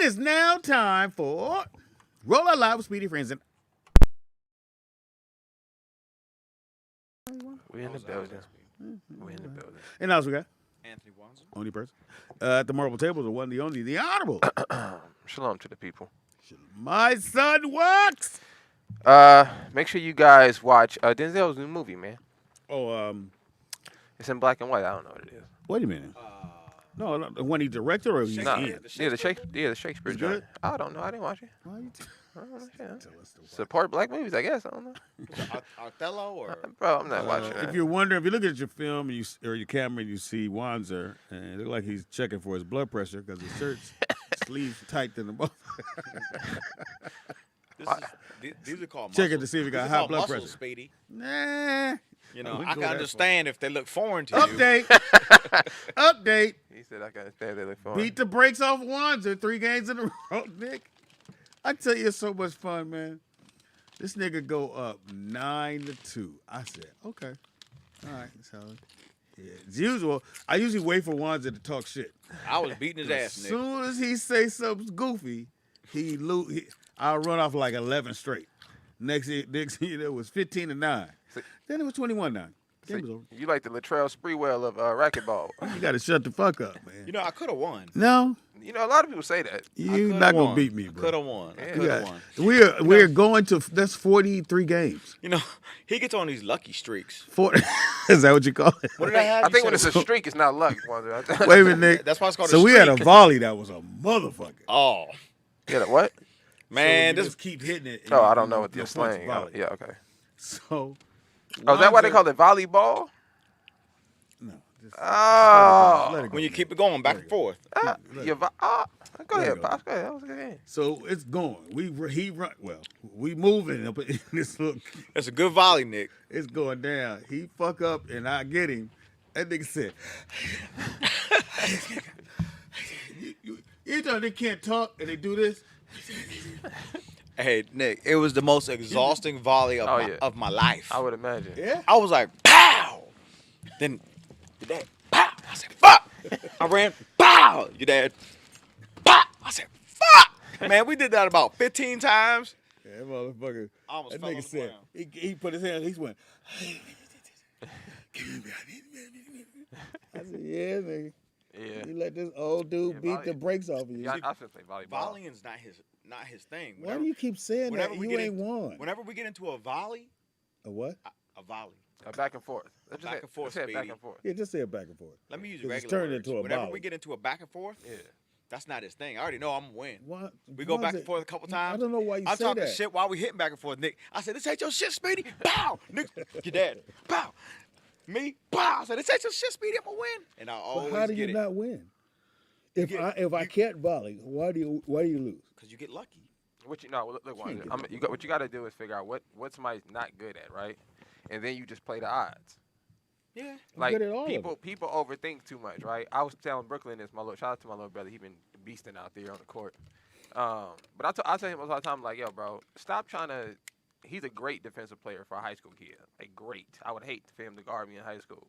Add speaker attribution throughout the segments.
Speaker 1: is now time for Roll Out Loud with Speedy Friends. And
Speaker 2: We're in the building. We're in the building.
Speaker 1: And else we got
Speaker 3: Anthony Wanzer.
Speaker 1: only person at the marble table, the one, the only, the honorable.
Speaker 2: Shalom to the people.
Speaker 1: My son works.
Speaker 2: Make sure you guys watch Denzel's new movie, man.
Speaker 1: Oh,
Speaker 2: It's in black and white. I don't know what it is.
Speaker 1: wait a minute. No, when he directed or he's
Speaker 2: Nah,
Speaker 1: in.
Speaker 2: the Shakespeare
Speaker 1: It's
Speaker 2: joint.
Speaker 1: good?
Speaker 2: I don't know. I didn't watch it.
Speaker 1: Why you
Speaker 2: I don't know, yeah.
Speaker 1: tell us to watch?
Speaker 2: Support black movies, I guess. I don't know.
Speaker 3: Othello or
Speaker 2: Bro, I'm not watching that.
Speaker 1: If you're wondering, if you look at your film and or your camera and you see Wanzer, and it looks like he's checking for his blood pressure because his shirt's sleeves tight than the mother.
Speaker 3: these are called
Speaker 1: Check it
Speaker 3: muscles.
Speaker 1: to see if he got
Speaker 3: These are
Speaker 1: high
Speaker 3: called
Speaker 1: blood
Speaker 3: muscles,
Speaker 1: pressure.
Speaker 3: Speedy.
Speaker 1: Nah.
Speaker 3: You know,
Speaker 1: We
Speaker 3: I
Speaker 1: go
Speaker 3: can
Speaker 1: that
Speaker 3: understand if they look foreign to you.
Speaker 1: Update. Update.
Speaker 2: He said I got to stay there for
Speaker 1: Beat the brakes off Wanzer 3 games in a row, Nick. I tell you, it's so much fun, man. This nigga go up 9-2. I said, okay. All right. So, yeah. As usual, I usually wait for Wanzer to talk shit.
Speaker 3: I was beating his
Speaker 1: As
Speaker 3: ass, Nick.
Speaker 1: soon as he say something goofy, I'll run off like 11 straight. Next thing you know, it was 15-9. Then it was 21-9. Game was over.
Speaker 2: You like the Latrell Sprewell of Racquetball.
Speaker 1: You got to shut the fuck up, man.
Speaker 3: You know, I could have won.
Speaker 1: No,
Speaker 2: You know, a lot of people say that.
Speaker 1: you're not going to beat me, bro.
Speaker 3: Could have won.
Speaker 2: Yeah.
Speaker 3: Could have won.
Speaker 1: We're going to, that's 43 games.
Speaker 3: You know, he gets on these lucky streaks.
Speaker 1: 40, is that what you call it?
Speaker 3: What did I have?
Speaker 2: I think when it's a streak, it's not luck. Wanda.
Speaker 1: Wait a minute, Nick.
Speaker 3: That's why it's called
Speaker 1: So
Speaker 3: a
Speaker 1: we had a
Speaker 3: streak.
Speaker 1: volley that was a motherfucker.
Speaker 3: Oh,
Speaker 2: Yeah, what?
Speaker 3: man,
Speaker 1: so you
Speaker 3: this
Speaker 1: just keep hitting it.
Speaker 2: Oh, I don't know what
Speaker 1: your
Speaker 2: you're slang.
Speaker 1: volley.
Speaker 2: Yeah, okay.
Speaker 1: So.
Speaker 2: Oh, is that why they call it volleyball?
Speaker 1: No. Just
Speaker 2: Oh.
Speaker 1: let it go.
Speaker 3: when you keep it going back and forth.
Speaker 2: Go
Speaker 1: Let
Speaker 2: ahead,
Speaker 1: it go.
Speaker 2: Pops. Go ahead. That was a good game.
Speaker 1: So it's going. We moving up in this look.
Speaker 3: That's a good volley, Nick.
Speaker 1: It's going down. He fuck up and I get him. That nigga said, you know they can't talk and they do this?
Speaker 3: Hey, Nick, it was the most exhausting volley of, of my life.
Speaker 2: I would imagine.
Speaker 1: Yeah?
Speaker 3: I was like, pow! Then your dad, pow! I said, fuck! I ran, pow! Your dad, pow! I said, fuck! Man, we did that about 15 times.
Speaker 1: Yeah, that motherfucker.
Speaker 3: I almost
Speaker 1: That
Speaker 3: fell on
Speaker 1: nigga
Speaker 3: the
Speaker 1: said,
Speaker 3: ground.
Speaker 1: he put his hand, he went, I said, yeah, nigga.
Speaker 2: Yeah.
Speaker 1: You let this old dude beat the brakes off of you.
Speaker 2: Yeah, I should play volleyball.
Speaker 3: Volleying's not his thing.
Speaker 1: Why do you keep saying that?
Speaker 3: we
Speaker 1: You
Speaker 3: get
Speaker 1: ain't
Speaker 3: into-
Speaker 1: won.
Speaker 3: Whenever we get into a volley,
Speaker 1: A what?
Speaker 3: a volley.
Speaker 2: Back and forth. Let's just
Speaker 3: Back
Speaker 2: say-
Speaker 3: and forth,
Speaker 2: let's say back
Speaker 3: Speedy.
Speaker 2: and forth.
Speaker 1: Yeah, just say it back and forth.
Speaker 3: Let me use
Speaker 1: 'Cause it's
Speaker 3: regular
Speaker 1: turned
Speaker 3: words.
Speaker 1: into a
Speaker 3: Whenever
Speaker 1: volley.
Speaker 3: we get into a back and forth,
Speaker 2: Yeah.
Speaker 3: that's not his thing. I already know I'm gonna win.
Speaker 1: What?
Speaker 3: We go
Speaker 1: why
Speaker 3: back
Speaker 1: is
Speaker 3: and
Speaker 1: it-
Speaker 3: forth a couple times.
Speaker 1: I don't know why you
Speaker 3: I'm
Speaker 1: say
Speaker 3: talking
Speaker 1: that.
Speaker 3: shit while we hitting back and forth, Nick. I said, this ain't your shit, Speedy. Pow! Nick, your dad. Pow! Me? Pow! I said, this ain't your shit, Speedy. I'm gonna win. And I always
Speaker 1: But how do
Speaker 3: get
Speaker 1: you
Speaker 3: it.
Speaker 1: not win? If I can't volley, why do you lose?
Speaker 3: Because you get lucky.
Speaker 2: What you know? Look, Wanda,
Speaker 1: get
Speaker 2: what you got to do is figure out what somebody's not good at, right? And then you just play the odds.
Speaker 3: Yeah.
Speaker 2: Like
Speaker 1: good at all of
Speaker 2: people overthink too much, right? I was telling Brooklyn this. Shout out to my little brother. He been beasting out there on the court. But I tell him all the time, like, yo, bro, stop trying to. He's a great defensive player for a high school kid. Like, great. I would hate for him to guard me in high school.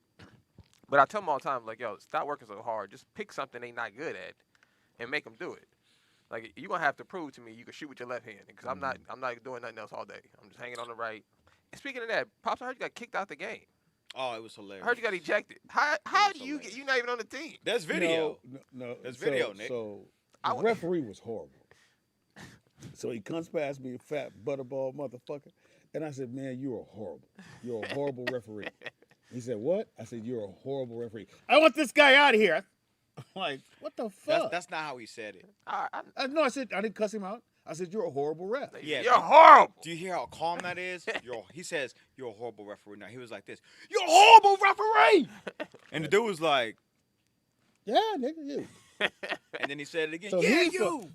Speaker 2: But I tell him all the time, like, yo, stop working so hard. Just pick something they not good at, and make them do it. Like, you're gonna have to prove to me you can shoot with your left hand, because I'm not doing nothing else all day. I'm just hanging on the right. And speaking of that, Pops, I heard you got kicked out the game.
Speaker 3: Oh, it was hilarious.
Speaker 2: I heard you got ejected. How do you get? You're not even on the team.
Speaker 3: There's video.
Speaker 1: No.
Speaker 3: There's video, Nick.
Speaker 1: So the referee was horrible. So he comes past me, fat butterball motherfucker, and I said, "Man, you are horrible. You're a horrible referee." He said, "What?" I said, "You're a horrible referee. I want this guy out of here." I'm like, what the fuck?
Speaker 3: That's not how he said it.
Speaker 1: No, I said I didn't cuss him out. I said, "You're a horrible ref."
Speaker 3: Yeah,
Speaker 2: you're horrible.
Speaker 3: Do you hear how calm that is? He says, you're a horrible referee. Now, he was like this, you're a horrible referee! And the dude was like,
Speaker 1: Yeah, nigga, you.
Speaker 3: and then he said it again,
Speaker 1: So
Speaker 3: yeah,
Speaker 1: he's
Speaker 3: you!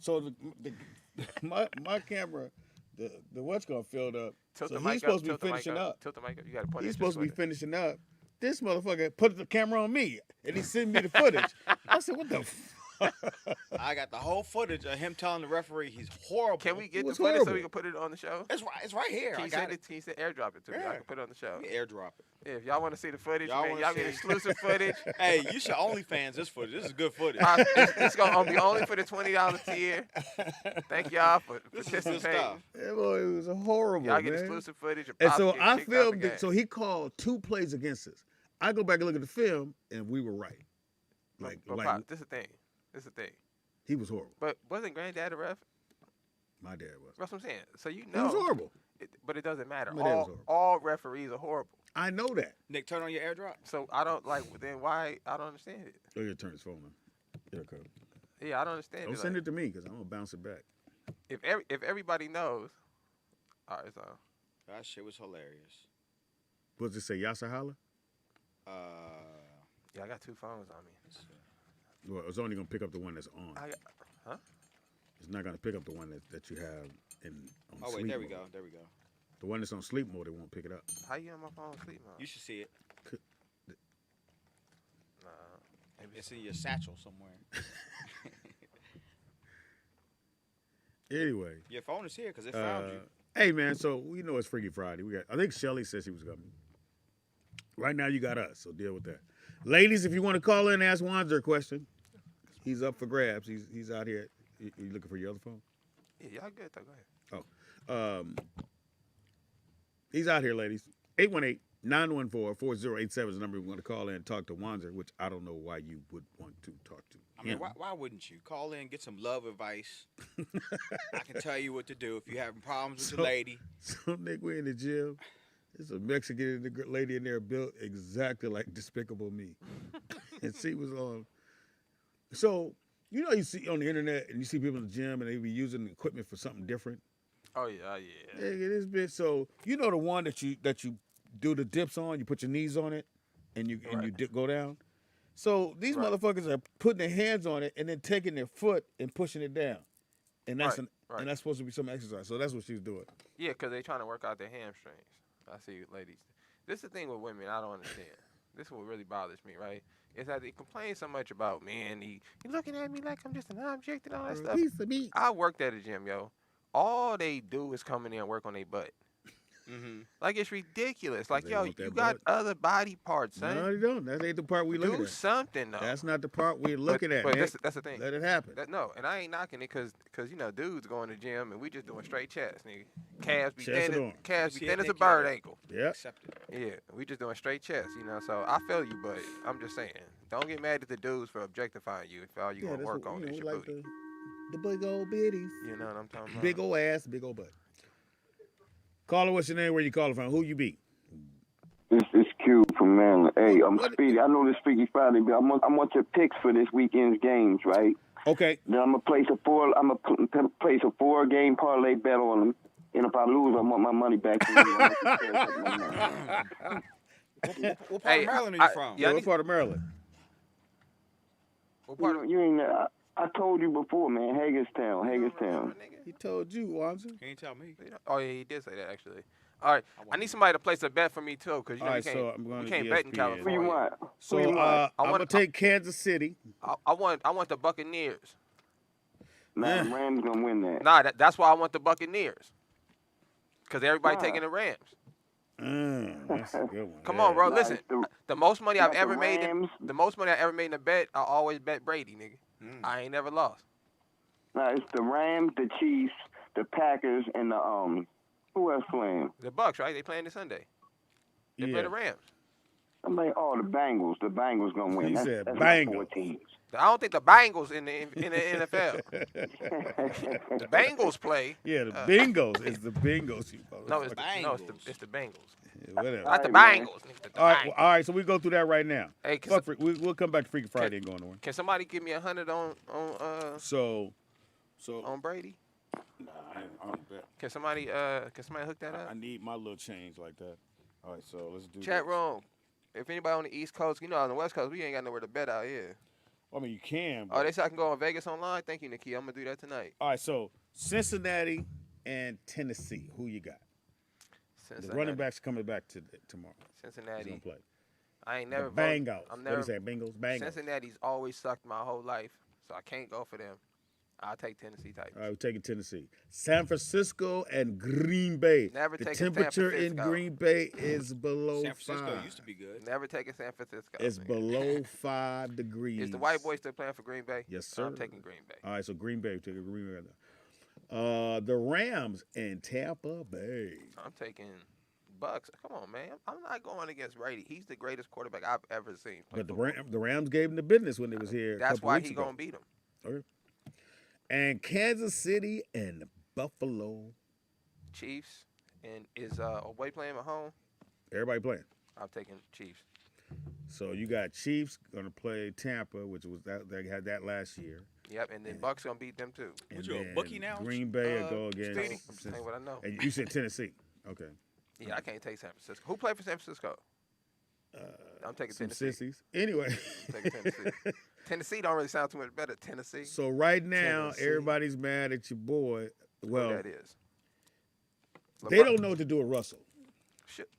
Speaker 1: my camera, the what's gonna filled up.
Speaker 2: Tilt
Speaker 1: So
Speaker 2: the
Speaker 1: he's
Speaker 2: mic
Speaker 1: supposed
Speaker 2: up,
Speaker 1: to be finishing up.
Speaker 2: Tilt the mic up. You got to point
Speaker 1: He's
Speaker 2: it
Speaker 1: supposed to be
Speaker 2: this way.
Speaker 1: finishing up. This motherfucker put the camera on me, and he sent me the footage. I said, "What the fuck?"
Speaker 3: I got the whole footage of him telling the referee he's horrible.
Speaker 2: Can we get
Speaker 1: was
Speaker 2: the footage so
Speaker 1: horrible.
Speaker 2: we can put it on the show?
Speaker 3: It's right here.
Speaker 2: Can
Speaker 3: I
Speaker 2: you
Speaker 3: got
Speaker 2: send
Speaker 3: it.
Speaker 2: it? Can you airdrop it to me? I
Speaker 3: Yeah.
Speaker 2: can put it on the show.
Speaker 3: Let me airdrop it.
Speaker 2: Yeah, if y'all want to see the footage,
Speaker 3: Y'all
Speaker 2: man,
Speaker 3: wanna
Speaker 2: y'all get
Speaker 3: see-
Speaker 2: exclusive footage.
Speaker 3: Hey, you should OnlyFans this footage. This is good footage.
Speaker 2: It's gonna be only for the $20 tier. Thank y'all for
Speaker 3: This is good
Speaker 2: participating.
Speaker 3: stuff.
Speaker 1: That boy, it was horrible,
Speaker 2: Y'all get
Speaker 1: man.
Speaker 2: exclusive footage. Of
Speaker 1: And
Speaker 2: Pops
Speaker 1: so
Speaker 2: getting
Speaker 1: I
Speaker 2: kicked out the
Speaker 1: filmed
Speaker 2: game.
Speaker 1: it. So he called 2 plays against us. I go back and look at the film, and we were right. Like
Speaker 2: Pop, this is the thing.
Speaker 1: he was horrible.
Speaker 2: But wasn't Granddad a ref?
Speaker 1: My dad was.
Speaker 2: That's what I'm saying. So you
Speaker 1: He was
Speaker 2: know.
Speaker 1: horrible.
Speaker 2: But it doesn't matter.
Speaker 1: My dad was horrible.
Speaker 2: All referees are horrible.
Speaker 1: I know that.
Speaker 3: Nick, turn on your AirDrop.
Speaker 2: So I don't like. Then why? I don't understand it.
Speaker 1: Oh, you turn his phone on. Here it comes.
Speaker 2: Yeah, I don't understand
Speaker 1: Don't
Speaker 2: it.
Speaker 1: send
Speaker 2: Like,
Speaker 1: it to me because I'm gonna bounce it back.
Speaker 2: if everybody knows, all right, so
Speaker 3: That shit was hilarious.
Speaker 1: What's it say? Yasser Holla?
Speaker 2: yeah, I got 2 phones on me.
Speaker 1: Well, it's only gonna pick up the one that's on.
Speaker 2: Huh?
Speaker 1: It's not gonna pick up the one that you have on
Speaker 3: Oh wait,
Speaker 1: sleep
Speaker 3: there we
Speaker 1: mode.
Speaker 3: go. There we go.
Speaker 1: The one that's on sleep mode, it won't pick it up.
Speaker 2: How you on my phone sleep mode?
Speaker 3: You should see it.
Speaker 2: Nah, maybe
Speaker 3: It's in your satchel somewhere.
Speaker 1: Anyway,
Speaker 3: Your phone is here because it found you.
Speaker 1: hey man, so we know it's Freaky Friday. I think Shelly said she was coming. Right now you got us, so deal with that. Ladies, if you want to call in and ask Wanzer a question, he's up for grabs. He's out here. You looking for your other phone?
Speaker 2: Yeah, y'all good though. Go ahead.
Speaker 1: He's out here, ladies. 818-914-4087 is the number we want to call in and talk to Wanzer, which I don't know why you would want to talk to
Speaker 3: I mean,
Speaker 1: him.
Speaker 3: why wouldn't you call in, get some love advice? I can tell you what to do if you're having problems with your lady.
Speaker 1: So, Nick, we're in the gym. There's a Mexican lady in there built exactly like Despicable Me. And she was on. So, you know, you see on the internet and you see people in the gym and they be using equipment for something different.
Speaker 2: Oh yeah, yeah.
Speaker 1: Nigga, this bitch. So, you know the one that you do the dips on, you put your knees on it and you go down. So these motherfuckers are putting their hands on it and then taking their foot and pushing it down. And that's and that's supposed to be some exercise. So that's what she's doing.
Speaker 2: Yeah, because they trying to work out their hamstrings. I see you ladies. This is the thing with women I don't understand. This is what really bothers me, right? Is that they complain so much about, man, he looking at me like I'm just an object and all that stuff.
Speaker 1: Piece of meat.
Speaker 2: I worked at a gym, yo. All they do is come in there and work on their butt.
Speaker 3: Mm-hmm.
Speaker 2: Like, it's ridiculous. Like,
Speaker 1: They
Speaker 2: yo,
Speaker 1: want that
Speaker 2: you got
Speaker 1: butt.
Speaker 2: other body parts, son.
Speaker 1: No, you don't. That ain't the part we looking
Speaker 2: Do
Speaker 1: at.
Speaker 2: something, though.
Speaker 1: That's not the part we're looking at,
Speaker 2: But
Speaker 1: Nick.
Speaker 2: that's the thing.
Speaker 1: Let it happen.
Speaker 2: No, and I ain't knocking it because you know, dudes going to the gym and we just doing straight chest, nigga. Calves be
Speaker 1: Chest
Speaker 2: thin,
Speaker 1: and arm.
Speaker 2: calves be
Speaker 3: See
Speaker 2: thin
Speaker 3: it,
Speaker 2: as a
Speaker 3: Nick,
Speaker 2: bird
Speaker 3: yeah.
Speaker 2: ankle.
Speaker 1: Yep.
Speaker 3: Accept it.
Speaker 2: Yeah, we just doing straight chest, you know. So I feel you, but I'm just saying, don't get mad at the dudes for objectifying you if all you gonna
Speaker 1: that's
Speaker 2: work
Speaker 1: what,
Speaker 2: on
Speaker 1: you
Speaker 2: is
Speaker 1: know,
Speaker 2: your
Speaker 1: like
Speaker 2: booty.
Speaker 1: the big old bitties.
Speaker 2: You know what I'm talking about?
Speaker 1: Big old ass, big old butt. Caller, what's your name? Where you calling from? Who you be?
Speaker 4: This is Q from Maryland. Hey, I'm
Speaker 1: What-
Speaker 4: Speedy. I know this Freaky Friday, but I want your picks for this weekend's games, right?
Speaker 1: Okay.
Speaker 4: Then I'm gonna place a 4-game parlay bet on them. And if I lose, I want my money back from you.
Speaker 3: What part
Speaker 2: Hey,
Speaker 3: of Maryland are you from?
Speaker 2: yeah, I
Speaker 1: What
Speaker 2: need-
Speaker 1: part of Maryland?
Speaker 2: What part of
Speaker 4: You ain't. I told you before, man. Hagerstown.
Speaker 1: He told you, Wanzer.
Speaker 3: He ain't tell me.
Speaker 2: Oh yeah, he did say that actually. All right, I need somebody to place a bet for me too, because you know
Speaker 1: All
Speaker 2: we
Speaker 1: right,
Speaker 2: can't,
Speaker 1: so I'm going
Speaker 2: we
Speaker 1: to
Speaker 2: can't bet in
Speaker 1: ESPN.
Speaker 4: Who
Speaker 2: California.
Speaker 4: you want?
Speaker 1: So
Speaker 4: Who you want?
Speaker 2: I
Speaker 1: I'm
Speaker 2: want-
Speaker 1: gonna take Kansas City.
Speaker 2: I want the Buccaneers.
Speaker 4: Nah, the Rams gonna win that.
Speaker 2: Nah, that's why I want the Buccaneers. Because everybody
Speaker 4: Why?
Speaker 2: taking the Rams.
Speaker 1: That's a good one.
Speaker 2: Come
Speaker 1: Yeah.
Speaker 2: on, bro.
Speaker 4: Nah,
Speaker 2: Listen,
Speaker 4: it's the-
Speaker 2: the most money I've
Speaker 4: not the
Speaker 2: ever made,
Speaker 4: Rams.
Speaker 2: the most money I ever made in a bet, I always bet Brady, nigga. I ain't never lost.
Speaker 4: Nah, it's the Rams, the Chiefs, the Packers, and the who else playing?
Speaker 2: The Bucks, right? They playing this Sunday. They play
Speaker 1: Yeah.
Speaker 2: the Rams.
Speaker 4: I'm like, the Bengals. The Bengals gonna win.
Speaker 1: He
Speaker 4: That's,
Speaker 1: said
Speaker 4: that's
Speaker 1: Bengals.
Speaker 4: my 4 teams.
Speaker 2: I don't think the Bengals in the NFL. The Bengals play.
Speaker 1: Yeah, the Bengals is the Bengals. You
Speaker 2: No, it's
Speaker 1: motherfucker.
Speaker 2: the Bengals.
Speaker 1: Yeah, whatever.
Speaker 2: Not the
Speaker 4: All right, man.
Speaker 2: Bengals. Nigga, the
Speaker 1: All right,
Speaker 2: Bengals.
Speaker 1: all right. So we go through that right now.
Speaker 2: Hey,
Speaker 1: We'll come back to Freaky Friday and go on.
Speaker 2: can somebody give me 100
Speaker 1: So
Speaker 2: on Brady?
Speaker 1: nah, I don't bet.
Speaker 2: Can somebody hook that up?
Speaker 1: I need my little change like that. All right, so let's do
Speaker 2: Chat
Speaker 1: this.
Speaker 2: room. If anybody on the East Coast, you know, on the West Coast, we ain't got nowhere to bet out here.
Speaker 1: I mean, you can.
Speaker 2: Oh,
Speaker 1: But...
Speaker 2: they said I can go on Vegas online. Thank you, Nikki. I'm gonna do that tonight.
Speaker 1: All right, so Cincinnati and Tennessee. Who you got? The running backs coming back tomorrow. He's
Speaker 2: Cincinnati.
Speaker 1: gonna play.
Speaker 2: I ain't never.
Speaker 1: The Bengals.
Speaker 2: I'm
Speaker 1: What
Speaker 2: never.
Speaker 1: is that? Bengals.
Speaker 2: Cincinnati's always sucked my whole life, so I can't go for them. I'll take Tennessee Titans.
Speaker 1: All right, we're taking Tennessee. San Francisco and Green Bay.
Speaker 2: Never
Speaker 1: the
Speaker 2: taking San
Speaker 1: temperature in
Speaker 2: Francisco.
Speaker 1: Green Bay is below
Speaker 3: San Francisco
Speaker 1: 5.
Speaker 3: used to be good.
Speaker 2: Never taking San Francisco.
Speaker 1: It's
Speaker 2: nigga.
Speaker 1: below 5 degrees.
Speaker 2: Is the white boy still playing for Green Bay?
Speaker 1: Yes, sir.
Speaker 2: I'm taking Green Bay.
Speaker 1: All right, so Green Bay. Take Green Bay. The Rams and Tampa Bay.
Speaker 2: I'm taking Bucks. Come on, man. I'm not going against Brady. He's the greatest quarterback I've ever seen.
Speaker 1: But the Rams gave him the business when they was here.
Speaker 2: That's why he's going to beat him.
Speaker 1: Okay. And Kansas City and Buffalo.
Speaker 2: Chiefs. And is away playing at home?
Speaker 1: Everybody playing.
Speaker 2: I'm taking Chiefs.
Speaker 1: So you got Chiefs going to play Tampa, which was they had that last year.
Speaker 2: Yep, and then Bucks going to beat them too.
Speaker 1: And
Speaker 3: What you a
Speaker 1: then
Speaker 3: bookie now?
Speaker 1: Green Bay will go against.
Speaker 2: Speedy. I'm just saying what I know.
Speaker 1: And you said Tennessee. Okay.
Speaker 2: Yeah, I can't take San Francisco. Who played for San Francisco? I'm taking
Speaker 1: Some
Speaker 2: Tennessee.
Speaker 1: sissies. Anyway.
Speaker 2: I'm taking Tennessee. Tennessee don't really sound too much better. Tennessee.
Speaker 1: So right now,
Speaker 3: Tennessee.
Speaker 1: everybody's mad at your boy. Well,
Speaker 2: Who that is.
Speaker 1: they
Speaker 2: LeBron-
Speaker 1: don't know what to do with Russell.
Speaker 2: Shit.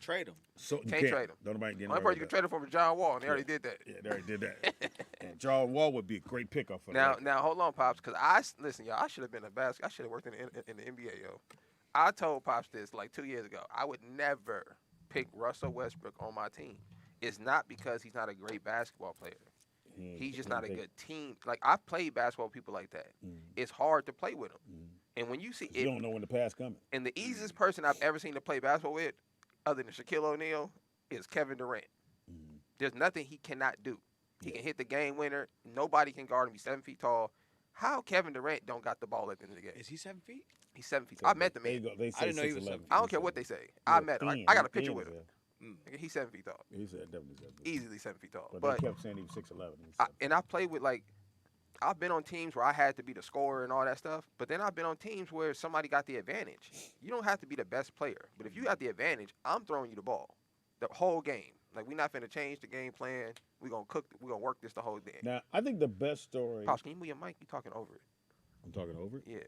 Speaker 3: Trade him.
Speaker 1: So you
Speaker 2: Can't trade him.
Speaker 1: Don't nobody get
Speaker 2: Only person you can trade him for is John Wall, and they already did that.
Speaker 1: Yeah, they already did that. And John Wall would be a great pickup for
Speaker 2: Now,
Speaker 1: that.
Speaker 2: now, hold on, pops, because listen, y'all. I should have been a basket. I should have worked in the NBA, yo. I told pops this like 2 years ago. I would never pick Russell Westbrook on my team. It's not because he's not a great basketball player. He's just not a good team. Like I've played basketball with people like that. It's hard to play with him. And when you see
Speaker 1: You don't know when the pass coming.
Speaker 2: and the easiest person I've ever seen to play basketball with, other than Shaquille O'Neal, is Kevin Durant. There's nothing he cannot do. He can hit the game winner. Nobody can guard him. He's 7 feet tall. How Kevin Durant don't got the ball at the end of the game?
Speaker 3: Is he 7 feet?
Speaker 2: He's 7 feet tall. I met the
Speaker 1: They
Speaker 2: man.
Speaker 1: go, they say
Speaker 3: I didn't know he was
Speaker 1: 6'11".
Speaker 2: I don't care what they say. I met him. I got a picture with him. Nigga, he's 7 feet tall.
Speaker 1: He said definitely 7 feet.
Speaker 2: Easily 7 feet tall.
Speaker 1: But
Speaker 2: But
Speaker 1: they kept saying he was 6'11".
Speaker 2: and I played with I've been on teams where I had to be the scorer and all that stuff. But then I've been on teams where somebody got the advantage. You don't have to be the best player, but if you got the advantage, I'm throwing you the ball, the whole game. Like we're not finna change the game plan. We're gonna cook. We're gonna work this the whole day.
Speaker 1: Now, I think the best story.
Speaker 2: Pops, can you move your mic? You talking over it?
Speaker 1: I'm talking over it.
Speaker 2: Yeah.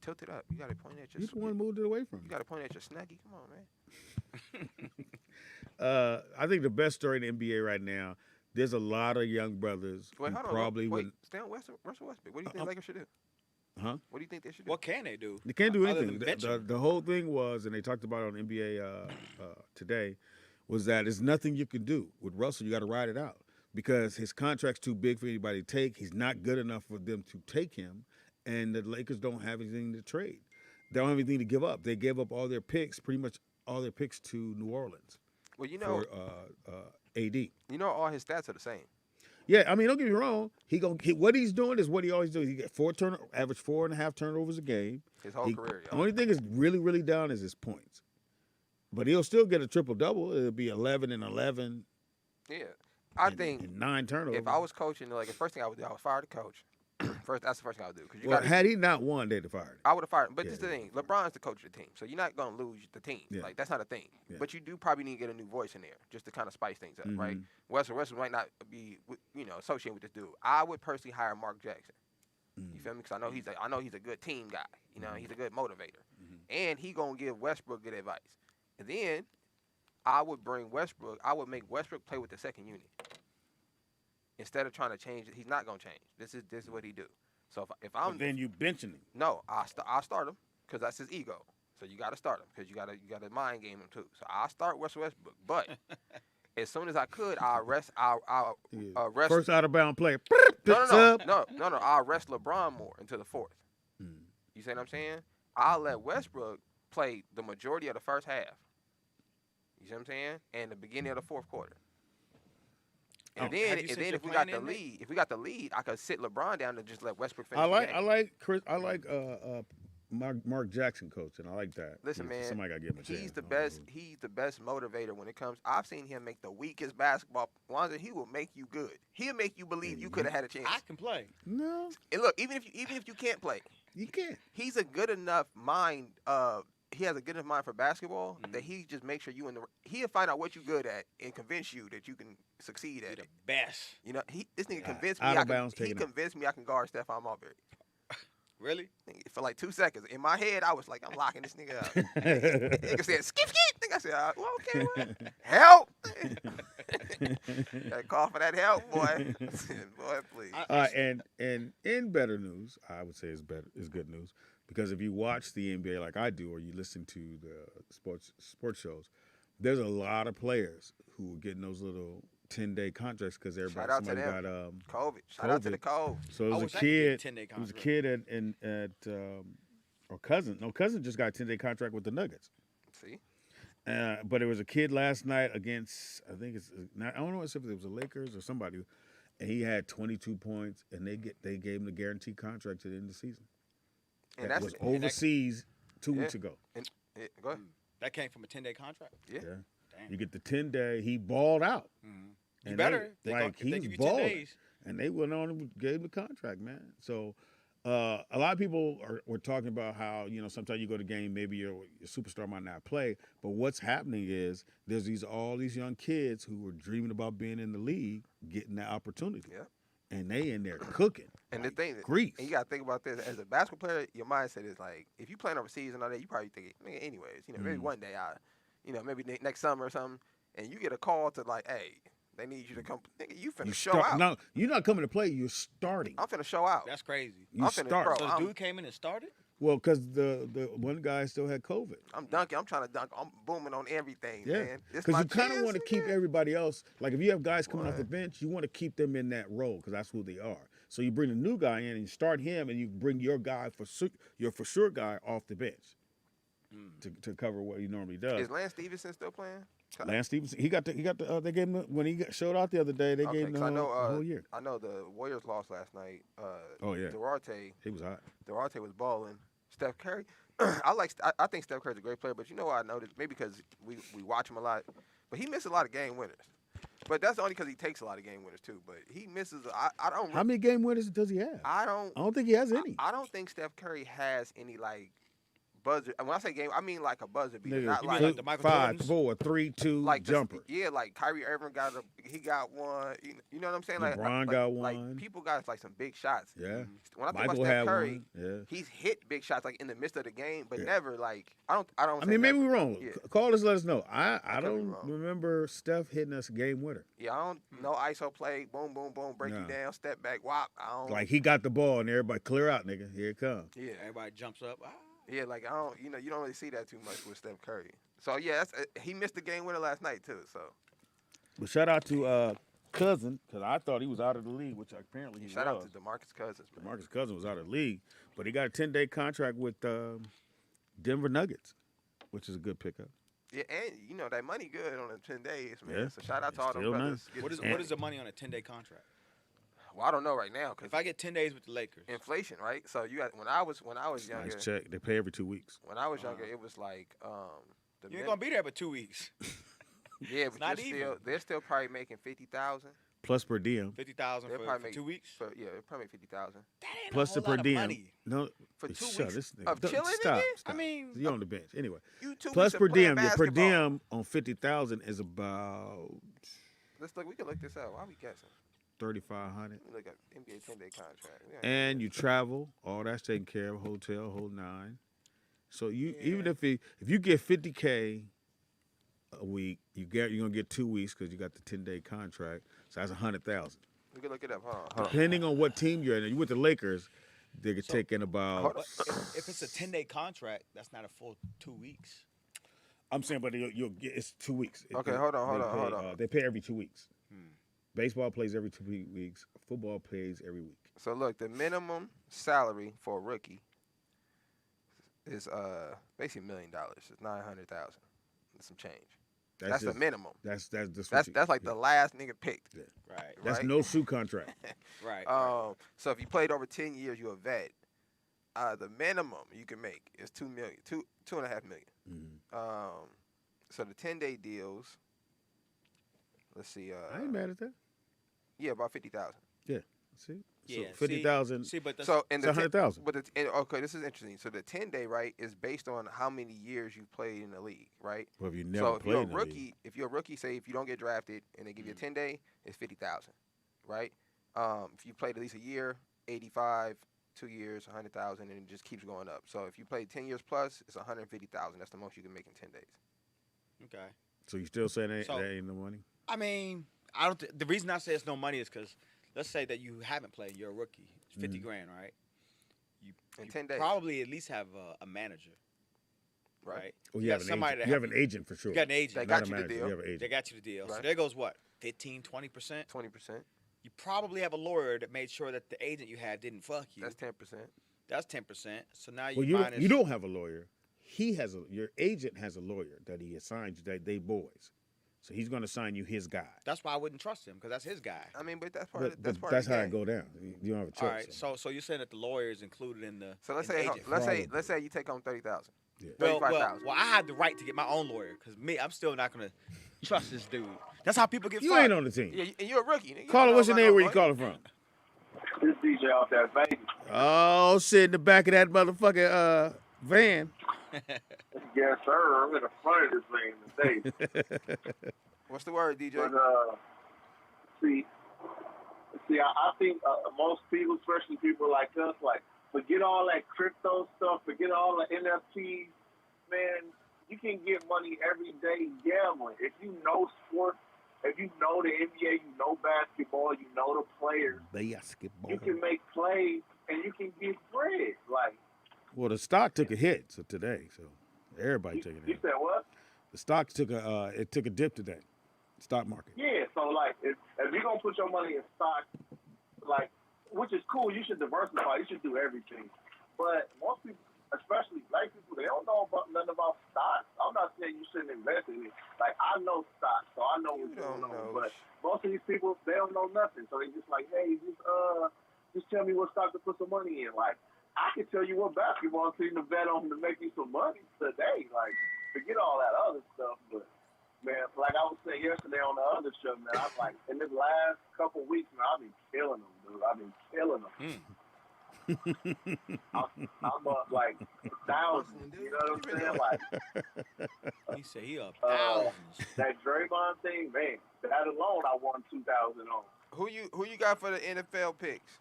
Speaker 2: Tilt it up. You got to point at your.
Speaker 1: You the one moved it away from
Speaker 2: You
Speaker 1: me.
Speaker 2: got to point at your snuggie. Come on, man.
Speaker 1: I think the best story in the NBA right now. There's a lot of young brothers
Speaker 2: Wait,
Speaker 1: who
Speaker 2: hold on.
Speaker 1: probably
Speaker 2: Wait,
Speaker 1: would.
Speaker 2: stay on Russell Westbrook. What do you think Lakers should do?
Speaker 1: Huh?
Speaker 2: What do you think they should do?
Speaker 3: What can they do?
Speaker 1: They can't do
Speaker 3: Other
Speaker 1: anything.
Speaker 3: than bench him.
Speaker 1: The whole thing was, and they talked about it on NBA today, was that there's nothing you can do with Russell. You got to ride it out because his contract's too big for anybody to take. He's not good enough for them to take him, and the Lakers don't have anything to trade. They don't have anything to give up. They gave up all their picks, pretty much all their picks to New Orleans
Speaker 2: Well, you know,
Speaker 1: for AD.
Speaker 2: you know, all his stats are the same.
Speaker 1: Yeah, I mean, don't get me wrong. What he's doing is what he always does. He get average 4.5 turnovers a game.
Speaker 2: His whole career,
Speaker 1: The
Speaker 2: yo.
Speaker 1: only thing is really, really down is his points. But he'll still get a triple-double. It'll be 11 and 11
Speaker 2: Yeah, I think
Speaker 1: and 9 turnovers.
Speaker 2: if I was coaching, like the first thing I would do, I would fire the coach. That's the first thing I would do because you
Speaker 1: well,
Speaker 2: got.
Speaker 1: had he not won, they'd have fired him.
Speaker 2: I would have fired him. But
Speaker 1: Yeah,
Speaker 2: this is the thing. LeBron's the coach of the team. So you're not going to lose the team.
Speaker 1: Yeah.
Speaker 2: Like, that's not a thing.
Speaker 1: Yeah.
Speaker 2: But you do probably need to get a new voice in there just to kind of spice things up, right? Westbrook might not be, associated with this dude. I would personally hire Mark Jackson. You feel me? Because I know he's a good team guy. You know, he's a good motivator. And he going to give Westbrook good advice. And then I would make Westbrook play with the second unit. Instead of trying to change it, he's not going to change. This is what he do. So if I'm
Speaker 1: But then you benching him.
Speaker 2: no, I'll start him because that's his ego. So you got to start him because you got to mind game him too. So I'll start Russell Westbrook, but as soon as I could, I'll rest. I'll rest.
Speaker 1: First out of bound play.
Speaker 2: No. I'll rest LeBron more until the fourth. You see what I'm saying? I'll let Westbrook play the majority of the first half. You see what I'm saying? And the beginning of the fourth quarter. And then
Speaker 3: Have you sent your
Speaker 2: if we got
Speaker 3: plan
Speaker 2: the
Speaker 3: in,
Speaker 2: lead, I could sit LeBron down and just let Westbrook finish the game.
Speaker 1: I like Mark Jackson coach, and I like that.
Speaker 2: Listen, man,
Speaker 1: somebody got to give him a chance.
Speaker 2: he's the best. He's the best motivator when it comes. I've seen him make the weakest basketball ones, and he will make you good. He'll make you believe you could have had a chance.
Speaker 3: I can play.
Speaker 1: No,
Speaker 2: And look, even if you can't play,
Speaker 1: you can't.
Speaker 2: he's a good enough mind. He has a good enough mind for basketball that he just makes sure you in the. He'll find out what you're good at and convince you that you can succeed at
Speaker 3: The
Speaker 2: it.
Speaker 3: best.
Speaker 2: You know, this nigga convinced me.
Speaker 1: out of bounds,
Speaker 2: He
Speaker 1: taken out.
Speaker 2: convinced me I can guard Stephon Marbury.
Speaker 3: Really?
Speaker 2: For like 2 seconds. In my head, I was like, I'm locking this nigga up. Nigga said, skip, skip. Nigga said, well, okay, what? Help. Gotta call for that help, boy. Boy, please.
Speaker 1: And in better news, I would say is good news, because if you watch the NBA like I do, or you listen to the sports shows, there's a lot of players who are getting those little 10-day contracts because
Speaker 2: Shout out to
Speaker 1: somebody got
Speaker 2: them. COVID. Shout out to the Cove.
Speaker 1: So it
Speaker 3: I
Speaker 1: was a
Speaker 3: wish I could get
Speaker 1: kid.
Speaker 3: a 10-day
Speaker 1: It was a
Speaker 3: contract.
Speaker 1: kid or cousin. No, cousin just got a 10-day contract with the Nuggets.
Speaker 2: See?
Speaker 1: But it was a kid last night against, I think it's not, I don't know if it was the Lakers or somebody, and he had 22 points, and they gave him the guaranteed contract to the end of the season.
Speaker 2: And
Speaker 1: that was overseas 2 weeks ago.
Speaker 2: Go ahead.
Speaker 3: That came from a 10-day contract.
Speaker 2: Yeah.
Speaker 3: Damn.
Speaker 1: You get the 10-day. He balled out.
Speaker 3: Mm-hmm.
Speaker 1: And
Speaker 3: You better.
Speaker 1: Like
Speaker 3: if they
Speaker 1: he's
Speaker 3: give you 10
Speaker 1: balling,
Speaker 3: days.
Speaker 1: and they went on and gave him the contract, man. So. A lot of people were talking about how, sometimes you go to game, maybe your superstar might not play, but what's happening is there's all these young kids who are dreaming about being in the league, getting that opportunity.
Speaker 2: Yep.
Speaker 1: And they in there cooking.
Speaker 2: And
Speaker 1: like
Speaker 2: the thing,
Speaker 1: grease.
Speaker 2: and you got to think about this. As a basketball player, your mindset is like, if you playing overseas and all that, you probably think, anyways, maybe one day maybe next summer or something, and you get a call to like, hey, they need you to come. Nigga, you finna show out.
Speaker 1: No, you're not coming to play. You're starting.
Speaker 2: I'm finna show out.
Speaker 3: That's crazy.
Speaker 1: You
Speaker 2: I'm finna,
Speaker 1: start.
Speaker 2: bro,
Speaker 3: So this dude came in and started?
Speaker 1: Well, because the one guy still had COVID.
Speaker 2: I'm dunking. I'm trying to dunk. I'm booming on everything,
Speaker 1: Yeah,
Speaker 2: man.
Speaker 1: because you kind of want to keep
Speaker 2: everybody.
Speaker 1: everybody else. Like if you have guys coming off
Speaker 2: What?
Speaker 1: the bench, you want to keep them in that role because that's who they are. So you bring a new guy in and you start him, and you bring your guy your for sure guy off the bench to cover what he normally does.
Speaker 2: Is Lance Stevenson still playing?
Speaker 1: Lance Stevenson, he got the they gave him when he showed out the other day. They gave him the
Speaker 2: 'cause
Speaker 1: whole year.
Speaker 2: I know the Warriors lost last night.
Speaker 1: Oh yeah,
Speaker 2: Duarte
Speaker 1: he was hot.
Speaker 2: was balling. Steph Curry. I think Steph Curry's a great player, but you know what I noticed? Maybe because we watch him a lot, but he misses a lot of game winners. But that's only because he takes a lot of game winners too. But he misses. I don't.
Speaker 1: How many game winners does he have?
Speaker 2: I don't.
Speaker 1: I don't think he has any.
Speaker 2: I don't think Steph Curry has any like buzzer. And when I say game, I mean like a buzzer beater,
Speaker 1: Nigga,
Speaker 2: not
Speaker 3: you mean
Speaker 2: like
Speaker 3: like the Michael
Speaker 1: 5,
Speaker 3: Jordans?
Speaker 1: 4, 3, 2
Speaker 2: like the-
Speaker 1: jumper.
Speaker 2: yeah, like Kyrie Irving he got one. You know what I'm saying? Like
Speaker 1: LeBron
Speaker 2: like,
Speaker 1: got
Speaker 2: like
Speaker 1: one.
Speaker 2: people got like some big shots.
Speaker 1: Yeah.
Speaker 2: When I think
Speaker 1: Michael
Speaker 2: about Steph
Speaker 1: had
Speaker 2: Curry,
Speaker 1: one. Yeah.
Speaker 2: he's hit big shots like in the midst of the game, but
Speaker 1: Yeah.
Speaker 2: never like I don't.
Speaker 1: I
Speaker 2: say
Speaker 1: mean, maybe
Speaker 2: never.
Speaker 1: we're wrong.
Speaker 2: Yeah.
Speaker 1: Call us, let us know. I
Speaker 2: could be
Speaker 1: don't
Speaker 2: wrong.
Speaker 1: remember Steph hitting us a game winner.
Speaker 2: Yeah, I don't know ISO play, boom, boom, boom, break you
Speaker 1: Nah.
Speaker 2: down, step back, whop. I don't
Speaker 1: Like he got the ball and everybody clear out, nigga. Here it comes.
Speaker 2: yeah,
Speaker 3: Everybody jumps up.
Speaker 2: yeah, like I don't, you don't really see that too much with Steph Curry. So yeah, he missed the game winner last night too. So
Speaker 1: But shout out to Cousin, because I thought he was out of the league, which apparently he
Speaker 2: shout
Speaker 1: was.
Speaker 2: out to DeMarcus Cousins, man.
Speaker 1: Marcus Cousin was out of the league, but he got a 10-day contract with Denver Nuggets, which is a good pickup.
Speaker 2: Yeah, and that money good on the 10 days, man.
Speaker 1: Yeah,
Speaker 2: So shout out to
Speaker 1: it's
Speaker 2: all them
Speaker 1: still
Speaker 2: brothers.
Speaker 1: nice.
Speaker 3: What is the money on a 10-day contract?
Speaker 2: Well, I don't know right now because
Speaker 3: If I get 10 days with the Lakers,
Speaker 2: inflation, right? So you got when I was younger.
Speaker 1: Nice check. They pay every 2 weeks.
Speaker 2: When I was younger, it was like the
Speaker 3: you ain't gonna be there for 2 weeks.
Speaker 2: yeah, but
Speaker 3: not
Speaker 2: they're still probably making 50,000.
Speaker 1: Plus per diem.
Speaker 3: 50,000
Speaker 2: They'll
Speaker 3: for
Speaker 2: probably make
Speaker 3: 2 weeks.
Speaker 2: Yeah, they'll probably make 50,000
Speaker 3: That ain't
Speaker 1: Plus
Speaker 3: a
Speaker 1: the
Speaker 3: whole
Speaker 1: per
Speaker 3: lot of
Speaker 1: diem.
Speaker 3: money.
Speaker 1: No,
Speaker 2: for 2
Speaker 1: shut
Speaker 2: weeks
Speaker 1: this nigga.
Speaker 2: of
Speaker 1: Don't-
Speaker 2: chilling.
Speaker 1: Stop.
Speaker 2: nigga?
Speaker 1: Stop.
Speaker 3: I mean,
Speaker 1: You're on the bench anyway.
Speaker 2: You 2
Speaker 1: Plus
Speaker 2: weeks of
Speaker 1: per
Speaker 2: playing
Speaker 1: diem. Your per
Speaker 2: basketball.
Speaker 1: diem on 50,000 is about
Speaker 2: Let's look. We can look this up. Why we guessing?
Speaker 1: 3,500.
Speaker 2: Let me look at NBA 10-day contract. We ain't-
Speaker 1: And you travel, all that's taken care of, hotel, whole nine. So even if you get $50K a week, you're gonna get 2 weeks because you got the 10-day contract. So that's 100,000.
Speaker 2: we can look it up. Hold on.
Speaker 1: Depending on what team you're in, you with the Lakers, they could take in about.
Speaker 3: but if it's a 10-day contract, that's not a full 2 weeks.
Speaker 1: I'm saying, but you'll get it's 2 weeks.
Speaker 2: Okay, hold on.
Speaker 1: They pay every 2 weeks. Baseball plays every 2 weeks. Football plays every week.
Speaker 2: So look, the minimum salary for a rookie is basically $1 million. It's $900,000 and some change. That's the
Speaker 1: just-
Speaker 2: minimum.
Speaker 1: That's
Speaker 2: That's like the last nigga picked.
Speaker 3: Right.
Speaker 1: That's
Speaker 2: right?
Speaker 1: no shoe contract.
Speaker 3: Right.
Speaker 2: So if you played over 10 years, you're a vet. The minimum you can make is $2.5 million. So the 10-day deals. Let's see.
Speaker 1: I ain't mad at that.
Speaker 2: Yeah, about 50,000.
Speaker 1: Yeah. See.
Speaker 3: Yeah,
Speaker 1: So 50,000.
Speaker 3: See, but that's,
Speaker 2: So and
Speaker 1: It's
Speaker 2: the
Speaker 1: 100,000.
Speaker 2: But okay, this is interesting. So the 10-day right is based on how many years you've played in the league, right?
Speaker 1: Well, if you never
Speaker 2: So if
Speaker 1: played
Speaker 2: you're a
Speaker 1: in the league.
Speaker 2: rookie, say if you don't get drafted and they give you a 10-day, it's 50,000, right? If you played at least a year, 85, 2 years, 100,000, and it just keeps going up. So if you play 10 years plus, it's 150,000. That's the most you can make in 10 days.
Speaker 3: Okay.
Speaker 1: So you still saying that,
Speaker 3: So-
Speaker 1: that ain't no money?
Speaker 3: I mean, I don't. The reason I say it's no money is because let's say that you haven't played, you're a rookie. It's 50 grand, right?
Speaker 2: In
Speaker 3: You
Speaker 2: 10 days.
Speaker 3: probably at least have a manager, right?
Speaker 1: Well,
Speaker 3: You
Speaker 1: you
Speaker 3: got
Speaker 1: have an
Speaker 3: somebody
Speaker 1: agent.
Speaker 3: to
Speaker 1: You have
Speaker 3: help
Speaker 1: an agent for sure.
Speaker 3: You got an agent.
Speaker 2: They
Speaker 1: Not
Speaker 2: got
Speaker 1: a
Speaker 2: you the
Speaker 1: manager.
Speaker 2: deal.
Speaker 1: You have an agent.
Speaker 3: They got you the deal. So
Speaker 2: Right.
Speaker 3: there goes what? 15, 20%?
Speaker 2: 20%.
Speaker 3: You probably have a lawyer that made sure that the agent you had didn't fuck you.
Speaker 2: That's 10%.
Speaker 3: That's 10%. So now
Speaker 1: Well,
Speaker 3: you minus.
Speaker 1: you don't have a lawyer. He has your agent has a lawyer that he assigns you that they boys. So he's going to assign you his guy.
Speaker 3: That's why I wouldn't trust him because that's his guy.
Speaker 2: I mean, but that's part
Speaker 1: But,
Speaker 2: of that's
Speaker 1: but
Speaker 2: part
Speaker 1: that's
Speaker 2: of the
Speaker 1: how
Speaker 2: game.
Speaker 1: it go down. You don't have a choice.
Speaker 3: All right. So you're saying that the lawyer is included in the.
Speaker 2: So let's
Speaker 3: in the
Speaker 2: say
Speaker 3: agent.
Speaker 2: let's say you take home 30,000.
Speaker 1: Yeah.
Speaker 3: Well,
Speaker 2: 35,000.
Speaker 3: I have the right to get my own lawyer because I'm still not gonna trust this dude. That's how people get
Speaker 1: You
Speaker 3: fucked.
Speaker 1: ain't on the team.
Speaker 2: Yeah, and you're a rookie. Nigga. You
Speaker 1: Caller,
Speaker 2: don't
Speaker 1: what's
Speaker 2: know
Speaker 1: your
Speaker 2: about
Speaker 1: name?
Speaker 2: no
Speaker 1: Where you
Speaker 2: lawyer.
Speaker 1: calling from?
Speaker 4: This DJ off that Vegas.
Speaker 1: Oh, shit, in the back of that motherfucking van.
Speaker 4: Yes, sir. I'm in the front of this thing today.
Speaker 2: What's the word, DJ?
Speaker 4: But see, I think most people, especially people like us, like forget all that crypto stuff, forget all the NFTs, man. You can get money every day gambling. If you know sports, if you know the NBA, you know basketball, you know the players,
Speaker 1: Basketball.
Speaker 4: you can make plays and you can get bread. Like
Speaker 1: Well, the stock took a hit today, so everybody took a
Speaker 4: you
Speaker 1: hit.
Speaker 4: said, what?
Speaker 1: The stock took a dip today. Stock market.
Speaker 4: Yeah, so like if you're gonna put your money in stock, like which is cool, you should diversify, you should do everything. But most people, especially black people, they don't know nothing about stocks. I'm not saying you shouldn't invest in it. Like I know stocks, so I know what's going on. But most of these people they don't know nothing. So they just like, hey, just tell me what stock to put some money in. Like I can tell you what basketball team to bet on to make you some money today. Like forget all that other stuff, but man, like I was saying yesterday on the other show, man, I'm like, in this last couple weeks, man, I've been killing them, dude. I've been killing them. I'm up like thousands, you know what I'm saying? Like,
Speaker 3: He said he up thousands.
Speaker 4: that Draymond thing, man, that alone I won 2,000 on.
Speaker 2: Who you got for the NFL picks?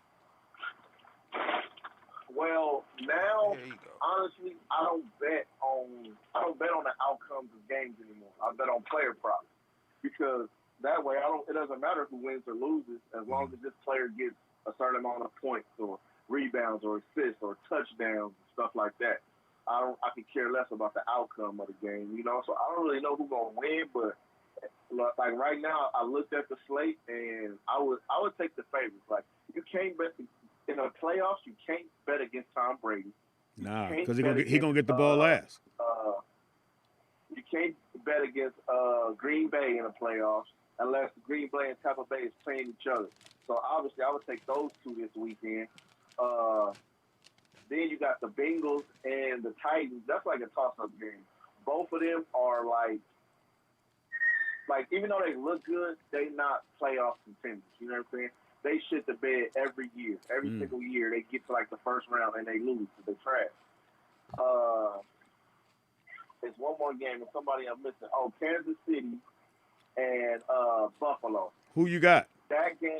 Speaker 4: Well, now,
Speaker 2: Here you go.
Speaker 4: honestly, I don't bet on the outcomes of games anymore. I bet on player props because that way it doesn't matter who wins or loses as long as this player gets a certain amount of points or rebounds or assists or touchdowns and stuff like that. I could care less about the outcome of the game, you know. So I don't really know who's gonna win, but like right now, I looked at the slate and I would take the favorites. Like you can't bet in the playoffs. You can't bet against Tom Brady.
Speaker 1: Nah, because he gonna get the ball last.
Speaker 4: You can't bet against Green Bay in the playoffs unless Green Bay and Tampa Bay is playing each other. So obviously, I would take those two this weekend. Then you got the Bengals and the Titans. That's like a toss-up game. Both of them are like even though they look good, they not playoff contenders. You know what I'm saying? They shit the bed every year. Every single year, they get to like the first round and they lose. So they trash. There's one more game and somebody I'm missing. Oh, Kansas City and Buffalo.
Speaker 1: Who you got?
Speaker 4: That game,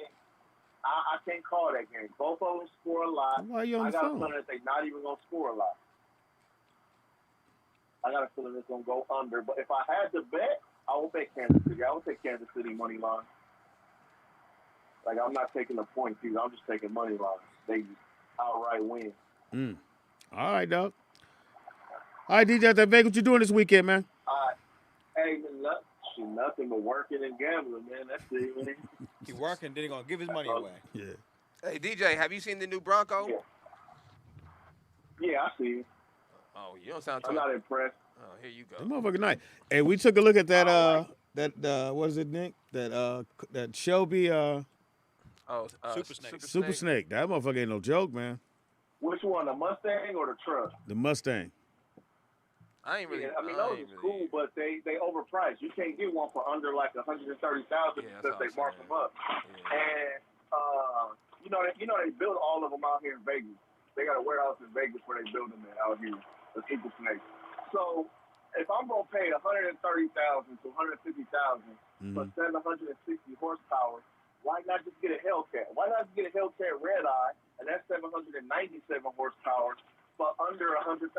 Speaker 4: I can't call that game. Both of them score a lot.
Speaker 1: Why are you on
Speaker 4: I
Speaker 1: the
Speaker 4: got a
Speaker 1: phone?
Speaker 4: feeling that they're not even going to score a lot. I got a feeling it's going to go under. But if I had to bet, I would bet Kansas City. I would take Kansas City money line. Like, I'm not taking the points either. I'm just taking money line. They outright win.
Speaker 1: All right, dog. All right, DJ, that Vegas, what you doing this weekend, man?
Speaker 4: Hey, nothing but working and gambling, man. That's it, man.
Speaker 3: He working, then he gonna give his money away.
Speaker 1: Yeah.
Speaker 2: Hey, DJ, have you seen the new Bronco?
Speaker 4: Yeah, I see it.
Speaker 2: Oh, you don't sound too.
Speaker 4: I'm not impressed.
Speaker 2: Oh, here you go.
Speaker 1: That motherfucker nice. Hey, we took a look at that, what is it, Nick? That Shelby Super Snake. That motherfucker ain't no joke, man.
Speaker 4: Which one, the Mustang or the truck?
Speaker 1: The Mustang.
Speaker 2: I ain't really.
Speaker 4: Yeah, I mean, those is cool, but they overpriced. You can't get one for under like $130,000 because they mark them up.
Speaker 2: Yeah.
Speaker 4: And you know they build all of them out here in Vegas. They got a warehouse in Vegas where they build them out here, the Super Snake. So if I'm gonna pay $130,000 to $150,000 for 760 horsepower, why not just get a Hellcat? Why not just get a Hellcat Red Eye, and that's 797 horsepower for under $100,000?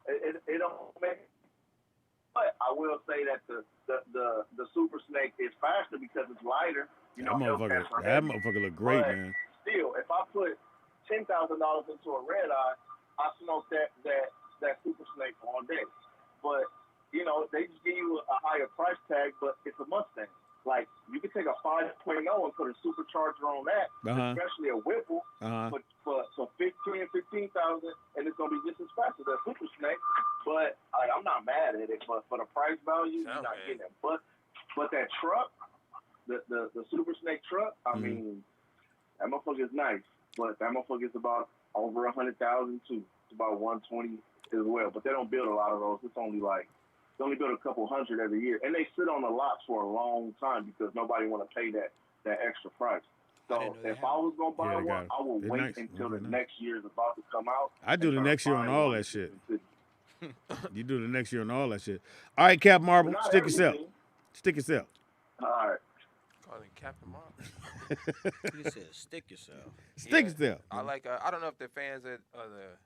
Speaker 4: It don't make. But I will say that the Super Snake is faster because it's lighter. You know,
Speaker 1: that motherfucker look great,
Speaker 4: but
Speaker 1: man.
Speaker 4: Still, if I put $10,000 into a Red Eye, I smoke that Super Snake all day. But you know, they just give you a higher price tag, but it's a Mustang. Like, you can take a 5.0 and put a supercharger on that, especially a Whipple, for 15,000, and it's gonna be just as fast as that Super Snake. But I'm not mad at it. But for the price value, you're not getting it. But that truck, the Super Snake truck, I mean, that motherfucker is nice. But that motherfucker is about over 100,000 too. It's about 120 as well. But they don't build a lot of those. It's only like. They only build a couple hundred every year, and they sit on the lots for a long time because nobody want to pay that extra price. So if I was gonna buy one, I would wait until the next year is about to come out.
Speaker 1: I do the next year on all that shit. You do the next year on all that shit. All right, Cap Marble, stick yourself. Stick yourself.
Speaker 4: All right.
Speaker 2: Calling Captain Marble.
Speaker 3: You said stick yourself.
Speaker 1: Stick yourself.
Speaker 2: I like. I don't know if the fans of the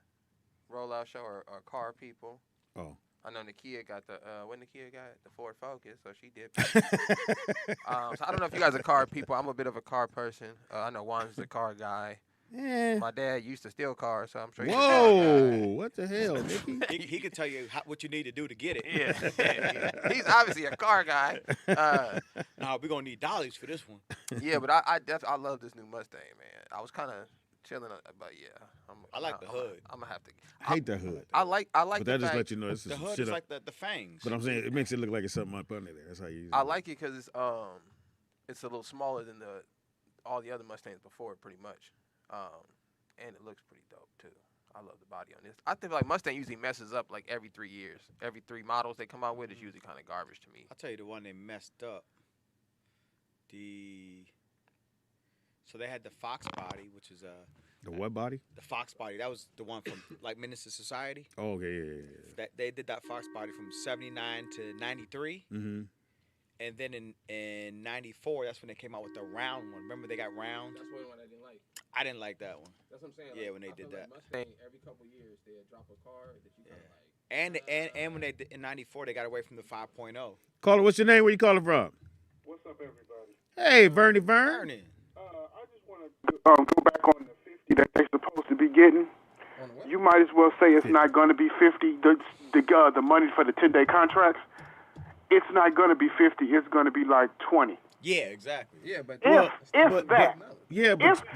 Speaker 2: Rollout Show are car people.
Speaker 1: Oh.
Speaker 2: I know Nakia got the Ford Focus, so she did. So I don't know if you guys are car people. I'm a bit of a car person. I know Juan's a car guy.
Speaker 1: Yeah.
Speaker 2: My dad used to steal cars, so I'm sure.
Speaker 1: Whoa! What the hell, Nicky?
Speaker 3: He can tell you what you need to do to get it.
Speaker 2: Yeah. He's obviously a car guy.
Speaker 3: Nah, we're gonna need dollies for this one.
Speaker 2: Yeah, but I love this new Mustang, man. I was kind of chilling, but yeah.
Speaker 3: I like the hood.
Speaker 2: I'm gonna have to.
Speaker 1: I hate the hood.
Speaker 2: I like.
Speaker 1: But that just let you know this is
Speaker 3: The hood
Speaker 1: shit
Speaker 3: is
Speaker 1: up.
Speaker 3: like the fangs.
Speaker 1: But I'm saying it makes it look like it's something up under there. That's how you use it.
Speaker 2: I like it because it's a little smaller than all the other Mustangs before, pretty much, and it looks pretty dope too. I love the body on this. I think like Mustang usually messes up like every 3 years. Every 3 models they come out with is usually kind of garbage to me.
Speaker 3: I'll tell you the one they messed up. So they had the Fox body, which is
Speaker 1: the what body?
Speaker 3: The Fox body. That was the one from like Menace to Society.
Speaker 1: Oh, okay, yeah.
Speaker 3: That they did that Fox body from '79 to '93.
Speaker 1: Mm-hmm.
Speaker 3: And then in '94, that's when they came out with the round one. Remember they got round?
Speaker 2: That's one I didn't like.
Speaker 3: I didn't like that one.
Speaker 2: That's what I'm saying.
Speaker 3: Yeah, when they did that.
Speaker 2: Mustang, every couple years they drop a car that you kind of
Speaker 3: like. And when they did in '94, they got away from the 5.0.
Speaker 1: Caller, what's your name? Where you calling from?
Speaker 5: What's up, everybody?
Speaker 1: Hey, Vern.
Speaker 3: Vernon.
Speaker 5: I just want to go back on the 50 that they're supposed to be getting. You might as well say it's not going to be 50. The money for the 10-day contracts, it's not going to be 50. It's going to be like 20.
Speaker 3: Yeah, exactly.
Speaker 2: Yeah, but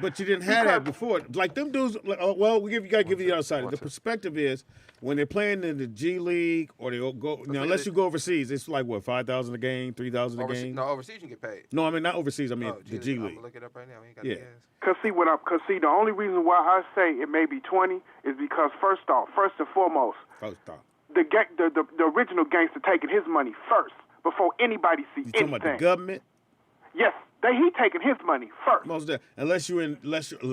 Speaker 1: but you didn't have that before. Like them dudes. Well, you gotta give you the other side. The perspective is when they're playing in the G League or they go. Unless you go overseas, it's like what, 5,000 a game, 3,000 a game.
Speaker 2: No, overseas you get paid.
Speaker 1: No, I mean not overseas. I mean the G League.
Speaker 2: I'm look it up right now. We ain't got
Speaker 1: Yeah.
Speaker 5: Cause the only reason why I say it may be 20 is because first and foremost, the original gangster taking his money first before anybody see anything.
Speaker 1: You talking about the government?
Speaker 5: Yes, he taking his money first.
Speaker 1: Most of that, unless you're in Florida.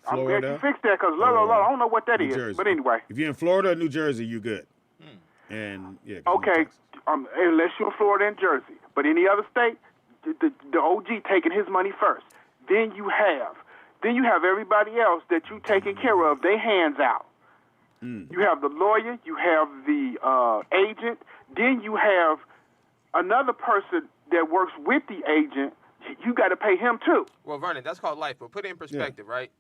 Speaker 5: I'm glad you fixed that because I don't know what that is.
Speaker 1: Jersey.
Speaker 5: But anyway,
Speaker 1: if you're in Florida or New Jersey, you're good. And yeah.
Speaker 5: Okay, unless you're in Florida and Jersey, but any other state, the OG taking his money first. Then you have everybody else that you taking care of. They hands out. You have the lawyer, you have the agent, then you have another person that works with the agent. You got to pay him too.
Speaker 2: Well, Vernon, that's called life, but put it in perspective, right?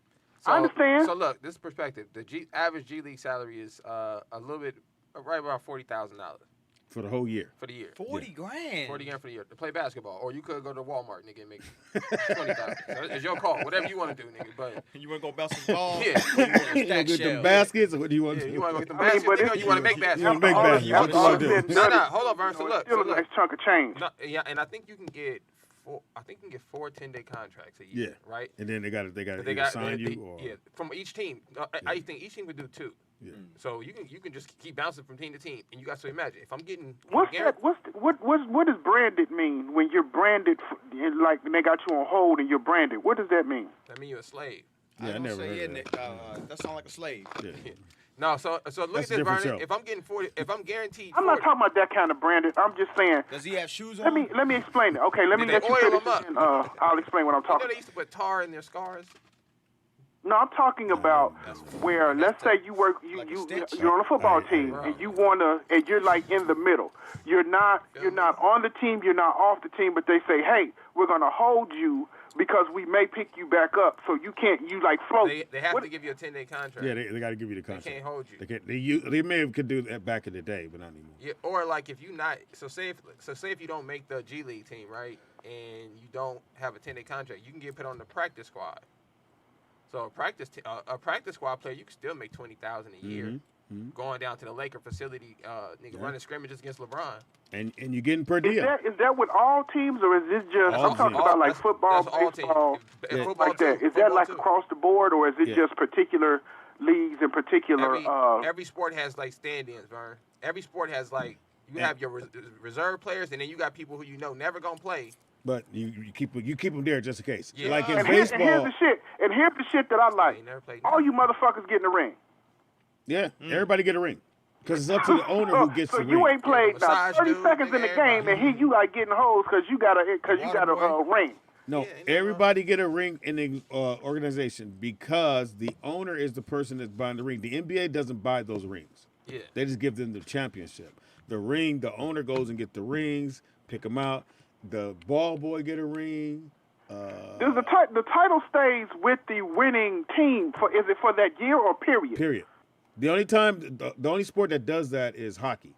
Speaker 2: So,
Speaker 5: I understand.
Speaker 2: So look, this is perspective. The average G League salary is a little bit right around $40,000
Speaker 1: for the whole year.
Speaker 2: For the year.
Speaker 3: 40 grand.
Speaker 2: 40 grand for the year to play basketball, or you could go to Walmart, nigga, and make 20,000. So it's your call, whatever you want to do, nigga. But
Speaker 3: you want to go bounce some balls?
Speaker 2: Yeah.
Speaker 1: You want to get the baskets, or what do you want to do?
Speaker 2: You want to go get the baskets, nigga, or you want to make baskets?
Speaker 1: You want to make baskets. What do you want to do?
Speaker 2: No, hold on, Vern. So look,
Speaker 5: still a nice chunk of change.
Speaker 2: No, yeah, and I think you can get 4 10-day contracts a year, right?
Speaker 1: And then they got to sign you, or
Speaker 2: from each team. I think each team would do 2. Yeah. So you can just keep bouncing from team to team, and you got to imagine if I'm getting
Speaker 5: what does branded mean when you're branded like they got you on hold and you're branded? What does that mean?
Speaker 2: That mean you're a slave.
Speaker 1: Yeah, I never heard of that.
Speaker 3: That sounds like a slave.
Speaker 1: Yeah.
Speaker 2: No, so look
Speaker 1: That's
Speaker 2: at
Speaker 1: a
Speaker 2: this,
Speaker 1: different
Speaker 2: Vernon.
Speaker 1: show.
Speaker 2: If I'm getting 40, if I'm guaranteed 40,
Speaker 5: I'm not talking about that kind of branded. I'm just saying.
Speaker 3: Does he have shoes on?
Speaker 5: Let me explain it. Okay, let me
Speaker 2: Did
Speaker 5: let
Speaker 2: they
Speaker 5: you
Speaker 2: oil
Speaker 5: finish
Speaker 2: them up?
Speaker 5: it, and I'll explain what I'm
Speaker 2: you know
Speaker 5: talking
Speaker 2: they used to put tar in their scars.
Speaker 5: No, I'm talking about where, let's say you work,
Speaker 3: like a
Speaker 5: you're
Speaker 3: stitch.
Speaker 5: on a football
Speaker 1: Hey,
Speaker 5: team,
Speaker 2: bro.
Speaker 5: and you wanna, and you're like in the middle. You're not on the team, you're not off the team, but they say, hey, we're gonna hold you because we may pick you back up, so you can't, you like float.
Speaker 2: They have to give you a 10-day contract.
Speaker 1: Yeah, they got to give you the contract.
Speaker 2: They can't hold you.
Speaker 1: They can't. They may have could do that back in the day, but not anymore.
Speaker 2: Yeah, or like if you not say if you don't make the G League team, right, and you don't have a 10-day contract, you can get put on the practice squad. So a practice squad player, you can still make $20,000 a year. Going down to the Laker facility, running scrimmages against LeBron.
Speaker 1: And you're getting per diem.
Speaker 5: Is that with all teams, or is this just?
Speaker 1: All
Speaker 5: I'm talking
Speaker 1: teams.
Speaker 5: about like football,
Speaker 2: That's all
Speaker 5: baseball,
Speaker 2: teams.
Speaker 1: Yeah.
Speaker 2: Football
Speaker 5: like that.
Speaker 2: too.
Speaker 5: Is that
Speaker 2: Football
Speaker 5: like
Speaker 2: too.
Speaker 5: across the board, or is it
Speaker 1: Yeah.
Speaker 5: just particular leagues and particular?
Speaker 2: Every sport has like stand-ins, Vern. Every sport has like you have your reserve players, and then you got people who you know never gonna play.
Speaker 1: But you keep them there just in case.
Speaker 2: Yeah.
Speaker 1: Like in
Speaker 5: and here's
Speaker 1: baseball,
Speaker 5: the shit that I like.
Speaker 2: They never played.
Speaker 5: All you motherfuckers get in the ring.
Speaker 1: yeah, everybody get a ring because it's up to the owner who gets
Speaker 5: So
Speaker 1: the
Speaker 5: you
Speaker 1: ring.
Speaker 5: ain't played
Speaker 2: massage
Speaker 5: 30
Speaker 2: dude,
Speaker 5: seconds in the
Speaker 2: nigga,
Speaker 5: game,
Speaker 2: everybody.
Speaker 5: and here you like getting hoes because you got a ring.
Speaker 1: No,
Speaker 2: Yeah, ain't
Speaker 1: everybody get a ring in the organization because the owner is the person that's buying the ring. The NBA doesn't buy those rings.
Speaker 2: Yeah.
Speaker 1: They just give them the championship. The ring, the owner goes and get the rings, pick them out. The ball boy get a ring.
Speaker 5: Does the title stays with the winning team is it for that year or period?
Speaker 1: Period. The only time, the only sport that does that is hockey.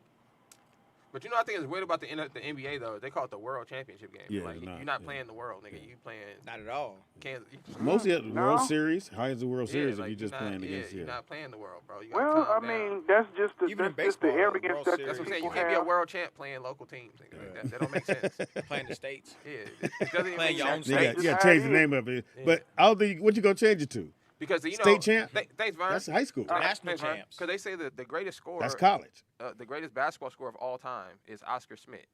Speaker 2: But you know, I think it's weird about the NBA though. They call it the World Championship game.
Speaker 1: Yeah,
Speaker 2: like
Speaker 1: nah,
Speaker 2: you're not
Speaker 1: yeah.
Speaker 2: playing the world, nigga. You playing
Speaker 3: Not at all.
Speaker 2: Kansas.
Speaker 1: Mostly at the World
Speaker 5: No.
Speaker 1: Series. High as the World Series
Speaker 2: like,
Speaker 1: if you're just playing against.
Speaker 2: You're
Speaker 1: Yeah.
Speaker 2: not playing the world, bro. You gotta
Speaker 5: Well, I
Speaker 2: calm down.
Speaker 5: mean, that's just the
Speaker 3: Even in
Speaker 5: that's just the
Speaker 3: baseball,
Speaker 5: arrogance
Speaker 3: World
Speaker 5: that
Speaker 3: Series.
Speaker 2: That's what I'm saying. You
Speaker 5: people
Speaker 2: can't be a
Speaker 5: have.
Speaker 2: world champ playing local teams. Nigga. That don't make sense.
Speaker 3: Playing the states.
Speaker 2: Yeah, it doesn't even
Speaker 3: Playing
Speaker 2: make
Speaker 3: your own
Speaker 2: sense.
Speaker 1: You got
Speaker 3: states.
Speaker 1: to change the name of it. But I don't think what you gonna change it to?
Speaker 2: Because you know,
Speaker 1: State champ?
Speaker 2: Thanks, Vern.
Speaker 1: That's high school.
Speaker 3: National champs.
Speaker 2: Because they say that the greatest scorer,
Speaker 1: That's college.
Speaker 2: the greatest basketball scorer of all time is Oscar Smith,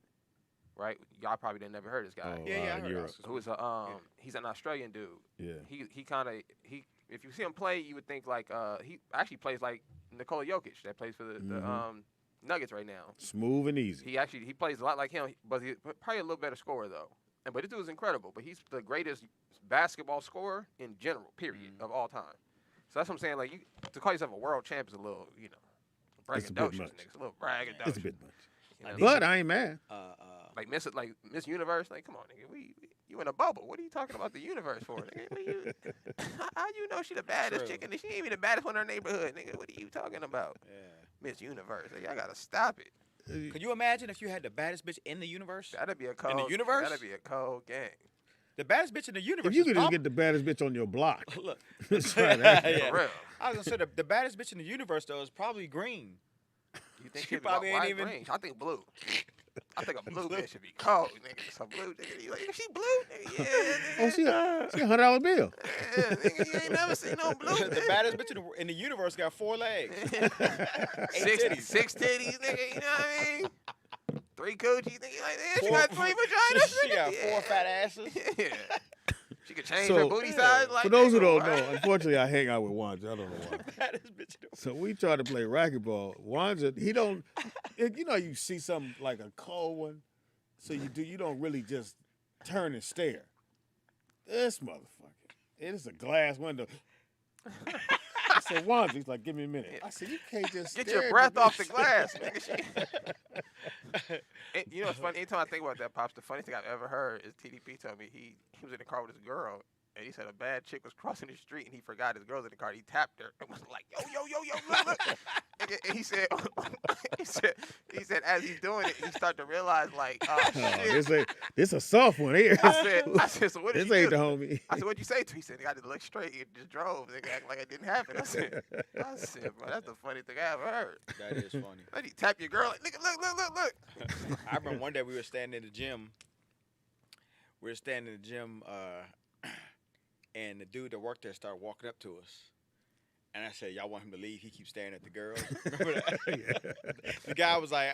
Speaker 2: right? Y'all probably didn't never heard this guy.
Speaker 1: Oh,
Speaker 3: Yeah, I heard
Speaker 1: Europe.
Speaker 3: Oscar.
Speaker 2: Who's he's an Australian dude.
Speaker 1: Yeah.
Speaker 2: He kind of if you see him play, you would think like he actually plays like Nicole Jokic that plays for the Nuggets right now.
Speaker 1: Smooth and easy.
Speaker 2: He plays a lot like him, but he's probably a little better scorer though. But this dude is incredible. But he's the greatest basketball scorer in general, period, of all time. So that's what I'm saying. Like to call yourself a world champ is a little,
Speaker 1: It's a bit
Speaker 2: braggadocious.
Speaker 1: much.
Speaker 2: Niggas, a little braggadocious.
Speaker 1: It's a bit much.
Speaker 2: You know?
Speaker 1: But I ain't mad.
Speaker 2: Like Miss Universe. Like, come on, nigga. You in a bubble. What are you talking about the universe for, nigga? How you know she the baddest chick? And she ain't even the baddest one in her neighborhood, nigga. What are you talking about?
Speaker 3: Yeah.
Speaker 2: Miss Universe. Like, y'all gotta stop it.
Speaker 3: Could you imagine if you had the baddest bitch in the universe?
Speaker 2: That'd be a cold.
Speaker 3: In the universe?
Speaker 2: That'd be a cold game.
Speaker 3: The baddest bitch in the universe.
Speaker 1: If you
Speaker 3: is
Speaker 1: could just
Speaker 3: prob-
Speaker 1: get the baddest bitch on your block.
Speaker 3: Look.
Speaker 1: That's right. That's
Speaker 3: Yeah.
Speaker 2: For real.
Speaker 3: I was gonna say the baddest bitch in the universe though is probably green.
Speaker 2: You think
Speaker 3: She
Speaker 2: she'd
Speaker 3: probably
Speaker 2: be
Speaker 3: ain't
Speaker 2: white,
Speaker 3: even-
Speaker 2: green? I think blue. I think a blue bitch should be cold, nigga. Some blue nigga. You like, she blue? Nigga, yeah,
Speaker 1: Oh,
Speaker 2: nigga.
Speaker 1: she $100 bill.
Speaker 2: Yeah, nigga, you ain't never seen no blue.
Speaker 3: The
Speaker 2: nigga.
Speaker 3: baddest bitch in the universe got 4 legs.
Speaker 2: Six titties, nigga. You know what I mean? 3 coochies, nigga. Like, yeah, she
Speaker 3: Four-
Speaker 2: got 3 vaginas.
Speaker 3: She got
Speaker 2: nigga.
Speaker 3: 4 fat asses.
Speaker 2: Yeah. She could change
Speaker 1: So,
Speaker 2: her booty size. Like
Speaker 1: For those who
Speaker 2: nigga,
Speaker 1: don't
Speaker 2: what?
Speaker 1: know, unfortunately, I hang out with Wanja. I don't know why.
Speaker 3: Baddest bitch in the
Speaker 1: So we try to play racquetball. Wanja, he don't. You see something like a cold one, so you don't really just turn and stare. This motherfucker, it is a glass window. I said, Wanja, he's like, give me a minute. I said, you can't just
Speaker 2: Get
Speaker 1: stare
Speaker 2: your
Speaker 1: at
Speaker 2: breath
Speaker 1: me.
Speaker 2: off the glass, nigga. You know what's funny? Anytime I think about that, Pops, the funniest thing I've ever heard is TDP told me he was in the car with his girl, and he said a bad chick was crossing the street, and he forgot his girl's in the car. He tapped her and was like, yo, look. And he said, he said, as he's doing it, he started to realize, like, oh, shit.
Speaker 1: This a soft one here.
Speaker 2: I said, so what did
Speaker 1: This
Speaker 2: you
Speaker 1: ain't
Speaker 2: do?
Speaker 1: the homie.
Speaker 2: I said, what'd you say to him? He said, I just looked straight and just drove. Nigga, act like it didn't happen. I said, bro, that's the funny thing I ever heard.
Speaker 3: That is funny.
Speaker 2: Like, you tap your girl like, nigga, look.
Speaker 3: I remember one day we were standing in the gym. And the dude that worked there started walking up to us. And I said, y'all want him to leave? He keeps staring at the girl. Remember that? The guy was like,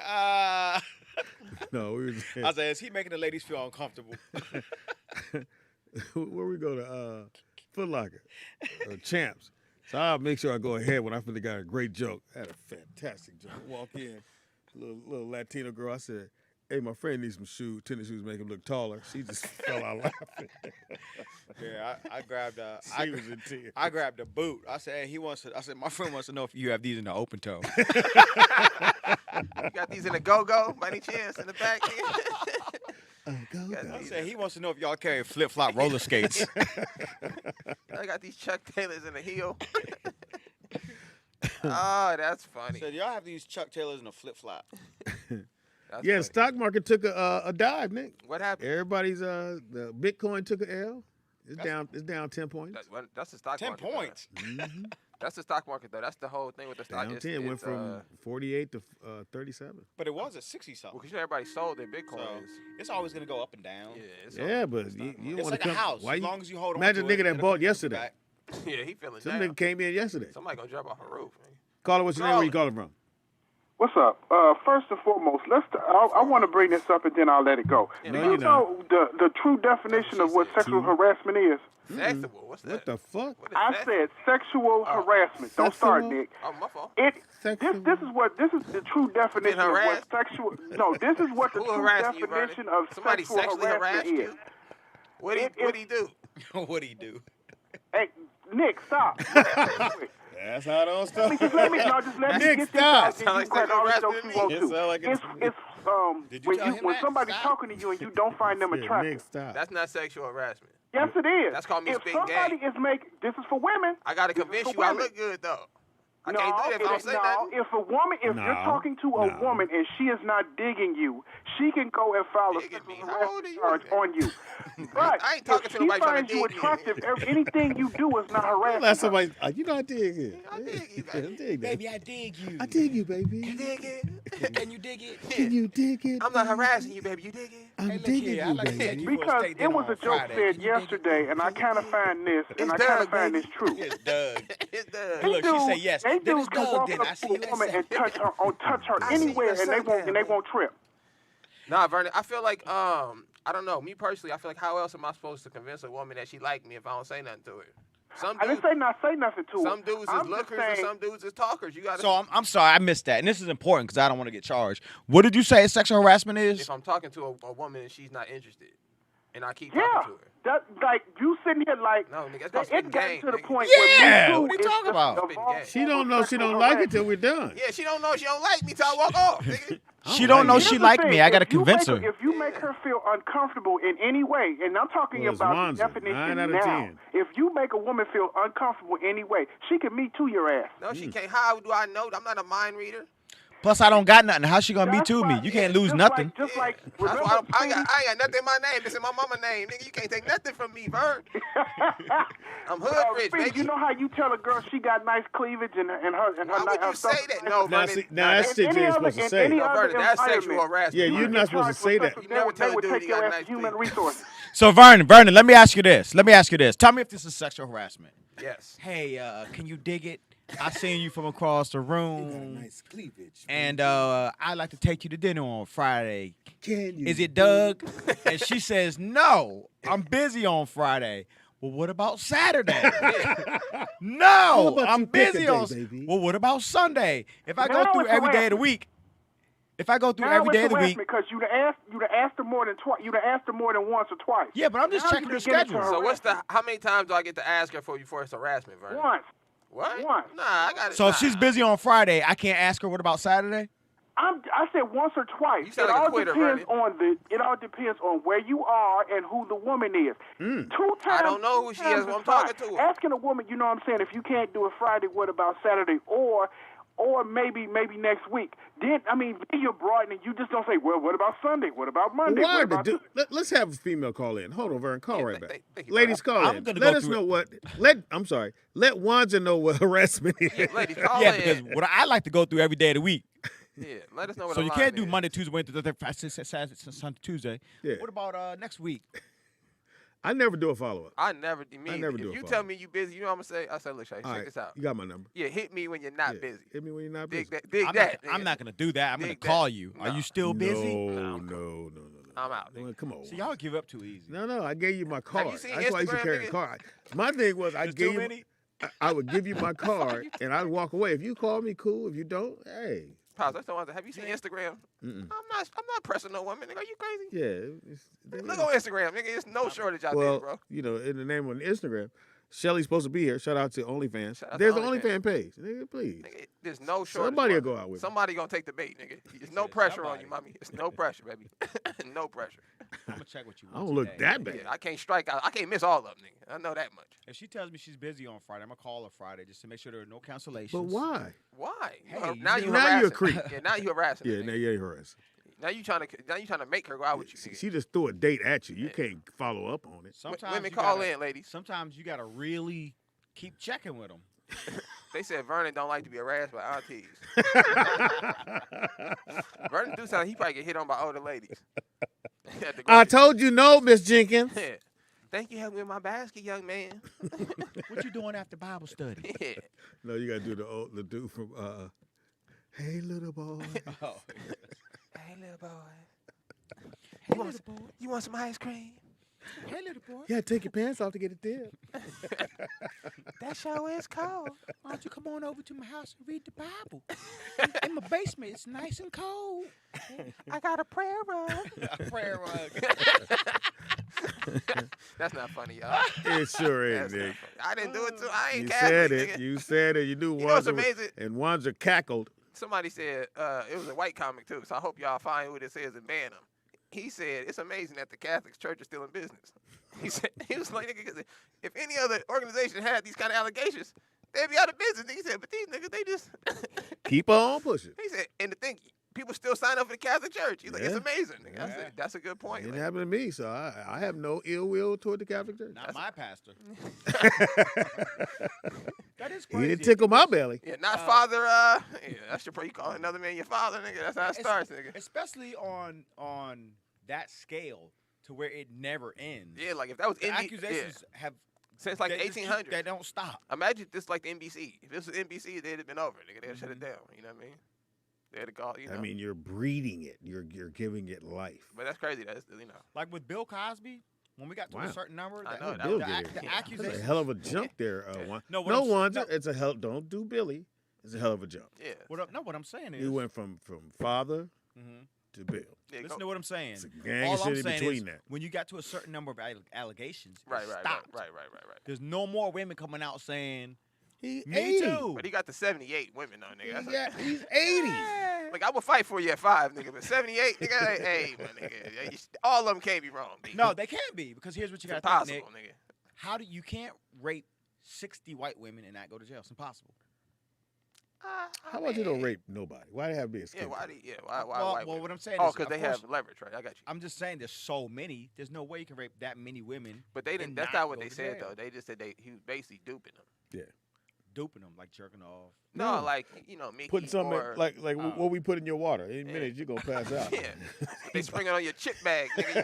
Speaker 1: No, we was.
Speaker 3: I said, is he making the ladies feel uncomfortable?
Speaker 1: Where we go to Foot Locker, Champs. So I'll make sure I go ahead when I feel the got a great joke. I had a fantastic joke. Walk in, little Latino girl. I said, "Hey, my friend needs some tennis shoes, make him look taller." She just fell out laughing.
Speaker 3: Yeah, I grabbed a.
Speaker 1: She was in tears.
Speaker 3: I grabbed a boot. I said, "Hey, I said, my friend wants to know if you have these in the open toe."
Speaker 2: You got these in the go-go by any chance in the back?
Speaker 3: I said he wants to know if y'all carry flip-flop roller skates.
Speaker 2: I got these Chuck Taylors in the heel. Oh, that's funny.
Speaker 3: I said, y'all have these Chuck Taylors in a flip-flop.
Speaker 1: Yeah, the stock market took a dive, Nick.
Speaker 2: What happened?
Speaker 1: Everybody's the Bitcoin took a L. It's down 10 points.
Speaker 2: That's the stock
Speaker 3: 10
Speaker 2: market.
Speaker 3: points.
Speaker 1: Mm-hmm.
Speaker 2: That's the stock market, though. That's the whole thing with the stock.
Speaker 1: Down 10 went from 48 to 37.
Speaker 3: But it was at 60-something.
Speaker 2: Well, because everybody sold their Bitcoins.
Speaker 3: So it's always going to go up and down.
Speaker 2: Yeah,
Speaker 1: But you
Speaker 3: It's
Speaker 1: want
Speaker 3: like
Speaker 1: to come.
Speaker 3: a house.
Speaker 1: Why
Speaker 3: As long as you hold on
Speaker 1: imagine
Speaker 3: to
Speaker 1: a nigga
Speaker 3: it,
Speaker 1: that
Speaker 3: it'll
Speaker 1: bought
Speaker 3: come
Speaker 1: yesterday.
Speaker 3: back.
Speaker 2: Yeah, he feeling
Speaker 1: Some
Speaker 2: down.
Speaker 1: nigga came in yesterday.
Speaker 2: Somebody gonna jump off a roof. Man.
Speaker 1: Caller, what's your name? Where you calling from?
Speaker 5: What's up? First and foremost, I want to bring this up and then I'll let it go.
Speaker 2: Yeah,
Speaker 5: Do
Speaker 1: no,
Speaker 5: you
Speaker 1: you
Speaker 5: know the true definition of what sexual harassment is?
Speaker 2: Sexual? What's that?
Speaker 1: What the fuck?
Speaker 2: What is
Speaker 5: I
Speaker 2: that?
Speaker 5: said sexual harassment. Don't start,
Speaker 1: Sexual?
Speaker 5: Nick.
Speaker 2: Oh, my fault.
Speaker 5: This is the true definition of what
Speaker 2: harassed?
Speaker 5: sexual. No, this is what the
Speaker 2: Who
Speaker 5: true
Speaker 2: harassed you,
Speaker 5: definition
Speaker 2: Vernon?
Speaker 5: of
Speaker 2: Somebody
Speaker 5: sexual
Speaker 2: sexually harassed
Speaker 5: harassment is.
Speaker 2: you? What'd he do?
Speaker 3: What'd he do?
Speaker 5: Hey, Nick, stop.
Speaker 1: That's how it all started.
Speaker 5: Just let me
Speaker 1: Nick,
Speaker 5: get
Speaker 1: stop.
Speaker 5: this out. You can crack all the jokes you want
Speaker 1: It
Speaker 5: to.
Speaker 1: sound like it's-
Speaker 3: Did you
Speaker 5: when
Speaker 3: tell him
Speaker 5: when
Speaker 3: that?
Speaker 5: somebody's
Speaker 3: Stop.
Speaker 5: talking to you and you don't find them
Speaker 1: Yeah, Nick,
Speaker 5: attractive.
Speaker 1: stop.
Speaker 2: That's not sexual harassment.
Speaker 5: Yes, it is.
Speaker 2: That's called me
Speaker 5: if
Speaker 2: spitting
Speaker 5: somebody
Speaker 2: game.
Speaker 5: is making this is for women.
Speaker 2: I gotta
Speaker 5: This is
Speaker 2: convince
Speaker 5: for
Speaker 2: you I
Speaker 5: women.
Speaker 2: look good, though. I
Speaker 5: No,
Speaker 2: can't do that if I don't say nothing.
Speaker 5: if a woman, if
Speaker 1: No,
Speaker 5: you're talking to a
Speaker 1: no.
Speaker 5: woman and she is not digging you, she can go and file a
Speaker 2: Digging
Speaker 5: sexual
Speaker 2: me? How old are
Speaker 5: harassment
Speaker 2: you,
Speaker 5: charge
Speaker 2: man?
Speaker 5: on you. But
Speaker 2: I ain't talking
Speaker 5: if
Speaker 2: to
Speaker 5: she
Speaker 2: nobody trying to
Speaker 5: finds you
Speaker 2: dig me.
Speaker 5: attractive, anything you do is not harassment.
Speaker 1: That's somebody. You know I dig it.
Speaker 2: I dig you,
Speaker 1: I
Speaker 2: baby.
Speaker 1: dig that.
Speaker 3: Baby, I dig you.
Speaker 1: I dig you, baby.
Speaker 2: You dig it?
Speaker 3: Can you dig it?
Speaker 1: Can you dig it?
Speaker 2: I'm not harassing you, baby. You dig it?
Speaker 1: I'm
Speaker 3: Hey, look
Speaker 1: digging
Speaker 3: here, I
Speaker 1: you,
Speaker 3: like to take
Speaker 1: baby.
Speaker 3: you for a
Speaker 5: Because
Speaker 3: steak
Speaker 5: it
Speaker 3: dinner
Speaker 5: was
Speaker 3: on
Speaker 5: a joke
Speaker 3: Friday.
Speaker 5: said
Speaker 3: Can you dig it?
Speaker 5: yesterday, and I kind of find this, and I kind of find this true.
Speaker 3: It's Doug.
Speaker 2: It's the.
Speaker 3: Look, she say yes.
Speaker 5: They
Speaker 3: Then
Speaker 5: dudes
Speaker 3: it's
Speaker 5: can
Speaker 3: Doug,
Speaker 5: walk
Speaker 3: then. I
Speaker 5: up
Speaker 3: see
Speaker 5: to
Speaker 3: you
Speaker 5: a
Speaker 3: at
Speaker 5: woman and
Speaker 3: seven.
Speaker 5: touch her
Speaker 2: I see you
Speaker 5: anywhere,
Speaker 2: at
Speaker 5: and
Speaker 2: sundown,
Speaker 5: they won't trip.
Speaker 2: Nah, Vernon, I feel like I don't know. Me personally, I feel like how else am I supposed to convince a woman that she like me if I don't say nothing to her? Some
Speaker 5: I didn't
Speaker 2: dudes,
Speaker 5: say not say nothing to her.
Speaker 2: some dudes is
Speaker 5: I'm just
Speaker 2: lookers and
Speaker 5: saying-
Speaker 2: some dudes is talkers. You gotta.
Speaker 3: So I'm sorry, I missed that, and this is important because I don't want to get charged. What did you say sexual harassment is?
Speaker 2: if I'm talking to a woman and she's not interested, and I keep
Speaker 5: Yeah,
Speaker 2: talking to her.
Speaker 5: that like you sitting here like
Speaker 2: No, nigga, that's called
Speaker 5: it
Speaker 2: spitting
Speaker 5: got
Speaker 2: game.
Speaker 5: to the
Speaker 2: nigga.
Speaker 5: point
Speaker 3: Yeah,
Speaker 5: where Me Too
Speaker 3: what are you
Speaker 5: is
Speaker 3: talking
Speaker 5: just
Speaker 3: about?
Speaker 5: evolved
Speaker 2: Spitting game.
Speaker 1: She don't
Speaker 5: over
Speaker 1: know she
Speaker 5: sexual
Speaker 1: don't like it
Speaker 5: harassment.
Speaker 1: till we're done.
Speaker 2: Yeah, she don't know she don't like me till I walk off, nigga.
Speaker 3: She don't know
Speaker 1: like
Speaker 3: she
Speaker 5: Here's the
Speaker 3: like
Speaker 5: thing,
Speaker 3: me. I gotta
Speaker 5: if you
Speaker 3: convince
Speaker 5: make
Speaker 3: her.
Speaker 5: If you make her feel uncomfortable in any way, and I'm talking
Speaker 1: Well, it's
Speaker 5: about the
Speaker 1: Wanza,
Speaker 5: definition
Speaker 1: 9 out of
Speaker 5: now.
Speaker 1: 10.
Speaker 5: If you make a woman feel uncomfortable in any way, she can Me Too your ass.
Speaker 2: No, she can't. How do I know? I'm not a mind reader.
Speaker 3: Plus, I don't got nothing. How's she gonna be
Speaker 5: That's
Speaker 3: to me?
Speaker 5: why-
Speaker 3: You can't lose
Speaker 5: just
Speaker 3: nothing.
Speaker 5: Just like
Speaker 2: That's
Speaker 5: remember,
Speaker 2: why I
Speaker 5: Speedy?
Speaker 2: ain't got nothing in my name. It's in my mama name, nigga. You can't take nothing from me, Vern. I'm hood rich,
Speaker 5: Speedy,
Speaker 2: baby.
Speaker 5: you know how you tell a girl she got nice cleavage and her
Speaker 2: Why would you say that? No,
Speaker 1: Now,
Speaker 2: Vernon.
Speaker 1: see, now that's shit you
Speaker 5: any
Speaker 1: ain't
Speaker 5: other-
Speaker 1: supposed to
Speaker 5: in
Speaker 1: say.
Speaker 5: any
Speaker 2: No,
Speaker 5: other
Speaker 2: Vernon, that's sexual
Speaker 5: environment,
Speaker 2: harassment.
Speaker 1: Yeah,
Speaker 5: you
Speaker 1: you're
Speaker 5: would
Speaker 1: not
Speaker 5: get
Speaker 1: supposed to
Speaker 5: charged for
Speaker 1: say that.
Speaker 5: sexual-
Speaker 2: You never
Speaker 5: they
Speaker 2: tell a
Speaker 5: would
Speaker 2: dude
Speaker 5: take
Speaker 2: he
Speaker 5: your
Speaker 2: got
Speaker 5: ass
Speaker 2: nice
Speaker 5: to human
Speaker 2: cleavage.
Speaker 5: resources.
Speaker 3: So Vernon, let me ask you this. Tell me if this is sexual harassment.
Speaker 2: Yes.
Speaker 3: Hey, can you dig it? I seen you from across the room,
Speaker 1: Nice cleavage.
Speaker 3: and I'd like to take you to dinner on Friday.
Speaker 1: Can you?
Speaker 3: Is it Doug? And she says, no, I'm busy on Friday. Well, what about Saturday? No,
Speaker 1: about
Speaker 3: I'm
Speaker 1: you pick a
Speaker 3: busy
Speaker 1: day,
Speaker 3: on.
Speaker 1: baby?
Speaker 3: Well, what about Sunday? If I go
Speaker 5: Now
Speaker 3: through
Speaker 5: it's
Speaker 3: every day of the
Speaker 5: harassment.
Speaker 3: week, if I go through
Speaker 5: Now
Speaker 3: every day of
Speaker 5: it's
Speaker 3: the week,
Speaker 5: harassment because you'd have asked her more than twice. You'd have asked her more than once or twice.
Speaker 3: yeah, but I'm just
Speaker 5: Now
Speaker 3: checking
Speaker 5: you
Speaker 3: her
Speaker 5: can get into
Speaker 3: schedule.
Speaker 2: So what's the? How many times do I get to ask her before it's harassment, Vernon?
Speaker 5: Once.
Speaker 2: What?
Speaker 5: Once.
Speaker 2: Nah, I got it.
Speaker 3: So if she's busy on Friday, I can't ask her what about Saturday?
Speaker 5: I said once or twice.
Speaker 2: You sound like a quitter,
Speaker 5: It all depends on where you are and who the woman is. 2 times.
Speaker 2: I don't know who she is when I'm talking to her.
Speaker 5: Asking a woman, you know what I'm saying? If you can't do it Friday, what about Saturday? Or maybe next week. Then you're broad and you just don't say, well, what about Sunday? What about Monday?
Speaker 1: Why
Speaker 5: What
Speaker 1: the
Speaker 5: about
Speaker 1: dude? Let's have a female call in. Hold on, Vern. Call
Speaker 2: Yeah,
Speaker 1: right back.
Speaker 2: thank you,
Speaker 1: Ladies,
Speaker 2: Vern.
Speaker 1: call
Speaker 3: I'm
Speaker 1: in.
Speaker 3: gonna
Speaker 1: Let
Speaker 3: go
Speaker 1: us
Speaker 3: through
Speaker 1: know what. I'm sorry. Let Wanza know what harassment is.
Speaker 2: Yeah, ladies, call
Speaker 3: Yeah,
Speaker 2: in.
Speaker 3: because what I like to go through every day of the week.
Speaker 2: Yeah, let us know what
Speaker 3: So
Speaker 2: the
Speaker 3: you
Speaker 2: line
Speaker 3: can't do
Speaker 2: is.
Speaker 3: Monday, Tuesday, Wednesday, Thursday, Friday, Saturday, Sunday, Tuesday.
Speaker 1: Yeah.
Speaker 3: What about next week?
Speaker 1: I never do a follow up.
Speaker 2: I never do.
Speaker 1: I never
Speaker 2: if
Speaker 1: do a
Speaker 2: you
Speaker 1: follow.
Speaker 2: tell me you busy, you know what I'm gonna say? I said, look, Shay,
Speaker 1: All
Speaker 2: check
Speaker 1: right,
Speaker 2: this out.
Speaker 1: you got my number.
Speaker 2: Yeah, hit me when you're not
Speaker 1: Yeah.
Speaker 2: busy.
Speaker 1: Hit me when you're not busy.
Speaker 2: Dig that. Dig
Speaker 3: I'm
Speaker 2: that.
Speaker 3: not
Speaker 2: nigga.
Speaker 3: gonna do that. I'm gonna
Speaker 2: Dig that.
Speaker 3: call you. Are
Speaker 2: No.
Speaker 3: you still busy?
Speaker 1: No.
Speaker 2: I'm out. Nigga.
Speaker 1: Well, come on.
Speaker 3: See, y'all give up too easy.
Speaker 1: No, I gave you my card.
Speaker 2: you seen
Speaker 1: That's why you should
Speaker 2: Instagram,
Speaker 1: carry a
Speaker 2: nigga?
Speaker 1: card. My thing was I
Speaker 3: There's
Speaker 1: gave
Speaker 3: too
Speaker 1: you.
Speaker 3: many?
Speaker 1: I would give you my card and I'd walk away. If you call me, cool. If you don't, hey.
Speaker 2: Pops, that's the one. Have you seen Instagram? I'm not pressing no woman. Nigga, are you crazy?
Speaker 1: Yeah.
Speaker 2: Look on Instagram, nigga. There's no shortage out there, bro.
Speaker 1: You know, in the name of Instagram, Shelly's supposed to be here. Shout out to OnlyFans.
Speaker 2: Shout out
Speaker 1: There's
Speaker 2: to
Speaker 1: an OnlyFans page. Nigga, please.
Speaker 2: Nigga, there's no shortage.
Speaker 1: Somebody will
Speaker 2: bro.
Speaker 1: go out with me.
Speaker 2: Somebody gonna take the bait, nigga. There's no pressure on you, mommy. It's no pressure, baby. No pressure.
Speaker 6: I'm gonna check what you
Speaker 1: I
Speaker 6: want.
Speaker 1: don't look
Speaker 6: today.
Speaker 1: that bad.
Speaker 2: Yeah, I can't strike out. I can't miss all of them, nigga. I know that much.
Speaker 6: If she tells me she's busy on Friday, I'm gonna call her Friday just to make sure there are no cancellations.
Speaker 1: But why?
Speaker 2: Why?
Speaker 6: Hey,
Speaker 2: now
Speaker 6: you
Speaker 2: you
Speaker 1: now
Speaker 2: harassing.
Speaker 1: you're a creep.
Speaker 2: Yeah, now you harassing.
Speaker 1: Yeah,
Speaker 2: her,
Speaker 1: now
Speaker 2: nigga.
Speaker 1: you ain't harassing.
Speaker 2: Now you trying to make her go out with you. Nigga.
Speaker 1: She just threw a date at you. You can't follow up on it.
Speaker 6: Sometimes
Speaker 2: Women
Speaker 6: you
Speaker 2: call
Speaker 6: gotta-
Speaker 2: in, ladies.
Speaker 6: Sometimes you gotta really keep checking with them.
Speaker 2: They said Vernon don't like to be harassed by aunties. Vernon do sound like he probably get hit on by older ladies. At the
Speaker 1: I
Speaker 2: grocery
Speaker 1: told you no, Miss Jenkins.
Speaker 2: store. Thank you for helping me with my basket, young man.
Speaker 6: What you doing after Bible study?
Speaker 2: Yeah.
Speaker 1: No, you gotta do the dude from Hey little boy.
Speaker 6: Oh.
Speaker 2: Hey, little boy.
Speaker 6: Hey, little boy.
Speaker 2: You want some ice cream?
Speaker 6: Hey, little boy.
Speaker 1: Yeah, take your pants off to get a dip.
Speaker 2: That sure is cold.
Speaker 6: Why don't you come on over to my house and read the Bible? In my basement, it's nice and cold.
Speaker 2: I got a prayer rug.
Speaker 6: A prayer rug.
Speaker 2: That's not funny, y'all.
Speaker 1: It sure is,
Speaker 2: That's not
Speaker 1: Nick.
Speaker 2: funny. I didn't do it too. I ain't
Speaker 1: You
Speaker 2: Catholic,
Speaker 1: said it.
Speaker 2: nigga.
Speaker 1: You said it. You knew
Speaker 2: You know what's
Speaker 1: Wanzer
Speaker 2: amazing?
Speaker 1: and Wanzer cackled.
Speaker 2: Somebody said it was a white comic too, so I hope y'all find who this is and ban him. He said it's amazing that the Catholic Church is still in business. He said he was like, nigga, if any other organization had these kind of allegations, they'd be out of business. He said, but these niggas, they just
Speaker 1: Keep on pushing.
Speaker 2: He said, and the thing, people still sign up for the Catholic Church. He's like, it's
Speaker 1: Yeah.
Speaker 2: amazing. Nigga. I
Speaker 6: Yeah.
Speaker 2: said, that's a good point.
Speaker 1: It
Speaker 2: Like,
Speaker 1: happened to me, so I have no ill will toward the Catholic Church.
Speaker 6: Not my pastor. That is
Speaker 1: He
Speaker 6: crazy.
Speaker 1: didn't tickle my belly.
Speaker 2: yeah, not father. Yeah, that's your you call another man your father, nigga. That's how it starts, nigga.
Speaker 6: Especially on that scale to where it never ends.
Speaker 2: Yeah, like if that was
Speaker 6: The
Speaker 2: NBC,
Speaker 6: accusations have
Speaker 2: since like
Speaker 6: they just keep-
Speaker 2: 1800.
Speaker 6: They don't stop.
Speaker 2: Imagine this like the NBC. If this was NBC, they'd have been over, nigga. They'd have shut it down. You know what I mean? They'd have called. You know.
Speaker 1: I mean, you're breeding it. You're giving it life.
Speaker 2: but that's crazy. That's you know.
Speaker 6: Like with Bill Cosby, when we got to
Speaker 1: Wow.
Speaker 6: a certain number,
Speaker 2: I
Speaker 6: that-
Speaker 2: know,
Speaker 6: the,
Speaker 2: that
Speaker 1: Bill
Speaker 2: was-
Speaker 1: did it.
Speaker 6: the
Speaker 2: Yeah.
Speaker 1: That's
Speaker 6: accusations.
Speaker 1: a hell of a jump there.
Speaker 2: Yeah.
Speaker 6: No, what
Speaker 1: no
Speaker 6: I'm-
Speaker 1: one's.
Speaker 6: no.
Speaker 1: It's a hell. Don't do Billy. It's a hell of a jump.
Speaker 2: Yeah.
Speaker 6: What I'm saying is,
Speaker 1: You went from father
Speaker 6: Mhm.
Speaker 1: to Bill.
Speaker 2: Yeah,
Speaker 6: listen
Speaker 2: go-
Speaker 6: to what I'm saying.
Speaker 1: It's a gang
Speaker 6: All
Speaker 1: of
Speaker 6: I'm
Speaker 1: shit in
Speaker 6: saying
Speaker 1: between
Speaker 6: is,
Speaker 1: that.
Speaker 6: when you got to a certain number of allegations, it
Speaker 2: right.
Speaker 6: stopped. There's no more women coming out saying,
Speaker 1: He's
Speaker 6: "Me
Speaker 1: 80.
Speaker 6: too."
Speaker 2: But he got the 78 women on nigga. That's
Speaker 1: He's 80.
Speaker 2: like I would fight for you at 5, nigga, but 78, nigga, hey, my nigga, all of them can't be wrong. B.
Speaker 6: No, they can't be, because here's what you
Speaker 2: it's
Speaker 6: got to think,
Speaker 2: impossible,
Speaker 6: Nick.
Speaker 2: nigga.
Speaker 6: How do you can't rape 60 white women and not go to jail? It's impossible.
Speaker 1: How about you don't rape nobody? Why they have to be a
Speaker 2: Yeah,
Speaker 1: scapegoat?
Speaker 2: why
Speaker 6: well,
Speaker 2: white women?
Speaker 6: what I'm saying
Speaker 2: Oh,
Speaker 6: is,
Speaker 2: because
Speaker 6: of
Speaker 2: they
Speaker 6: course,
Speaker 2: have leverage, right? I got you.
Speaker 6: I'm just saying there's so many. There's no way you can rape that many women.
Speaker 2: But they didn't.
Speaker 6: and
Speaker 2: That's
Speaker 6: not
Speaker 2: not what
Speaker 6: go
Speaker 2: they
Speaker 6: to
Speaker 2: said
Speaker 6: jail.
Speaker 2: though. They just said he was basically duping them.
Speaker 6: Duping them, like jerking off.
Speaker 2: No,
Speaker 1: No.
Speaker 2: like Mickey
Speaker 1: Putting something
Speaker 2: or,
Speaker 1: like what we put in your water. In
Speaker 2: Yeah.
Speaker 1: minutes, you're going to pass out.
Speaker 2: yeah, they spring it on your chip bag, nigga. You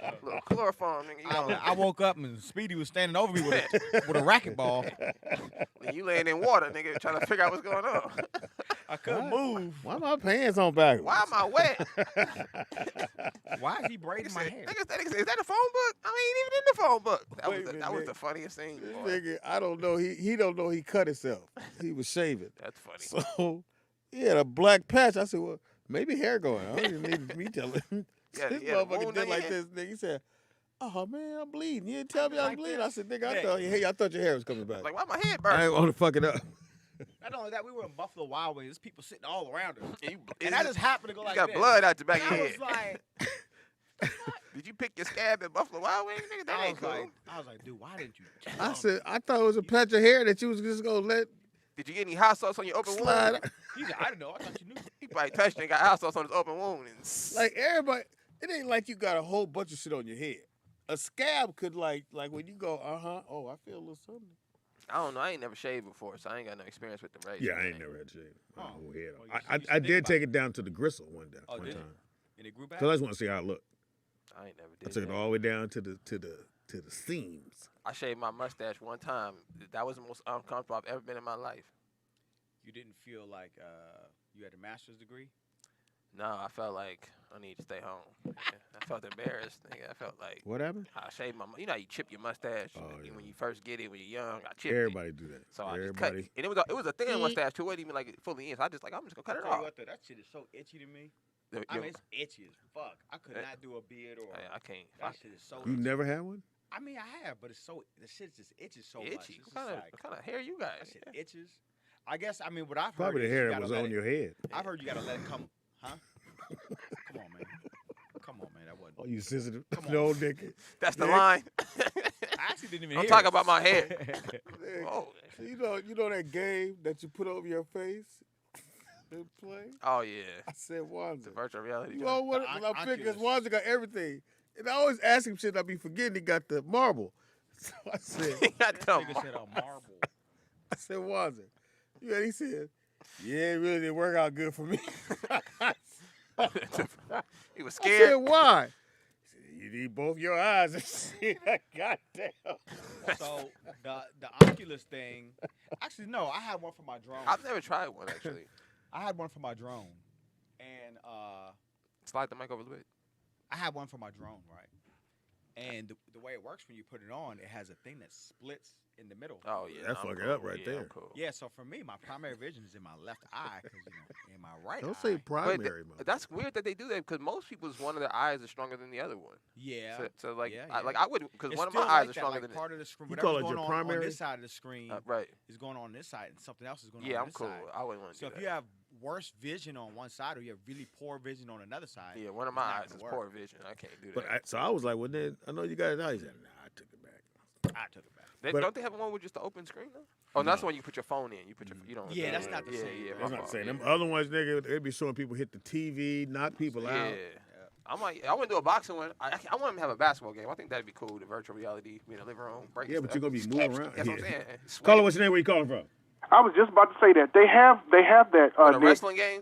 Speaker 2: know? Little chloroform, nigga. You know?
Speaker 6: I woke up and Speedy was standing over me with a racquetball.
Speaker 2: When you laying in water, nigga, trying to figure out what's going on.
Speaker 6: I couldn't move.
Speaker 1: Why my pants on backwards?
Speaker 2: Why am I wet?
Speaker 6: Why is he
Speaker 2: Nigga
Speaker 6: braiding my
Speaker 2: said,
Speaker 6: hair?
Speaker 2: nigga said, is that a phone book? I ain't even in the phone book.
Speaker 1: Wait a
Speaker 2: That was
Speaker 1: minute.
Speaker 2: the funniest thing.
Speaker 1: This
Speaker 2: boy.
Speaker 1: nigga, I don't know. He don't know he cut himself. He was shaving.
Speaker 2: That's funny.
Speaker 1: So he had a black patch. I said, well, maybe hair going. I don't even need me telling him.
Speaker 2: Yeah,
Speaker 1: This
Speaker 2: he had a
Speaker 1: motherfucker
Speaker 2: wound
Speaker 1: did
Speaker 2: on
Speaker 1: like
Speaker 2: your
Speaker 1: this, nigga. He said, oh, man, I'm bleeding. You didn't tell me I was
Speaker 6: Like
Speaker 1: bleeding.
Speaker 6: this.
Speaker 1: I said, nigga, I
Speaker 6: Yeah.
Speaker 1: thought your hair was coming back.
Speaker 2: Like, why my head
Speaker 1: I
Speaker 2: burn?
Speaker 1: ain't want to fuck it up.
Speaker 6: Not only that, we were in Buffalo Wild Wings. There's people sitting all around us.
Speaker 2: And
Speaker 6: I just happened to go
Speaker 2: you
Speaker 6: like
Speaker 2: got
Speaker 6: this.
Speaker 2: blood out the back of
Speaker 6: And
Speaker 2: your
Speaker 6: I
Speaker 2: head.
Speaker 6: was like,
Speaker 2: Did you pick your scab at Buffalo Wild Wings, nigga? That
Speaker 6: I
Speaker 2: ain't
Speaker 6: was
Speaker 2: cool.
Speaker 6: like, dude, why didn't you tell
Speaker 1: I
Speaker 6: me?
Speaker 1: said, I thought it was a patch of hair that you was just going to let
Speaker 2: Did you get any hot sauce on your open
Speaker 1: slide.
Speaker 2: wound?
Speaker 6: He said, I didn't know. I thought you knew.
Speaker 2: He probably touched it and got hot sauce on his open wound. And
Speaker 1: Like, everybody, it ain't like you got a whole bunch of shit on your head. A scab could, like when you go, oh, I feel a little something.
Speaker 2: I don't know. I ain't never shaved before, so I ain't got no experience with the razor.
Speaker 1: Yeah, I ain't
Speaker 2: thing.
Speaker 1: never had to shave my
Speaker 6: Oh.
Speaker 1: whole head.
Speaker 6: Well,
Speaker 1: I
Speaker 6: you should
Speaker 1: did
Speaker 6: think
Speaker 1: take
Speaker 6: about
Speaker 1: it down to the gristle one
Speaker 6: Oh,
Speaker 1: time.
Speaker 6: did it? And it grew back?
Speaker 1: Because I just want to see how it looked.
Speaker 2: I ain't never
Speaker 1: I
Speaker 2: did
Speaker 1: took it
Speaker 2: that.
Speaker 1: all the way down to the seams.
Speaker 2: I shaved my mustache one time. That was the most uncomfortable I've ever been in my life.
Speaker 6: You didn't feel like you had a master's degree?
Speaker 2: No, I felt like I need to stay home. I felt embarrassed. Nigga. I felt like
Speaker 1: What happened?
Speaker 2: I shaved my. You know, how you chip your mustache when you first get it when you're young. I chipped
Speaker 1: Everybody do that.
Speaker 2: it. So I just cut it. And it was a thin mustache too. It wasn't even like fully in. So I'm just gonna cut it off.
Speaker 3: That shit is so itchy to me. I mean, it's itchy as fuck. I could not do a beard or.
Speaker 2: I can't.
Speaker 3: That shit is so.
Speaker 1: You never had one?
Speaker 3: I mean, I have, but it's so the shit just itches so much.
Speaker 2: Itchy. What kind of hair you got?
Speaker 3: That shit itches. I guess. I mean, what I've heard.
Speaker 1: Probably the
Speaker 3: is
Speaker 1: hair
Speaker 3: you
Speaker 1: that
Speaker 3: gotta
Speaker 1: was
Speaker 3: let
Speaker 1: on
Speaker 3: it-
Speaker 1: your head.
Speaker 3: I've heard you gotta let it come. Huh? Come on, man. Come on, man. That wasn't.
Speaker 1: Oh, you sensitive?
Speaker 3: Come on.
Speaker 1: No, nigga.
Speaker 2: That's the
Speaker 1: Nick.
Speaker 2: line.
Speaker 3: I actually didn't even
Speaker 2: I'm
Speaker 3: hear
Speaker 2: talking
Speaker 3: it.
Speaker 2: about my hair.
Speaker 1: Nick,
Speaker 2: Oh.
Speaker 1: you know that game that you put over your face and play?
Speaker 2: Oh yeah.
Speaker 1: I said, Wanza.
Speaker 2: The virtual reality.
Speaker 1: You all want
Speaker 3: The
Speaker 1: it? I figured
Speaker 3: Oculus.
Speaker 1: Wanza got everything. And I always ask him shit I be forgetting he got the marble. So I said,
Speaker 2: He got the
Speaker 3: Nigga said a marble.
Speaker 1: I said, Wanza. Yeah, he said, yeah, it really didn't work out good for me.
Speaker 2: He was
Speaker 1: I said,
Speaker 2: scared.
Speaker 1: why? He said, you need both your eyes and see that goddamn.
Speaker 3: So the Oculus thing. Actually, no. I had one for my drone.
Speaker 2: I've never tried one actually.
Speaker 3: I had one for my drone, and
Speaker 2: Slide the mic over a little bit.
Speaker 3: I had one for my drone, right? And the way it works when you put it on, it has a thing that splits in the middle.
Speaker 2: Oh yeah.
Speaker 1: That
Speaker 2: I'm
Speaker 1: fuck it
Speaker 2: cool.
Speaker 1: up right
Speaker 2: Yeah,
Speaker 1: there.
Speaker 2: I'm cool.
Speaker 3: Yeah, so for me, my primary vision is in my left eye, because in my right
Speaker 1: Don't
Speaker 3: eye.
Speaker 1: say
Speaker 2: But
Speaker 1: primary, man.
Speaker 2: that's weird that they do that because most people's one of their eyes is stronger than the other one.
Speaker 3: Yeah.
Speaker 2: So like,
Speaker 3: yeah,
Speaker 2: I would because
Speaker 3: It's
Speaker 2: one of my
Speaker 3: still
Speaker 2: eyes
Speaker 3: like
Speaker 2: is
Speaker 3: that,
Speaker 2: stronger
Speaker 3: like
Speaker 2: than
Speaker 3: part of the screen.
Speaker 1: You
Speaker 3: Whatever's
Speaker 1: call it
Speaker 3: going
Speaker 1: your
Speaker 3: on
Speaker 1: primary?
Speaker 3: this side of the screen
Speaker 2: right.
Speaker 3: is going on this side, and something else is going
Speaker 2: Yeah,
Speaker 3: on
Speaker 2: I'm
Speaker 3: this
Speaker 2: cool.
Speaker 3: side.
Speaker 2: I wouldn't want to
Speaker 3: So
Speaker 2: do
Speaker 3: if
Speaker 2: that.
Speaker 3: you have worse vision on one side, or you have really poor vision on another side,
Speaker 2: Yeah, one of
Speaker 3: it's
Speaker 2: my
Speaker 3: not
Speaker 2: eyes
Speaker 3: gonna
Speaker 2: is
Speaker 3: work.
Speaker 2: poor vision. I can't do
Speaker 1: But
Speaker 2: that.
Speaker 1: so I was like, well, then I know you got it now. He said, nah, I took it back.
Speaker 3: I took it back.
Speaker 2: They,
Speaker 1: but-
Speaker 2: don't they have one with just the open screen though? Oh, no, that's the one you put your phone in. You put your you don't.
Speaker 3: Yeah, that's not the
Speaker 2: yeah,
Speaker 3: same,
Speaker 2: Yeah,
Speaker 3: bro.
Speaker 2: my
Speaker 1: That's not
Speaker 2: fault,
Speaker 1: saying.
Speaker 2: yeah.
Speaker 1: Them other ones, nigga, they be showing people hit the TV, knock people
Speaker 2: Yeah.
Speaker 1: out.
Speaker 2: I want to do a boxing one. I want them to have a basketball game. I think that'd be cool. The virtual reality, be in the living room, break.
Speaker 1: Yeah, but you're going to be moving around.
Speaker 2: That's what I'm
Speaker 1: Yeah.
Speaker 2: saying.
Speaker 1: Caller, what's your name? Where you calling from?
Speaker 5: I was just about to say that they have that.
Speaker 2: A
Speaker 5: Nick.
Speaker 2: wrestling game.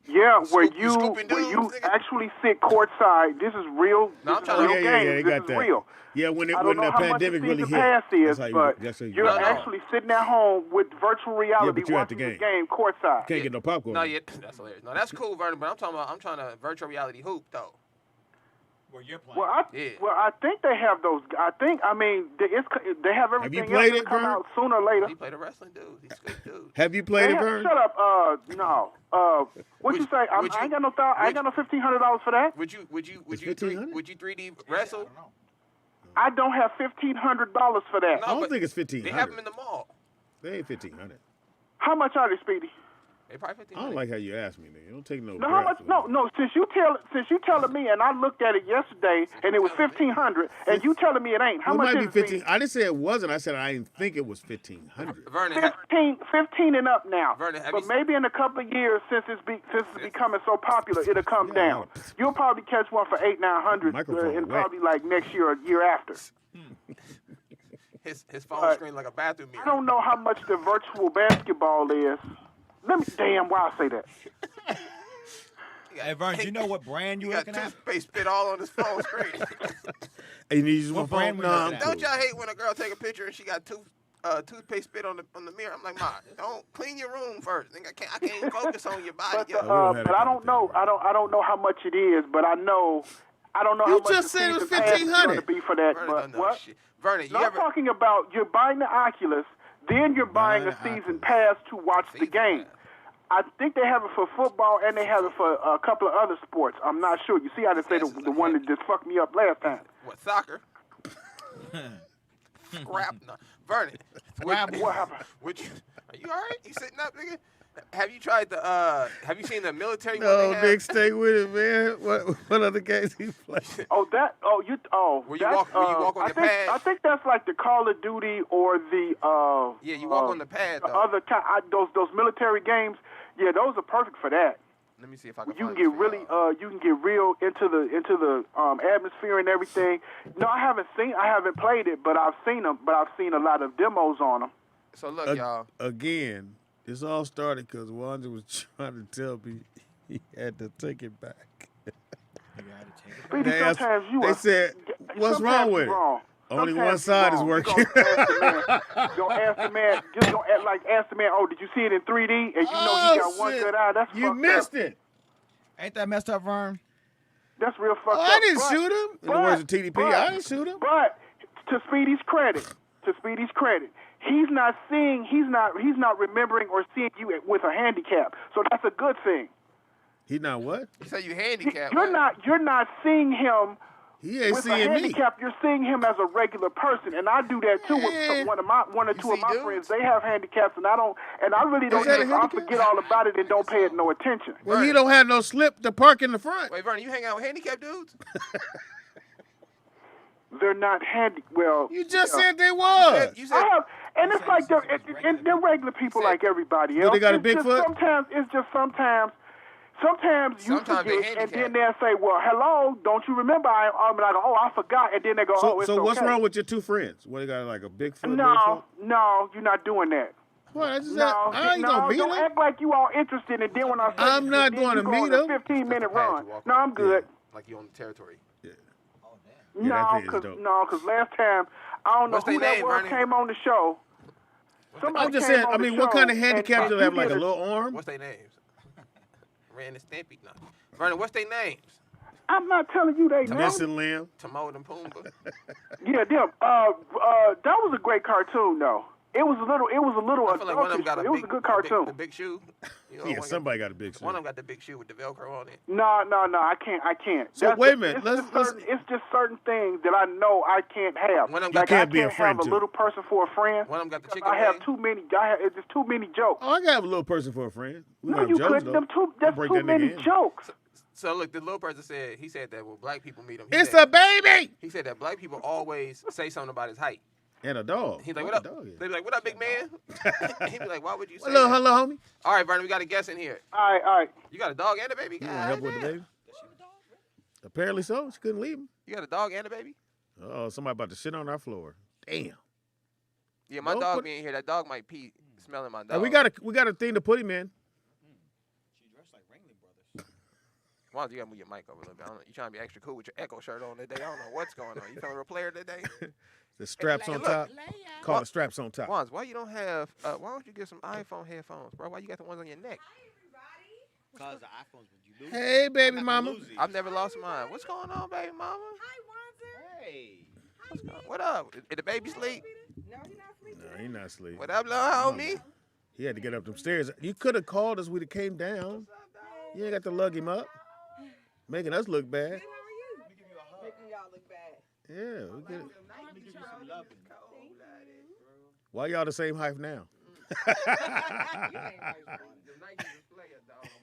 Speaker 5: Yeah, where
Speaker 2: Scoop- scooping
Speaker 5: where you
Speaker 2: dudes, nigga.
Speaker 5: actually sit courtside. This is real.
Speaker 2: No,
Speaker 5: This
Speaker 2: I'm
Speaker 5: is
Speaker 2: trying
Speaker 5: real
Speaker 2: to-
Speaker 5: game.
Speaker 1: they
Speaker 5: this
Speaker 1: got
Speaker 5: is
Speaker 1: that.
Speaker 5: real.
Speaker 1: Yeah, when
Speaker 5: I
Speaker 1: the
Speaker 5: don't know how much
Speaker 1: pandemic
Speaker 5: the
Speaker 1: really
Speaker 5: season
Speaker 1: hit.
Speaker 5: pass is,
Speaker 1: That's how
Speaker 5: but
Speaker 1: you
Speaker 5: you're
Speaker 2: No, no.
Speaker 5: actually sitting at home with virtual reality
Speaker 1: but you're at the
Speaker 5: watching the
Speaker 1: game.
Speaker 5: game courtside.
Speaker 1: Can't get no popcorn.
Speaker 2: No, yeah, that's hilarious. No, that's cool, Vernon. But I'm trying to virtual reality hoop though.
Speaker 3: Where you're playing.
Speaker 2: Yeah.
Speaker 5: I think they have those. I mean, they have everything
Speaker 1: played
Speaker 5: else
Speaker 1: it,
Speaker 5: to come
Speaker 1: Vern?
Speaker 5: out sooner or later.
Speaker 2: He played a wrestling dude. He's a good dude.
Speaker 1: Have you played it, Vern?
Speaker 5: Shut up. No. What you say? I ain't got no $1,500 for that.
Speaker 2: Would you
Speaker 1: It's $1,500?
Speaker 2: 3D wrestle?
Speaker 5: I don't have $1,500 for that.
Speaker 2: No,
Speaker 1: I don't
Speaker 2: but
Speaker 1: think it's
Speaker 2: They have them in
Speaker 1: $1,500.
Speaker 2: the mall.
Speaker 1: They ain't $1,500.
Speaker 5: How much are they, Speedy?
Speaker 2: They probably 15.
Speaker 1: I don't like how you ask me, nigga. You don't take no.
Speaker 5: No, how much?
Speaker 1: crap.
Speaker 5: No. Since you telling me, and I looked at it yesterday, and it was $1,500, and you telling me it ain't. How
Speaker 1: Well,
Speaker 5: much
Speaker 1: it might
Speaker 5: is
Speaker 1: be
Speaker 5: it?
Speaker 1: 15. I didn't say it wasn't. I said I didn't think it was 1,500.
Speaker 2: Vernon,
Speaker 5: 15 and up now.
Speaker 2: Vernon, have
Speaker 5: But
Speaker 2: you-
Speaker 5: maybe in a couple of years, since it's becoming so popular, it'll come
Speaker 1: Yeah,
Speaker 5: down. You'll probably catch one for $800-900,
Speaker 1: Microphone
Speaker 5: and
Speaker 1: wet.
Speaker 5: probably like next year or year after.
Speaker 2: his phone screen like a bathroom mirror.
Speaker 5: I don't know how much the virtual basketball is. Damn, why I say that?
Speaker 3: Hey, Vern, do you know what brand
Speaker 2: He
Speaker 3: you
Speaker 2: got
Speaker 3: looking at?
Speaker 2: toothpaste spit all on his phone screen.
Speaker 1: Hey, you need to use
Speaker 3: What
Speaker 1: my
Speaker 3: brand
Speaker 1: phone?
Speaker 3: we
Speaker 1: Nah,
Speaker 3: looking
Speaker 1: I'm
Speaker 3: at?
Speaker 1: cool.
Speaker 2: Don't y'all hate when a girl take a picture and she got toothpaste spit on the mirror? I'm like, Ma, don't clean your room first. Nigga, I can't even focus on your body.
Speaker 5: But,
Speaker 2: yo.
Speaker 1: we don't have
Speaker 5: but
Speaker 1: that
Speaker 5: I
Speaker 1: kind of
Speaker 5: don't know.
Speaker 1: thing, man.
Speaker 5: I don't know how much it is, but I don't know
Speaker 1: You
Speaker 5: how much
Speaker 1: just
Speaker 5: the
Speaker 1: said it was
Speaker 5: season pass is going to
Speaker 1: $1,500.
Speaker 5: be for that.
Speaker 2: Vernon
Speaker 5: But
Speaker 2: don't know
Speaker 5: what?
Speaker 2: shit. Vernon,
Speaker 5: No,
Speaker 2: you
Speaker 5: I'm
Speaker 2: ever
Speaker 5: talking about you're buying the Oculus, then you're buying a
Speaker 1: Buying the
Speaker 5: season
Speaker 1: Oculus.
Speaker 5: pass to watch the
Speaker 2: Season
Speaker 5: game.
Speaker 2: pass.
Speaker 5: I think they have it for football and they have it for a couple of other sports. I'm not sure. You see, I didn't say the one that just fucked me up last time.
Speaker 2: what soccer? Scrap? No. Vernon,
Speaker 5: What happened?
Speaker 2: would you? Are you all right? You sitting up, nigga? Have you tried the? Have you seen the military one
Speaker 1: No,
Speaker 2: they have?
Speaker 1: Nick, stay with it, man. What other games he play?
Speaker 2: Where you walk on the pad?
Speaker 5: I think that's like the Call of Duty or the
Speaker 2: Yeah, you walk on the pad
Speaker 5: the
Speaker 2: though.
Speaker 5: other kind. Those military games. Yeah, those are perfect for that.
Speaker 2: Let me see if I can.
Speaker 5: You can
Speaker 2: find
Speaker 5: get
Speaker 2: this for
Speaker 5: really,
Speaker 2: y'all.
Speaker 5: you can get real into the atmosphere and everything. No, I haven't played it, but I've seen them. But I've seen a lot of demos on them.
Speaker 2: So look, y'all.
Speaker 1: Again, this all started because Wanda was trying to tell me he had to take it back.
Speaker 5: Speedy,
Speaker 1: They asked-
Speaker 5: sometimes you
Speaker 1: they
Speaker 5: are,
Speaker 1: said, "What's
Speaker 5: sometimes
Speaker 1: wrong
Speaker 5: you
Speaker 1: with it?"
Speaker 5: wrong.
Speaker 1: Only
Speaker 5: Sometimes
Speaker 1: one side
Speaker 5: you
Speaker 1: is
Speaker 5: wrong.
Speaker 1: working.
Speaker 5: You gonna ask the man, just gonna ask the man, oh, did you see it in 3D? And you know he got one
Speaker 1: shit.
Speaker 5: good eye. That's
Speaker 1: You
Speaker 5: fucked
Speaker 1: missed
Speaker 5: up.
Speaker 1: it.
Speaker 6: Ain't that messed up, Vern?
Speaker 5: That's real fucked up.
Speaker 1: I didn't
Speaker 5: But-
Speaker 1: shoot him. In the words of TDP, I didn't shoot him.
Speaker 5: But to Speedy's credit, he's not remembering or seeing you with a handicap. So that's a good thing.
Speaker 1: He not what?
Speaker 2: You say you handicapped.
Speaker 5: You're not seeing him
Speaker 1: He ain't
Speaker 5: with a
Speaker 1: seeing me.
Speaker 5: handicap. You're seeing him as a regular person, and I do that too with one or two of my friends. They have handicaps, and I really don't.
Speaker 1: that a
Speaker 5: I
Speaker 1: handicap?
Speaker 5: forget all about it and don't pay it no attention.
Speaker 1: Well, he don't have no slip to park in the front.
Speaker 2: Wait, Vernon, you hang out with handicapped dudes?
Speaker 5: They're not well.
Speaker 1: You just said they was.
Speaker 2: You said
Speaker 5: I have, and it's like they're regular people like everybody else.
Speaker 1: they got a
Speaker 5: It's just
Speaker 1: Bigfoot?
Speaker 5: Sometimes you
Speaker 2: Sometimes they
Speaker 5: forget, and then
Speaker 2: handicapped.
Speaker 5: they'll say, "Well, hello, don't you remember?" I'm like, "Oh, I forgot," and then they go, "Oh, it's
Speaker 1: So what's
Speaker 5: okay."
Speaker 1: wrong with your two friends? What, they got like a Bigfoot?
Speaker 5: No, you're not doing that.
Speaker 1: What? I just said,
Speaker 5: No,
Speaker 1: I ain't gonna beat
Speaker 5: don't
Speaker 1: him.
Speaker 5: act like you all interested, and then when I say
Speaker 1: I'm not
Speaker 5: then
Speaker 1: going
Speaker 5: you
Speaker 1: to
Speaker 5: go
Speaker 1: meet
Speaker 5: on a
Speaker 1: him.
Speaker 5: 15-minute
Speaker 2: Just a path
Speaker 5: run.
Speaker 2: you walk
Speaker 5: No,
Speaker 2: on.
Speaker 5: I'm good.
Speaker 2: like you on the territory.
Speaker 1: Yeah,
Speaker 5: No,
Speaker 1: that thing is dope.
Speaker 5: because last time I don't know
Speaker 2: What's
Speaker 5: who
Speaker 2: they
Speaker 5: that
Speaker 2: name,
Speaker 5: was
Speaker 2: Vernon?
Speaker 5: came on the show. Somebody
Speaker 1: I'm just
Speaker 5: came
Speaker 1: saying.
Speaker 5: on
Speaker 1: I
Speaker 5: the
Speaker 1: mean, what
Speaker 5: show
Speaker 1: kind of handicap
Speaker 5: and
Speaker 1: do they have?
Speaker 5: you
Speaker 1: Like a
Speaker 5: did
Speaker 1: little arm?
Speaker 2: What's their names? Ran and Stampy. No. Vernon, what's their names?
Speaker 5: I'm not telling you they names.
Speaker 1: Missing limb.
Speaker 2: Timon and Pumbaa.
Speaker 5: Yeah, them. That was a great cartoon, though. It was a little.
Speaker 2: I feel like one of them got
Speaker 5: it was a good cartoon.
Speaker 2: the big shoe. You know,
Speaker 1: Yeah,
Speaker 2: one
Speaker 1: somebody got a big shoe.
Speaker 2: One of them got the big shoe with the Velcro on it.
Speaker 5: No, I can't.
Speaker 1: So wait a minute,
Speaker 5: It's just certain things that I know I can't have.
Speaker 2: One of them
Speaker 1: You
Speaker 2: got
Speaker 1: can't be a
Speaker 5: have
Speaker 1: friend
Speaker 5: a
Speaker 1: to.
Speaker 5: little person for a friend.
Speaker 2: One of them got the
Speaker 5: because
Speaker 2: chicken
Speaker 5: I have
Speaker 2: wing.
Speaker 5: too many. It's just too many jokes.
Speaker 1: Oh, I got a little person for a friend. We
Speaker 5: No,
Speaker 1: have
Speaker 5: you
Speaker 1: jokes,
Speaker 5: couldn't.
Speaker 1: though.
Speaker 5: That's
Speaker 1: Break
Speaker 5: too
Speaker 1: that
Speaker 5: many
Speaker 1: nigga in.
Speaker 5: jokes.
Speaker 2: So look, the little person said that when black people meet him,
Speaker 1: It's a baby
Speaker 2: he said that black people always say something about his height.
Speaker 1: and a dog.
Speaker 2: He's like,
Speaker 1: What
Speaker 2: "What
Speaker 1: a
Speaker 2: up?"
Speaker 1: dog is?
Speaker 2: They be like, "What up, big man?" He be like, "Why would you say
Speaker 1: Hello,
Speaker 2: that?"
Speaker 1: hello, homie.
Speaker 2: All right, Vernon, we got a guest in here.
Speaker 5: All right.
Speaker 2: You got a dog and a baby?
Speaker 1: You want to help with the baby? Apparently so. She couldn't leave him.
Speaker 2: You got a dog and a baby?
Speaker 1: Oh, somebody about to shit on our floor. Damn.
Speaker 2: Yeah, my
Speaker 1: Don't
Speaker 2: dog
Speaker 1: put-
Speaker 2: be in here. That dog might pee smelling my dog.
Speaker 1: We got a thing to put him in.
Speaker 2: Why don't you gotta move your mic over a little bit? I don't know. You trying to be extra cool with your Echo shirt on today? I don't know what's going on. You feeling a player today?
Speaker 1: The straps on
Speaker 2: look.
Speaker 1: top. Call it straps on top.
Speaker 2: Wanz, why you don't have? Why don't you get some iPhone headphones, bro? Why you got the ones on your neck?
Speaker 7: Because the iPhones, would you lose?
Speaker 1: Hey, baby
Speaker 7: I'm not gonna
Speaker 1: mama.
Speaker 7: lose it.
Speaker 2: I've never lost mine. What's going on, baby mama?
Speaker 7: Hey.
Speaker 2: What up? Did the baby sleep?
Speaker 1: No, he not asleep.
Speaker 2: What up, little homie?
Speaker 1: He had to get up them stairs. You could have called us. We'd have came down. You ain't got to lug him up. Making us look bad.
Speaker 8: Making y'all look bad.
Speaker 1: Yeah, we get it. Why y'all the same height now?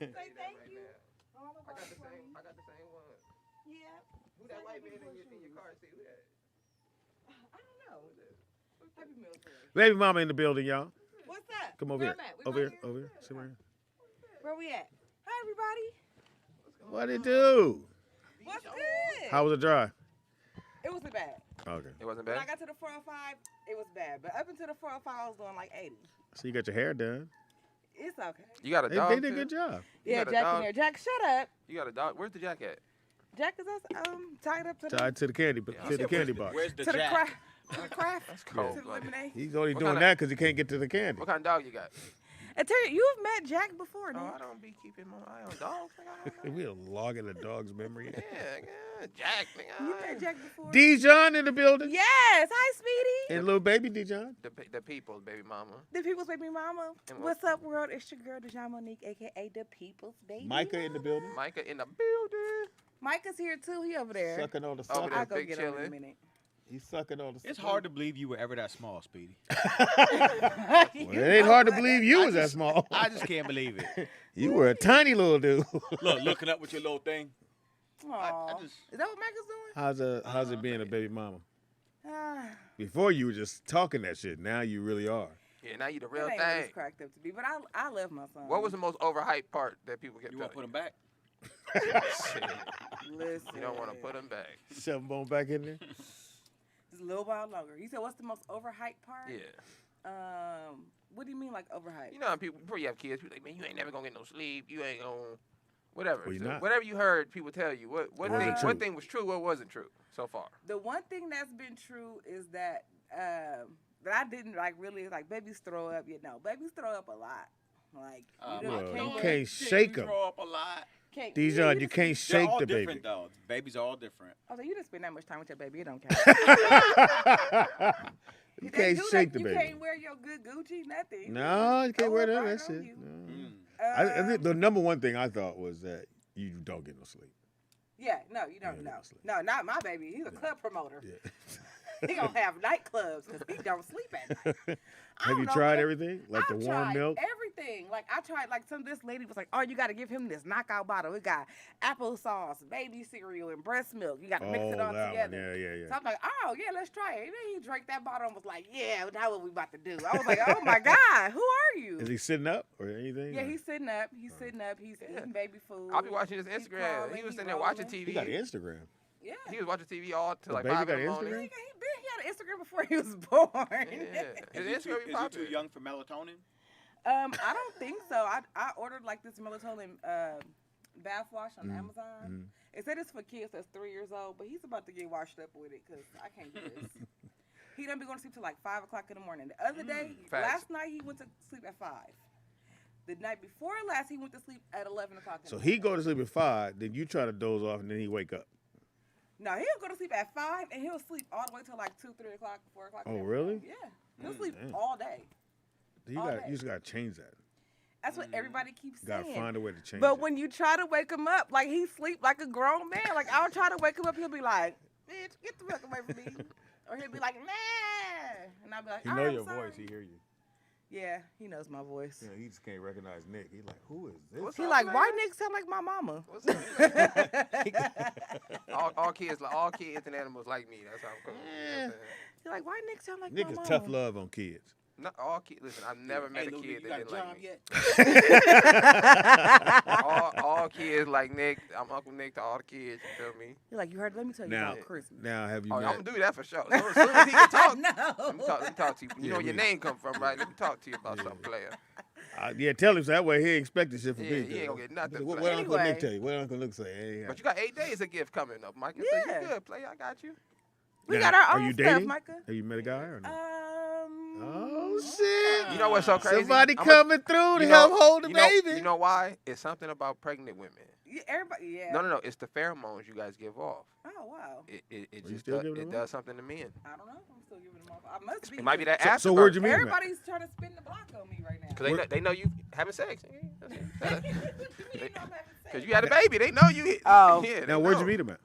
Speaker 8: Say thank you.
Speaker 2: I got the same one.
Speaker 8: Yeah.
Speaker 2: Who that white man in your car seat? Who that?
Speaker 8: I don't know. Happy Meal Train.
Speaker 1: Baby mama in the building, y'all.
Speaker 8: What's up?
Speaker 1: Come over
Speaker 8: Where
Speaker 1: here.
Speaker 8: I'm at? We
Speaker 1: Over
Speaker 8: right
Speaker 1: here. Over here. Sit right here.
Speaker 8: Where we at? Hi, everybody.
Speaker 1: What it do?
Speaker 8: What's good?
Speaker 1: How was the drive?
Speaker 8: It wasn't bad.
Speaker 1: Okay.
Speaker 2: It wasn't
Speaker 8: When I
Speaker 2: bad.
Speaker 8: got to the 405, it was bad. But up until the 405, I was doing like 80.
Speaker 1: So you got your hair done.
Speaker 8: It's okay.
Speaker 2: You got a
Speaker 1: They
Speaker 2: dog?
Speaker 1: did a
Speaker 2: too?
Speaker 1: good job.
Speaker 2: You
Speaker 8: Yeah,
Speaker 2: got a
Speaker 8: Jack in
Speaker 2: dog?
Speaker 8: there. Jack, shut up.
Speaker 2: You got a dog? Where's the Jack at?
Speaker 8: Jack is us tied up to the
Speaker 1: Tied to the candy, to the candy box.
Speaker 7: Where's the
Speaker 8: to the
Speaker 7: jack?
Speaker 8: craft. To the craft.
Speaker 2: That's
Speaker 8: To
Speaker 2: cold
Speaker 8: the
Speaker 2: blooded.
Speaker 8: lemonade.
Speaker 1: He's only
Speaker 2: What
Speaker 1: doing
Speaker 2: kinda-
Speaker 1: that because he can't get to the candy.
Speaker 2: What kind of dog you got?
Speaker 8: And Terry, you've met Jack before,
Speaker 2: Oh,
Speaker 8: no?
Speaker 2: I don't be keeping my eye on dogs. Nigga.
Speaker 1: We'll log in the dog's memory.
Speaker 2: Yeah, Jack. Nigga.
Speaker 8: You met Jack before?
Speaker 1: Dijon in the building.
Speaker 8: Yes. Hi, Speedy.
Speaker 1: And little baby Dijon.
Speaker 2: The people's baby mama.
Speaker 8: The People's Baby Mama.
Speaker 2: And what-
Speaker 8: What's up, world? It's your girl, Dejan Monique, a.k.a. The People's Baby
Speaker 1: Micah in the
Speaker 8: Mama.
Speaker 1: building.
Speaker 2: Micah in the building.
Speaker 8: Micah's here, too. He over there.
Speaker 1: Sucking on the
Speaker 2: Over
Speaker 8: I'll
Speaker 2: there.
Speaker 1: sucker.
Speaker 8: go
Speaker 2: big
Speaker 8: get him in a
Speaker 2: chillin'.
Speaker 8: minute.
Speaker 1: He's sucking on the
Speaker 7: It's hard to believe you were ever that small, Speedy.
Speaker 1: Well, it ain't hard to believe you was that small.
Speaker 7: I just can't believe it.
Speaker 1: You were a tiny little dude.
Speaker 7: Look, looking up with your little thing.
Speaker 8: Aw.
Speaker 7: just-
Speaker 8: Is that what Micah's doing?
Speaker 1: How's it being a baby mama?
Speaker 8: Ah,
Speaker 1: Before you were just talking that shit. Now you really are.
Speaker 2: Yeah, now you the real
Speaker 8: it ain't what
Speaker 2: thing.
Speaker 8: it's cracked up to be, but I love my son.
Speaker 2: What was the most overhyped part that people kept
Speaker 7: You want to
Speaker 2: telling
Speaker 7: put him back?
Speaker 8: Listen.
Speaker 2: you? You don't want to put them back.
Speaker 1: Shove bone back in there.
Speaker 8: Just a little while longer. You said what's the most overhyped part?
Speaker 2: Yeah.
Speaker 8: What do you mean like overhyped?
Speaker 2: You know how people, before you have kids, people like, man, you ain't never going to get no sleep. You ain't going to, whatever.
Speaker 1: Well, you're
Speaker 2: So
Speaker 1: not.
Speaker 2: whatever you heard people tell you, what
Speaker 1: Wasn't
Speaker 2: thing,
Speaker 1: true.
Speaker 2: what thing was true, what wasn't true so far?
Speaker 8: The one thing that's been true is that that I didn't like really like babies throw up. You know, babies throw up a lot. Like you
Speaker 1: Well,
Speaker 8: don't-
Speaker 1: you
Speaker 8: can't
Speaker 1: can't shake 'em.
Speaker 7: Throw up a lot.
Speaker 8: Can't.
Speaker 1: Dijon, you can't
Speaker 7: They're
Speaker 1: shake
Speaker 7: all
Speaker 1: the
Speaker 7: different,
Speaker 1: baby.
Speaker 7: though. Babies are all different.
Speaker 8: I was like, you didn't spend that much time with your baby. It don't count.
Speaker 1: You
Speaker 8: They
Speaker 1: can't
Speaker 8: do
Speaker 1: shake
Speaker 8: that,
Speaker 1: the baby.
Speaker 8: You can't wear your good Gucci, nothing.
Speaker 1: No, you can't wear
Speaker 8: Throw it
Speaker 1: that
Speaker 8: right
Speaker 1: shit.
Speaker 8: on you.
Speaker 1: No. I think the number one thing I thought was that you don't get no sleep.
Speaker 8: Yeah, no, you don't
Speaker 1: Yeah,
Speaker 8: know.
Speaker 1: sleep.
Speaker 8: No, not my baby. He's a club promoter.
Speaker 1: Yeah.
Speaker 8: He gonna have nightclubs because he don't sleep at night.
Speaker 1: Have you tried everything? Like the
Speaker 8: I've
Speaker 1: warm
Speaker 8: tried
Speaker 1: milk?
Speaker 8: everything. Like I tried, like this lady was like, oh, you got to give him this knockout bottle. It got applesauce, baby cereal, and breast milk. You got to mix it all
Speaker 1: that
Speaker 8: together.
Speaker 1: one. Yeah.
Speaker 8: So I'm like, oh yeah, let's try it. And then he drank that bottle and was like, yeah, that's what we about to do. I was like, oh my God, who are you?
Speaker 1: Is he sitting up or anything?
Speaker 8: Yeah,
Speaker 1: or?
Speaker 8: he's sitting up. He's sitting up. He's eating baby food.
Speaker 2: I'll be watching his
Speaker 8: He's
Speaker 2: Instagram.
Speaker 8: crawling,
Speaker 2: He was
Speaker 8: he's
Speaker 2: sitting there watching
Speaker 8: rolling.
Speaker 2: TV.
Speaker 1: He got an Instagram.
Speaker 8: Yeah.
Speaker 2: He was watching TV all till like
Speaker 1: baby
Speaker 2: 5
Speaker 1: got
Speaker 2: in the
Speaker 1: an
Speaker 2: morning.
Speaker 1: Instagram?
Speaker 8: He had an Instagram before he was born.
Speaker 2: Yeah. His
Speaker 7: Is
Speaker 2: Instagram be
Speaker 7: he
Speaker 2: popping.
Speaker 7: too young for melatonin?
Speaker 8: I don't think so. I ordered like this melatonin bath wash on Amazon. It said it's for kids that's 3 years old, but he's about to get washed up with it because I can't do this. He done be going to sleep till like 5 o'clock in the morning. The other day,
Speaker 2: Facts.
Speaker 8: last night he went to sleep at 5. The night before last, he went to sleep at 11 o'clock.
Speaker 1: So he go to sleep at 5, then you try to doze off, and then he wake up.
Speaker 8: No, he'll go to sleep at 5, and he'll sleep all the way till like 2, 3 o'clock, 4 o'clock.
Speaker 1: Oh, really?
Speaker 8: Yeah, he'll sleep
Speaker 1: damn.
Speaker 8: all day.
Speaker 1: You just gotta change that.
Speaker 8: That's what everybody keeps
Speaker 1: You gotta
Speaker 8: saying.
Speaker 1: find a way to change
Speaker 8: But
Speaker 1: it.
Speaker 8: when you try to wake him up, like he sleep like a grown man. Like I'll try to wake him up, he'll be like, "Bitch, get the fuck away from me," or he'll be like, "Nah," and I'll be like,
Speaker 1: He
Speaker 8: "Oh,
Speaker 1: know
Speaker 8: I'm
Speaker 1: your
Speaker 8: sorry."
Speaker 1: voice. He hear you.
Speaker 8: Yeah, he knows my voice.
Speaker 1: Yeah, he just can't recognize Nick. He like, who is this?
Speaker 2: What's
Speaker 8: He
Speaker 2: up,
Speaker 8: like,
Speaker 2: man?
Speaker 8: why Nick sound like my mama?
Speaker 2: What's up? all kids and animals like me. That's how I'm coming. You know what I'm saying?
Speaker 8: He like, why Nick sound like
Speaker 1: Nick
Speaker 8: my
Speaker 1: is
Speaker 8: mama?
Speaker 1: tough love on kids.
Speaker 2: Not all kids. Listen, I've never met a kid that didn't like me. all kids like Nick. I'm Uncle Nick to all the kids. You feel me?
Speaker 8: He like, you heard? Let me tell you
Speaker 1: Now,
Speaker 8: about Christmas.
Speaker 1: now have you
Speaker 2: Oh,
Speaker 1: met?
Speaker 2: I'm gonna do that for sure. So as soon as he can talk,
Speaker 8: No.
Speaker 2: let me talk to you. You
Speaker 1: Yeah,
Speaker 2: know where your
Speaker 1: we-
Speaker 2: name come from, right? Let me talk to you about something, player.
Speaker 1: Yeah, tell him so that way he ain't expecting shit from
Speaker 2: Yeah,
Speaker 1: me.
Speaker 2: he ain't gonna get nothing.
Speaker 1: What
Speaker 2: player.
Speaker 1: Uncle Nick
Speaker 8: Anyway.
Speaker 1: tell you? What Uncle Nick say? Hey,
Speaker 2: But you got 8 days of gift coming up, Micah. So
Speaker 8: Yeah.
Speaker 2: you good, player. I got you.
Speaker 8: We
Speaker 1: Now,
Speaker 8: got our
Speaker 1: are
Speaker 8: own
Speaker 1: you
Speaker 8: stuff,
Speaker 1: dating?
Speaker 8: Micah.
Speaker 1: Have you met a guy or no? Oh
Speaker 8: Oh
Speaker 1: shit!
Speaker 2: You know what's so crazy?
Speaker 1: Somebody
Speaker 2: I'm
Speaker 1: coming through to help hold the baby.
Speaker 2: You know why? It's something about pregnant women.
Speaker 8: Yeah, everybody. Yeah.
Speaker 2: No. It's the pheromones you guys give off.
Speaker 8: Oh wow.
Speaker 2: It
Speaker 1: Are you
Speaker 2: just
Speaker 1: still
Speaker 2: does,
Speaker 1: giving
Speaker 2: it
Speaker 1: them
Speaker 2: does something to men.
Speaker 8: I don't know. I'm still giving them off. I must be.
Speaker 2: It might be that
Speaker 1: So
Speaker 2: afterbirth.
Speaker 1: where'd you meet him at?
Speaker 8: Everybody's trying to spin the block on me right now.
Speaker 2: Because they know you having sex.
Speaker 8: What you mean I'm having sex?
Speaker 2: Because you had a baby. They know you.
Speaker 8: Oh.
Speaker 2: Yeah, they
Speaker 1: Now where'd you
Speaker 2: know.
Speaker 1: meet him at?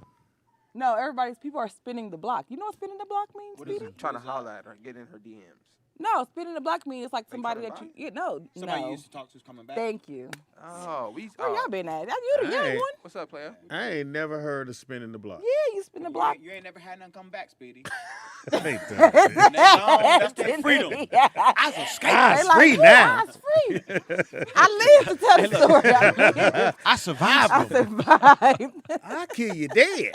Speaker 8: No, people are spinning the block. You know what spinning the block means,
Speaker 7: What is
Speaker 8: Speedy?
Speaker 7: it?
Speaker 2: Trying to holler at her, get in her DMs.
Speaker 8: No, spinning the block means it's like
Speaker 2: They
Speaker 8: somebody
Speaker 2: tryna
Speaker 8: that
Speaker 2: buy
Speaker 8: you. No,
Speaker 7: Somebody you
Speaker 8: no.
Speaker 7: used to talk to is coming back.
Speaker 8: Thank you.
Speaker 2: Oh,
Speaker 8: Where y'all been at? You the young
Speaker 1: Hey.
Speaker 8: one.
Speaker 2: What's up, player?
Speaker 1: I ain't never heard of spinning the block.
Speaker 8: Yeah, you spin the block.
Speaker 7: You ain't never had none come back, Speedy.
Speaker 1: Ain't that shit.
Speaker 7: That's that freedom.
Speaker 8: I was
Speaker 1: Ah, it's free now.
Speaker 8: It's free. I live to tell the story.
Speaker 7: I survived
Speaker 8: I survived.
Speaker 1: I'll kill you dead.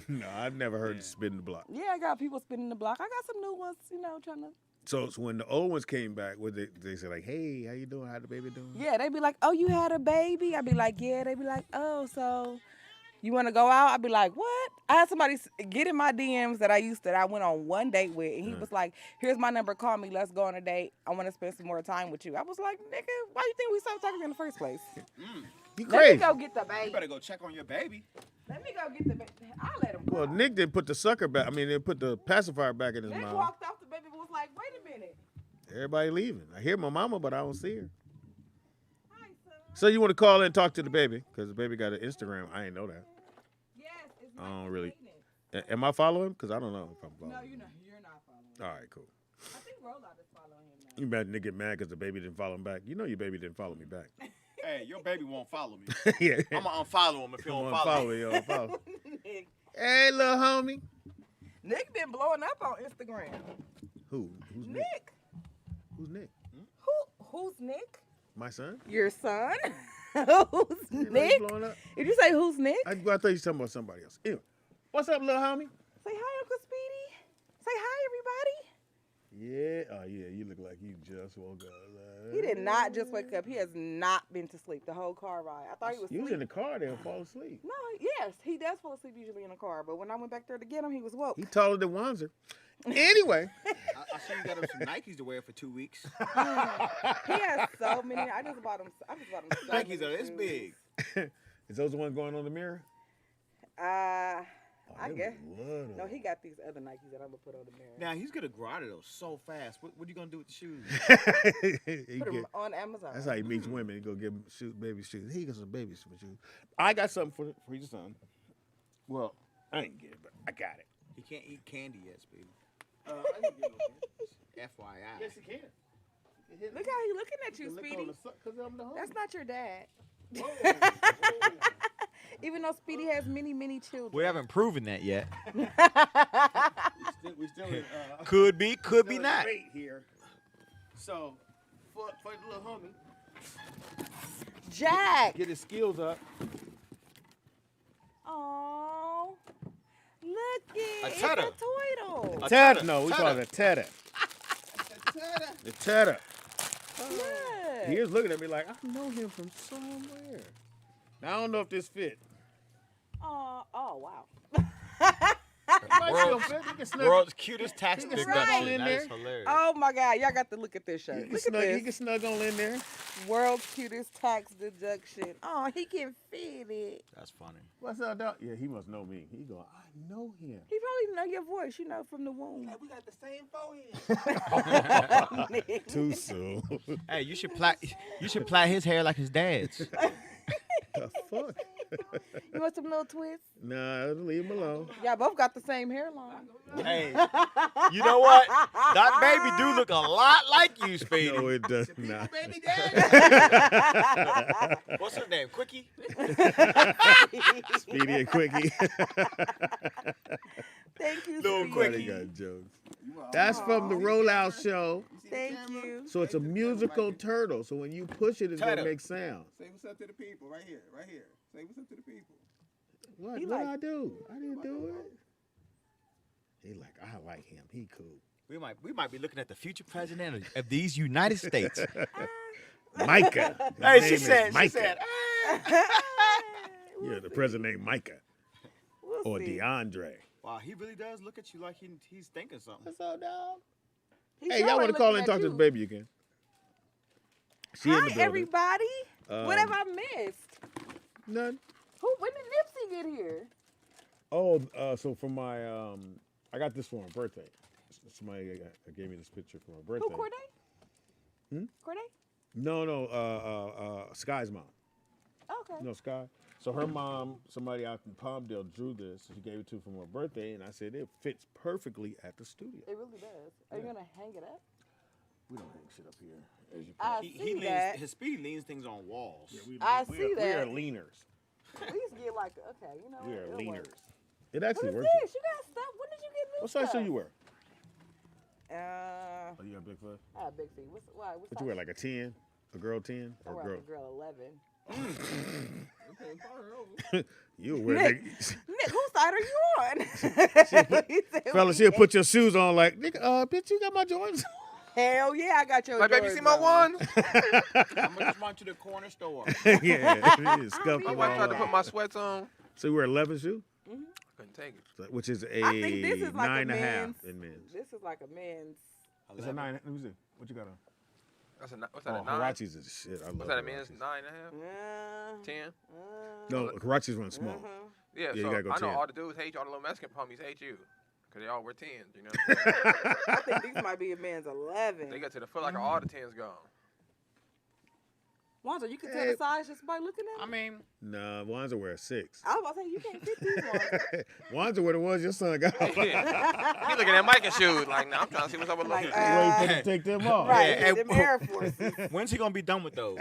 Speaker 1: No, I've never heard of spinning the block.
Speaker 8: Yeah, I got people spinning the block. I got some new ones, trying to.
Speaker 1: So when the old ones came back, they say like, "Hey, how you doing? How the baby doing?"
Speaker 8: Yeah, they be like, "Oh, you had a baby?" I'd be like, "Yeah." They be like, "Oh, so you want to go out?" I'd be like, "What?" I had somebody get in my DMs that I went on one date with, and he was like, "Here's my number. Call me. Let's go on a date. I want to spend some more time with you." I was like, "Nigga, why you think we stopped talking in the first place?"
Speaker 1: You
Speaker 8: Let me
Speaker 1: crazy.
Speaker 8: go get the
Speaker 7: You
Speaker 8: baby.
Speaker 7: better go check on your baby.
Speaker 8: Let me go get the baby. I'll let him go.
Speaker 1: Well, Nick didn't put the sucker back. I mean, they put the pacifier back in his
Speaker 8: Nick
Speaker 1: mouth.
Speaker 8: walked off the baby and was like, "Wait a minute."
Speaker 1: Everybody leaving. I hear my mama, but I don't see her.
Speaker 8: Hi, son.
Speaker 1: So you want to call in and talk to the baby? Because the baby got an Instagram. I ain't know that.
Speaker 8: Yes, it's
Speaker 1: I don't
Speaker 8: Mike
Speaker 1: really-
Speaker 8: Maintenance.
Speaker 1: Am I following? Because I don't know if I'm following.
Speaker 8: No, you're not following.
Speaker 1: All right, cool.
Speaker 8: I think Rollout is following him now.
Speaker 1: You imagine Nick get mad because the baby didn't follow him back. You know your baby didn't follow me back.
Speaker 7: Hey, your baby won't follow me.
Speaker 1: Yeah.
Speaker 7: I'm going to unfollow him if he
Speaker 1: Come
Speaker 7: don't
Speaker 1: on,
Speaker 7: follow
Speaker 1: follow
Speaker 7: me.
Speaker 1: me, yo, follow.
Speaker 8: Nick.
Speaker 1: Hey, little homie.
Speaker 8: Nick been blowing up on Instagram.
Speaker 1: Who? Who's Nick?
Speaker 8: Nick.
Speaker 1: Who's Nick?
Speaker 8: Who's Nick?
Speaker 1: My son?
Speaker 8: Your son? Who's
Speaker 1: You know he
Speaker 8: Nick?
Speaker 1: blowing up?
Speaker 8: Did you say who's Nick?
Speaker 1: I thought you were talking about somebody else. Anyway, what's up, little homie?
Speaker 8: Say hi, Uncle Speedy. Say hi, everybody.
Speaker 1: Yeah. Oh, yeah. You look like you just woke up.
Speaker 8: He did not just wake up. He has not been to sleep the whole car ride. I thought he was
Speaker 1: You was
Speaker 8: asleep.
Speaker 1: in the car there and fall asleep.
Speaker 8: No, yes, he does fall asleep usually in the car. But when I went back there to get him, he was woke.
Speaker 1: He taller than Wanzer. Anyway.
Speaker 7: I see you got him some Nikes to wear for 2 weeks.
Speaker 8: He has so many. I just bought him. So
Speaker 7: Nikes
Speaker 8: many
Speaker 7: are this
Speaker 8: shoes.
Speaker 7: big.
Speaker 1: Is those the ones going on the mirror?
Speaker 8: I
Speaker 1: they
Speaker 8: guess.
Speaker 1: would love
Speaker 8: No,
Speaker 1: those.
Speaker 8: he got these other Nikes that I'm gonna put on the mirror.
Speaker 7: Now he's gonna grow out of those so fast. What are you gonna do with the shoes?
Speaker 1: He
Speaker 8: Put them
Speaker 1: get-
Speaker 8: on Amazon.
Speaker 1: that's how he meets women. He go give them baby shoes. He got some baby shoes. I got something for your son. Well, I ain't get it, but I got it.
Speaker 7: He can't eat candy yet, Speedy.
Speaker 1: I didn't get no
Speaker 7: FYI.
Speaker 1: Yes, he can.
Speaker 8: Look how he looking at you, Speedy.
Speaker 1: Because I'm the homie.
Speaker 8: That's not your dad. Even though Speedy has many, many children.
Speaker 3: We haven't proven that yet.
Speaker 1: We still in,
Speaker 3: Could be, could
Speaker 1: still
Speaker 3: be
Speaker 1: in
Speaker 3: not.
Speaker 1: debate here. So, for the little homie,
Speaker 8: Jack.
Speaker 1: get his skills up.
Speaker 8: Oh, look it.
Speaker 3: A
Speaker 8: It's
Speaker 3: tedder.
Speaker 8: a Toidle.
Speaker 3: A
Speaker 1: Tedder.
Speaker 3: tedder.
Speaker 1: No, we
Speaker 3: Tedder.
Speaker 1: call it a tedder. The tedder.
Speaker 8: Look.
Speaker 1: He is looking at me like, I know him from somewhere. Now, I don't know if this fit.
Speaker 8: Oh, wow.
Speaker 3: World's cutest tax
Speaker 1: He can
Speaker 3: deduction.
Speaker 8: snuggle
Speaker 1: in
Speaker 3: That is
Speaker 1: there.
Speaker 3: hilarious.
Speaker 8: Oh my God, y'all got to look at this
Speaker 1: He
Speaker 8: shirt.
Speaker 1: can,
Speaker 8: Look
Speaker 1: snug,
Speaker 8: at
Speaker 1: he
Speaker 8: this.
Speaker 1: can snug on in there.
Speaker 8: World's cutest tax deduction. Oh, he can fit it.
Speaker 3: That's funny.
Speaker 1: What's up, dog? Yeah, he must know me. He go, I know him.
Speaker 8: He probably know your voice, you know, from the womb.
Speaker 7: We got the same forehead.
Speaker 1: Too soon.
Speaker 3: Hey, you should plait his hair like his dad's.
Speaker 1: The fuck?
Speaker 8: You want some little twists?
Speaker 1: Nah, leave him alone.
Speaker 8: Y'all both got the same hairline.
Speaker 3: Hey, you know what? That baby do look a lot like you, Speedy.
Speaker 1: No, it does not.
Speaker 7: Baby daddy.
Speaker 3: What's her name? Quickie?
Speaker 1: Speedy and Quickie.
Speaker 8: Thank you,
Speaker 3: Little
Speaker 8: Speedy.
Speaker 1: Quickie got jokes. That's from the Rollout Show.
Speaker 8: Thank you.
Speaker 1: So it's a musical turtle. So when you push it, it's going to
Speaker 3: Turtle.
Speaker 1: make sound.
Speaker 7: Say what's up to the people right here, right here. Say what's up to the people.
Speaker 1: What?
Speaker 8: He
Speaker 1: What
Speaker 8: like-
Speaker 1: I do? I didn't do it. He like, I like him. He cool.
Speaker 3: We might be looking at the future president of these United States.
Speaker 1: Micah. His
Speaker 3: Hey,
Speaker 1: name
Speaker 3: she
Speaker 1: is
Speaker 3: said,
Speaker 1: Micah.
Speaker 3: "Ah."
Speaker 1: Yeah, the president named Micah
Speaker 8: We'll
Speaker 1: or
Speaker 8: see.
Speaker 1: DeAndre.
Speaker 3: Wow, he really does look at you like he's thinking something.
Speaker 1: What's up, dog?
Speaker 8: He
Speaker 1: Hey,
Speaker 8: sure
Speaker 1: y'all want
Speaker 8: ain't
Speaker 1: to call
Speaker 8: looking
Speaker 1: and talk
Speaker 8: at
Speaker 1: to the
Speaker 8: you.
Speaker 1: baby again? She in the
Speaker 8: Hi,
Speaker 1: building.
Speaker 8: everybody. What have I missed?
Speaker 1: None.
Speaker 8: When did Nipsey get here?
Speaker 1: Oh, so for my, I got this for my birthday. Somebody gave me this picture for my birthday.
Speaker 8: Who, Corday? Corday?
Speaker 1: No, Sky's mom.
Speaker 8: Okay.
Speaker 1: No, Sky. So her mom, somebody out in Palmdale drew this. She gave it to her for my birthday, and I said it fits perfectly at the studio.
Speaker 8: It really does. Are you going to hang it up?
Speaker 1: We don't hang shit up here. As you
Speaker 8: I
Speaker 7: He
Speaker 8: see
Speaker 7: leans,
Speaker 8: that.
Speaker 7: his Speedy leans things on walls.
Speaker 8: I
Speaker 1: we
Speaker 8: see
Speaker 1: are,
Speaker 8: that.
Speaker 1: We are leaners.
Speaker 8: Please get like, okay, you know
Speaker 1: We
Speaker 8: what?
Speaker 1: are
Speaker 8: It'll
Speaker 1: leaners.
Speaker 8: work.
Speaker 1: It
Speaker 8: What
Speaker 1: actually
Speaker 8: is
Speaker 1: works.
Speaker 8: this? You got stuff. When did you get new
Speaker 1: What
Speaker 8: stuff?
Speaker 1: size shoe you wear?
Speaker 8: Uh,
Speaker 1: Oh, you got big foot?
Speaker 8: I have big feet. What
Speaker 1: What you wear, like a 10? A girl 10?
Speaker 8: I
Speaker 1: Or a
Speaker 8: wear
Speaker 1: girl?
Speaker 8: like a girl 11.
Speaker 1: You wear
Speaker 8: Nick,
Speaker 1: big.
Speaker 8: Nick, whose side are you on? He said,
Speaker 1: Fella, she'll put your shoes on like, nigga, bitch, you got my Jordans?
Speaker 8: Hell yeah, I got your
Speaker 2: Like, baby, you see my
Speaker 8: Jordans
Speaker 2: one?
Speaker 7: I'm gonna just run to the corner store.
Speaker 1: Yeah, he scuffed
Speaker 8: be
Speaker 2: I
Speaker 1: them
Speaker 2: might
Speaker 1: all
Speaker 2: try to
Speaker 1: up.
Speaker 2: put my sweats on.
Speaker 1: So you wear 11 shoe?
Speaker 2: Couldn't take it.
Speaker 1: So- Which is a
Speaker 8: I think this is like
Speaker 1: 9.5
Speaker 8: a men's.
Speaker 1: in men's.
Speaker 8: This is like a men's.
Speaker 1: It's a 9. Let me see. What you got on?
Speaker 2: What's that,
Speaker 1: Oh,
Speaker 2: a 9?
Speaker 1: Huaraches is shit. I love
Speaker 2: What's that, a man's
Speaker 1: Huaraches.
Speaker 2: 9.5? 10?
Speaker 1: No, Huaraches run small.
Speaker 2: Yeah,
Speaker 1: you
Speaker 2: so
Speaker 1: gotta go
Speaker 2: I know
Speaker 1: 10.
Speaker 2: all the dudes hate you, all the little Mexican homies hate you. Because they all wear 10s, you know?
Speaker 8: I think these might be a man's 11.
Speaker 2: They got to the foot like all the 10s gone.
Speaker 8: Wanzo, you can tell
Speaker 1: Hey.
Speaker 8: the size just by looking at
Speaker 7: I
Speaker 8: them.
Speaker 7: mean,
Speaker 1: Nah, Wanza wear a 6.
Speaker 8: I was about to say, you can't fit these ones.
Speaker 1: Wanza wear the ones your son got.
Speaker 2: He looking at Micah shoes like, nah, I'm trying to see what's up with
Speaker 8: Like,
Speaker 2: little
Speaker 1: Wait for him to take them off.
Speaker 8: Right,
Speaker 3: Hey,
Speaker 8: them Air Forces.
Speaker 3: When's he gonna be done with those?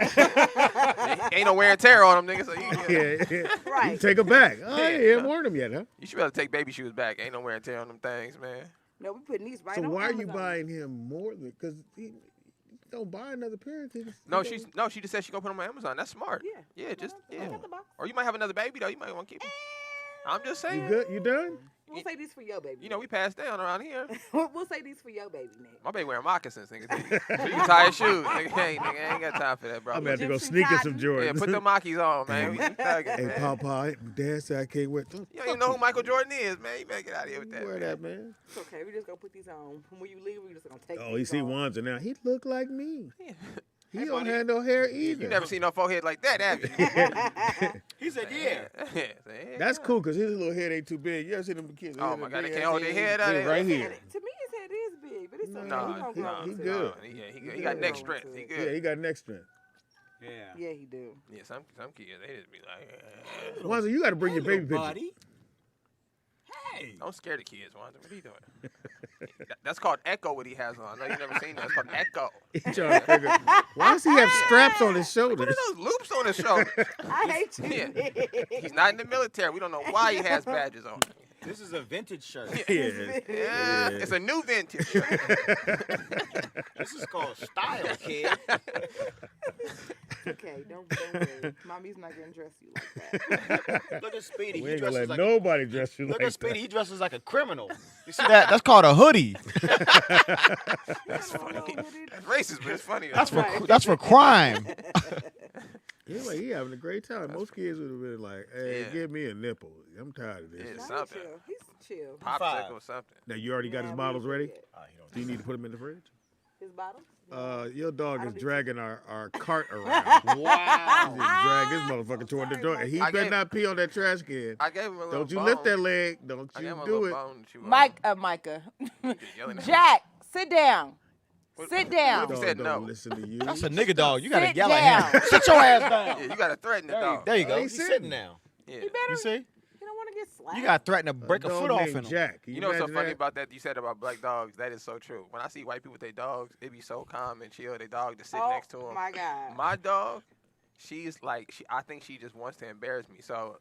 Speaker 2: Ain't no wear and tear on them niggas. So you,
Speaker 1: Yeah,
Speaker 8: Right.
Speaker 1: You take them back. Oh, yeah, he
Speaker 2: Yeah.
Speaker 1: haven't worn them yet, huh?
Speaker 2: you should be able to take baby shoes back. Ain't no wear and tear on them things, man.
Speaker 8: No, we putting these right
Speaker 1: So
Speaker 8: on
Speaker 1: why are you
Speaker 8: Amazon.
Speaker 1: buying him more than? Because he don't buy another pair.
Speaker 2: No, she just said she gonna put them on Amazon. That's smart.
Speaker 8: Yeah.
Speaker 2: Yeah, just
Speaker 8: I
Speaker 2: yeah.
Speaker 8: got the box.
Speaker 2: Or you might have another baby though. You might want to keep them. I'm just saying.
Speaker 1: You good? You done?
Speaker 8: We'll say these for your baby.
Speaker 2: You know we passed down around here.
Speaker 8: we'll say these for your baby, Nick.
Speaker 2: My baby wearing moccasins, nigga. So you can tie his shoes, nigga. Hey, nigga, I ain't got time for that, bro.
Speaker 1: I'm gonna have to go
Speaker 8: Egyptian
Speaker 1: sneak in
Speaker 8: cotton.
Speaker 1: some Jordans.
Speaker 2: Yeah, put the Mockies on, man. We thugging,
Speaker 1: Hey,
Speaker 2: man.
Speaker 1: Papa, Dad said I can't wear.
Speaker 2: You don't even know who Michael Jordan is, man. You better get out of here with that.
Speaker 1: Wear
Speaker 2: man.
Speaker 1: that, man.
Speaker 8: It's okay. We just gonna put these on. When you leave, we just gonna take
Speaker 1: Oh, you
Speaker 8: these
Speaker 1: see
Speaker 8: off.
Speaker 1: Wanza now. He look like me.
Speaker 2: Yeah.
Speaker 1: He don't have no hair either.
Speaker 2: You never seen no forehead like that, have you?
Speaker 3: He said, yeah.
Speaker 1: That's cool because his little head ain't too big. You ever seen them kids?
Speaker 2: Oh my God, they can't hold their head out.
Speaker 1: Right here.
Speaker 8: To me, his head is big, but it's okay.
Speaker 2: Nah,
Speaker 1: he
Speaker 8: He
Speaker 1: good.
Speaker 2: He got neck strength. He good.
Speaker 1: Yeah, he got neck strength.
Speaker 8: Yeah, he do.
Speaker 2: Yeah, some kids they just be like,
Speaker 1: Wanza, you got to bring your baby picture.
Speaker 7: Buddy. Hey.
Speaker 2: don't scare the kids, Wanda. What are you doing? That's called Echo. What he has on. I know you never seen that. It's called Echo.
Speaker 1: He trying to figure, why does he have straps on his
Speaker 2: What
Speaker 1: shoulders?
Speaker 2: are those loops on his shoulders?
Speaker 8: I hate you.
Speaker 2: Yeah. He's not in the military. We don't know why he has badges on.
Speaker 7: This is a vintage shirt.
Speaker 1: Yeah.
Speaker 2: Yeah, it's a new vintage shirt.
Speaker 7: This is called style, kid.
Speaker 8: Okay, don't worry. Mommy's not gonna dress you like that.
Speaker 7: Look at Speedy.
Speaker 1: We
Speaker 7: He
Speaker 1: ain't gonna
Speaker 7: dresses
Speaker 1: let
Speaker 7: like
Speaker 1: nobody dress you
Speaker 7: Look
Speaker 1: like
Speaker 7: at Speedy.
Speaker 1: that.
Speaker 7: He dresses like a criminal. You see that? That's called a hoodie.
Speaker 2: That's funny. That's racist, but it's funny.
Speaker 7: That's for crime.
Speaker 1: Anyway, he having a great time. Most kids would have been like, hey,
Speaker 2: Yeah.
Speaker 1: give me a nipple. I'm tired of this.
Speaker 2: Yeah,
Speaker 8: No, he's
Speaker 2: something.
Speaker 8: chill. He's chill.
Speaker 2: Popsicle or something.
Speaker 1: Now, you already got his
Speaker 8: Nah, we
Speaker 1: bottles
Speaker 8: ain't
Speaker 1: ready?
Speaker 8: yet.
Speaker 1: Do you need to put them in the fridge?
Speaker 8: His bottles?
Speaker 1: Your dog
Speaker 8: I
Speaker 1: is
Speaker 8: don't
Speaker 1: dragging our cart around.
Speaker 7: Wow.
Speaker 1: He just drag this motherfucker toward the door. And he
Speaker 2: I
Speaker 1: better
Speaker 2: gave-
Speaker 1: not pee on that trash can.
Speaker 2: I gave him a little
Speaker 1: Don't you
Speaker 2: bone.
Speaker 1: lift that leg. Don't
Speaker 2: I gave him
Speaker 1: you
Speaker 2: a
Speaker 1: do
Speaker 2: little
Speaker 1: it.
Speaker 2: bone to chew on.
Speaker 8: Micah.
Speaker 2: Just yelling at him.
Speaker 8: Jack, sit down.
Speaker 2: What-
Speaker 8: Sit down.
Speaker 2: He
Speaker 1: Dog
Speaker 2: said
Speaker 1: don't
Speaker 2: no.
Speaker 1: listen to you.
Speaker 7: That's a nigga dog. You gotta
Speaker 8: Sit
Speaker 7: yell at him.
Speaker 8: down.
Speaker 7: Sit your ass down.
Speaker 2: Yeah, you gotta threaten the dog.
Speaker 7: There you go.
Speaker 1: He
Speaker 7: He's
Speaker 1: sitting.
Speaker 7: sitting now.
Speaker 2: Yeah.
Speaker 8: He better.
Speaker 7: You see?
Speaker 8: He don't want to get slapped.
Speaker 7: You gotta threaten to break a
Speaker 1: Dog
Speaker 7: foot off
Speaker 1: named
Speaker 7: in him.
Speaker 1: Jack. Can
Speaker 2: You know what's so
Speaker 1: imagine
Speaker 2: funny
Speaker 1: that?
Speaker 2: about that you said about black dogs? That is so true. When I see white people with their dogs, it be so calm and chill. Their dog just sit
Speaker 8: Oh
Speaker 2: next to them.
Speaker 8: my God.
Speaker 2: My dog, she's like, I think she just wants to embarrass me. So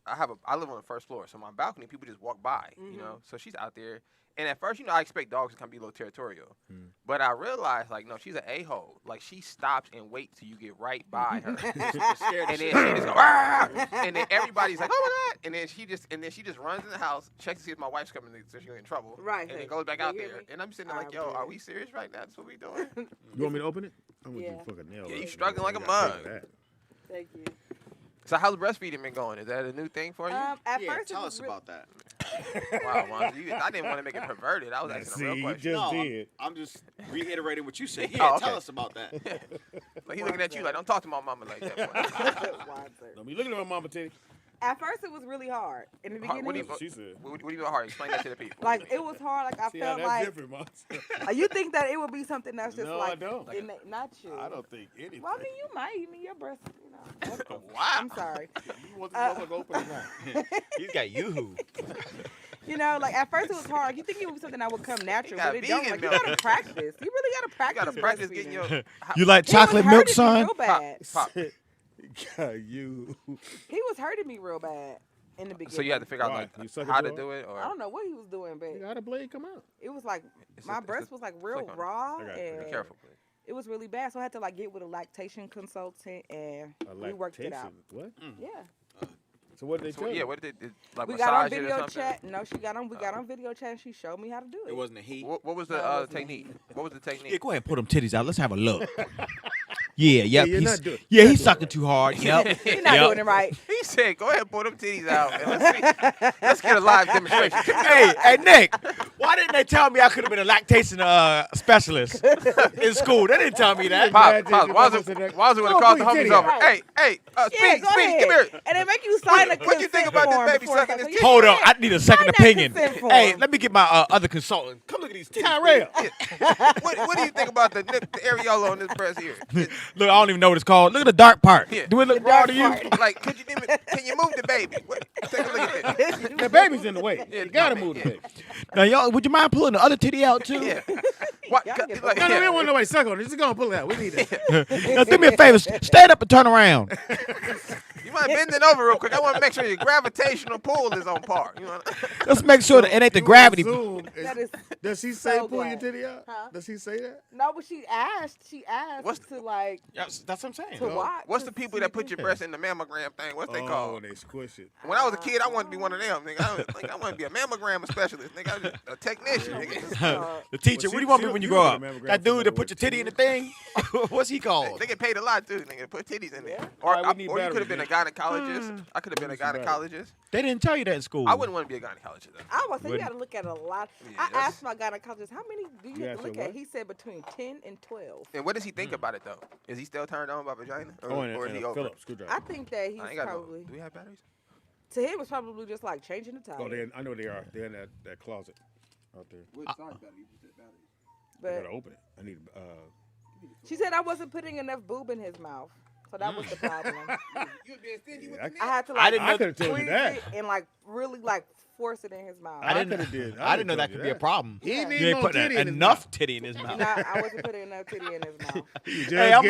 Speaker 2: I live on the first floor, so my balcony, people just walk by, you know. So she's out there, and at first, you know, I expect dogs to kind of be a little territorial, but I realized, like, no, she's an a-hole. Like, she stops and waits till you get right by her, and then she just go, "Arr!" And then everybody's like, oh my God, and then she just runs in the house, checks to see if my wife's coming, so she's in trouble,
Speaker 8: Right.
Speaker 2: and then goes back out
Speaker 8: You hear
Speaker 2: there,
Speaker 8: me?
Speaker 2: and I'm sitting there like,
Speaker 8: I'm
Speaker 2: yo,
Speaker 8: dead.
Speaker 2: are we serious right now? That's what we doing?
Speaker 1: You want me to open it? I'm going to
Speaker 8: Yeah.
Speaker 1: do fucking nail.
Speaker 2: Yeah, you
Speaker 1: up.
Speaker 2: struggling like a
Speaker 1: gotta
Speaker 2: mug.
Speaker 1: take that.
Speaker 8: Thank you.
Speaker 2: So how's breastfeeding been going? Is that a new thing for you?
Speaker 8: At
Speaker 3: Yeah,
Speaker 8: first, it
Speaker 3: tell
Speaker 8: was
Speaker 3: us
Speaker 8: real-
Speaker 3: about that.
Speaker 2: Wow, Wanda, I didn't want to make it perverted. I was
Speaker 1: Now,
Speaker 2: asking a
Speaker 1: see,
Speaker 2: real
Speaker 1: he
Speaker 2: question.
Speaker 1: just
Speaker 3: No,
Speaker 1: did.
Speaker 3: I'm just reiterating what you said.
Speaker 2: Oh,
Speaker 3: Yeah,
Speaker 2: okay.
Speaker 3: tell us about that.
Speaker 2: Like he looking at you like, don't talk to my mama like that. boy."
Speaker 8: Wiser.
Speaker 1: Don't be looking at my mama titty.
Speaker 8: At first, it was really hard. In the
Speaker 2: Hard-
Speaker 8: beginning,
Speaker 2: what do you-
Speaker 1: That's what she said.
Speaker 2: What do you mean hard? Explain that to the people.
Speaker 8: like it was hard. Like I
Speaker 1: See how
Speaker 8: felt
Speaker 1: that's
Speaker 8: like
Speaker 1: different, Mom.
Speaker 8: you think that it would be something that's just
Speaker 1: No,
Speaker 8: like
Speaker 1: I don't.
Speaker 8: not you.
Speaker 1: I don't think anything.
Speaker 8: Well, I mean, you might. I mean, your breast. You know.
Speaker 2: Wow.
Speaker 8: I'm sorry.
Speaker 1: You want this motherfucker open or not?
Speaker 7: He's got yoo-hoo.
Speaker 8: You know, like at first it was hard. You think it would be something that would come natural,
Speaker 2: got
Speaker 8: but it don't.
Speaker 2: vegan
Speaker 8: Like you
Speaker 2: milk.
Speaker 8: gotta practice. You really gotta
Speaker 2: You
Speaker 8: practice.
Speaker 2: gotta practice getting your
Speaker 8: breastfeeding.
Speaker 7: You like
Speaker 8: He was
Speaker 7: chocolate milk,
Speaker 8: hurting me
Speaker 7: son?
Speaker 8: real bad.
Speaker 2: pop.
Speaker 1: God, you.
Speaker 8: He was hurting me real bad in the beginning.
Speaker 2: So you had to figure out
Speaker 1: Why?
Speaker 2: like
Speaker 1: You suck
Speaker 2: how
Speaker 1: it
Speaker 2: to
Speaker 1: raw?
Speaker 2: do it,
Speaker 8: I
Speaker 2: or
Speaker 8: don't know what he was doing, but
Speaker 1: How the blade come out?
Speaker 8: it was like
Speaker 2: It's
Speaker 8: my
Speaker 2: a-
Speaker 8: breast was like real
Speaker 2: click on it.
Speaker 8: raw,
Speaker 1: I got it.
Speaker 8: and
Speaker 2: be careful, please.
Speaker 8: it was really bad. So I had to like get with a lactation consultant, and we worked it out.
Speaker 1: What?
Speaker 8: Yeah,
Speaker 1: So what did they
Speaker 2: So,
Speaker 1: tell
Speaker 2: yeah,
Speaker 1: you?
Speaker 2: what did it like
Speaker 8: we got on
Speaker 2: massage it or
Speaker 8: video
Speaker 2: something?
Speaker 8: chat. No, she got on. We got on video chat, and she showed me how to do it.
Speaker 3: It wasn't a heat.
Speaker 2: What was
Speaker 8: No, it
Speaker 2: the
Speaker 8: wasn't.
Speaker 2: technique? What was the technique?
Speaker 7: Yeah, go ahead and pull them titties out. Let's have a look. Yeah, yep.
Speaker 1: you're
Speaker 7: he's,
Speaker 1: not doing-
Speaker 7: yeah, he's sucking too hard. Yep.
Speaker 8: You're not
Speaker 7: Yep.
Speaker 8: doing it right.
Speaker 2: He said, "Go ahead, pull them titties out, and let's see. Let's get a live demonstration."
Speaker 7: Hey, Nick, why didn't they tell me I could have been a lactation specialist in school? They didn't tell me that.
Speaker 2: Pop,
Speaker 1: Imagine
Speaker 2: pop.
Speaker 1: you
Speaker 2: Wazoo
Speaker 1: must have done-
Speaker 2: would have
Speaker 1: Go
Speaker 2: called the
Speaker 1: put your
Speaker 2: homies
Speaker 1: titty
Speaker 2: over.
Speaker 1: out.
Speaker 2: Hey,
Speaker 8: Yeah,
Speaker 2: Speedy,
Speaker 8: go
Speaker 2: Speedy,
Speaker 8: ahead.
Speaker 2: come here.
Speaker 8: And they make you sign a
Speaker 2: What you think
Speaker 8: consent
Speaker 2: about this
Speaker 8: form
Speaker 2: baby
Speaker 8: before
Speaker 2: sucking
Speaker 8: it
Speaker 2: his
Speaker 8: goes.
Speaker 2: titty?
Speaker 7: Hold on, I need a second
Speaker 8: Sign that
Speaker 7: opinion.
Speaker 8: consent form.
Speaker 7: Hey, let me get my other consultant. Come look at these titties.
Speaker 1: Tyrell.
Speaker 2: What do you think about the areola on this breast here?
Speaker 7: Look, I don't even know what it's called. Look at the dark part.
Speaker 2: Yeah.
Speaker 7: Do it look
Speaker 8: The
Speaker 7: raw
Speaker 8: dark
Speaker 7: to you?
Speaker 8: part.
Speaker 2: Like, can you move the baby? Take a look at this.
Speaker 1: The baby's in the way.
Speaker 2: Yeah,
Speaker 1: You gotta
Speaker 2: yeah.
Speaker 1: move the baby.
Speaker 7: Now, y'all, would you mind pulling the other titty out too?
Speaker 2: Yeah. What?
Speaker 8: Y'all get
Speaker 2: Like,
Speaker 1: No, we
Speaker 2: yeah.
Speaker 1: don't want nobody suck on it. Just go and pull it out. We need that.
Speaker 7: Now, do me a favor. Stand up and turn around.
Speaker 2: You mind bending over real quick? I want to make sure your gravitational pull is on par. You know?
Speaker 7: Let's make sure that it ain't the
Speaker 1: You
Speaker 7: gravity.
Speaker 1: Zoom.
Speaker 8: That is
Speaker 1: Does she say
Speaker 8: so
Speaker 1: pull your
Speaker 8: glad.
Speaker 1: titty out?
Speaker 8: Huh?
Speaker 1: Does she say that?
Speaker 8: no, but she asked
Speaker 2: What's
Speaker 8: to like
Speaker 7: That's what I'm saying.
Speaker 8: to watch.
Speaker 2: What's
Speaker 8: to
Speaker 2: the people
Speaker 8: see
Speaker 2: that put your breast in the mammogram thing? What's they
Speaker 1: Oh,
Speaker 2: called?
Speaker 1: when they squish it.
Speaker 2: When I was a kid, I wanted to be one of them. Nigga, I want to be a mammogram specialist. Nigga, I was a technician. Nigga.
Speaker 7: The teacher,
Speaker 1: Well,
Speaker 7: what do you want to be when you grow up?
Speaker 1: remember
Speaker 7: That dude that
Speaker 1: grandfather
Speaker 7: put your titty in the thing? What's he called?
Speaker 2: They get paid a lot too. Nigga, to put titties in there.
Speaker 1: All right, we
Speaker 2: Or
Speaker 1: need
Speaker 2: you could
Speaker 1: batteries,
Speaker 2: have been a
Speaker 1: man.
Speaker 2: gynecologist. I could have been a gynecologist.
Speaker 7: They didn't tell you that in school.
Speaker 2: I wouldn't want to be a gynecologist though.
Speaker 8: I was saying you
Speaker 7: Wouldn't.
Speaker 8: got to look at a lot.
Speaker 2: Yeah,
Speaker 8: I
Speaker 2: that's-
Speaker 8: asked my gynecologist, how many do you
Speaker 1: You
Speaker 8: have to
Speaker 1: asked
Speaker 8: look
Speaker 1: her
Speaker 8: at?
Speaker 1: what?
Speaker 8: He said between 10 and 12.
Speaker 2: And what does he think about it though? Is he still turned on by vagina, or,
Speaker 1: Oh, and
Speaker 2: or is he
Speaker 1: a
Speaker 2: over?
Speaker 1: Phillips screwdriver.
Speaker 8: I think that he's
Speaker 2: I ain't got
Speaker 8: probably,
Speaker 2: no. Do we have batteries?
Speaker 8: to him, it's probably just like changing the
Speaker 1: Oh,
Speaker 8: tire.
Speaker 1: I know they are. They're in that closet out there.
Speaker 9: What size battery you put that battery?
Speaker 1: I
Speaker 8: But
Speaker 1: gotta open it. I need.
Speaker 8: she said I wasn't putting enough boob in his mouth. So that was the problem.
Speaker 9: You would be stingy with
Speaker 1: Yeah,
Speaker 9: the
Speaker 8: I
Speaker 9: neck.
Speaker 8: had to
Speaker 7: I
Speaker 8: like
Speaker 7: didn't
Speaker 1: I
Speaker 7: know-
Speaker 1: could have told you
Speaker 8: squeeze
Speaker 1: that.
Speaker 8: it and like really like force it in his mouth.
Speaker 7: I didn't.
Speaker 1: coulda did.
Speaker 7: I didn't know
Speaker 1: told
Speaker 7: that
Speaker 1: you
Speaker 7: could be a problem.
Speaker 1: He ain't
Speaker 8: Yeah.
Speaker 1: need
Speaker 7: You ain't
Speaker 1: no
Speaker 7: putting
Speaker 1: titty in his
Speaker 7: enough
Speaker 1: mouth.
Speaker 7: titty in his mouth.
Speaker 8: No, I wasn't putting enough titty in his mouth.
Speaker 1: You just
Speaker 7: Hey, I'ma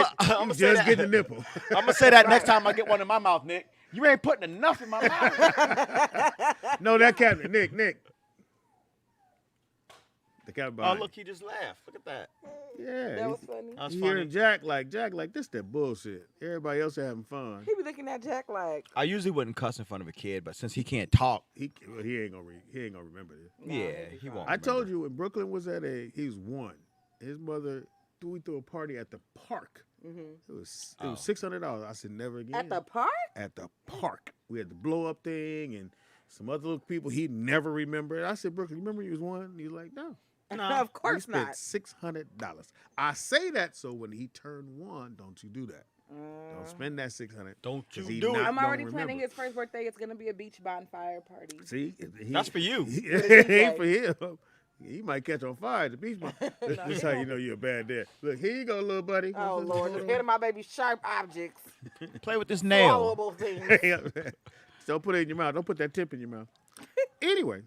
Speaker 1: you
Speaker 7: say
Speaker 1: just
Speaker 7: that.
Speaker 1: get the nipple.
Speaker 7: I'm gonna say that next time I get one in my mouth, Nick. You ain't putting enough in my mouth.
Speaker 1: No, that cabinet, Nick. The cabinet.
Speaker 7: Oh,
Speaker 1: behind
Speaker 7: look, he just laughed. Look at that.
Speaker 1: you. Yeah.
Speaker 8: That was funny.
Speaker 7: That's
Speaker 1: You
Speaker 7: funny.
Speaker 1: hearing Jack like this that bullshit. Everybody else having fun.
Speaker 8: He be looking at Jack like,
Speaker 7: I usually wouldn't cuss in front of a kid, but since he can't talk,
Speaker 1: He ain't gonna remember this.
Speaker 8: Nah,
Speaker 7: yeah,
Speaker 8: he
Speaker 7: he
Speaker 8: fine.
Speaker 7: won't.
Speaker 1: I told
Speaker 7: remember.
Speaker 1: you when Brooklyn was he was 1. His mother we threw a party at the park. It was $600. I said never again.
Speaker 8: at the park?
Speaker 1: At the park. We had the blow up thing and some other little people he never remembered. I said, Brooklyn, you remember you was 1? He's like, no.
Speaker 8: Of course
Speaker 1: We spent
Speaker 8: not.
Speaker 1: $600. I say that so when he turned 1, don't you do that. Don't spend that $600.
Speaker 7: Don't
Speaker 1: 'cause
Speaker 7: you
Speaker 1: he
Speaker 7: do it.
Speaker 1: not
Speaker 8: I'm already
Speaker 1: gonna
Speaker 8: planning
Speaker 1: remember.
Speaker 8: his first birthday. It's gonna be a beach bonfire party.
Speaker 1: See,
Speaker 7: That's for you.
Speaker 1: It ain't for him. He might catch on fire at the beach. This is how you know you're a bad dad. Look, here you go, little buddy.
Speaker 8: Oh Lord, the head of my baby sharp objects,
Speaker 7: Play with this nail.
Speaker 8: swallowable things.
Speaker 1: Don't put it in your mouth. Don't put that tip in your mouth. Anyway.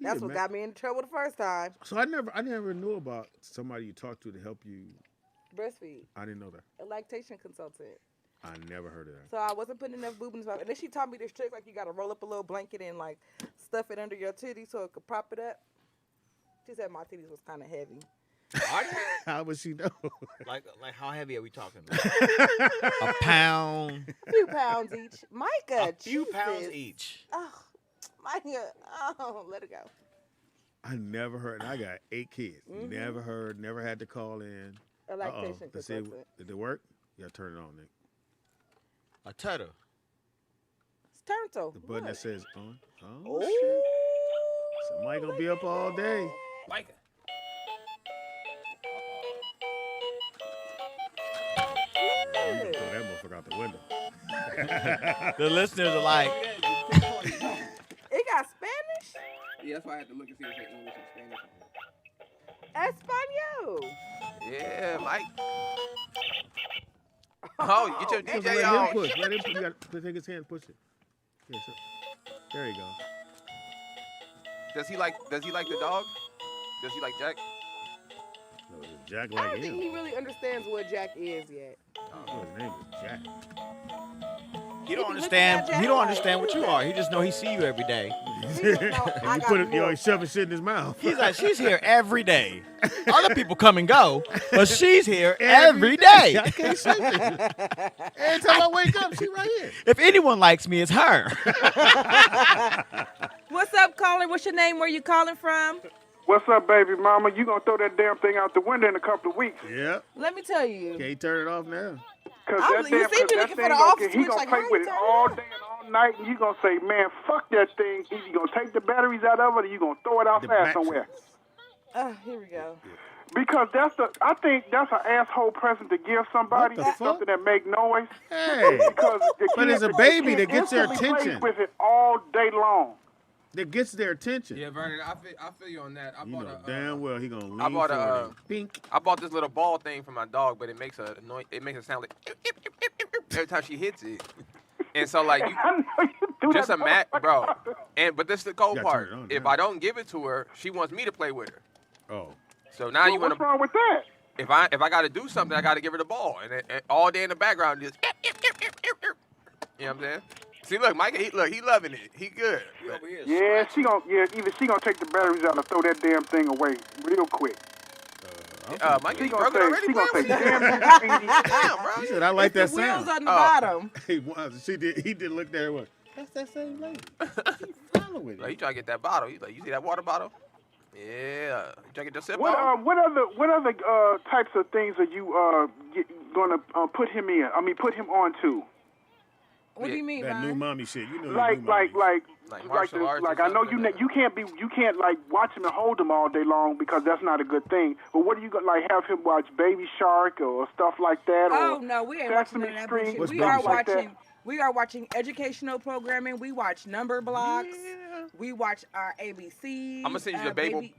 Speaker 8: That's
Speaker 1: yeah,
Speaker 8: what
Speaker 1: man.
Speaker 8: got me in trouble the first time.
Speaker 1: So I never knew about somebody you talked to help you.
Speaker 8: Breastfeed,
Speaker 1: I didn't know that.
Speaker 8: a lactation consultant.
Speaker 1: I never heard of that.
Speaker 8: So I wasn't putting enough boob in his mouth. And then she taught me this trick, like you gotta roll up a little blanket and like stuff it under your titty so it could prop it up. She said my titties was kind of heavy.
Speaker 1: How would she know?
Speaker 7: Like how heavy are we talking? A pound.
Speaker 8: A few pounds each. Micah,
Speaker 7: A few pounds
Speaker 8: Jesus.
Speaker 7: each.
Speaker 8: Oh, Micah, oh, let it go.
Speaker 1: I never heard. And I got 8 kids. Never heard. Never had to call in.
Speaker 8: A lactation
Speaker 1: Let's see.
Speaker 8: consultant.
Speaker 1: Did it work? You gotta turn it on, Nick.
Speaker 7: A turtle.
Speaker 8: It's turtle.
Speaker 1: The button
Speaker 8: What?
Speaker 1: that says on. Oh,
Speaker 8: Ooh.
Speaker 1: shit. Somebody gonna be up all day.
Speaker 2: Micah.
Speaker 1: You can throw that motherfucker out the window.
Speaker 7: The listeners are like,
Speaker 8: It got Spanish?
Speaker 9: Yeah, that's why I had to look and see if it English and Spanish.
Speaker 8: Espanol.
Speaker 2: Yeah, Mike. Oh, get your
Speaker 1: Just
Speaker 2: DJ
Speaker 1: let him
Speaker 2: on.
Speaker 1: push. Let him. You got to take his hand, and push it. Yeah, so, there you go.
Speaker 2: Does he like the dog? Does he like Jack?
Speaker 1: No, it's Jack
Speaker 8: I
Speaker 1: like
Speaker 8: don't
Speaker 1: him.
Speaker 8: think he really understands what Jack is yet.
Speaker 1: Oh, his name is Jack.
Speaker 7: he don't
Speaker 8: be looking
Speaker 7: understand.
Speaker 8: at Jack
Speaker 7: He don't
Speaker 8: like,
Speaker 7: understand what you are. He just know he see you every day.
Speaker 8: He just know I
Speaker 1: And you
Speaker 8: got
Speaker 1: put it,
Speaker 8: more.
Speaker 1: he's shoving shit in his mouth.
Speaker 7: He's like, she's here every day. Other people come and go, but she's here every day.
Speaker 1: I can't sleep. Every time I wake up, she right here.
Speaker 7: If anyone likes me, it's her.
Speaker 8: What's up, caller? What's your name? Where you calling from?
Speaker 5: What's up, baby mama? You gonna throw that damn thing out the window in a couple of weeks?
Speaker 1: Yep.
Speaker 8: Let me tell you.
Speaker 1: Can't turn it off now.
Speaker 5: Cause
Speaker 8: I'm-
Speaker 5: that
Speaker 8: you
Speaker 5: damn,
Speaker 8: see me
Speaker 5: cause that
Speaker 8: looking for
Speaker 5: thing
Speaker 8: the
Speaker 5: gonna
Speaker 8: off
Speaker 5: get, he
Speaker 8: switch,
Speaker 5: gonna
Speaker 8: like,
Speaker 5: play
Speaker 8: how you
Speaker 5: with it
Speaker 8: turn it
Speaker 5: all
Speaker 8: on?
Speaker 5: day and all night, and you gonna say, man, fuck that thing. Either you gonna take the batteries out of it, or you gonna throw it
Speaker 1: The
Speaker 5: outside
Speaker 1: batteries.
Speaker 5: somewhere.
Speaker 8: Here we go.
Speaker 5: Because I think that's an asshole present to give somebody.
Speaker 1: What the
Speaker 5: It's
Speaker 1: fuck?
Speaker 5: something that make noise.
Speaker 1: Hey,
Speaker 5: Because the
Speaker 1: But
Speaker 5: kid-
Speaker 1: it's a
Speaker 5: the
Speaker 1: baby
Speaker 5: kid
Speaker 1: that gets their
Speaker 5: instantly plays
Speaker 1: attention.
Speaker 5: with it all day long.
Speaker 1: that gets their attention.
Speaker 9: Yeah, Vernon, I feel you on that. I
Speaker 1: You
Speaker 9: bought
Speaker 1: know
Speaker 9: a
Speaker 1: damn well he gonna lean
Speaker 2: I bought a,
Speaker 1: forward and bink.
Speaker 2: I bought this little ball thing for my dog, but it makes a noise. It makes it sound like every time she hits it. And so like you,
Speaker 5: I know you do
Speaker 2: just
Speaker 5: that.
Speaker 2: a mat, bro. And but this is the cold
Speaker 1: You gotta
Speaker 2: part.
Speaker 1: turn it on,
Speaker 2: If
Speaker 1: yeah.
Speaker 2: I don't give it to her, she wants me to play with her.
Speaker 1: Oh,
Speaker 2: So now you want
Speaker 5: What's
Speaker 2: to.
Speaker 5: wrong with that?
Speaker 2: If I got to do something, I got to give her the ball, and all day in the background just. You know what I'm saying? See, look, Micah, he loving it. He good. But-
Speaker 5: Yeah, either she gonna take the batteries out or throw that damn thing away real quick.
Speaker 2: Micah,
Speaker 5: She
Speaker 2: you
Speaker 5: gonna
Speaker 2: broke it
Speaker 5: say,
Speaker 2: already,
Speaker 5: she gonna say,
Speaker 2: bro?
Speaker 5: damn you, Speedy.
Speaker 2: Damn, bro.
Speaker 1: he said I like that
Speaker 8: The wheels
Speaker 1: sound.
Speaker 8: on the bottom.
Speaker 1: He was. She did. He did look there. And went, that's that same lady. She following
Speaker 2: Like, he
Speaker 1: it.
Speaker 2: trying to get that bottle. He's like, you see that water bottle? Yeah. You trying to get your sip
Speaker 5: What
Speaker 2: on?
Speaker 5: what other types of things are you gonna put him in? I mean, put him on to?
Speaker 8: What do you mean,
Speaker 1: That new
Speaker 8: Ryan?
Speaker 1: mommy shit. You know
Speaker 5: Like
Speaker 2: martial arts.
Speaker 5: I know you can't like watch him and hold him all day long because that's not a good thing. But what do you like have him watch Baby Shark or stuff like that?
Speaker 8: Oh
Speaker 5: or
Speaker 8: no, we ain't watching
Speaker 5: Sesame
Speaker 8: none of that
Speaker 5: Street?
Speaker 8: bullshit.
Speaker 1: What's
Speaker 8: We
Speaker 1: Baby
Speaker 8: are
Speaker 1: Shark?
Speaker 8: watching. We are watching educational programming. We watch number blocks.
Speaker 1: Yeah.
Speaker 8: We watch our ABC.
Speaker 2: I'm gonna send you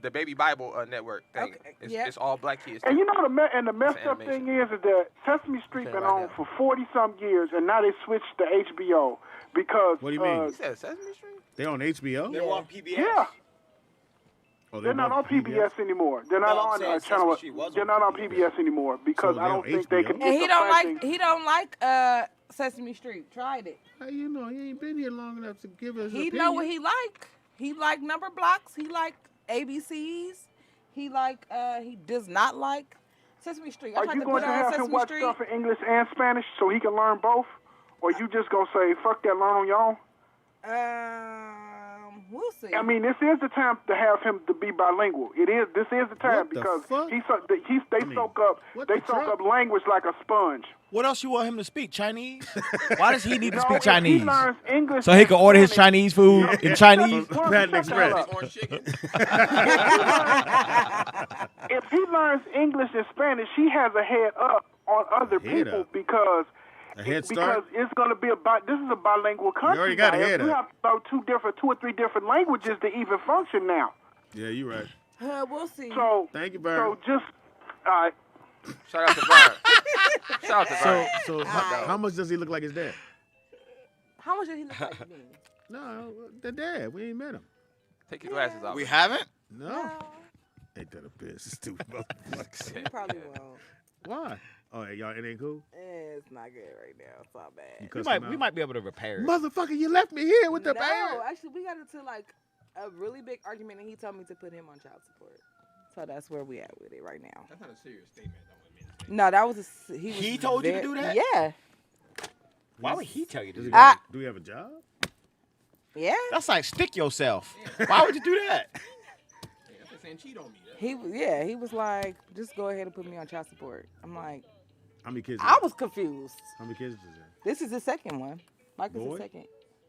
Speaker 2: the baby Bible network thing.
Speaker 8: Okay,
Speaker 2: It's all black kids.
Speaker 5: And
Speaker 2: too.
Speaker 5: you know the messed up thing is that Sesame Street
Speaker 2: Okay,
Speaker 5: been
Speaker 2: right
Speaker 5: on
Speaker 2: now.
Speaker 5: for 40-some years, and now they switched to HBO because
Speaker 1: What do you mean?
Speaker 2: You said Sesame Street?
Speaker 1: They on HBO?
Speaker 3: They're on PBS.
Speaker 5: yeah.
Speaker 1: Oh,
Speaker 5: They're not on PBS anymore. They're not
Speaker 3: No, I'm
Speaker 5: on
Speaker 3: saying
Speaker 5: channel.
Speaker 3: Sesame Street was
Speaker 5: They're
Speaker 3: on
Speaker 5: not on
Speaker 3: PBS.
Speaker 5: PBS anymore because
Speaker 1: So
Speaker 5: I don't
Speaker 1: they're on
Speaker 5: think they
Speaker 1: HBO?
Speaker 5: can.
Speaker 8: And
Speaker 5: get
Speaker 8: he
Speaker 5: the
Speaker 8: don't
Speaker 5: funding.
Speaker 8: like. He don't like Sesame Street. Tried it.
Speaker 1: How you know? He ain't been here long enough to give us.
Speaker 8: He
Speaker 1: opinion.
Speaker 8: know what he like. He like number blocks. He like ABCs. He like. He does not like Sesame Street. I
Speaker 5: Are
Speaker 8: tried
Speaker 5: you
Speaker 8: to
Speaker 5: going
Speaker 8: put
Speaker 5: to
Speaker 8: on
Speaker 5: have him
Speaker 8: Sesame
Speaker 5: watch
Speaker 8: Street.
Speaker 5: stuff in English and Spanish so he can learn both, or you just gonna say fuck that, learn on your own?
Speaker 8: We'll see.
Speaker 5: I mean, this is the time to have him to be bilingual. It is. This is the time
Speaker 1: What the
Speaker 5: because
Speaker 1: fuck?
Speaker 5: they
Speaker 1: mean,
Speaker 5: soak up
Speaker 1: what
Speaker 5: they
Speaker 1: the
Speaker 5: soak
Speaker 1: truck?
Speaker 5: up language like a sponge.
Speaker 7: What else you want him to speak? Chinese? Why does he need to
Speaker 5: No,
Speaker 7: speak
Speaker 5: if
Speaker 7: Chinese?
Speaker 5: He learns English
Speaker 7: So he can order his
Speaker 5: Spanish,
Speaker 7: Chinese food in Chinese?
Speaker 5: Well,
Speaker 1: Panda
Speaker 5: shut the hell
Speaker 1: Express.
Speaker 5: up.
Speaker 2: Orange chicken.
Speaker 5: If he learns English and Spanish, he has a head up on other
Speaker 1: Head
Speaker 5: people
Speaker 1: up.
Speaker 5: because
Speaker 1: A head
Speaker 5: because
Speaker 1: start.
Speaker 5: it's going to be this is a bilingual country.
Speaker 1: already got a
Speaker 5: now.
Speaker 1: head
Speaker 5: You
Speaker 1: up.
Speaker 5: have to know two or three different languages to even function now.
Speaker 1: Yeah, you right.
Speaker 8: We'll see.
Speaker 5: So
Speaker 1: Thank you,
Speaker 5: so
Speaker 1: Byron.
Speaker 5: just
Speaker 2: Shout out to Byron. Shout out to Byron.
Speaker 1: So how much does he look like his dad?
Speaker 8: How much did he look like to me?
Speaker 1: No, the dad. We ain't met him.
Speaker 2: Take your glasses off.
Speaker 3: We haven't?
Speaker 1: No. Ain't that a bitch? Stupid motherfucker.
Speaker 8: He probably won't.
Speaker 1: Why? Oh, hey, y'all, it ain't cool?
Speaker 8: It's not good right now. It's all
Speaker 1: You
Speaker 8: bad.
Speaker 1: cuss him
Speaker 7: We
Speaker 1: out?
Speaker 7: might be able to repair it.
Speaker 1: Motherfucker, you left me here with the
Speaker 8: No,
Speaker 1: bear.
Speaker 8: actually, we got into like a really big argument, and he told me to put him on child support. So that's where we at with it right now.
Speaker 2: That's not a serious statement, though.
Speaker 8: No, that was he. Was
Speaker 7: He told you to do that?
Speaker 8: Yeah,
Speaker 7: Why would he tell you to do
Speaker 1: Do
Speaker 7: that?
Speaker 1: we have a job?
Speaker 8: yeah.
Speaker 7: That's like stick yourself. Why would you do that?
Speaker 2: That's saying cheat on me.
Speaker 8: He was like, just go ahead and put me on child support. I'm like,
Speaker 1: How many kids?
Speaker 8: I was confused.
Speaker 1: How many kids is there?
Speaker 8: This is the second one. Mike is
Speaker 1: Boy?
Speaker 8: the second.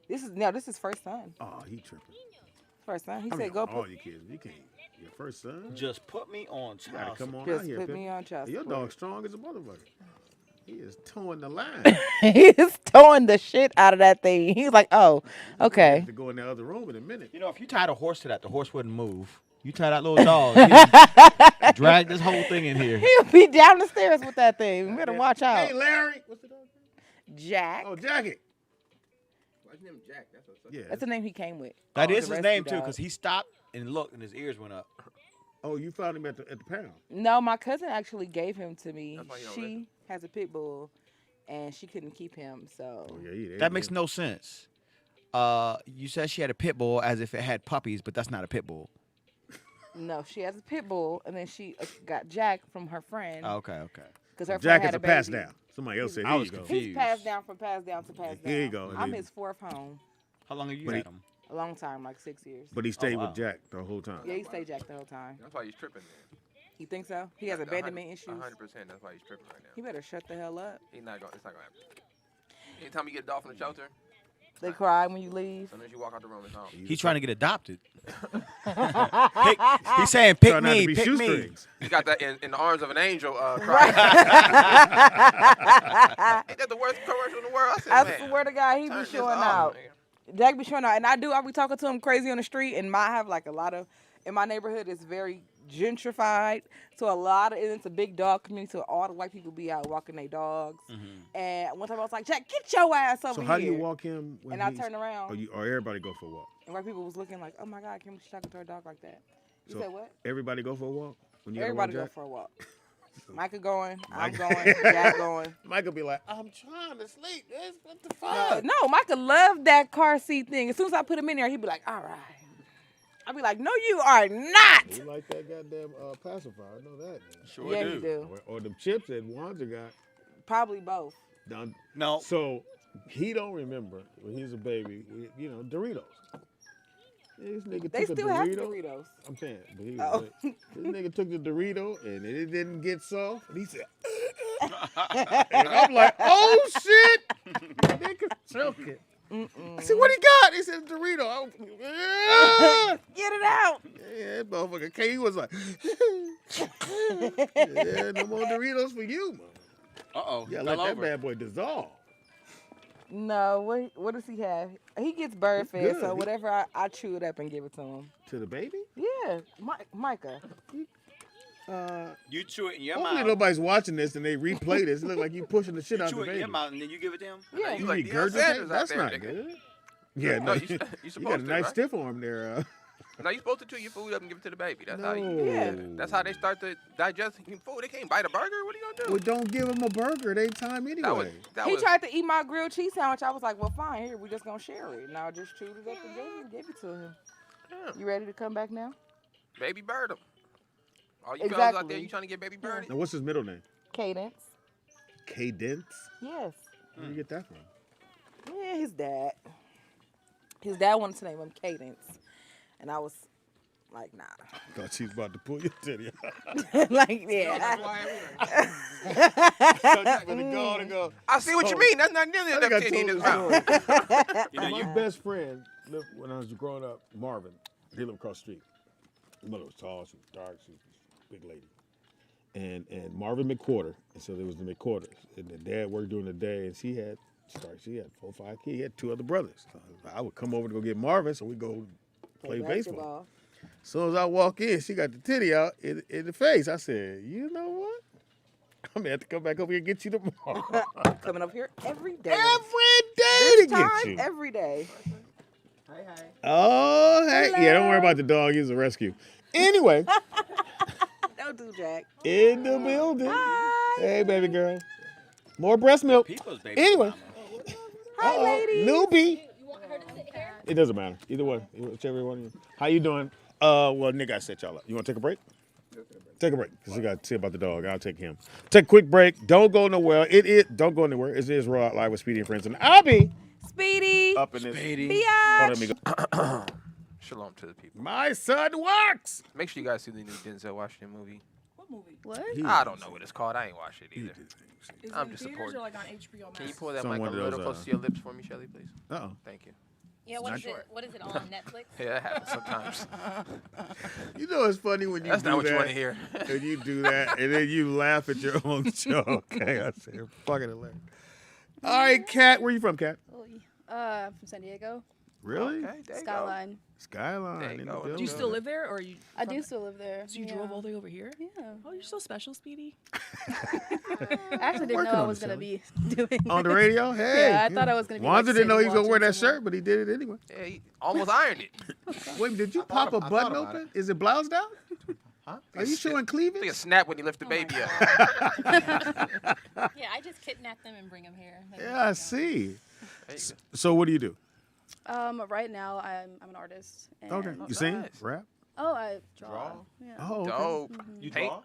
Speaker 8: This is first son.
Speaker 1: Oh, he tripping.
Speaker 8: First son. He
Speaker 1: I
Speaker 8: said,
Speaker 1: mean,
Speaker 8: go
Speaker 1: all
Speaker 8: put,
Speaker 1: your kids. You can't. Your first son.
Speaker 7: Just put me on
Speaker 1: You gotta
Speaker 7: child
Speaker 1: come on out
Speaker 8: just
Speaker 1: here,
Speaker 8: put
Speaker 1: Pip.
Speaker 8: me on child
Speaker 1: Hey, your
Speaker 8: support.
Speaker 1: dog's strong as a motherfucker. He is towing the line.
Speaker 8: He is throwing the shit out of that thing. He's like, oh,
Speaker 1: I
Speaker 8: okay.
Speaker 1: have to go in the other room in a minute.
Speaker 7: You know, if you tied a horse to that, the horse wouldn't move. You tie that little dog, he'll drag this whole thing in here.
Speaker 8: He'll be down the stairs with that thing. You better watch out.
Speaker 1: Hey, Larry. What's the dog's name?
Speaker 8: Jack.
Speaker 1: Oh, Jackie.
Speaker 9: Why's his name Jack? That's what's up.
Speaker 1: Yeah.
Speaker 8: That's the name he came with.
Speaker 7: That
Speaker 8: Oh,
Speaker 7: is
Speaker 8: the
Speaker 7: his
Speaker 8: rescue
Speaker 7: name, too,
Speaker 8: dog.
Speaker 7: because he stopped and looked and his ears went up.
Speaker 1: Oh, you found him at the pound.
Speaker 8: No, my cousin actually gave him to me.
Speaker 2: That's why you don't
Speaker 8: She has a pit bull, and she couldn't keep him. So
Speaker 1: Oh, yeah,
Speaker 7: That makes no sense. You said she had a pit bull as if it had puppies, but that's not a pit bull.
Speaker 8: no, she has a pit bull, and then she got Jack from her friend
Speaker 7: Oh, okay.
Speaker 8: because her
Speaker 1: Jack
Speaker 8: friend
Speaker 1: is
Speaker 8: had
Speaker 1: a
Speaker 8: a baby.
Speaker 1: pass down. Somebody else said,
Speaker 7: I
Speaker 1: here
Speaker 7: was
Speaker 1: you go.
Speaker 7: confused.
Speaker 8: He's passed down from pass down to pass down.
Speaker 1: Here you go.
Speaker 8: I'm
Speaker 1: He-
Speaker 8: his fourth home.
Speaker 7: How long have you
Speaker 1: But
Speaker 7: had
Speaker 1: he-
Speaker 7: him?
Speaker 8: A long time, like 6 years.
Speaker 1: But he stayed
Speaker 7: wow.
Speaker 1: with Jack the whole time.
Speaker 8: Yeah, he stayed Jack the whole time.
Speaker 2: That's why he's tripping then.
Speaker 8: You think so? He has abandonment issues.
Speaker 2: 100%. That's why he's tripping right
Speaker 8: He
Speaker 2: now.
Speaker 8: better shut the hell up.
Speaker 2: It's not gonna happen. Anytime you get a dog from the shelter,
Speaker 8: They cry when you leave.
Speaker 2: as soon as you walk out the room, it's home.
Speaker 7: He's trying to get adopted. He's saying, pick
Speaker 1: Trying not to
Speaker 7: me,
Speaker 1: be
Speaker 7: pick me.
Speaker 1: shoestrings.
Speaker 2: You got that in the arms of an angel crying. Ain't that the worst commercial in the world? I said,
Speaker 8: I
Speaker 2: man,
Speaker 8: swear to God, he
Speaker 2: turn
Speaker 8: be
Speaker 2: this
Speaker 8: showing
Speaker 2: off,
Speaker 8: out.
Speaker 2: nigga.
Speaker 8: Jack be showing out, and I be talking to him crazy on the street, and I have like a lot of, in my neighborhood, it's very gentrified, so it's a big dog community, so all the white people be out walking their dogs. And one time I was like, Jack, get your ass over
Speaker 1: So
Speaker 8: here.
Speaker 1: how do you walk him? When
Speaker 8: And I
Speaker 1: he's-
Speaker 8: turn around,
Speaker 1: Or everybody go for a walk?
Speaker 8: and white people was looking like, oh my God, can we talking to our dog like that? You
Speaker 1: So
Speaker 8: said what?
Speaker 1: Everybody go for a walk? When you
Speaker 8: Everybody
Speaker 1: gotta
Speaker 8: go
Speaker 1: walk
Speaker 8: for a walk. Micah going, I'm
Speaker 1: Micah-
Speaker 8: going, Jack going.
Speaker 1: Jack? Mike will be like, I'm trying to sleep. What the
Speaker 8: No,
Speaker 1: fuck?
Speaker 8: no, Micah loved that car seat thing. As soon as I put him in there, he'd be like, all right. I'd be like, no, you are not.
Speaker 1: He like that goddamn pacifier. I know that. Man.
Speaker 7: Sure
Speaker 8: Yeah, you do.
Speaker 1: Or them chips that Wanda got.
Speaker 8: Probably both.
Speaker 1: Done.
Speaker 7: No.
Speaker 1: So he don't remember when he's a baby, Doritos. This nigga
Speaker 8: They
Speaker 1: took
Speaker 8: still
Speaker 1: a
Speaker 8: have
Speaker 1: Dorito.
Speaker 8: Doritos.
Speaker 1: I'm saying, but he
Speaker 8: Oh.
Speaker 1: was like, this nigga took the Dorito and it didn't get soft. And he said, And I'm like, oh shit. Nigga choking. I said, what he got? He said, Dorito. I was, yeah.
Speaker 8: Get it out.
Speaker 1: Yeah, that motherfucker K, he was like, yeah, no more Doritos for you, man.
Speaker 7: Uh-oh.
Speaker 1: Yeah, let that bad boy dissolve.
Speaker 8: No, what does he have? He gets bird fed,
Speaker 1: good.
Speaker 8: so whatever I chew it up and give it to him.
Speaker 1: To the baby?
Speaker 8: Yeah, Micah.
Speaker 3: You chew it in your
Speaker 1: Hopefully
Speaker 3: mouth.
Speaker 1: nobody's watching this and they replay this. It look like you pushing the shit
Speaker 3: You
Speaker 1: out
Speaker 3: chew
Speaker 1: the
Speaker 3: it in
Speaker 1: baby.
Speaker 3: your mouth and then you give it to him.
Speaker 8: Yeah.
Speaker 1: You
Speaker 2: like Deion
Speaker 1: regurgitate?
Speaker 2: Sanders out
Speaker 1: That's
Speaker 2: there,
Speaker 1: not
Speaker 2: nigga.
Speaker 1: good. Yeah,
Speaker 2: No,
Speaker 1: no,
Speaker 2: you
Speaker 1: you
Speaker 2: supposed
Speaker 1: got a
Speaker 2: to,
Speaker 1: nice
Speaker 2: right?
Speaker 1: stiff arm there.
Speaker 2: Now you supposed to chew your food up and give it to the baby. That's how you.
Speaker 1: No.
Speaker 8: Yeah.
Speaker 2: That's how they start to digest food. They can't bite a burger. What are you gonna do?
Speaker 1: Well, don't give him a burger. It ain't time anyway.
Speaker 2: That
Speaker 8: He
Speaker 2: was
Speaker 8: tried to eat my grilled cheese sandwich. I was like, well, fine, here, we just gonna share it. And I just chewed it up and gave it to him.
Speaker 2: yeah,
Speaker 8: You ready to come back now?
Speaker 2: baby bird 'em. All you fellas out there,
Speaker 8: Exactly.
Speaker 2: you trying to get baby bird?
Speaker 1: Now, what's his middle name?
Speaker 8: Cadence.
Speaker 1: Cadence?
Speaker 8: Yes.
Speaker 1: Where you get that from?
Speaker 8: Yeah, his dad. His dad wanted to name him Cadence. And I was like, nah.
Speaker 1: Thought she was about to pull your titty out.
Speaker 8: Like, yeah.
Speaker 2: I see what you mean. That's not nearly
Speaker 1: I
Speaker 2: enough
Speaker 1: think I
Speaker 2: titty in
Speaker 1: told
Speaker 2: his
Speaker 1: this
Speaker 2: mouth.
Speaker 3: You know,
Speaker 1: My
Speaker 3: you
Speaker 1: best friend lived when I was growing up, Marvin. He lived across the street. His mother was tall, she was dark, she was a big lady. And Marvin McQuarter, and so there was the McQuarters. And the dad worked during the day, and she had 4 or 5 kids. He had 2 other brothers. So I would come over to go get Marvin, so we go play baseball. As soon as I walk in, she got the titty out in the face. I said, you know what? I'm going to have to come back over here and get you tomorrow.
Speaker 8: Coming up here every day.
Speaker 1: Every day
Speaker 8: This
Speaker 1: to get
Speaker 8: time,
Speaker 1: you.
Speaker 8: every day.
Speaker 1: Oh, hey. Yeah, don't worry about the dog. He's a rescue. Anyway,
Speaker 8: Don't do Jack.
Speaker 1: in the building.
Speaker 8: Hi.
Speaker 1: Hey, baby girl. More breast milk.
Speaker 3: people's baby.
Speaker 1: Anyway.
Speaker 3: mama.
Speaker 8: Hi, ladies.
Speaker 1: Newbie. It doesn't matter. Either one. Whichever one. How you doing? Well, Nick, I set y'all up. You want to take a break? Take a break. Because we got to see about the dog. I'll take him. Take a quick break. Don't go nowhere. Don't go anywhere. It is Raw Live with Speedy and Friends. And I'll be
Speaker 8: Speedy.
Speaker 1: up in this.
Speaker 8: Biatch.
Speaker 1: Hold on, let me go.
Speaker 2: Shalom to the people.
Speaker 1: My son works.
Speaker 2: Make sure you guys see the new Denzel Washington movie.
Speaker 9: What movie?
Speaker 6: What?
Speaker 2: I don't know what it's called. I ain't watched it either.
Speaker 9: Is
Speaker 2: I'm
Speaker 9: it
Speaker 2: just
Speaker 9: in theaters
Speaker 2: supporting.
Speaker 9: or like on HBO Max?
Speaker 2: Can you pull that
Speaker 1: Some
Speaker 2: mic a
Speaker 1: one of
Speaker 2: little
Speaker 1: those,
Speaker 2: closer to your lips for me, Shelly, please?
Speaker 1: Uh-oh.
Speaker 2: Thank you.
Speaker 10: Yeah, what is it? What is it on Netflix?
Speaker 2: Yeah, that happens sometimes.
Speaker 1: You know it's funny when you
Speaker 2: That's
Speaker 1: do
Speaker 2: not what
Speaker 1: that.
Speaker 2: you want to hear.
Speaker 1: And you do that, and then you laugh at your own joke. Okay, I say, fucking hilarious. All right, Katt, where you from, Katt?
Speaker 11: From San Diego.
Speaker 1: Really?
Speaker 2: Okay, there you go.
Speaker 11: Skyline.
Speaker 1: Skyline.
Speaker 2: There you
Speaker 1: in
Speaker 2: go.
Speaker 1: the
Speaker 2: Do
Speaker 1: building.
Speaker 9: Do you still live there, or are you?
Speaker 11: I
Speaker 9: from
Speaker 11: do
Speaker 9: it?
Speaker 11: still live there.
Speaker 9: So you
Speaker 11: yeah.
Speaker 9: drove all the way over here?
Speaker 11: Yeah.
Speaker 9: Oh, you're so special, Speedy.
Speaker 11: I actually didn't
Speaker 1: Working
Speaker 11: know I
Speaker 1: on
Speaker 11: was
Speaker 1: it,
Speaker 11: going to
Speaker 1: Shelly.
Speaker 11: be doing
Speaker 1: On the
Speaker 11: this.
Speaker 1: radio? Hey.
Speaker 11: Yeah, I thought I was going to be.
Speaker 1: Wanza didn't know he was going to wear that
Speaker 11: watching someone.
Speaker 1: shirt, but he did it anyway.
Speaker 2: Yeah, he almost ironed it.
Speaker 1: Wait, did you pop a button open? Is it bloused out?
Speaker 7: Huh?
Speaker 1: Are you showing
Speaker 2: I think
Speaker 1: cleavage?
Speaker 2: a snap when you lift the baby up.
Speaker 10: Yeah, I just kidnap them and bring them here.
Speaker 1: Yeah, I see.
Speaker 2: There you go.
Speaker 1: So what do you do?
Speaker 11: Right now, I'm an artist. And
Speaker 1: Okay. You sing?
Speaker 2: nice.
Speaker 1: Rap?
Speaker 11: Oh, I draw.
Speaker 2: Draw?
Speaker 11: Yeah.
Speaker 1: Oh, okay.
Speaker 2: Dope.
Speaker 7: You
Speaker 2: Paint?
Speaker 7: draw?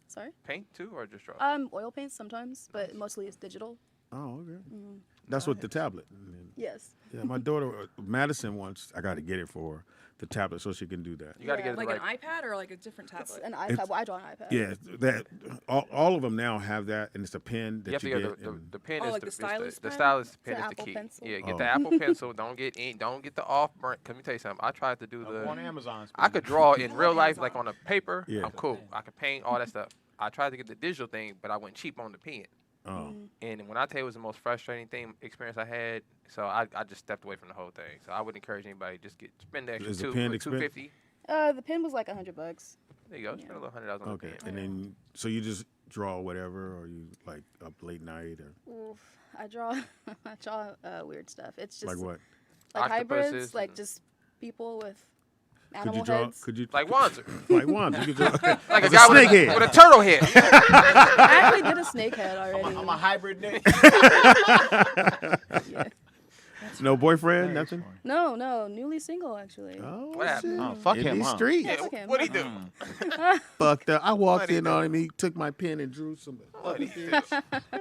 Speaker 11: Sorry.
Speaker 2: Paint too, or just draw?
Speaker 11: Oil paints sometimes, but mostly it's digital.
Speaker 1: Oh, okay. That's what the tablet.
Speaker 11: Yes.
Speaker 1: Yeah, my daughter, Madison wants, I got to get it for her, the tablet so she can do that.
Speaker 2: You got to
Speaker 11: Yeah.
Speaker 2: get it
Speaker 9: Like
Speaker 2: right.
Speaker 9: an iPad or like a different
Speaker 11: It's
Speaker 9: tablet?
Speaker 11: an iPad.
Speaker 1: It's-
Speaker 11: Well, I draw on an iPad.
Speaker 1: Yeah, that all of them now have that, and it's a pen
Speaker 2: You
Speaker 1: that
Speaker 2: have to
Speaker 1: you
Speaker 2: get
Speaker 1: get.
Speaker 2: the,
Speaker 1: and-
Speaker 2: the pen
Speaker 9: Oh,
Speaker 2: is
Speaker 9: like
Speaker 2: the,
Speaker 9: the
Speaker 2: is
Speaker 9: stylus
Speaker 2: the
Speaker 9: pen?
Speaker 2: stylus
Speaker 11: It's
Speaker 2: pen
Speaker 11: an
Speaker 2: is the
Speaker 11: Apple
Speaker 2: key.
Speaker 11: pencil.
Speaker 2: Yeah, get
Speaker 1: Oh.
Speaker 2: the Apple pencil. Don't get the off burnt. Let me tell you something. I tried to do
Speaker 7: Go
Speaker 2: the.
Speaker 7: on Amazon.
Speaker 2: I could draw in real life, like on a paper.
Speaker 1: Yeah.
Speaker 2: I'm cool. I can paint all that stuff. I tried to get the digital thing, but I went cheap on the pen.
Speaker 1: oh.
Speaker 2: And when I tell you it was the most frustrating experience I had, so I just stepped away from the whole thing. So I would encourage anybody just spend the extra
Speaker 1: Is the pen expensive?
Speaker 2: $250.
Speaker 11: The pen was like $100.
Speaker 2: There you go. Spend a little $100 on
Speaker 1: Okay,
Speaker 2: the pen.
Speaker 1: and then, so you just draw whatever, or you like up late night, or
Speaker 11: Oof. I draw weird stuff. It's just
Speaker 1: like what?
Speaker 11: like hybrids,
Speaker 2: Octopuses
Speaker 11: like
Speaker 2: and-
Speaker 11: just people with
Speaker 1: Could
Speaker 11: animal
Speaker 1: you draw?
Speaker 11: heads.
Speaker 1: Could you
Speaker 2: Like Wanzer.
Speaker 1: like one? You could draw
Speaker 2: Like a
Speaker 1: as
Speaker 2: guy
Speaker 1: snake
Speaker 2: with
Speaker 1: head.
Speaker 2: a turtle head.
Speaker 11: I actually did a snake head already.
Speaker 7: I'm a hybrid Nick.
Speaker 11: Yeah.
Speaker 1: No boyfriend, nothing.
Speaker 11: No, newly single actually.
Speaker 1: Oh,
Speaker 2: What happened?
Speaker 1: shit.
Speaker 7: Oh, fuck
Speaker 1: In
Speaker 7: him,
Speaker 1: these
Speaker 7: huh?
Speaker 1: streets.
Speaker 2: Yeah,
Speaker 11: Fuck him.
Speaker 2: what'd he do?
Speaker 1: Fucked up. I walked
Speaker 2: What'd he
Speaker 1: in on him. He took my pen and drew some.
Speaker 2: What'd he do?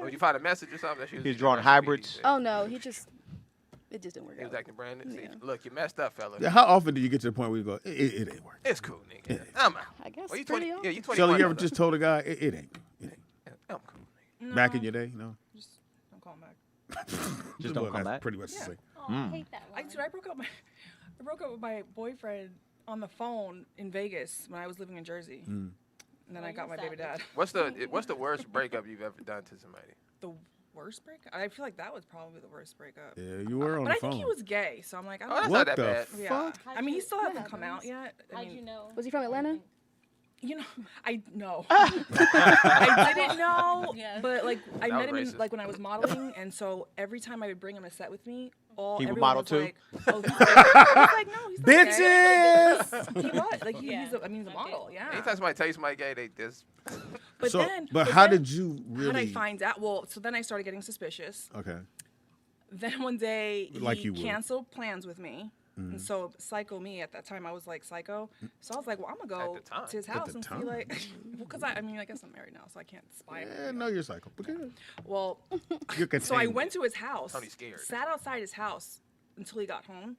Speaker 2: Would you find a message or something? That she was
Speaker 7: He's drawing
Speaker 2: recipe,
Speaker 7: hybrids?
Speaker 2: he said.
Speaker 11: Oh no, it just didn't work
Speaker 2: He was
Speaker 11: out.
Speaker 2: acting brand new. See,
Speaker 11: Yeah.
Speaker 2: look, you messed up, fella.
Speaker 1: Yeah, how often do you get to the point where you go, it ain't working?
Speaker 2: It's cool, nigga.
Speaker 1: Yeah.
Speaker 2: I'm out.
Speaker 11: I guess
Speaker 2: Well, you
Speaker 11: pretty
Speaker 2: 20,
Speaker 11: often.
Speaker 2: yeah, you 21.
Speaker 1: Shelly, you ever
Speaker 2: though.
Speaker 1: just told a guy, it ain't?
Speaker 2: Yeah, I'm cool.
Speaker 1: Back in your day, no.
Speaker 6: Just don't call him back.
Speaker 7: Just don't come back.
Speaker 1: Pretty much the same.
Speaker 10: Oh, I hate that one.
Speaker 6: I broke up with my boyfriend on the phone in Vegas when I was living in Jersey. And then I got my baby dad.
Speaker 2: What's the worst breakup you've ever done to somebody?
Speaker 6: The worst breakup? I feel like that was probably the worst breakup.
Speaker 1: Yeah, you were on
Speaker 6: But
Speaker 1: the
Speaker 6: I
Speaker 1: phone.
Speaker 6: think he was gay, so I'm like, I
Speaker 2: Oh,
Speaker 6: don't
Speaker 2: that's
Speaker 6: know.
Speaker 2: not
Speaker 1: What
Speaker 2: that
Speaker 1: the
Speaker 2: bad.
Speaker 6: Yeah.
Speaker 1: fuck?
Speaker 6: I mean, he still hasn't come out yet. I
Speaker 10: How'd
Speaker 6: mean,
Speaker 10: you know?
Speaker 11: Was he from Atlanta?
Speaker 6: You know, I know. I didn't know,
Speaker 10: Yes.
Speaker 6: but like I
Speaker 2: That
Speaker 6: met him
Speaker 2: was
Speaker 6: in,
Speaker 2: racist.
Speaker 6: like when I was modeling, and so every time I would bring him a set with me,
Speaker 7: He would
Speaker 6: everyone
Speaker 7: model
Speaker 6: was
Speaker 7: too?
Speaker 6: like, "Oh, he's gay." I was like, "No, he's not
Speaker 1: Bitches!
Speaker 6: gay." He was like,
Speaker 10: Yeah.
Speaker 6: he's a model, yeah.
Speaker 2: Anytime somebody tell you somebody gay, they just.
Speaker 6: But
Speaker 1: So,
Speaker 6: then,
Speaker 1: but how
Speaker 6: then,
Speaker 1: did you
Speaker 6: How did I
Speaker 1: really?
Speaker 6: find out? Well, so then I started getting suspicious.
Speaker 1: Okay.
Speaker 6: Then one day
Speaker 1: Like
Speaker 6: he
Speaker 1: you would.
Speaker 6: canceled plans with me. And so psycho me at that time, I was like psycho. So I was like, well, I'm gonna go
Speaker 2: At the time.
Speaker 6: to his
Speaker 1: At
Speaker 6: house
Speaker 1: the
Speaker 6: and see
Speaker 1: time.
Speaker 6: like, because I mean, I guess I'm married now, so I can't spy. on
Speaker 1: Yeah,
Speaker 6: him.
Speaker 1: no, you're psycho. Okay.
Speaker 6: Well,
Speaker 1: You're
Speaker 6: so I
Speaker 1: contained.
Speaker 6: went to his house,
Speaker 2: Tony's scared.
Speaker 6: sat outside his house until he got home.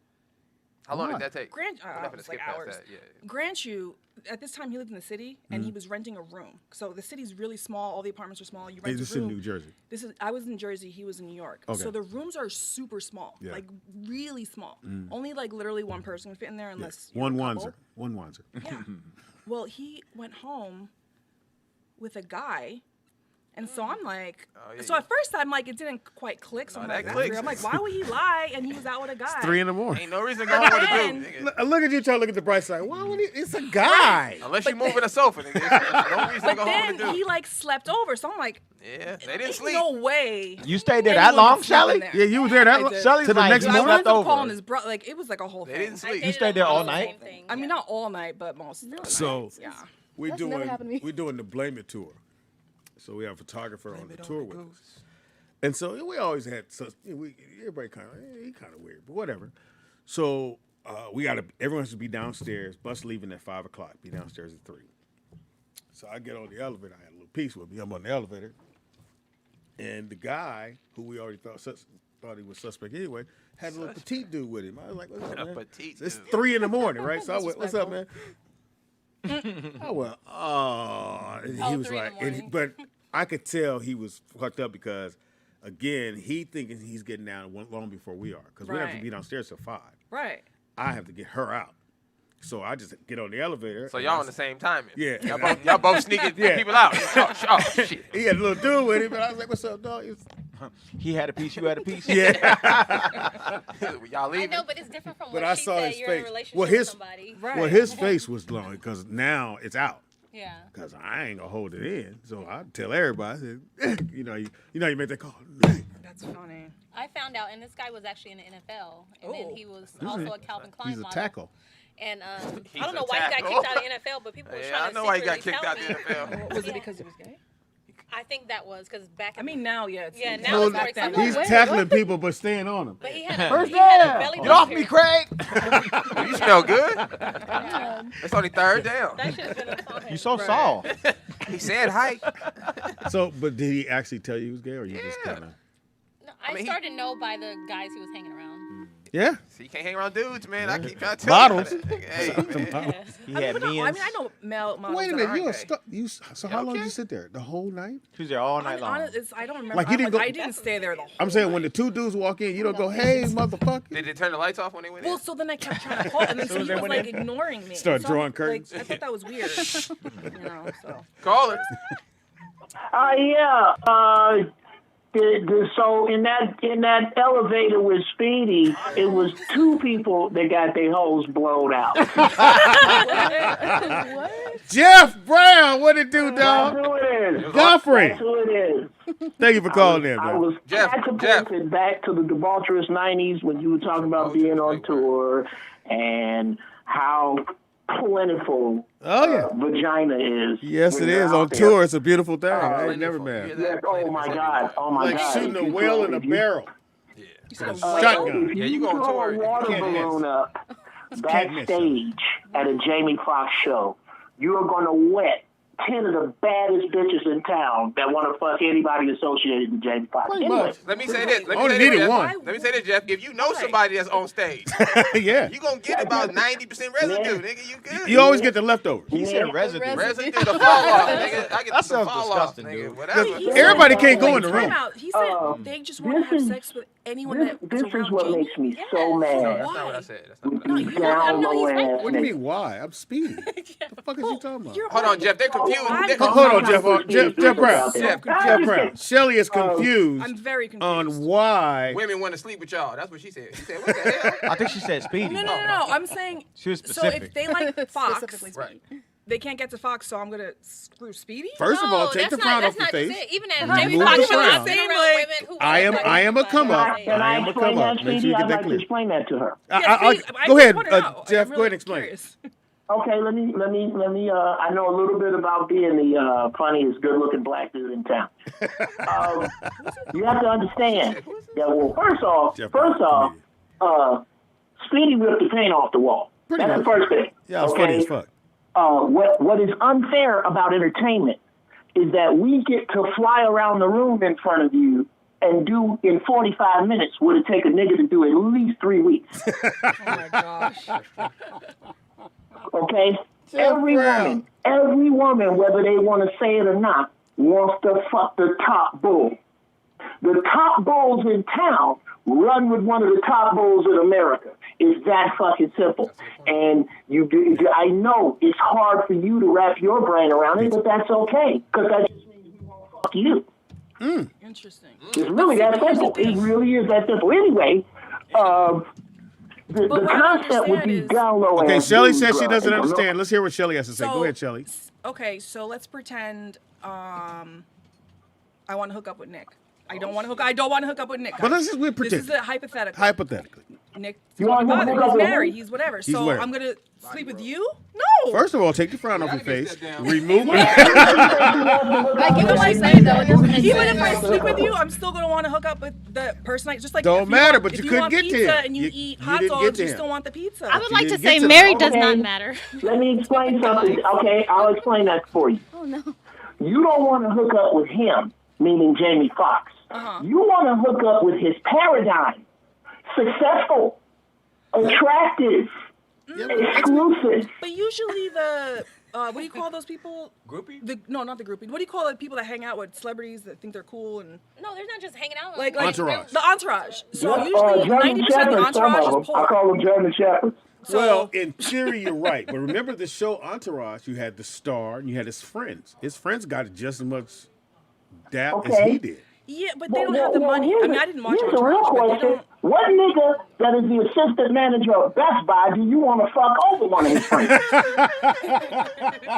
Speaker 2: How long
Speaker 1: What?
Speaker 2: did that take?
Speaker 6: Grant,
Speaker 2: We're not gonna
Speaker 6: was like
Speaker 2: skip past
Speaker 6: hours.
Speaker 2: that, yeah.
Speaker 6: Grant you, at this time he lived in the city and he was renting a room. So the city's really small. All the apartments are small. You
Speaker 1: Hey,
Speaker 6: rent
Speaker 1: this
Speaker 6: a
Speaker 1: is in
Speaker 6: room.
Speaker 1: New Jersey.
Speaker 6: I was in Jersey. He was in New York.
Speaker 1: Okay.
Speaker 6: So the rooms are super small,
Speaker 1: Yeah.
Speaker 6: like really small. Only like literally one person can fit in there unless
Speaker 1: One
Speaker 6: you're a couple.
Speaker 1: Wanzer. One Wanzer.
Speaker 6: Yeah. Well, he went home with a guy. And so I'm like,
Speaker 2: yeah,
Speaker 6: so at first I'm like, it didn't quite click. So
Speaker 2: No,
Speaker 6: I'm
Speaker 2: that
Speaker 6: like, that's
Speaker 2: clicks.
Speaker 6: weird. I'm like, why would he lie? And he was out with a guy.
Speaker 1: 3 a.m.
Speaker 2: Ain't no reason to go home with a
Speaker 6: then-
Speaker 2: dude, nigga.
Speaker 1: Look at you trying to look at the bright side. Why would he? It's a guy.
Speaker 2: Unless you moving a sofa, nigga. There's no reason to
Speaker 6: But
Speaker 2: go home
Speaker 6: then
Speaker 2: with a dude.
Speaker 6: he like slept over. So I'm like,
Speaker 2: Yeah, they didn't
Speaker 6: ain't
Speaker 2: sleep.
Speaker 6: no way.
Speaker 7: You stayed there that
Speaker 6: anyone
Speaker 7: long,
Speaker 6: would sleep in
Speaker 7: Shelly?
Speaker 6: there.
Speaker 1: Yeah, you were there that
Speaker 6: I
Speaker 1: long.
Speaker 6: did.
Speaker 7: Shelly's
Speaker 1: To the
Speaker 7: like,
Speaker 1: next
Speaker 7: you
Speaker 6: I
Speaker 1: morning?
Speaker 7: slept
Speaker 6: wound up
Speaker 7: over.
Speaker 6: calling his brother. Like it was like a whole
Speaker 2: They
Speaker 6: thing.
Speaker 2: didn't sleep.
Speaker 7: You stayed there all night?
Speaker 6: I mean, not all night, but most. of the
Speaker 1: So
Speaker 6: nights, yeah.
Speaker 1: we're
Speaker 11: That's never happened to me.
Speaker 1: we're doing the Blame It tour. So we have a photographer on the tour with us. And so we always had everybody kind of he kind of weird, but whatever. So everyone has to be downstairs. Bus leaving at 5 o'clock. Be downstairs at 3. So I get on the elevator. I had a little piece with me. I'm on the elevator, and the guy who we already thought he was suspect anyway had a little petite dude with him. I was like, "What's up,
Speaker 2: A
Speaker 1: man?"
Speaker 2: petite
Speaker 1: So it's
Speaker 2: dude.
Speaker 1: 3 in the morning, right? So I went, "What's up, man?" I went, "Oh," and he was
Speaker 10: 3 in the
Speaker 1: like, but I could tell he was fucked up because, again, he thinking he's getting down long before we are because we have to
Speaker 6: Right.
Speaker 1: be downstairs till 5.
Speaker 6: Right.
Speaker 1: I have to get her out, so I just get on the elevator.
Speaker 2: So
Speaker 1: and
Speaker 2: y'all
Speaker 1: I
Speaker 2: on the same timing.
Speaker 1: Yeah.
Speaker 2: Y'all both sneaking
Speaker 1: Yeah.
Speaker 2: people out. Oh, shit.
Speaker 1: He had a little dude with him, and I was like, "What's up, dog?" He was,
Speaker 7: He had a piece, you had a piece.
Speaker 1: yeah.
Speaker 10: I
Speaker 2: Y'all leaving?
Speaker 10: know, but it's different from
Speaker 1: But
Speaker 10: when
Speaker 1: I
Speaker 10: she
Speaker 1: saw
Speaker 10: said
Speaker 1: his
Speaker 10: you're in a
Speaker 1: face.
Speaker 10: relationship
Speaker 1: Well,
Speaker 10: with
Speaker 1: his-
Speaker 10: somebody.
Speaker 6: Right.
Speaker 1: Well, his face was glowing because now it's out.
Speaker 10: Yeah.
Speaker 1: Because I ain't gonna hold it in, so I tell everybody. I said, you make that call.
Speaker 6: That's funny.
Speaker 10: I found out, and this guy was actually in the NFL, and then
Speaker 6: Oh.
Speaker 10: he was also a Calvin Klein
Speaker 1: He's a
Speaker 10: model.
Speaker 1: tackle.
Speaker 10: And
Speaker 2: He's
Speaker 10: I don't
Speaker 2: a
Speaker 10: know why he got
Speaker 2: tackle.
Speaker 10: kicked out of the NFL, but people were
Speaker 2: Yeah,
Speaker 10: trying
Speaker 2: I
Speaker 10: to
Speaker 2: know why he got
Speaker 10: secretly
Speaker 2: kicked
Speaker 10: tell
Speaker 2: out of
Speaker 10: me.
Speaker 2: the NFL.
Speaker 6: Was it because he was gay?
Speaker 10: I think that was because back.
Speaker 6: I mean, now, yeah. It's
Speaker 10: Yeah,
Speaker 6: it's
Speaker 10: now
Speaker 1: No,
Speaker 10: it's more
Speaker 6: then.
Speaker 10: acceptable.
Speaker 1: he's
Speaker 11: Wait,
Speaker 1: tackling people but staying on them.
Speaker 10: But he had a,
Speaker 7: First
Speaker 10: he had a
Speaker 7: down.
Speaker 10: belly
Speaker 7: Get
Speaker 10: button
Speaker 7: off me,
Speaker 10: piercing.
Speaker 7: Craig.
Speaker 2: You smell good?
Speaker 10: Yeah.
Speaker 2: It's only 3rd down.
Speaker 10: That should have been a song.
Speaker 7: You so
Speaker 6: Right.
Speaker 7: soft.
Speaker 2: He said hi.
Speaker 1: So, but did he actually tell you he was gay, or you just kind of?
Speaker 10: No, I
Speaker 2: mean, he-
Speaker 10: started to know by the guys he was hanging around.
Speaker 1: Yeah.
Speaker 2: So you can't hang around dudes, man. I keep trying to tell
Speaker 1: Bottles.
Speaker 2: you. that. Hey, man.
Speaker 10: Yes.
Speaker 7: He
Speaker 6: I mean,
Speaker 7: had
Speaker 6: but no, I
Speaker 7: men's.
Speaker 6: mean, I know male models.
Speaker 1: Wait a
Speaker 6: that
Speaker 1: minute,
Speaker 6: aren't
Speaker 1: you were
Speaker 6: gay.
Speaker 1: stuck. So how long did you sit there? The whole night?
Speaker 7: She was there all night long.
Speaker 6: I don't remember.
Speaker 1: Like, you didn't go-
Speaker 6: I didn't stay there the whole
Speaker 1: I'm saying when the 2 dudes walk in, you don't go, "Hey, motherfucker."
Speaker 2: Did they turn the lights off when they went
Speaker 6: Well,
Speaker 2: in?
Speaker 6: so then I kept trying to call, and then so
Speaker 7: Soon
Speaker 6: he
Speaker 7: as they
Speaker 6: was
Speaker 7: went
Speaker 6: like
Speaker 7: in.
Speaker 6: ignoring me.
Speaker 1: Start
Speaker 6: So,
Speaker 1: drawing
Speaker 6: like,
Speaker 1: curtains.
Speaker 6: I thought that was weird. So.
Speaker 2: Call her.
Speaker 4: Yeah. So in that elevator with Speedy, it was 2 people that got their holes blown out.
Speaker 11: What?
Speaker 1: Jeff Brown, what it do,
Speaker 4: That's
Speaker 1: dog?
Speaker 4: who it is.
Speaker 1: Godfrey,
Speaker 4: That's who it is.
Speaker 1: thank you for calling in,
Speaker 4: I
Speaker 1: man.
Speaker 4: was
Speaker 2: Jeff,
Speaker 4: catapulted back to the debaucherous 90s when you were talking about being on tour and how plentiful
Speaker 1: Oh yeah.
Speaker 4: vagina is.
Speaker 1: Yes,
Speaker 4: when
Speaker 1: it
Speaker 4: you're
Speaker 1: is.
Speaker 4: out
Speaker 1: On
Speaker 4: there.
Speaker 1: tour, it's a beautiful thing. I ain't never
Speaker 2: Plentiful.
Speaker 1: mad.
Speaker 2: Yeah,
Speaker 4: Yes, oh my God. Oh my
Speaker 1: Like
Speaker 4: God.
Speaker 1: shooting a
Speaker 4: If you
Speaker 1: whale
Speaker 4: throw-
Speaker 1: in a
Speaker 4: if you-
Speaker 1: barrel.
Speaker 4: If
Speaker 1: Shotgun.
Speaker 2: Yeah, you go on
Speaker 4: throw
Speaker 2: tour,
Speaker 4: a
Speaker 2: you
Speaker 4: water
Speaker 1: can't
Speaker 4: balloon
Speaker 1: miss.
Speaker 4: up
Speaker 1: can't miss,
Speaker 4: backstage at a Jamie Foxx show, you are going to wet 10 of the baddest bitches in town that want to fuck anybody associated with Jamie Foxx. Anyway,
Speaker 2: Let me say this.
Speaker 1: Only needed
Speaker 2: Jeff.
Speaker 1: one.
Speaker 2: Let me say this, Jeff. If you know somebody that's on stage,
Speaker 1: Yeah.
Speaker 2: you gonna get about 90% residue, nigga. You good?
Speaker 1: You always get the leftovers.
Speaker 3: He said residue.
Speaker 2: Residue, the fall off, nigga. I get
Speaker 3: That
Speaker 2: the
Speaker 3: sounds
Speaker 2: fall off,
Speaker 3: disgusting,
Speaker 2: nigga.
Speaker 3: dude.
Speaker 2: Whatever.
Speaker 1: Everybody can't go in the
Speaker 6: Time
Speaker 1: room.
Speaker 6: out. He said they just want to have sex with anyone that
Speaker 4: this is what makes me so
Speaker 2: No,
Speaker 4: mad.
Speaker 2: that's not what I said. That's not what I
Speaker 4: With
Speaker 2: said.
Speaker 4: these down low ass
Speaker 1: What do you
Speaker 4: niggas.
Speaker 1: mean, why? I'm Speedy. What the fuck is you talking about?
Speaker 2: Hold on, Jeff. They're confused.
Speaker 1: Hold on, Jeff. Jeff Brown.
Speaker 2: Jeff,
Speaker 1: Jeff Brown. Shelly is
Speaker 6: I'm
Speaker 1: confused
Speaker 6: very confused.
Speaker 1: on why.
Speaker 2: Women want to sleep with y'all. That's what she said. She said, "What the hell?"
Speaker 3: I think she said Speedy.
Speaker 6: No. I'm saying.
Speaker 3: She was
Speaker 6: So
Speaker 3: specific.
Speaker 6: if they like Fox,
Speaker 2: Right.
Speaker 6: they can't get to Fox. So I'm gonna screw Speedy.
Speaker 1: First of all, take the frown off
Speaker 10: that's
Speaker 1: your
Speaker 10: not
Speaker 1: face.
Speaker 10: it. Even as
Speaker 1: Remove
Speaker 10: Jamie
Speaker 1: the
Speaker 10: Foxx
Speaker 1: frown.
Speaker 10: was saying, women who
Speaker 1: I am a come up.
Speaker 4: Can
Speaker 1: I
Speaker 4: I
Speaker 1: am a
Speaker 4: explain
Speaker 1: come up.
Speaker 4: that,
Speaker 1: Make sure
Speaker 4: Speedy?
Speaker 1: you get
Speaker 4: I'd
Speaker 1: that
Speaker 4: like to
Speaker 1: clear.
Speaker 4: explain that to her.
Speaker 1: Go ahead,
Speaker 6: point it out.
Speaker 1: Jeff.
Speaker 6: I'm
Speaker 1: Go ahead and
Speaker 6: really
Speaker 1: explain.
Speaker 6: curious.
Speaker 4: Okay, let me. I know a little bit about being the funniest, good-looking black dude in town. You have to understand. Yeah. Well, first off, Speedy ripped the paint off the wall.
Speaker 1: Pretty
Speaker 4: That's
Speaker 1: much.
Speaker 4: the first thing.
Speaker 1: Yeah, it's funny as fuck.
Speaker 4: What is unfair about entertainment is that we get to fly around the room in front of you and do in 45 minutes what it take a nigga to do at least 3 weeks.
Speaker 6: Oh my gosh.
Speaker 4: Okay? Every woman, whether they want to say it or not, wants to fuck the top bull. The top bulls in town run with one of the top bulls in America. It's that fucking simple. And I know it's hard for you to wrap your brain around it, but that's okay, because that just means we want to fuck you.
Speaker 6: Interesting.
Speaker 4: It's really that simple. It really is that simple. Anyway, the concept with these down low
Speaker 1: Okay,
Speaker 4: ass
Speaker 1: Shelly
Speaker 4: dudes,
Speaker 1: says she doesn't
Speaker 4: and
Speaker 1: understand. Let's hear what Shelly has to say. Go ahead, Shelly.
Speaker 6: Okay, so let's pretend I want to hook up with Nick. I don't want to hook up with Nick.
Speaker 1: But
Speaker 6: guys.
Speaker 1: we're
Speaker 6: This is
Speaker 1: pretending.
Speaker 6: a hypothetical.
Speaker 1: Hypothetically.
Speaker 6: Nick,
Speaker 4: You want to hook up
Speaker 6: he's
Speaker 4: with
Speaker 6: married.
Speaker 4: him?
Speaker 6: He's whatever.
Speaker 1: He's
Speaker 6: So
Speaker 1: where?
Speaker 6: I'm gonna sleep with you? No.
Speaker 1: First of all, take the frown off your face. Remove
Speaker 11: Like, even like saying though, it doesn't
Speaker 6: Even if I sleep with you, I'm still gonna want to hook up with the person. Just like
Speaker 1: Don't
Speaker 6: if
Speaker 1: matter,
Speaker 6: want,
Speaker 1: but
Speaker 6: if
Speaker 1: you couldn't
Speaker 6: want
Speaker 1: get to
Speaker 6: pizza
Speaker 1: him.
Speaker 6: and you
Speaker 1: You
Speaker 6: eat
Speaker 1: didn't
Speaker 6: hot
Speaker 1: get
Speaker 6: dogs,
Speaker 1: to
Speaker 6: you
Speaker 1: him.
Speaker 6: still want the pizza.
Speaker 10: I would like to
Speaker 1: didn't get
Speaker 10: say
Speaker 1: to
Speaker 10: married
Speaker 1: them.
Speaker 10: does not
Speaker 4: Okay.
Speaker 10: matter.
Speaker 4: Let me explain something. Okay, I'll explain that for you.
Speaker 11: Oh no.
Speaker 4: You don't want to hook up with him, meaning Jamie Foxx. You want to hook up with his paradigm. Successful, attractive, exclusive.
Speaker 6: But usually the what do you call those people?
Speaker 2: Groupie?
Speaker 6: No, not the groupie. What do you call the people that hang out with celebrities that think they're cool and
Speaker 10: No, they're not just hanging out.
Speaker 6: like
Speaker 1: Entourage.
Speaker 6: The entourage. So
Speaker 4: Yeah,
Speaker 6: usually
Speaker 4: German
Speaker 6: 90% of the
Speaker 4: Shepherds, some
Speaker 6: entourage
Speaker 4: of them.
Speaker 6: is
Speaker 4: I
Speaker 6: poor.
Speaker 4: call them German Shepherds.
Speaker 6: So
Speaker 1: Well, in theory, you're right. But remember the show Entourage, you had the star and you had his friends. His friends got just as much dap as
Speaker 4: Okay.
Speaker 1: he did.
Speaker 6: yeah, but they don't have the money. I mean, I didn't watch
Speaker 4: Here's the real
Speaker 6: Entourage, but they
Speaker 4: question.
Speaker 6: don't.
Speaker 4: What nigga that is the assistant manager of Best Buy do you want to fuck over one of his friends?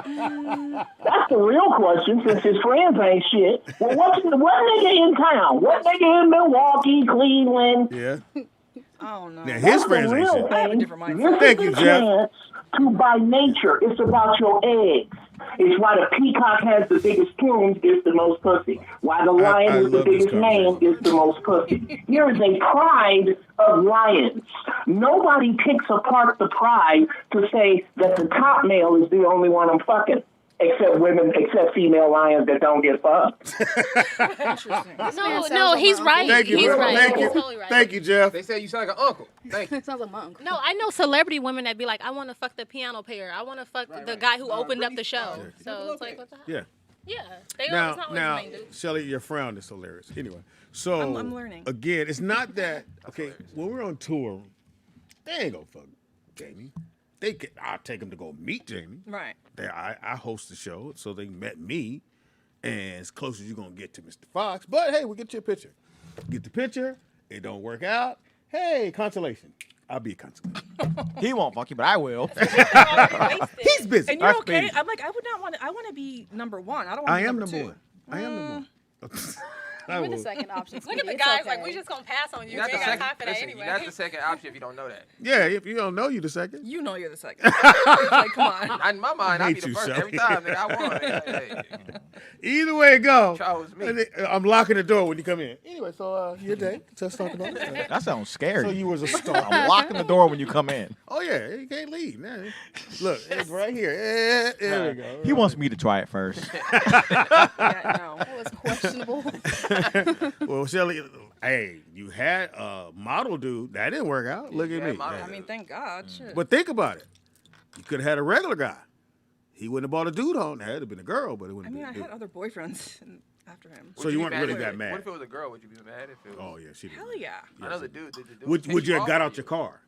Speaker 4: That's the real question, since his friends ain't shit. Well, what nigga in town? What nigga in Milwaukee, Cleveland?
Speaker 1: Yeah.
Speaker 6: I don't know.
Speaker 1: Now, his
Speaker 4: That's
Speaker 1: friends
Speaker 4: the
Speaker 1: ain't
Speaker 4: real
Speaker 1: shit.
Speaker 6: I have a
Speaker 4: thing.
Speaker 6: different mindset.
Speaker 4: This
Speaker 1: Thank
Speaker 4: is
Speaker 1: you,
Speaker 4: the
Speaker 1: Jeff.
Speaker 4: chance to, by nature, it's about your eggs. It's why the peacock has the biggest plumes, is the most pussy. Why the lion
Speaker 1: I
Speaker 4: with the
Speaker 1: love this
Speaker 4: biggest mane
Speaker 1: conversation.
Speaker 4: is the most pussy. Here is a pride of lions. Nobody picks apart the pride to say that the top male is the only one I'm fucking. Except female lions that don't get fucked.
Speaker 6: Interesting.
Speaker 10: No, he's right.
Speaker 1: Thank you,
Speaker 10: He's
Speaker 1: bro.
Speaker 10: right.
Speaker 1: Thank
Speaker 10: He's
Speaker 1: you.
Speaker 10: totally right.
Speaker 1: Thank you, Jeff.
Speaker 2: They say you sound like an uncle. Thank you.
Speaker 11: It sounds like my uncle.
Speaker 10: No, I know celebrity women that be like, I want to fuck the piano player. I want to fuck the guy who opened up the show. So it's like, what the hell?
Speaker 1: Yeah.
Speaker 10: Yeah. They don't.
Speaker 1: Now,
Speaker 10: It's not always
Speaker 1: now,
Speaker 10: main dude.
Speaker 1: Shelly, your frown is hilarious. Anyway, so
Speaker 6: I'm learning.
Speaker 1: Again, it's not that okay. When we're on tour, they ain't gonna fuck Jamie. I'll take them to go meet Jamie.
Speaker 6: Right.
Speaker 1: I host the show, so they met me, and as close as you're gonna get to Mr. Fox. But hey, we'll get you a picture. Get the picture. It don't work out. Hey, consolation. I'll be a consolation.
Speaker 3: He won't fuck you, but I will.
Speaker 1: He's busy.
Speaker 6: And you're
Speaker 3: That's
Speaker 6: okay.
Speaker 3: Speedy.
Speaker 6: I'm like, I would not want to. I want to be number one. I don't want.
Speaker 1: I
Speaker 6: to be
Speaker 1: am
Speaker 6: number
Speaker 1: number
Speaker 6: two.
Speaker 1: one. I am number one.
Speaker 11: We're the second option.
Speaker 10: Look at the
Speaker 11: It's
Speaker 10: guys,
Speaker 11: okay.
Speaker 10: like, we just gonna pass on you.
Speaker 2: You're
Speaker 10: We
Speaker 2: not
Speaker 10: ain't
Speaker 2: the
Speaker 10: got time
Speaker 2: second.
Speaker 10: for that
Speaker 2: Listen,
Speaker 10: anyway.
Speaker 2: you're not the second option if you don't know that.
Speaker 1: Yeah, if you don't know, you the second.
Speaker 6: You know you're the second. Like, come on.
Speaker 2: In my mind, I'll be
Speaker 1: hate
Speaker 2: the
Speaker 1: you,
Speaker 2: first
Speaker 1: Shelly.
Speaker 2: every time. Nigga, I won. Hey.
Speaker 1: Either way it go.
Speaker 2: Chose me.
Speaker 1: I'm locking the door when you come in. Anyway, so your day. Let's talk about it.
Speaker 7: That sounds scary.
Speaker 1: So you was a star.
Speaker 7: I'm locking the door when you come in.
Speaker 1: Oh yeah, you can't leave. Nah. Look, it's right here. There we go.
Speaker 7: He wants me to try it first.
Speaker 6: Yeah, no.
Speaker 11: That was questionable.
Speaker 1: Well, Shelly, hey, you had a model dude. That didn't work out. Look at me.
Speaker 6: I mean, thank God. Shit.
Speaker 1: But think about it. You could have had a regular guy. He wouldn't have brought a dude home. It had to have been a girl, but it
Speaker 6: I
Speaker 1: wouldn't
Speaker 6: mean,
Speaker 1: have
Speaker 6: I
Speaker 1: been a
Speaker 6: had
Speaker 1: dude.
Speaker 6: other boyfriends after him.
Speaker 1: So you weren't really
Speaker 2: if
Speaker 1: that
Speaker 2: it-
Speaker 1: mad.
Speaker 2: What if it was a girl? Would you be mad if it was?
Speaker 1: Oh, yeah, she did.
Speaker 6: Hell yeah.
Speaker 2: I know the dude. The dude
Speaker 1: Would you have got
Speaker 2: off
Speaker 1: out your car?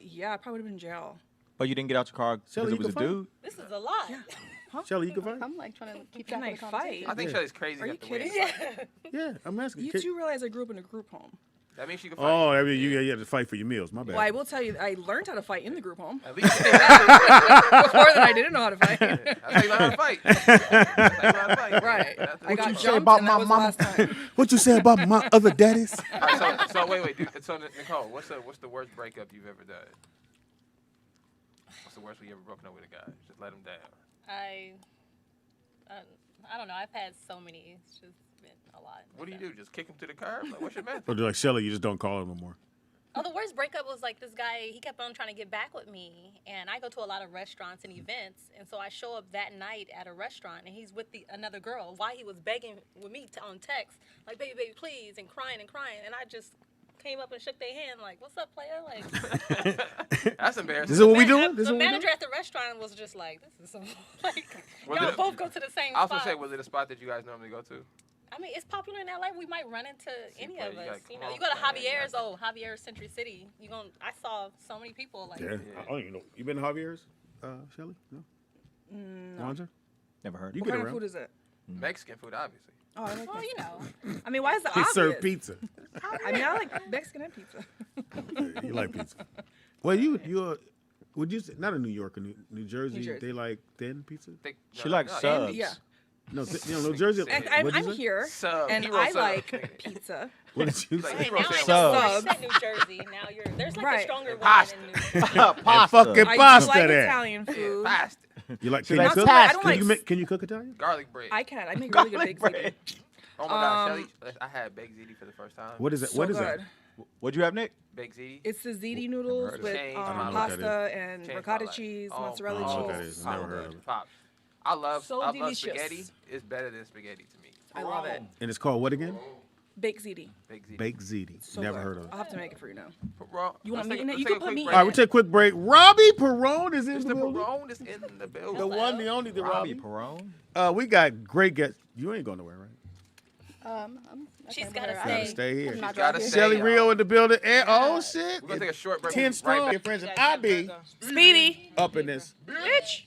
Speaker 6: Yeah, I probably would have been in jail.
Speaker 7: But you didn't get out your car because
Speaker 1: Shelly,
Speaker 7: it was
Speaker 1: you
Speaker 7: a
Speaker 1: can fight.
Speaker 7: dude?
Speaker 10: This is a lot.
Speaker 1: Shelly, you can fight?
Speaker 11: I'm like trying to keep
Speaker 6: Can
Speaker 11: track
Speaker 6: I
Speaker 11: of the
Speaker 6: fight?
Speaker 11: conversation.
Speaker 2: I think
Speaker 1: Yeah.
Speaker 2: Shelly's crazy.
Speaker 6: Are you
Speaker 2: got the way
Speaker 6: kidding?
Speaker 2: to fight.
Speaker 1: Yeah, I'm asking.
Speaker 6: You do realize I grew up in a group home.
Speaker 2: That means she can fight.
Speaker 1: Oh, I mean, you had to fight for your meals. My bad.
Speaker 6: Well, I will tell you, I learned how to fight in the group home.
Speaker 2: At least
Speaker 6: Before that, I didn't know how to fight.
Speaker 2: that's how you learn how to fight. That's how you learn how to fight.
Speaker 6: Right.
Speaker 2: That's
Speaker 6: I got
Speaker 1: you say
Speaker 6: jumped,
Speaker 1: about
Speaker 6: and
Speaker 1: my
Speaker 6: that was the
Speaker 1: mama?
Speaker 6: last time.
Speaker 1: What you say about my other daddies?
Speaker 2: All right, so wait, dude. So Nicole, what's the worst breakup you've ever done? What's the worst you ever broken up with a guy? Just let him down.
Speaker 10: I don't know. I've had so many. It's just been a lot.
Speaker 2: What do you do? Just kick him to the curb? Like, what's your method?
Speaker 1: Or like Shelly, you just don't call him no more.
Speaker 10: Oh, the worst breakup was like this guy. He kept on trying to get back with me, and I go to a lot of restaurants and events, and so I show up that night at a restaurant, and he's with another girl. Why he was begging with me on text, like baby, please, and crying, and I just came up and shook their hand, like, what's up, player? Like,
Speaker 2: That's embarrassing.
Speaker 1: This is what we doing? This is
Speaker 10: the
Speaker 1: what we
Speaker 10: manager
Speaker 1: doing?
Speaker 10: at the restaurant was just like, this is some like
Speaker 2: Was
Speaker 10: y'all
Speaker 2: it-
Speaker 10: both go to the same
Speaker 2: I was
Speaker 10: spot.
Speaker 2: gonna say, was it a spot that you guys normally go to?
Speaker 10: I mean, it's popular in LA. We might run into any
Speaker 2: play,
Speaker 10: of
Speaker 2: you
Speaker 10: us.
Speaker 2: gotta
Speaker 10: You
Speaker 2: come
Speaker 10: know,
Speaker 2: on,
Speaker 10: you go to
Speaker 2: man.
Speaker 10: Javier's. Javier's Century City. I saw so many people like.
Speaker 1: Yeah. I don't even know. You been to Javier's, Shelly? No.
Speaker 6: No.
Speaker 7: Never heard.
Speaker 1: You
Speaker 6: What
Speaker 1: get
Speaker 6: kind of
Speaker 1: around.
Speaker 6: food is it?
Speaker 2: Mexican food, obviously.
Speaker 6: Oh, I like
Speaker 10: Well,
Speaker 6: Mexican.
Speaker 10: you know.
Speaker 6: I mean, why is that
Speaker 1: He
Speaker 6: obvious?
Speaker 1: served pizza.
Speaker 6: I mean, I like Mexican and pizza.
Speaker 1: You like pizza. Well, you're would you say, not in New York or New Jersey,
Speaker 6: New Jersey.
Speaker 1: they like thin pizza?
Speaker 7: She likes subs.
Speaker 6: Yeah.
Speaker 1: No, New Jersey.
Speaker 6: And
Speaker 1: what'd you
Speaker 6: I'm
Speaker 1: say?
Speaker 6: here,
Speaker 2: Sub,
Speaker 6: and
Speaker 2: hero
Speaker 6: I
Speaker 2: sub.
Speaker 6: like pizza.
Speaker 1: What did you
Speaker 2: Like,
Speaker 1: say?
Speaker 2: hero
Speaker 10: Now I know
Speaker 2: sandwich.
Speaker 10: why you
Speaker 6: Subs.
Speaker 10: said New Jersey. Now there's like a
Speaker 6: Right.
Speaker 10: stronger one
Speaker 2: Pasta.
Speaker 10: in New Jersey.
Speaker 1: And
Speaker 7: Pasta.
Speaker 1: fucking
Speaker 6: I
Speaker 1: pasta
Speaker 6: do like
Speaker 1: there.
Speaker 6: Italian food.
Speaker 2: Pasta,
Speaker 1: You like?
Speaker 7: She
Speaker 1: Can,
Speaker 7: likes
Speaker 1: you,
Speaker 6: Not so much- I
Speaker 7: pasta.
Speaker 6: don't like.
Speaker 1: can you cook Italian?
Speaker 2: garlic bread.
Speaker 6: I can. I make really good
Speaker 7: Garlic
Speaker 6: baked
Speaker 7: bread.
Speaker 6: ziti.
Speaker 2: Oh my God, Shelly, I had baked ziti for the first time.
Speaker 1: What is it?
Speaker 6: So
Speaker 1: What is
Speaker 6: good.
Speaker 1: that?
Speaker 7: What'd you have, Nick?
Speaker 2: Baked ziti?
Speaker 6: It's the ziti noodles
Speaker 2: heard of
Speaker 6: with
Speaker 2: it.
Speaker 1: I don't know what that
Speaker 6: pasta and
Speaker 2: Changed my
Speaker 6: ricotta
Speaker 2: life.
Speaker 6: cheese,
Speaker 2: Oh,
Speaker 6: mozzarella
Speaker 1: I don't know
Speaker 6: cheese.
Speaker 1: what that is. Never heard of it.
Speaker 2: Pops. I love
Speaker 6: delicious.
Speaker 2: spaghetti. It's better than spaghetti to me.
Speaker 6: I love it.
Speaker 1: And it's called what again?
Speaker 6: Baked ziti.
Speaker 2: Baked ziti.
Speaker 1: Baked ziti.
Speaker 6: So
Speaker 1: Never
Speaker 6: good.
Speaker 1: heard of it.
Speaker 6: I'll have to make it for you now.
Speaker 2: Bro,
Speaker 6: You want
Speaker 2: let's
Speaker 6: meat
Speaker 2: take-
Speaker 6: in it?
Speaker 2: let's
Speaker 6: You
Speaker 2: take
Speaker 6: can
Speaker 2: a
Speaker 6: put
Speaker 2: quick
Speaker 6: meat
Speaker 2: break.
Speaker 1: All right, we'll take a quick break. Robbie Perone is in
Speaker 2: It's
Speaker 1: the
Speaker 2: the
Speaker 1: building.
Speaker 2: Perone is in the building.
Speaker 1: The one, the only, the
Speaker 7: Robbie
Speaker 1: Robbie.
Speaker 7: Perone.
Speaker 1: We got great guests. You ain't going nowhere, right?
Speaker 10: She's
Speaker 11: okay,
Speaker 10: gotta
Speaker 11: whatever.
Speaker 10: stay.
Speaker 1: Gotta stay here.
Speaker 11: I'm not
Speaker 2: Gotta
Speaker 11: driving.
Speaker 2: stay.
Speaker 1: Shelly
Speaker 2: y'all.
Speaker 1: Rio in the building. And, oh, shit.
Speaker 2: We're going to take a short break.
Speaker 1: 10
Speaker 2: Right
Speaker 1: strong.
Speaker 2: back.
Speaker 1: Your friends and I be
Speaker 6: Speedy.
Speaker 1: up in this. Bitch.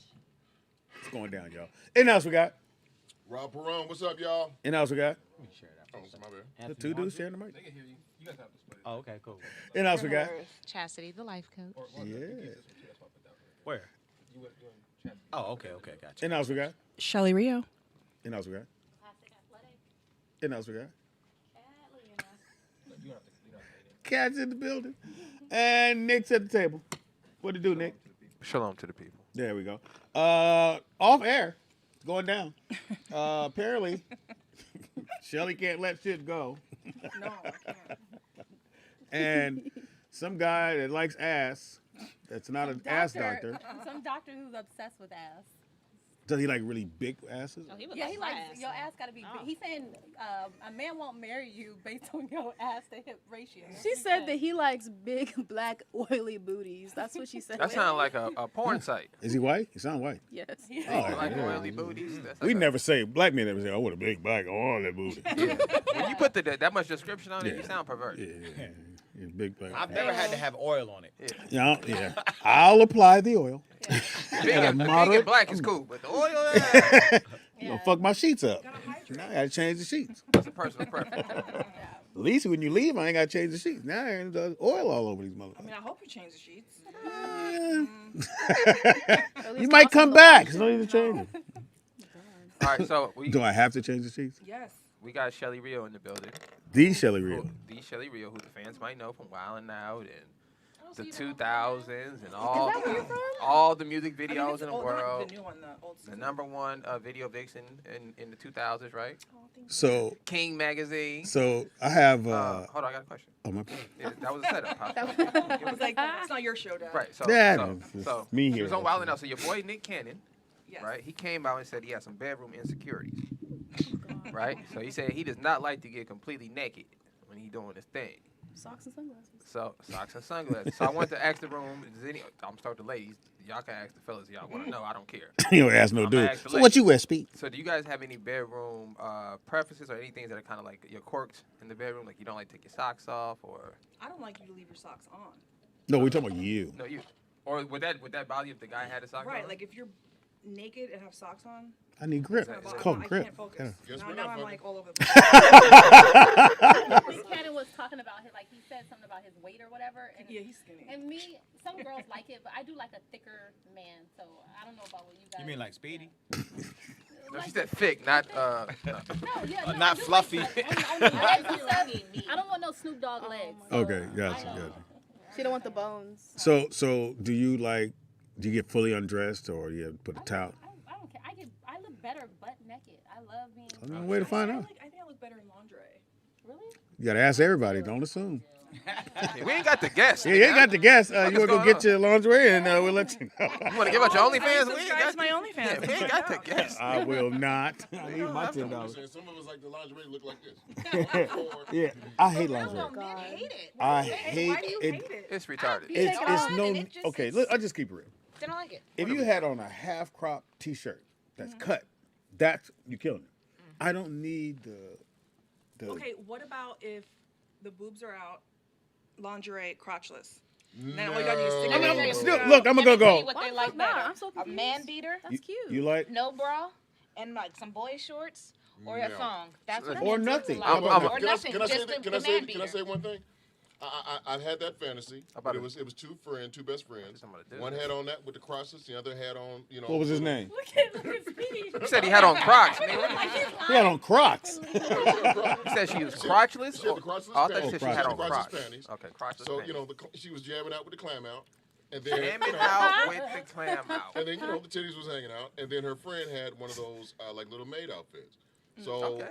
Speaker 1: It's going down, y'all. And else we got.
Speaker 12: Rob Perone, what's up, y'all?
Speaker 1: And else we got.
Speaker 12: Oh, my bad.
Speaker 1: The two dudes sharing the mic.
Speaker 7: Oh, okay, cool.
Speaker 1: And else we got.
Speaker 13: Chastity, the life coach.
Speaker 1: Yeah.
Speaker 7: Where? Oh, okay, gotcha.
Speaker 1: And else we got.
Speaker 6: Shelly Rio.
Speaker 1: And else we got. And else we got. Katt's in the building. And Nick's at the table. What to do, Nick?
Speaker 2: Shalom to the people.
Speaker 1: There we go. Off air. It's going down. Apparently, Shelly can't let shit go.
Speaker 6: No, I can't.
Speaker 1: And some guy that likes ass, that's not an ass doctor.
Speaker 10: Some doctor who's obsessed with ass.
Speaker 1: Does he like really big asses?
Speaker 10: Oh, he likes your ass gotta be big. He's saying a man won't marry you based on your ass to hip ratio.
Speaker 11: She said that he likes big, black, oily booties. That's what she said.
Speaker 2: That sounds like a porn site.
Speaker 1: Is he white? He sound white.
Speaker 11: Yes.
Speaker 1: Oh,
Speaker 2: Like
Speaker 1: yeah.
Speaker 2: oily booties. That's
Speaker 1: We
Speaker 2: like
Speaker 1: never say, black men never say, I want a big black oily booty.
Speaker 2: when you put that much description on it, you sound perverted.
Speaker 1: Yeah. Big black.
Speaker 7: I've never had to have oil on it.
Speaker 1: Yeah. I'll apply the oil.
Speaker 2: Big and
Speaker 1: moderate-
Speaker 2: black is cool, but the oil,
Speaker 1: You gonna fuck my sheets up. Now I gotta change the sheets.
Speaker 2: that's a personal preference.
Speaker 1: At least when you leave, I ain't gotta change the sheets. Now there's oil all over these
Speaker 6: I
Speaker 1: motherfuckers.
Speaker 6: mean, I hope you change the sheets.
Speaker 1: You might come back. So no need to change them.
Speaker 2: All right, so
Speaker 1: Do I have to change the sheets?
Speaker 6: Yes.
Speaker 2: we got Shelly Rio in the building.
Speaker 1: The Shelly Rio.
Speaker 2: The Shelly Rio, who the fans might know from Wildin' Out and the 2000s and all the music videos in the world.
Speaker 6: The new one, the old
Speaker 2: The #1 video vixen in the 2000s, right?
Speaker 1: So
Speaker 2: King Magazine.
Speaker 1: So I have.
Speaker 2: Hold on, I got a question.
Speaker 1: Oh my.
Speaker 2: Yeah, that was a setup.
Speaker 6: It was like, it's not your show, Dad.
Speaker 2: Right. So,
Speaker 1: Yeah,
Speaker 2: so
Speaker 1: me
Speaker 2: he
Speaker 1: here.
Speaker 2: was on Wildin' Out. So your boy Nick Cannon,
Speaker 6: Yes.
Speaker 2: right? He came out and said he had some bedroom insecurities. Right. So he said he does not like to get completely naked when he's doing his thing.
Speaker 11: Socks and sunglasses.
Speaker 2: So socks and sunglasses. So I wanted to ask the room. I'm start the ladies. Y'all can ask the fellas. Y'all want to know? I don't care.
Speaker 1: You don't ask no
Speaker 2: I'm
Speaker 1: dude.
Speaker 2: ask the
Speaker 1: So what
Speaker 2: ladies.
Speaker 1: you wear, Speed?
Speaker 2: So do you guys have any bedroom preferences or anything that are kind of like your quirks in the bedroom? Like you don't like to take your socks off, or
Speaker 6: I don't like you to leave your socks on.
Speaker 1: No, we're talking about you.
Speaker 2: no, you, or would that bother you if the guy had a sock
Speaker 6: Right,
Speaker 2: on?
Speaker 6: like if you're naked and have socks on.
Speaker 1: I need grip.
Speaker 6: gonna
Speaker 1: It's
Speaker 6: bother
Speaker 1: called
Speaker 6: me. I
Speaker 1: grip.
Speaker 6: can't focus.
Speaker 1: Kinda.
Speaker 6: Now I'm like all over the
Speaker 10: Nick Cannon was talking about he said something about his weight or whatever. And,
Speaker 6: Yeah, he's skinny.
Speaker 10: And me, some girls like it, but I do like a thicker man. So I don't know about what you guys.
Speaker 7: You mean like Speedy?
Speaker 2: No, she said thick, not
Speaker 10: No, yeah, no,
Speaker 7: not
Speaker 10: I do
Speaker 7: fluffy.
Speaker 10: Like, on the legs and stuff. I don't want no Snoop Dogg legs.
Speaker 1: Okay, gotcha.
Speaker 11: She don't want the bones.
Speaker 1: So do you get fully undressed or you put a towel?
Speaker 10: I don't care. I look better butt naked. I love being.
Speaker 1: No way to find out.
Speaker 6: I think I look better in lingerie.
Speaker 10: Really?
Speaker 1: You gotta ask everybody. Don't assume.
Speaker 2: Yeah, we ain't got the guess.
Speaker 1: Yeah, you ain't got the guess. You
Speaker 2: What's
Speaker 1: wanna go
Speaker 2: going
Speaker 1: get
Speaker 2: on?
Speaker 1: your lingerie and we'll let you know.
Speaker 2: You want to give out your
Speaker 6: I
Speaker 2: OnlyFans? We ain't
Speaker 6: subscribe
Speaker 2: got
Speaker 6: to my OnlyFans.
Speaker 2: Yeah, we ain't got the guess.
Speaker 1: I will not. I need my $10.
Speaker 12: Some of us like the lingerie look like this.
Speaker 1: Yeah, I hate lingerie.
Speaker 11: God.
Speaker 1: I
Speaker 6: Why
Speaker 1: hate
Speaker 6: do you
Speaker 1: it.
Speaker 6: hate it?
Speaker 2: It's retarded.
Speaker 1: It's no. Okay, look, I'll just keep it real.
Speaker 13: They don't like it.
Speaker 1: If you had on a half crop T-shirt that's cut, that's you killing it. I don't need the.
Speaker 6: Okay, what about if the boobs are out, lingerie, crotchless? Then all you gotta do is stick
Speaker 1: I
Speaker 6: it
Speaker 1: mean,
Speaker 6: in
Speaker 1: I'm
Speaker 6: there.
Speaker 1: still, look, I'm gonna go.
Speaker 13: What
Speaker 11: Why
Speaker 13: they
Speaker 11: the
Speaker 13: like
Speaker 11: fuck not?
Speaker 13: better?
Speaker 11: I'm so
Speaker 13: A
Speaker 11: confused.
Speaker 13: man beater,
Speaker 11: That's cute.
Speaker 1: You like
Speaker 13: no bra, and like some boy shorts, or a
Speaker 12: No.
Speaker 13: thong. That's what
Speaker 1: Or
Speaker 13: I'm into.
Speaker 1: nothing.
Speaker 13: Like,
Speaker 1: I'm-
Speaker 13: or
Speaker 12: Can I
Speaker 13: nothing.
Speaker 12: say
Speaker 13: Just
Speaker 12: that?
Speaker 13: the
Speaker 12: Can I
Speaker 13: man
Speaker 12: say? Can I
Speaker 13: beater.
Speaker 12: say one thing? I've had that fantasy, but
Speaker 2: About
Speaker 12: it was two best friends.
Speaker 2: Somebody do
Speaker 12: One
Speaker 2: this.
Speaker 12: had on that with the crosses, the other had on,
Speaker 1: what was his name?
Speaker 6: Look at Speedy.
Speaker 2: You said he had on Crocs. nigga.
Speaker 1: He had on Crocs.
Speaker 2: You said she was crotchless?
Speaker 12: She had the crotchless
Speaker 2: Oh, I thought you
Speaker 12: panties.
Speaker 2: said she had on
Speaker 12: Crotchless
Speaker 2: Crocs.
Speaker 12: panties.
Speaker 2: Okay, crotchless
Speaker 12: So
Speaker 2: panties.
Speaker 12: she was jamming out with the clam out, and then
Speaker 2: Jamming out with the clam out.
Speaker 12: and then the titties was hanging out, and then her friend had one of those like little maid outfits. So
Speaker 2: Okay.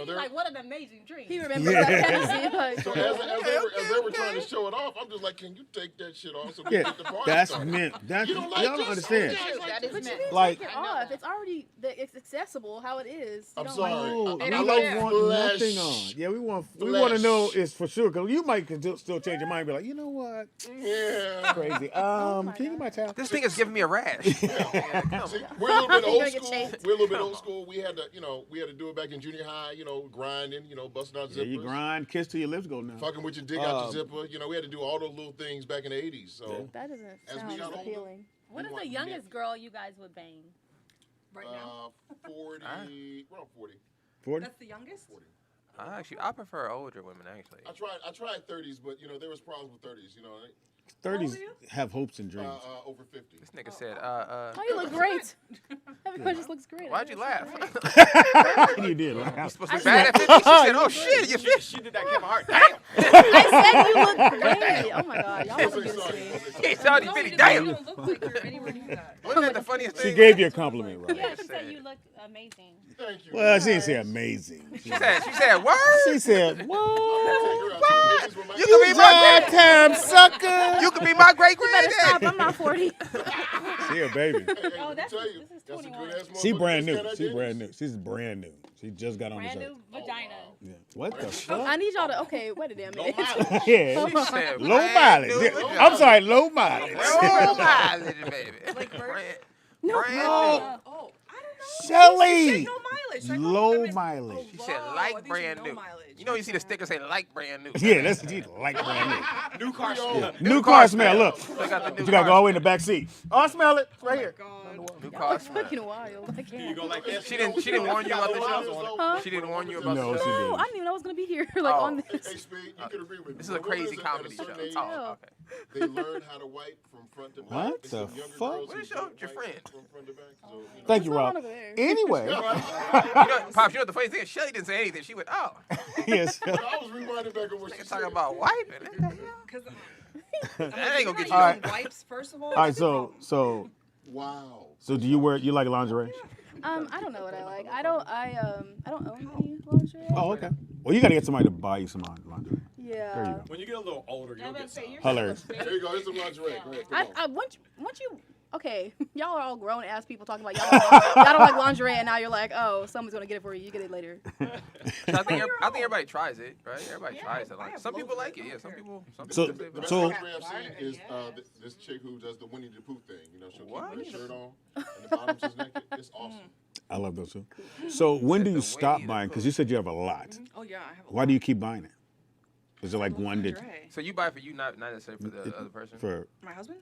Speaker 12: they're
Speaker 10: Like, what an amazing dream.
Speaker 11: He remembers that fantasy. Like,
Speaker 12: so as they were trying to show it off, I'm just like, can you take that shit off so we
Speaker 1: Yeah,
Speaker 12: can get the party
Speaker 1: that's
Speaker 12: started?
Speaker 1: meant. That's
Speaker 12: You
Speaker 1: y'all
Speaker 12: don't like
Speaker 1: don't
Speaker 12: this?
Speaker 1: understand.
Speaker 12: Oh, yeah.
Speaker 13: That is
Speaker 11: but you
Speaker 13: meant.
Speaker 11: need to
Speaker 1: Like-
Speaker 11: take it off. It's already it's accessible how it is. You
Speaker 12: I'm
Speaker 11: don't
Speaker 12: sorry.
Speaker 1: Oh,
Speaker 13: They
Speaker 1: we
Speaker 13: don't
Speaker 1: don't
Speaker 13: care.
Speaker 1: want nothing on.
Speaker 12: Flesh.
Speaker 1: Yeah, we want to know
Speaker 12: Flesh.
Speaker 1: it's for sure because you might still change your mind and be like, you know what,
Speaker 12: Yeah.
Speaker 1: crazy.
Speaker 11: my
Speaker 1: Can you get my towel?
Speaker 2: This thing is giving me a rash. Yeah, come
Speaker 12: See,
Speaker 2: on.
Speaker 12: we're a little bit
Speaker 11: You're
Speaker 12: old
Speaker 11: gonna get
Speaker 12: school.
Speaker 11: chafed.
Speaker 12: We're a little bit old school. We had to do it back in junior high. Grinding. Busting out zippers.
Speaker 1: Yeah, you grind, kiss till your lips go now.
Speaker 12: Fucking with your dig out your zipper. We had to do all those little things back in the 80s. So
Speaker 11: That doesn't
Speaker 12: As we
Speaker 11: sound
Speaker 12: got older,
Speaker 11: appealing.
Speaker 10: What is the youngest girl you guys would bang?
Speaker 6: Right now.
Speaker 12: 40, we're on 40.
Speaker 1: 40?
Speaker 6: That's the youngest?
Speaker 12: 40.
Speaker 2: I prefer older women actually.
Speaker 12: I tried 30s, but there was problems with 30s.
Speaker 1: 30s have hopes and dreams.
Speaker 12: Over 50.
Speaker 2: This nigga said,
Speaker 11: Oh, you look great. Everybody just looks great.
Speaker 2: why'd you laugh?
Speaker 1: You did. Like,
Speaker 2: You supposed to be mad at 50? She said, oh shit, you 50.
Speaker 7: She did that Kevin Hart. Damn.
Speaker 11: I said you look great. Oh my god, y'all want to do this to me.
Speaker 2: He's already 50.
Speaker 6: You
Speaker 2: Damn.
Speaker 6: don't look like you're anywhere near that.
Speaker 2: Wasn't that the funniest
Speaker 1: she
Speaker 2: thing?
Speaker 1: gave you a compliment, right?
Speaker 10: Yeah, she said you look amazing.
Speaker 12: Thank you.
Speaker 1: Well, she didn't say amazing.
Speaker 2: She said, word?
Speaker 1: She said, whoa.
Speaker 2: You could be my
Speaker 1: Drive time, sucker.
Speaker 2: You could be my great
Speaker 11: You better stop.
Speaker 2: granddaddy.
Speaker 11: I'm not 40.
Speaker 1: She a baby.
Speaker 10: Oh,
Speaker 12: this is
Speaker 10: This is 21.
Speaker 1: She brand new. She brand new. She's brand new. She just got on
Speaker 10: Brand
Speaker 1: the show.
Speaker 10: new vagina.
Speaker 1: Yeah. What the
Speaker 11: I
Speaker 1: fuck?
Speaker 11: need y'all to. Okay, wait a damn minute.
Speaker 1: Yeah.
Speaker 2: She said,
Speaker 1: Low
Speaker 2: brand
Speaker 1: mileage.
Speaker 2: new
Speaker 1: Yeah,
Speaker 2: vagina.
Speaker 1: I'm sorry, low mileage.
Speaker 2: Low mileage, baby.
Speaker 6: Like birds?
Speaker 11: No.
Speaker 2: Brand new.
Speaker 6: Oh, I don't know.
Speaker 1: Shelly.
Speaker 6: No mileage. I
Speaker 1: Low
Speaker 6: thought that meant-
Speaker 1: mileage.
Speaker 2: She said,
Speaker 6: Whoa,
Speaker 2: like
Speaker 6: these are
Speaker 2: brand
Speaker 6: no
Speaker 2: new.
Speaker 6: mileage.
Speaker 2: You see the sticker say, like brand new.
Speaker 1: Yeah, that's like brand
Speaker 7: New car
Speaker 1: new.
Speaker 7: smell.
Speaker 1: New car smell. Look.
Speaker 2: They got the
Speaker 1: But
Speaker 2: new
Speaker 1: you gotta go
Speaker 2: car
Speaker 1: all the way in the back seat. Oh, I smell it. It's right here.
Speaker 2: New car smell.
Speaker 11: Fucking wild. I can't.
Speaker 7: You go like this.
Speaker 2: She didn't warn you about the show?
Speaker 11: Huh?
Speaker 2: She didn't warn you about
Speaker 1: No,
Speaker 2: the
Speaker 1: she
Speaker 2: show?
Speaker 1: didn't.
Speaker 11: No, I didn't even know I was gonna be here. Like on
Speaker 12: Hey,
Speaker 11: this.
Speaker 12: Speed, you could agree with me.
Speaker 2: This is a
Speaker 12: When women
Speaker 2: crazy
Speaker 12: at a
Speaker 2: comedy show.
Speaker 12: certain age,
Speaker 2: Oh, okay.
Speaker 12: They learn how to wipe from front to back.
Speaker 1: What
Speaker 12: There's
Speaker 1: the
Speaker 12: some younger
Speaker 1: fuck?
Speaker 12: girls
Speaker 2: What
Speaker 12: who
Speaker 2: is your
Speaker 12: don't wipe
Speaker 2: friend?
Speaker 12: From front to back. So,
Speaker 1: Thank you,
Speaker 11: What's
Speaker 1: Rob.
Speaker 11: going on over there?
Speaker 1: Anyway,
Speaker 2: Pops, you know what the funny thing is? Shelly didn't say anything. She went, oh.
Speaker 1: Yes.
Speaker 12: I was rewinding back on what she said.
Speaker 2: Talking about wiping. That ain't gonna get you.
Speaker 6: All right. Wipes, first of all.
Speaker 1: All right, so
Speaker 12: Wow.
Speaker 1: So do you like lingerie?
Speaker 11: I don't know what I like. I don't own any lingerie.
Speaker 1: Oh, okay. Well, you gotta get somebody to buy you some lingerie.
Speaker 11: Yeah.
Speaker 1: There you go.
Speaker 7: When you get a little older, you'll get some.
Speaker 1: Hilarious.
Speaker 12: There you go. Here's some lingerie. Go ahead.
Speaker 11: Once you okay, y'all are all grown ass people talking about y'all don't like lingerie, and now you're like, oh, someone's gonna get it for you. You get it later.
Speaker 2: I think everybody tries it, right? Everybody tries it. Like some people like it. Yeah, some people.
Speaker 1: So-
Speaker 12: The best
Speaker 1: so-
Speaker 12: lingerie I've seen is this chick who does the Winnie the Pooh thing. You know, she'll keep her shirt on and the bottom's just naked. It's awesome.
Speaker 1: I love those too. So when do you stop buying? Because you said you have a lot.
Speaker 6: Oh yeah, I have.
Speaker 1: Why do you keep buying it? Is it like one that
Speaker 2: So you buy for you, not necessarily for the other person.
Speaker 1: for
Speaker 6: My husband?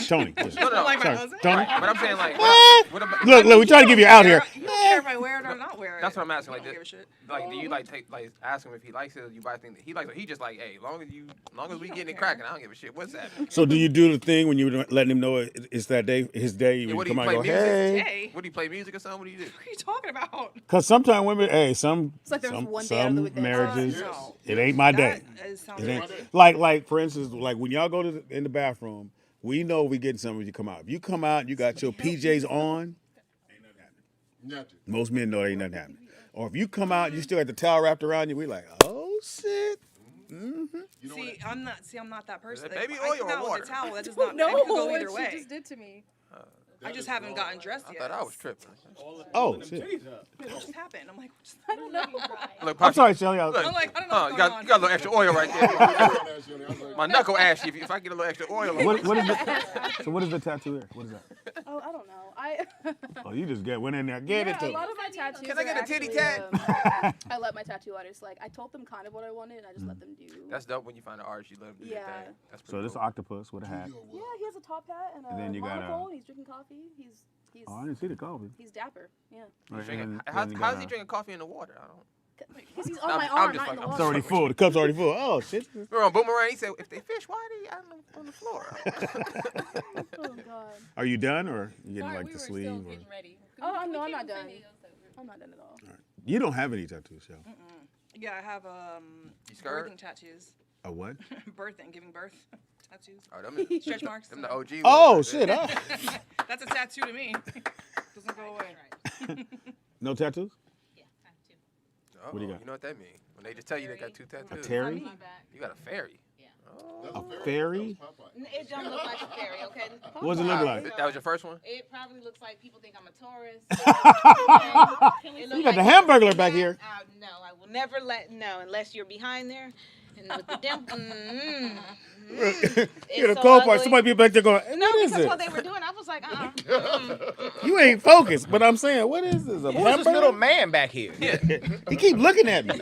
Speaker 1: Tony?
Speaker 2: No.
Speaker 6: Like my
Speaker 1: Sorry,
Speaker 6: husband?
Speaker 1: Tony.
Speaker 2: Right, but I'm saying like,
Speaker 1: What?
Speaker 2: what about,
Speaker 1: Look, we trying to give you out here.
Speaker 6: You don't care if I wear it or not wear it.
Speaker 2: That's what I'm asking.
Speaker 6: I
Speaker 2: Like,
Speaker 6: don't give a shit.
Speaker 2: like, do you like take like ask him if he likes it? Or you buy things that he likes? Or he just like, hey, long as we getting it cracking, I don't give a shit. What's that?
Speaker 1: So do you do the thing when you letting him know it's that day, his day?
Speaker 2: Yeah,
Speaker 1: You
Speaker 2: what do
Speaker 1: come
Speaker 2: you
Speaker 1: out
Speaker 2: play
Speaker 1: and go,
Speaker 2: music?
Speaker 1: hey.
Speaker 6: Hey.
Speaker 2: What do you play music or something? What do you do?
Speaker 6: What are you talking about?
Speaker 1: Because sometimes women, some
Speaker 11: like there's one day out of the week that-
Speaker 1: marriages,
Speaker 6: No.
Speaker 1: it ain't my day.
Speaker 6: That sounds
Speaker 1: It ain't,
Speaker 6: right.
Speaker 1: like for instance, like when y'all go in the bathroom, we know we getting something when you come out. If you come out and you got your PJs on,
Speaker 12: Nothing.
Speaker 1: most men know ain't nothing happening. Or if you come out and you still got the towel wrapped around you, we like, oh shit. Mm-hmm.
Speaker 6: See, I'm not that person.
Speaker 2: Is it baby
Speaker 6: I
Speaker 2: oil
Speaker 6: come
Speaker 2: or
Speaker 6: out
Speaker 2: water?
Speaker 6: with a towel. That does not.
Speaker 11: No,
Speaker 6: It could go
Speaker 11: what
Speaker 6: either
Speaker 11: she
Speaker 6: way.
Speaker 11: just did to me.
Speaker 6: I just haven't gotten dressed
Speaker 2: I
Speaker 6: yet.
Speaker 2: thought I was tripping.
Speaker 1: Oh shit.
Speaker 6: What just happened? I'm like,
Speaker 11: I don't know.
Speaker 2: Look,
Speaker 1: I'm
Speaker 2: Pops,
Speaker 1: sorry, Shelly.
Speaker 2: Look,
Speaker 6: I'm like, I don't know
Speaker 2: you
Speaker 6: what's
Speaker 2: got
Speaker 6: going
Speaker 2: you got a little extra oil right there.
Speaker 12: My
Speaker 2: My knuckle ashy. If I get a little extra oil. on
Speaker 1: What
Speaker 2: it.
Speaker 1: is it? So what is the tattoo here? What is that?
Speaker 11: Oh, I don't know.
Speaker 1: Oh, you just went in there. Get
Speaker 11: Yeah,
Speaker 1: it to
Speaker 11: a
Speaker 1: me.
Speaker 11: lot of my tattoos.
Speaker 2: Can I get
Speaker 11: are
Speaker 2: a titty
Speaker 11: actually,
Speaker 2: tat?
Speaker 11: I let my tattoo artist I told them kind of what I wanted, and I just let them do.
Speaker 2: That's dope when you find an artist you love to do
Speaker 11: Yeah.
Speaker 2: that thing. That's
Speaker 1: So
Speaker 2: pretty
Speaker 1: this
Speaker 2: dope.
Speaker 1: octopus with a hat.
Speaker 11: Yeah, he has a top hat and a
Speaker 1: And then you got
Speaker 11: monocle, and he's drinking coffee. He's
Speaker 1: Oh, I didn't see the coffee.
Speaker 11: he's dapper. Yeah.
Speaker 2: He's drinking-
Speaker 1: And
Speaker 2: How's
Speaker 1: then you
Speaker 2: how's
Speaker 1: got
Speaker 2: he drinking coffee in the water? I don't.
Speaker 11: Because he's on
Speaker 2: I'm-
Speaker 11: my
Speaker 2: I'm
Speaker 11: arm,
Speaker 2: just
Speaker 11: not in the
Speaker 2: fucking-
Speaker 1: It's
Speaker 11: water.
Speaker 1: already full. The cup's already full. Oh shit.
Speaker 2: We're on Boomerang. He said, if they fish, why are they out on the floor?
Speaker 11: Oh God.
Speaker 1: Are you done or you getting
Speaker 10: Sorry,
Speaker 1: like
Speaker 10: we
Speaker 1: the
Speaker 10: were
Speaker 1: sleeve?
Speaker 10: still
Speaker 1: Or?
Speaker 10: getting ready.
Speaker 11: Oh, I'm
Speaker 10: We
Speaker 11: not
Speaker 10: came
Speaker 11: done.
Speaker 10: from San
Speaker 11: I'm not done at all.
Speaker 1: You don't have any tattoos, Shell.
Speaker 6: Yeah, I have
Speaker 2: You scared?
Speaker 6: birthing tattoos.
Speaker 1: A what?
Speaker 6: Giving birth tattoos.
Speaker 2: Oh, them
Speaker 6: Stretch marks.
Speaker 2: Them the OG ones.
Speaker 1: Oh
Speaker 2: right
Speaker 1: shit.
Speaker 2: there.
Speaker 1: Oh.
Speaker 6: That's a tattoo to me. Doesn't go away.
Speaker 1: No tattoos?
Speaker 2: Oh,
Speaker 1: What do you got?
Speaker 2: You know what that means? When they just tell you they got two tattoos.
Speaker 1: A Terry?
Speaker 2: You got a fairy.
Speaker 1: A fairy?
Speaker 13: It don't look like a fairy, okay?
Speaker 1: What does it look like?
Speaker 2: That was your first one?
Speaker 13: It probably looks like people think I'm a tourist.
Speaker 1: You got the Hamburglar back here.
Speaker 13: No, I will never unless you're behind there. And with the dimple.
Speaker 1: You're the cold part. Somebody be back there going,
Speaker 13: No,
Speaker 1: what is
Speaker 13: because
Speaker 1: it?
Speaker 13: what they were doing, I was like,
Speaker 1: You ain't focused, but I'm saying, what is this? A
Speaker 7: Who's this
Speaker 1: hamburger?
Speaker 7: little man back here?
Speaker 2: Yeah.
Speaker 1: He keep looking at me.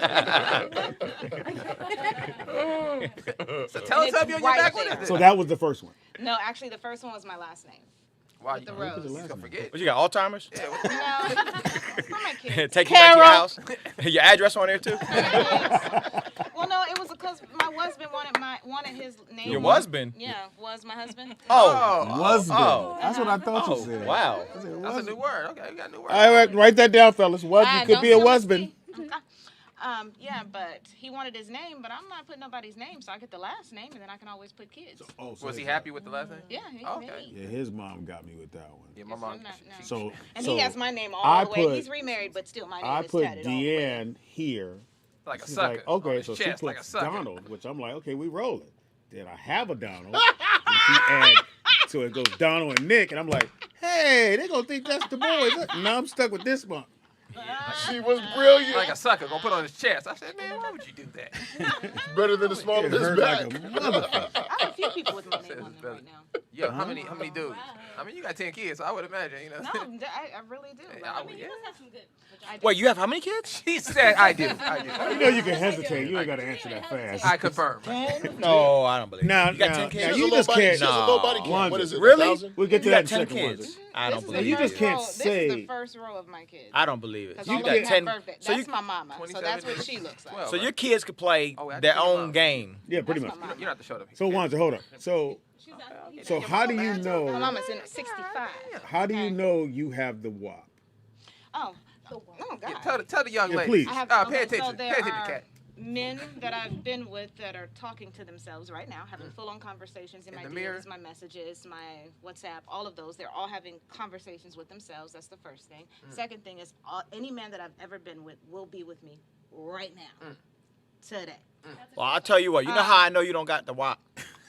Speaker 2: So tell us up your back. What is this?
Speaker 1: So that was the first one.
Speaker 13: No, actually, the first one was my last name.
Speaker 2: Why
Speaker 13: With the
Speaker 2: you
Speaker 13: rose.
Speaker 2: just gonna forget?
Speaker 7: What you got, Alzheimer's?
Speaker 13: No, for my kids.
Speaker 7: Take you back to your house. Your address on there too.
Speaker 13: Well, no, it was because my husband wanted his name.
Speaker 7: Your husband?
Speaker 13: Yeah, was my husband.
Speaker 1: Husband.
Speaker 7: Oh.
Speaker 1: That's what I thought you
Speaker 7: Oh,
Speaker 1: said.
Speaker 7: wow.
Speaker 2: That's a new word. Okay, you got a new word.
Speaker 1: All right, write that down, fellas. Husband could
Speaker 13: don't
Speaker 1: be a
Speaker 13: spill the
Speaker 1: husband.
Speaker 13: tea. Yeah, but he wanted his name, but I'm not putting nobody's name, so I get the last name, and then I can always put kids.
Speaker 2: Was he happy with the last name?
Speaker 13: Yeah, he
Speaker 2: Okay.
Speaker 1: Yeah, his mom got me with that one.
Speaker 2: Yeah, my mom.
Speaker 1: So,
Speaker 13: And
Speaker 1: so
Speaker 13: he has my name all
Speaker 1: I
Speaker 13: the way.
Speaker 1: put-
Speaker 13: He's remarried, but still my name
Speaker 1: I
Speaker 13: is
Speaker 1: put
Speaker 13: tatted all the way.
Speaker 1: Deanne here.
Speaker 2: Like a
Speaker 1: She's
Speaker 2: sucker.
Speaker 1: like,
Speaker 2: on
Speaker 1: okay,
Speaker 2: his
Speaker 1: so she
Speaker 2: chest,
Speaker 1: puts
Speaker 2: like a sucker.
Speaker 1: Donald, which I'm like, okay, we rolling. Then I have a Donald. and she add, so it goes Donald and Nick, and I'm like, hey, they gonna think that's the boys. Now I'm stuck with this one.
Speaker 12: She was brilliant.
Speaker 2: Like a sucker, gonna put on his chest. I said, man, why would you do that?
Speaker 12: Better than the small of
Speaker 1: It
Speaker 12: his
Speaker 1: hurt
Speaker 12: back.
Speaker 1: like a motherfucker.
Speaker 13: I have a few people with my name on them right now.
Speaker 2: Yo, how many dudes? I mean, you got 10 kids, so I would imagine, you know.
Speaker 13: No, I really do.
Speaker 2: Yeah, I would-
Speaker 10: You must have some good.
Speaker 7: Wait, you have how many kids?
Speaker 2: She said, I do.
Speaker 1: You know you can hesitate. You ain't got to answer that fast.
Speaker 2: I confirm.
Speaker 7: No, I don't believe it.
Speaker 1: Now,
Speaker 7: You got
Speaker 1: now,
Speaker 7: 10
Speaker 1: now
Speaker 7: kids?
Speaker 1: you just
Speaker 12: She
Speaker 1: can't.
Speaker 12: has a low body count.
Speaker 1: Wanda.
Speaker 12: What is it?
Speaker 7: Really?
Speaker 12: 1,000?
Speaker 1: We'll get to
Speaker 7: You
Speaker 1: that
Speaker 7: got
Speaker 1: in a
Speaker 7: 10
Speaker 1: second.
Speaker 7: kids.
Speaker 1: Wanda.
Speaker 7: I don't
Speaker 13: This is
Speaker 7: believe
Speaker 1: you
Speaker 13: the
Speaker 7: it.
Speaker 1: just
Speaker 13: first
Speaker 1: can't
Speaker 13: row. This
Speaker 1: say-
Speaker 13: is the first row of my kids.
Speaker 7: I don't believe it.
Speaker 13: Because
Speaker 7: You
Speaker 13: all of
Speaker 7: got
Speaker 13: them
Speaker 7: 10.
Speaker 13: have birthday.
Speaker 7: So
Speaker 13: That's
Speaker 7: you,
Speaker 13: my mama. So that's what
Speaker 2: 27
Speaker 13: she looks like.
Speaker 2: 12,
Speaker 7: so
Speaker 2: right?
Speaker 7: your kids could play
Speaker 2: Oh, I
Speaker 7: their
Speaker 2: think
Speaker 7: own
Speaker 2: about-
Speaker 7: game.
Speaker 1: Yeah, pretty
Speaker 13: That's
Speaker 1: much.
Speaker 13: my mama.
Speaker 2: You don't have to show them.
Speaker 1: So Wanda, hold up. So how do you
Speaker 13: My
Speaker 1: know?
Speaker 13: mama's in 65.
Speaker 1: How do you know you have the WAP?
Speaker 13: Oh, Oh God.
Speaker 2: Yeah, tell the young
Speaker 1: Yeah,
Speaker 2: lady.
Speaker 1: please.
Speaker 13: I have,
Speaker 2: Pay
Speaker 13: okay,
Speaker 2: attention.
Speaker 13: so there
Speaker 2: Pay attention,
Speaker 13: are
Speaker 2: Katt.
Speaker 13: men that I've been with that are talking to themselves right now, having full-on conversations in my
Speaker 2: the mirror?
Speaker 13: DMs, my messages, my WhatsApp, all of those. They're all having conversations with themselves. That's the first thing. Second thing is any man that I've ever been with will be with me right now, today.
Speaker 7: Well, I'll tell you what. You know how I know you don't got the wall?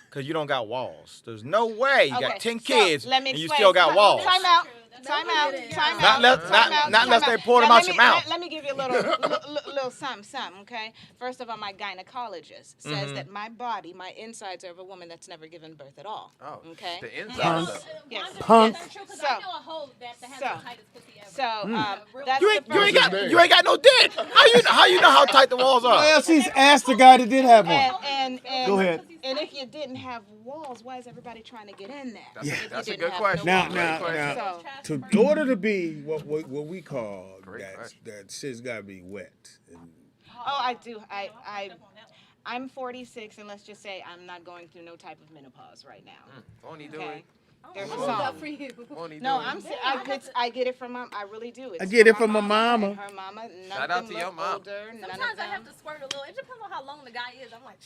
Speaker 7: Because you don't got walls. There's no way you got 10 kids
Speaker 13: let me
Speaker 7: and you
Speaker 13: explain.
Speaker 7: still got walls.
Speaker 13: Time out. Time out. Time
Speaker 7: Not
Speaker 13: out.
Speaker 7: unless they pour them out your mouth.
Speaker 13: Let me give you a little something, okay? First of all, my gynecologist says that my body, my insides are of a woman that's never given birth at all.
Speaker 2: Oh,
Speaker 13: okay?
Speaker 2: the insides.
Speaker 13: Yes.
Speaker 1: Punk.
Speaker 7: You ain't got no dick. How you know how tight the walls are?
Speaker 1: Well, she's asked the guy that did have one.
Speaker 13: And
Speaker 1: Go ahead.
Speaker 13: And if you didn't have walls, why is everybody trying to get in there?
Speaker 1: Yeah.
Speaker 2: That's a good question.
Speaker 1: Now, in order to be what we call that shit's gotta be wet.
Speaker 13: Oh, I do. I'm 46, and let's just say I'm not going through no type of menopause right now.
Speaker 2: Won't he do
Speaker 13: Okay?
Speaker 2: it?
Speaker 13: There's a
Speaker 11: Good
Speaker 13: song.
Speaker 11: for you.
Speaker 2: Won't he do
Speaker 13: No,
Speaker 2: it?
Speaker 13: I get it from mom. I really do.
Speaker 1: I get it from my mama.
Speaker 13: And her mama. None
Speaker 2: Shout
Speaker 13: of
Speaker 2: out
Speaker 13: them
Speaker 2: to
Speaker 13: look
Speaker 2: your mom.
Speaker 13: older. None
Speaker 10: Sometimes
Speaker 13: of them.
Speaker 10: I have to squirt a little. It depends on how long the guy is. I'm like,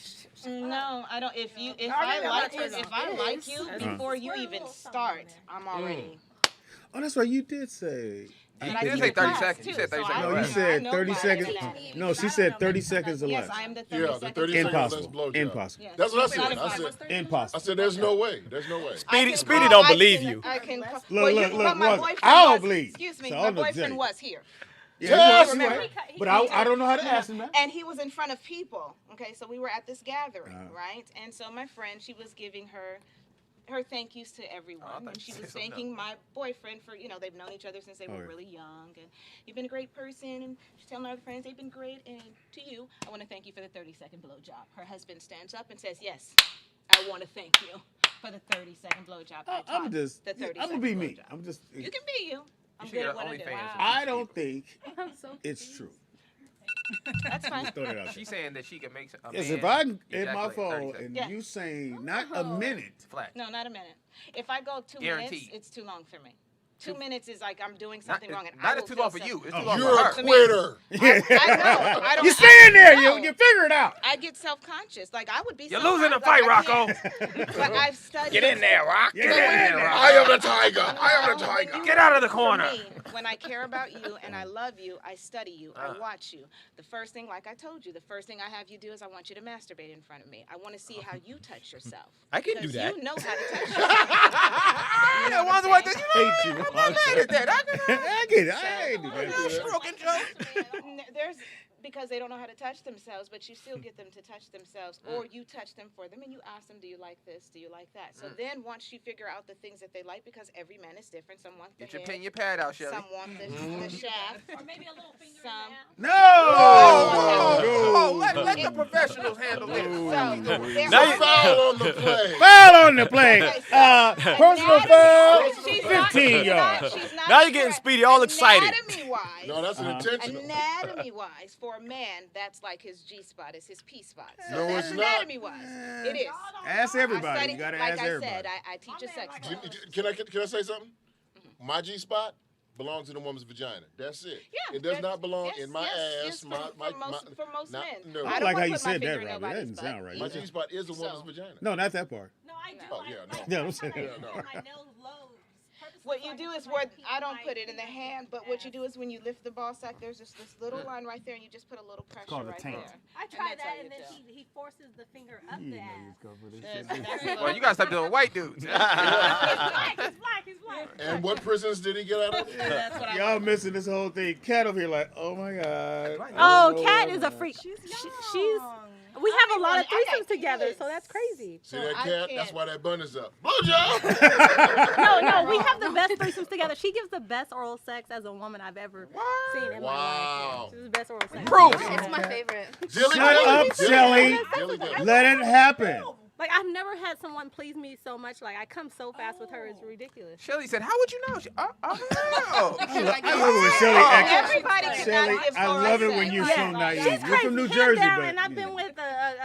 Speaker 13: No, I don't. If
Speaker 10: really
Speaker 13: I
Speaker 10: not
Speaker 13: like
Speaker 10: turn
Speaker 13: you, if
Speaker 10: on.
Speaker 13: I
Speaker 10: It
Speaker 13: like
Speaker 10: is.
Speaker 13: you
Speaker 10: Just
Speaker 13: before you
Speaker 10: squirt a
Speaker 13: even
Speaker 10: little something
Speaker 13: start,
Speaker 10: in there.
Speaker 13: I'm already.
Speaker 1: Oh, that's right. You did say.
Speaker 2: You
Speaker 13: And I
Speaker 2: didn't
Speaker 13: teach
Speaker 2: say 30
Speaker 13: class,
Speaker 2: seconds. You
Speaker 13: too,
Speaker 2: said 30
Speaker 13: so
Speaker 2: seconds.
Speaker 1: No,
Speaker 2: or
Speaker 1: you
Speaker 2: less.
Speaker 1: said
Speaker 13: know
Speaker 1: 30
Speaker 13: why.
Speaker 1: seconds. No, she said 30 seconds or
Speaker 13: Yes,
Speaker 1: less.
Speaker 13: I am the 30
Speaker 12: Yeah, the
Speaker 13: seconds.
Speaker 12: 30 seconds less
Speaker 1: Impossible.
Speaker 12: blowjob.
Speaker 1: Impossible.
Speaker 13: Yes.
Speaker 12: That's what I said. I
Speaker 13: Certified.
Speaker 12: said,
Speaker 1: Impossible.
Speaker 12: I said, there's no way. There's no way.
Speaker 7: Speedy don't believe you.
Speaker 13: I can.
Speaker 1: Look,
Speaker 13: but my
Speaker 1: look,
Speaker 13: boyfriend
Speaker 1: I don't
Speaker 13: was-
Speaker 1: believe.
Speaker 13: Excuse me,
Speaker 1: So
Speaker 13: my
Speaker 1: I'm gonna
Speaker 13: boyfriend
Speaker 1: tell you.
Speaker 13: was here.
Speaker 1: Yes,
Speaker 13: remember.
Speaker 1: you right. But I don't know how to ask him that.
Speaker 13: And he was in front of people. Okay, so we were at this gathering, right? And so my friend, she was giving her thank yous to everyone, and she was thanking my boyfriend for, they've known each other since they were really young, and you've been a great person, and she's telling her other friends they've been great, and to you, I want to thank you for the 30-second blowjob. Her husband stands up and says, yes, I want to thank you for the 30-second blowjob.
Speaker 1: I'm
Speaker 13: the 30
Speaker 1: gonna be me. I'm just.
Speaker 13: You can be you. I'm
Speaker 2: should
Speaker 13: good
Speaker 2: get
Speaker 13: at what I
Speaker 2: an
Speaker 13: do.
Speaker 2: OnlyFans.
Speaker 1: I don't think
Speaker 11: I'm so
Speaker 1: it's true.
Speaker 13: That's fine.
Speaker 1: Just throw that out there.
Speaker 2: She's saying that she can make a
Speaker 1: Yes,
Speaker 2: man
Speaker 1: if I hit my
Speaker 2: ejaculate 30
Speaker 1: phone
Speaker 2: seconds.
Speaker 1: and
Speaker 13: Yeah.
Speaker 1: you saying not a minute.
Speaker 2: Flat.
Speaker 13: No, not a minute. If I go 2 minutes,
Speaker 2: Guaranteed.
Speaker 13: it's too long for me. 2 minutes is like I'm doing something wrong, and I
Speaker 2: Not
Speaker 13: will
Speaker 2: it's too
Speaker 13: feel
Speaker 2: long for
Speaker 13: so-
Speaker 2: you. It's too long
Speaker 12: You're
Speaker 2: for
Speaker 12: a
Speaker 2: her.
Speaker 12: quitter.
Speaker 13: I know. I don't.
Speaker 1: You stand there,
Speaker 13: know.
Speaker 1: you figure it out.
Speaker 13: I get self-conscious. Like I would be.
Speaker 2: You're
Speaker 13: so
Speaker 2: losing the
Speaker 13: hurt,
Speaker 2: fight,
Speaker 13: like, I
Speaker 2: Rocco.
Speaker 13: can't- But I've studied.
Speaker 7: Get in there, Rock.
Speaker 1: Get in there.
Speaker 12: I am the tiger. I am the
Speaker 13: When
Speaker 12: tiger.
Speaker 13: you-
Speaker 2: Get out of the
Speaker 13: for
Speaker 2: corner.
Speaker 13: me, when I care about you and I love you, I study you, I watch you. The first thing, like I told you, the first thing I have you do is I want you to masturbate in front of me. I want to see how you touch yourself.
Speaker 7: I can do
Speaker 13: Because
Speaker 7: that.
Speaker 13: You know how to touch yourself.
Speaker 2: Yeah, one's like this. You know,
Speaker 1: Hate you.
Speaker 2: I'm not mad at that.
Speaker 1: I get it. I ain't do that.
Speaker 2: Stroking joke.
Speaker 13: There's because they don't know how to touch themselves, but you still get them to touch themselves, or you touch them for them, and you ask them, do you like this? Do you like that? So then once you figure out the things that they like, because every man is different, some want the
Speaker 2: Get your
Speaker 13: head,
Speaker 2: pin, your pad out, Shelly.
Speaker 13: some want the shaft,
Speaker 10: Or maybe a little finger
Speaker 13: some.
Speaker 1: No.
Speaker 2: Oh, let the professionals handle this.
Speaker 13: So there's
Speaker 7: Now you-
Speaker 12: Foul on the play.
Speaker 1: Foul on the play. Personal foul,
Speaker 13: She's not-
Speaker 1: 15 yards.
Speaker 13: she's not
Speaker 7: Now you're getting
Speaker 13: correct.
Speaker 7: Speedy all excited.
Speaker 13: Anatomy-wise,
Speaker 12: No, that's an intentional.
Speaker 13: anatomy-wise, for a man, that's like his G-spot, is his P-spot. So
Speaker 12: No,
Speaker 13: that's
Speaker 12: it's not.
Speaker 13: anatomy-wise. It is.
Speaker 1: Ask
Speaker 13: I
Speaker 1: everybody.
Speaker 13: study-
Speaker 1: You gotta
Speaker 13: like
Speaker 1: ask
Speaker 13: I
Speaker 1: everybody.
Speaker 13: said, I teach a sex class.
Speaker 12: Can I say something? My G spot belongs in the woman's vagina. That's it.
Speaker 13: Yeah,
Speaker 12: It does
Speaker 13: that's-
Speaker 12: not belong
Speaker 13: yes,
Speaker 12: in my
Speaker 13: yes,
Speaker 12: ass.
Speaker 13: yes,
Speaker 12: my,
Speaker 13: for most
Speaker 12: not-
Speaker 13: men.
Speaker 12: no.
Speaker 1: I
Speaker 13: don't
Speaker 1: like how
Speaker 13: wanna
Speaker 1: you
Speaker 13: put my
Speaker 1: said that,
Speaker 13: finger in
Speaker 1: Robert. That
Speaker 13: nobody's
Speaker 1: didn't sound
Speaker 13: butt.
Speaker 1: right.
Speaker 12: My
Speaker 1: You
Speaker 12: G
Speaker 1: said-
Speaker 12: spot is a woman's
Speaker 13: So-
Speaker 12: vagina.
Speaker 1: No, not that part.
Speaker 10: No, I do.
Speaker 12: Oh,
Speaker 10: like,
Speaker 12: yeah, no.
Speaker 10: like,
Speaker 1: Yeah, I'm
Speaker 10: I
Speaker 1: saying-
Speaker 10: like
Speaker 12: Yeah, no.
Speaker 10: my nails low. Purposely
Speaker 13: What
Speaker 10: so
Speaker 13: you
Speaker 10: I
Speaker 13: do
Speaker 10: can
Speaker 13: is
Speaker 10: put
Speaker 13: where
Speaker 10: my
Speaker 13: I don't
Speaker 10: my
Speaker 13: put it in the
Speaker 10: finger
Speaker 13: hand, but what you do is when you lift the ball sack, there's just this little line right there, and you just put a little pressure
Speaker 1: called a
Speaker 13: right
Speaker 1: taint.
Speaker 13: there.
Speaker 10: I tried
Speaker 13: that's how
Speaker 10: that,
Speaker 13: you
Speaker 10: and then
Speaker 13: tell.
Speaker 10: he forces the finger up the ass.
Speaker 2: Well, you gotta stop doing white dudes.
Speaker 10: He's black. He's black.
Speaker 12: And what prisons did he get out of?
Speaker 13: That's what I
Speaker 1: Y'all missing this whole thing. Katt over here like, oh my God. I
Speaker 14: Oh,
Speaker 1: don't know
Speaker 14: Katt
Speaker 1: what
Speaker 14: is a
Speaker 1: about-
Speaker 14: freak. She's. We have a lot of threesomes together, so that's crazy.
Speaker 12: See that
Speaker 13: I
Speaker 12: cat?
Speaker 13: can't.
Speaker 12: That's why that bun is up. Blowjob!
Speaker 14: No, we have the best threesomes together. She gives the best oral sex as a woman I've ever seen in my
Speaker 12: Wow.
Speaker 14: life. She's the best oral sex.
Speaker 2: Prove
Speaker 11: It's my favorite.
Speaker 12: Jilly
Speaker 1: Shut
Speaker 12: Dilly.
Speaker 1: up, Shelly.
Speaker 12: Dilly Dilly.
Speaker 1: Let it happen.
Speaker 14: Like, I've never had someone please me so much. Like, I come so fast with her, it's ridiculous.
Speaker 2: Shelly said, "How would you know?"
Speaker 1: I love it when Shelly acts.
Speaker 13: Everybody
Speaker 1: Shelly,
Speaker 13: cannot give
Speaker 1: I
Speaker 13: oral
Speaker 1: love it
Speaker 13: sex.
Speaker 1: when you're
Speaker 14: Yeah.
Speaker 1: so naive.
Speaker 14: She's
Speaker 1: You're
Speaker 14: crazy.
Speaker 1: from New
Speaker 14: Hands
Speaker 1: Jersey,
Speaker 14: down,
Speaker 1: but
Speaker 14: and I've
Speaker 1: you
Speaker 14: been
Speaker 1: know.
Speaker 14: with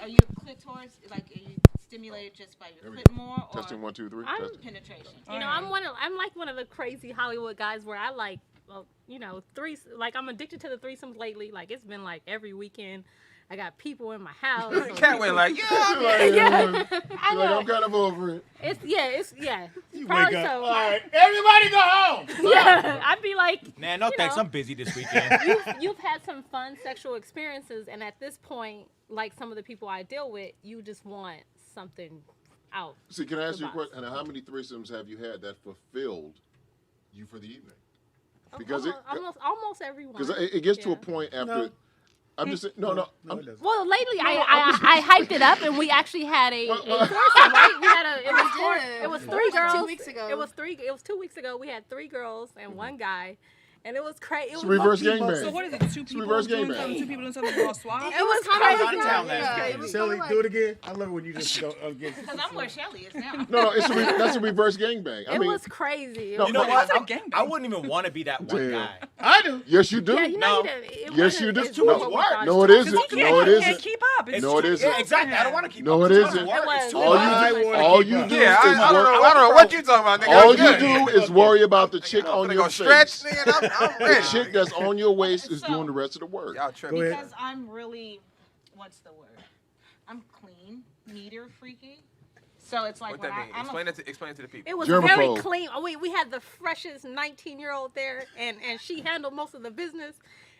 Speaker 13: Are you clitoris? Like, are you stimulating stimulated just by your
Speaker 12: There we
Speaker 13: foot
Speaker 12: go.
Speaker 13: more or
Speaker 12: Testing 1, 2, 3.
Speaker 14: I'm-
Speaker 12: Testing.
Speaker 13: penetration?
Speaker 14: You know, I'm like one of the crazy Hollywood guys where I like, well, you know, like I'm addicted to the threesomes lately. Like it's been like every weekend. I got people in my house.
Speaker 2: Katt went like, yeah,
Speaker 14: I
Speaker 12: Like,
Speaker 14: know.
Speaker 12: I'm kind of over it.
Speaker 14: It's
Speaker 7: You
Speaker 14: probably
Speaker 7: wake up.
Speaker 14: so.
Speaker 7: All right, everybody go home.
Speaker 14: Yeah, I'd be like,
Speaker 7: Nah, no
Speaker 14: you
Speaker 7: thanks.
Speaker 14: know,
Speaker 7: I'm busy this weekend.
Speaker 14: you've had some fun sexual experiences, and at this point, like some of the people I deal with, you just want something out.
Speaker 12: See, can I ask
Speaker 14: the
Speaker 12: you a
Speaker 14: box.
Speaker 12: question? And how many threesomes have you had that fulfilled you for the evening? Because
Speaker 14: almost everyone.
Speaker 12: because it gets to
Speaker 14: Yeah.
Speaker 12: a point after.
Speaker 1: No.
Speaker 12: I'm just saying, no.
Speaker 14: Well, lately I hyped it up, and we actually had a foursome, right? We had it was three girls.
Speaker 11: 2 weeks ago.
Speaker 14: It was 2 weeks ago. We had 3 girls and 1 guy, and it was crazy.
Speaker 12: It's reverse gangbang.
Speaker 6: So what is it? Two people
Speaker 12: reverse
Speaker 6: doing
Speaker 12: gangbang.
Speaker 6: something, 2 people doing something, all swap?
Speaker 14: It was
Speaker 11: kind of
Speaker 14: crazy.
Speaker 11: like
Speaker 1: Shelly, do it again. I love it when you just go against.
Speaker 13: Because I'm where Shelly is now.
Speaker 12: No, that's a reverse gangbang. I
Speaker 14: It
Speaker 12: mean,
Speaker 14: was crazy. It
Speaker 12: No,
Speaker 14: was
Speaker 7: You know
Speaker 14: crazy.
Speaker 7: what? I wouldn't even want to be that one
Speaker 12: Damn.
Speaker 7: guy.
Speaker 1: I do.
Speaker 12: yes, you do.
Speaker 14: Yeah, you know,
Speaker 7: No.
Speaker 12: Yes, you do.
Speaker 14: It's
Speaker 12: No,
Speaker 14: what we thought
Speaker 12: no, it
Speaker 14: was
Speaker 12: isn't.
Speaker 14: possible.
Speaker 12: No, it
Speaker 6: You can't
Speaker 12: isn't.
Speaker 6: keep up. It's
Speaker 12: No, it
Speaker 6: too-
Speaker 12: isn't.
Speaker 7: Yeah, exactly. I don't want to keep
Speaker 12: No,
Speaker 7: up.
Speaker 12: it
Speaker 7: It's
Speaker 12: isn't.
Speaker 7: work.
Speaker 14: It was.
Speaker 7: It's too
Speaker 12: All
Speaker 7: much.
Speaker 12: you do
Speaker 2: Yeah,
Speaker 12: is
Speaker 2: I don't know
Speaker 12: work.
Speaker 2: what you talking about, nigga.
Speaker 12: All
Speaker 2: I'm
Speaker 12: you
Speaker 2: good.
Speaker 12: do is worry about the chick
Speaker 2: I'm
Speaker 12: on
Speaker 2: finna
Speaker 12: your
Speaker 2: go stretch,
Speaker 12: face.
Speaker 2: nigga. I'm
Speaker 12: The
Speaker 2: ready.
Speaker 12: chick that's on your waist is
Speaker 13: So-
Speaker 12: doing the rest of the work.
Speaker 2: Y'all tripping.
Speaker 1: Go ahead.
Speaker 13: Because I'm really, what's the word? I'm clean, meter freaky. So it's like
Speaker 2: What
Speaker 13: when
Speaker 2: that mean? Explain it to the people.
Speaker 14: It was
Speaker 12: Germaphobe.
Speaker 14: very clean. We had the freshest 19-year-old there, and she handled most of the business.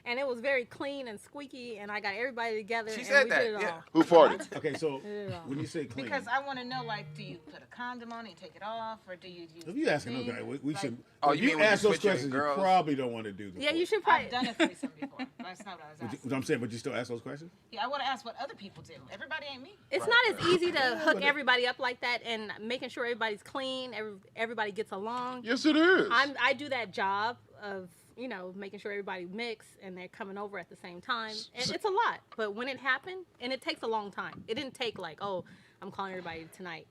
Speaker 14: And it was very clean and squeaky, and I got everybody together.
Speaker 2: She
Speaker 14: and
Speaker 2: said
Speaker 14: we
Speaker 2: that,
Speaker 14: did it
Speaker 2: yeah.
Speaker 14: all.
Speaker 12: Who farted?
Speaker 1: Okay, so
Speaker 14: Yeah.
Speaker 1: when you say clean,
Speaker 13: Because I want to know, like, do you put a condom on it and take it off, or do you use
Speaker 1: if you asking
Speaker 13: thing?
Speaker 1: okay, we
Speaker 13: Like,
Speaker 1: should.
Speaker 2: Oh,
Speaker 1: if
Speaker 2: you mean
Speaker 1: you
Speaker 2: when you
Speaker 1: ask those
Speaker 2: switch your
Speaker 1: questions, you
Speaker 2: girls?
Speaker 1: probably don't want to do the.
Speaker 14: Yeah, you should probably.
Speaker 13: I've done a threesome before. That's not what I was asking.
Speaker 1: I'm saying, but you still ask those questions.
Speaker 13: Yeah, I want to ask what other people do. Everybody ain't me.
Speaker 14: It's not as easy to hook everybody up like that, and making sure everybody's clean, everybody gets along.
Speaker 12: Yes, it is.
Speaker 14: I do that job of, you know, making sure everybody mix and they're coming over at the same time. And it's a lot. But when it happened, and it takes a long time. It didn't take like, oh, I'm calling everybody tonight.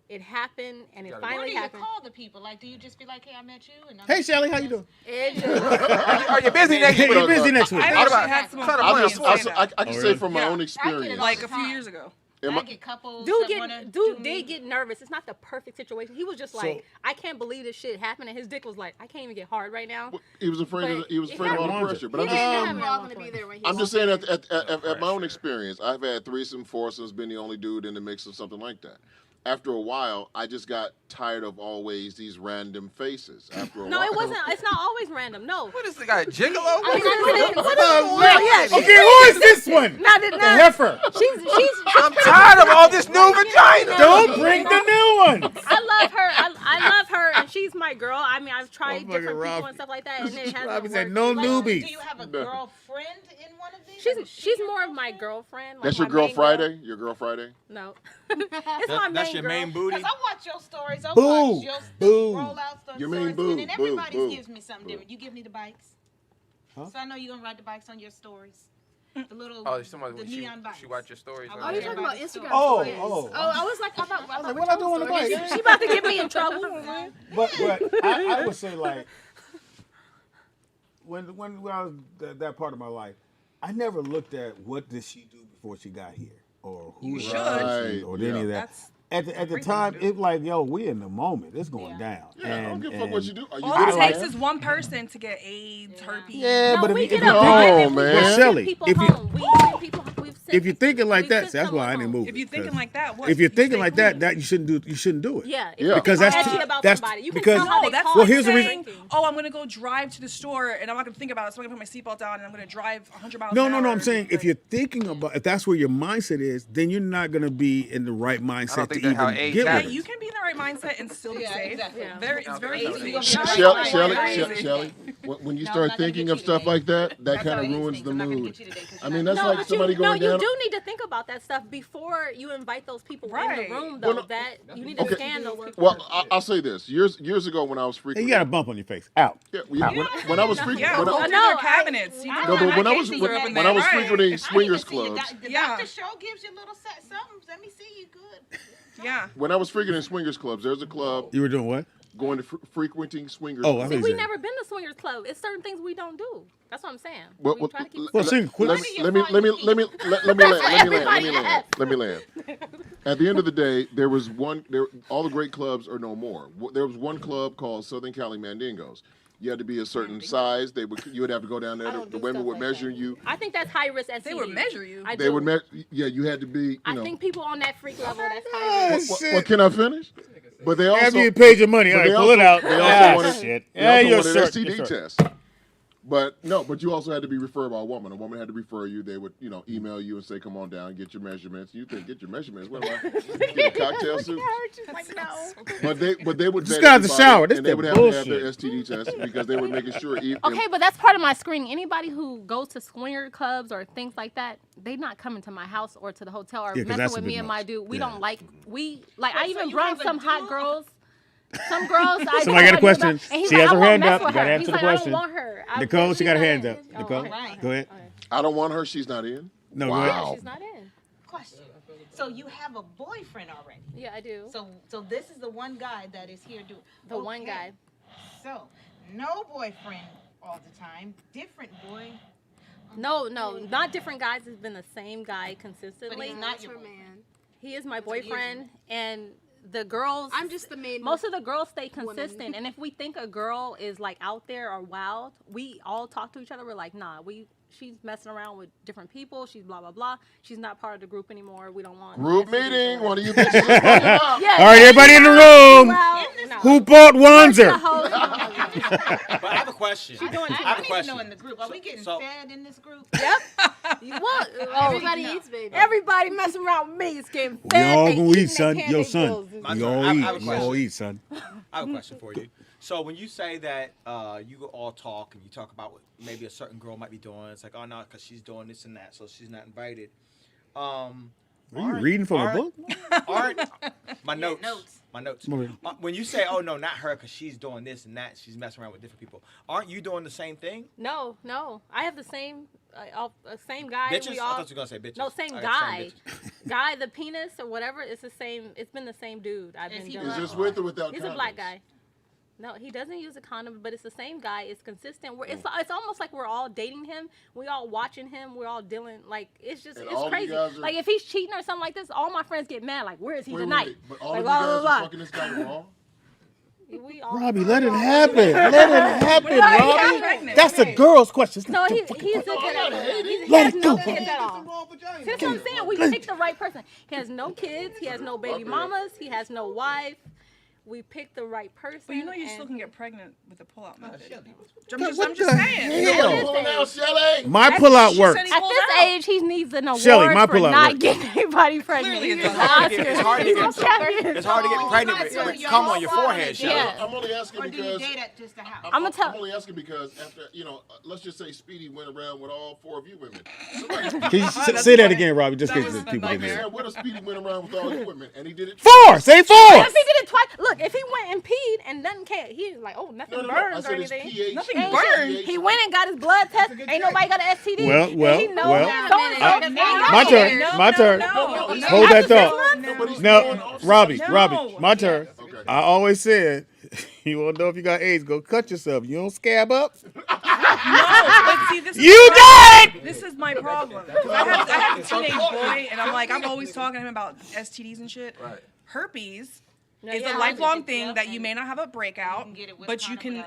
Speaker 14: It happened, and it
Speaker 13: What
Speaker 14: finally
Speaker 13: do you
Speaker 14: happened.
Speaker 13: call the people? Like, do you just be like, hey, I met you? And I'm
Speaker 1: Hey, Shelly, how you doing?
Speaker 14: It just,
Speaker 2: Are you busy next
Speaker 1: Hey,
Speaker 2: week?
Speaker 1: you busy next week?
Speaker 6: I
Speaker 2: What
Speaker 6: actually
Speaker 2: about-
Speaker 6: had someone
Speaker 2: Trying to
Speaker 6: call me
Speaker 2: play
Speaker 6: and
Speaker 2: a
Speaker 6: say
Speaker 2: sport.
Speaker 6: that.
Speaker 12: I can
Speaker 1: Oh,
Speaker 12: say
Speaker 1: really?
Speaker 12: from my
Speaker 13: Yeah,
Speaker 12: own
Speaker 13: I get it
Speaker 12: experience.
Speaker 13: all
Speaker 6: Like
Speaker 13: the
Speaker 6: a few
Speaker 13: time.
Speaker 6: years ago.
Speaker 12: Am I-
Speaker 13: I get couples that wanna do
Speaker 14: dude
Speaker 13: me.
Speaker 14: did get nervous. It's not the perfect situation. He was just like,
Speaker 1: So-
Speaker 14: I can't believe this shit happened, and his dick was like, I can't even get hard right now.
Speaker 12: He was afraid.
Speaker 14: But
Speaker 12: He was
Speaker 14: it
Speaker 12: afraid of all the
Speaker 1: happened.
Speaker 12: pressure. But
Speaker 14: He
Speaker 12: I'm just,
Speaker 14: didn't
Speaker 11: I'm
Speaker 14: have it
Speaker 11: not
Speaker 14: at
Speaker 11: going to
Speaker 14: one
Speaker 11: be
Speaker 14: point.
Speaker 11: there when he
Speaker 12: I'm just saying
Speaker 11: walks
Speaker 12: at my own experience, I've had threesome, foursomes, been the only dude in the mix of something like that. After a while, I just got tired of always these random faces. After a
Speaker 14: No,
Speaker 12: while,
Speaker 14: it wasn't. It's not always random. No.
Speaker 2: What is the guy, Gigolo?
Speaker 14: I mean, I
Speaker 1: Oh,
Speaker 14: yeah,
Speaker 1: okay, who is this one?
Speaker 14: Not,
Speaker 1: The heifer.
Speaker 14: She's
Speaker 2: I'm tired of all this new vagina.
Speaker 1: Don't bring the new one.
Speaker 14: I love her. I love her, and she's my girl. I mean, I've tried
Speaker 1: Motherfucker
Speaker 14: different people
Speaker 1: Robbie.
Speaker 14: and stuff like that, and it hasn't
Speaker 1: Robbie said
Speaker 14: worked.
Speaker 1: no
Speaker 13: Like,
Speaker 1: newbies.
Speaker 13: do you have a girlfriend in one of these?
Speaker 14: She's more of my girlfriend. Like
Speaker 12: that's your
Speaker 14: my
Speaker 12: girl
Speaker 14: main
Speaker 12: Friday. Your girl Friday.
Speaker 14: No, it's my main
Speaker 7: That's your
Speaker 14: girl.
Speaker 7: main booty.
Speaker 13: Because I watch your stories. I
Speaker 1: Boo.
Speaker 13: watch your
Speaker 1: Boo.
Speaker 13: roll out stories.
Speaker 12: Your main boo.
Speaker 13: And then
Speaker 12: Boo.
Speaker 13: everybody
Speaker 12: Boo.
Speaker 13: gives me something different. You give me the bikes.
Speaker 1: Huh?
Speaker 13: So I know you're going to ride the bikes on your stories. The little
Speaker 2: Oh, somebody
Speaker 13: the neon bikes.
Speaker 2: she watch your stories.
Speaker 13: I
Speaker 2: or
Speaker 11: Oh,
Speaker 13: watch
Speaker 11: you're
Speaker 2: whatever.
Speaker 11: talking about Instagram
Speaker 1: Oh,
Speaker 11: stories.
Speaker 1: oh.
Speaker 11: I was like, I thought
Speaker 1: What I do on the bike?
Speaker 14: She about to get me in trouble.
Speaker 1: But I would say like when I was that part of my life, I never looked at what did she do before she got here or who
Speaker 6: You
Speaker 1: is
Speaker 6: should.
Speaker 1: she
Speaker 12: Right,
Speaker 1: or
Speaker 12: yeah.
Speaker 1: any of that.
Speaker 6: That's
Speaker 1: At the
Speaker 6: everything
Speaker 1: time,
Speaker 6: you do.
Speaker 1: it's like, yo, we in the moment. It's going down.
Speaker 12: Yeah, I don't give a fuck what you do. Are you
Speaker 6: all
Speaker 12: good
Speaker 6: it
Speaker 12: at
Speaker 6: takes
Speaker 12: that?
Speaker 6: is one person to get AIDS, herpes.
Speaker 1: Yeah,
Speaker 14: No,
Speaker 1: but
Speaker 14: we
Speaker 1: if
Speaker 14: get
Speaker 1: you,
Speaker 14: a
Speaker 12: No,
Speaker 14: vibe and
Speaker 12: man.
Speaker 14: we send
Speaker 1: Shelly,
Speaker 14: people
Speaker 1: if you-
Speaker 14: home. We send people. We've sent
Speaker 1: if you're thinking like
Speaker 14: we've
Speaker 1: that,
Speaker 14: sent
Speaker 1: see, that's why I
Speaker 14: someone
Speaker 1: didn't
Speaker 14: home.
Speaker 1: move.
Speaker 6: If you're thinking
Speaker 1: 'cause
Speaker 6: like that, what?
Speaker 1: if you're
Speaker 6: You
Speaker 1: thinking
Speaker 6: stay
Speaker 1: like that,
Speaker 6: clean.
Speaker 1: you shouldn't do it.
Speaker 14: Yeah,
Speaker 12: Yeah.
Speaker 1: Because
Speaker 14: you're
Speaker 1: that's
Speaker 14: edgy
Speaker 1: too-
Speaker 14: about
Speaker 1: that's-
Speaker 14: somebody. You
Speaker 1: because-
Speaker 14: can tell how
Speaker 6: No,
Speaker 14: they
Speaker 6: that's
Speaker 14: talk
Speaker 1: well,
Speaker 6: like
Speaker 1: here's the
Speaker 6: saying,
Speaker 1: reason-
Speaker 6: oh, I'm gonna go drive to the store and I'm not gonna think about it, so I'm gonna put my seatbelt on and I'm gonna drive 100 miles
Speaker 1: No,
Speaker 6: an
Speaker 1: no,
Speaker 6: hour.
Speaker 1: no. I'm saying if
Speaker 6: Like,
Speaker 1: you're thinking about, if that's where your mindset is, then you're not gonna be in the right mindset to
Speaker 2: think that's how
Speaker 1: even
Speaker 2: age
Speaker 1: get
Speaker 6: yeah,
Speaker 1: with
Speaker 2: happens.
Speaker 1: it.
Speaker 6: you can be in the right mindset and still be
Speaker 13: Yeah,
Speaker 6: safe.
Speaker 13: exactly.
Speaker 14: Yeah.
Speaker 6: It's very
Speaker 2: Yeah.
Speaker 6: easy.
Speaker 13: Yeah.
Speaker 12: Shelly, when you
Speaker 13: No,
Speaker 12: start
Speaker 13: I'm not gonna
Speaker 12: thinking
Speaker 13: get
Speaker 12: of
Speaker 13: you
Speaker 12: stuff
Speaker 13: today.
Speaker 12: like that
Speaker 13: That's
Speaker 12: kind
Speaker 13: how
Speaker 12: of
Speaker 13: it is,
Speaker 12: ruins
Speaker 13: things.
Speaker 12: the
Speaker 13: I'm not gonna
Speaker 12: mood.
Speaker 13: get you today 'cause
Speaker 12: I
Speaker 13: you're
Speaker 12: mean,
Speaker 13: not
Speaker 12: that's
Speaker 13: gonna
Speaker 12: like somebody going
Speaker 14: you
Speaker 12: down.
Speaker 14: do need to think about that stuff before you invite those people in
Speaker 6: Right.
Speaker 14: the room, though.
Speaker 12: Well, no-
Speaker 14: that you need to
Speaker 12: Okay.
Speaker 14: scan those people.
Speaker 12: Well, I'll say this. Years ago when I was
Speaker 1: And
Speaker 12: frequent.
Speaker 1: you got a bump on your face. Out.
Speaker 12: Yeah, when I was frequent.
Speaker 6: Yeah,
Speaker 12: when
Speaker 6: go
Speaker 12: I-
Speaker 6: through
Speaker 14: No,
Speaker 6: their cabinets. You
Speaker 13: I-
Speaker 6: know,
Speaker 12: No, but when I
Speaker 6: my
Speaker 12: was
Speaker 6: cases are up in
Speaker 12: when I was
Speaker 6: there.
Speaker 12: frequenting
Speaker 6: Right.
Speaker 12: swingers
Speaker 13: See, the
Speaker 12: clubs,
Speaker 6: Yeah.
Speaker 13: doctor show gives you a little something. Let me see you good.
Speaker 6: Yeah.
Speaker 12: when I was frequenting swingers clubs, there's a club.
Speaker 1: You were doing what?
Speaker 12: going to frequenting swingers.
Speaker 1: Oh, I
Speaker 14: See,
Speaker 1: think
Speaker 14: we
Speaker 1: so.
Speaker 14: never been to swingers club. It's certain things we don't do. That's what I'm saying.
Speaker 12: Well,
Speaker 14: We try to keep
Speaker 12: let me land. At the end of the day, there was one. All the great clubs are no more. There was one club called Southern Cali Mandingos. You had to be a certain size. You would have to go down there. The women would measure you.
Speaker 14: I think that's high risk STD.
Speaker 6: They would measure you.
Speaker 12: They would measure. Yeah, you had to be.
Speaker 14: I think people on that freak level, that's high risk.
Speaker 12: Well, can I finish? But they also
Speaker 1: after you paid your money, all right, pull it out.
Speaker 12: They also wanted,
Speaker 1: shit.
Speaker 12: They also
Speaker 1: Your
Speaker 12: wanted
Speaker 1: shirt,
Speaker 12: STD
Speaker 1: your shirt.
Speaker 12: test. But you also had to be referred by a woman. A woman had to refer you. They would, email you and say, "Come on down, get your measurements." You think, "Get your measurements? What am I? Get a cocktail soup?" But they would
Speaker 1: just got out the shower. This
Speaker 12: and they would have to have their STD test because they were making sure.
Speaker 14: Okay, but that's part of my screening. Anybody who goes to swinger clubs or things like that, they not coming to my house or to the hotel or messing with me and my dude. We don't like. I even brought some hot girls. Some girls.
Speaker 1: Somebody got a question. She has her hand up. You got to
Speaker 14: her.
Speaker 1: answer the question.
Speaker 14: I don't want her.
Speaker 1: Nicole, she got her hand up. Nicole, go ahead.
Speaker 12: I don't want her. She's not in.
Speaker 1: No,
Speaker 12: wow.
Speaker 1: go ahead.
Speaker 14: She's not in.
Speaker 13: Question. So you have a boyfriend already?
Speaker 14: Yeah, I do.
Speaker 13: So this is the one guy that is here doing.
Speaker 14: The one guy.
Speaker 13: So no boyfriend all the time. Different boy.
Speaker 14: No, not different guys. It's been the same guy consistently.
Speaker 13: But he's not your man.
Speaker 14: He is my boyfriend, and the girls.
Speaker 11: I'm just the main.
Speaker 14: Most of the girls stay consistent, and if we think a girl is like out there or wild, we all talk to each other. We're like, nah, she's messing around with different people. She's blah blah blah. She's not part of the group anymore. We don't want
Speaker 12: group meeting. One of you bitches. Yeah,
Speaker 1: all right, everybody in the room. Who bought Wanzer?
Speaker 7: But I have a question.
Speaker 13: I have a question. In the group. Are we getting fed in this group?
Speaker 14: Yep. What?
Speaker 11: Everybody eats, baby.
Speaker 14: Everybody messing around with me is getting
Speaker 1: We
Speaker 14: fed.
Speaker 1: all gonna eat, son. Yo, son. We all eat.
Speaker 7: I have a
Speaker 1: We all
Speaker 7: question.
Speaker 1: eat, son.
Speaker 7: I have a question for you. So when you say that you all talk and you talk about what maybe a certain girl might be doing, it's like, oh no, because she's doing this and that, so she's not invited.
Speaker 1: Are you reading from a book?
Speaker 7: My notes. My notes. When you say, oh no, not her, because she's doing this and that, she's messing around with different people. Aren't you doing the same thing?
Speaker 14: No. I have the same guy.
Speaker 7: Bitches? I thought you were gonna say bitches.
Speaker 14: No, same guy. Guy, the penis or whatever. It's the same. It's been the same dude.
Speaker 12: Is this with or without?
Speaker 14: He's
Speaker 12: condoms?
Speaker 14: a black guy. No, he doesn't use a condom, but it's the same guy. It's consistent. It's almost like we're all dating him. We all watching him. We're all dealing like it's crazy. Like if he's cheating or something like this, all my friends get mad. Like where is he tonight?
Speaker 12: But all
Speaker 14: like,
Speaker 12: of you guys are fucking this guy raw?
Speaker 1: Robbie, let it happen. Let it happen, Robbie. That's a girl's question.
Speaker 14: No, he's a good at it. He
Speaker 1: Let
Speaker 14: has
Speaker 1: it
Speaker 14: no
Speaker 1: go.
Speaker 14: kids at all. That's what I'm saying. We picked the right person. He has no kids. He has no baby mamas. He has no wife. We picked the right person.
Speaker 6: But you know you still can get pregnant with a pull-out method. I'm
Speaker 1: What
Speaker 6: just
Speaker 1: the
Speaker 6: saying.
Speaker 1: hell? My pullout works.
Speaker 14: At this age, he needs an award
Speaker 1: Shelly, my
Speaker 14: for
Speaker 1: pullout
Speaker 14: not
Speaker 1: works.
Speaker 14: getting anybody pregnant.
Speaker 7: It's hard to get pregnant with cum on your forehead, Shelly.
Speaker 14: Yeah.
Speaker 12: I'm only asking because.
Speaker 13: Do you date at just a house?
Speaker 12: I'm only asking because after let's just say Speedy went around with all 4 of you women.
Speaker 1: Can you say that again, Robbie? Just in case people didn't hear.
Speaker 12: What if Speedy went around with all you women and he did it?
Speaker 1: 4. Say 4.
Speaker 14: If he did it twice, look. If he went and peed and nothing came, he's like, oh, nothing burns or anything.
Speaker 6: Nothing
Speaker 14: Ain't
Speaker 6: burned.
Speaker 14: shit. He went and got his blood test. Ain't nobody got an STD.
Speaker 1: My turn. Hold that thought. No, Robbie, my turn. I always said, you want to know if you got AIDS, go cut yourself. You don't scab up.
Speaker 6: No, but see, this is
Speaker 1: You did!
Speaker 6: This is my problem. 'Cause I have a teenage boy, and I'm always talking to him about STDs and shit.
Speaker 2: Right.
Speaker 6: Herpes is a lifelong thing that you may not have a breakout, but you can,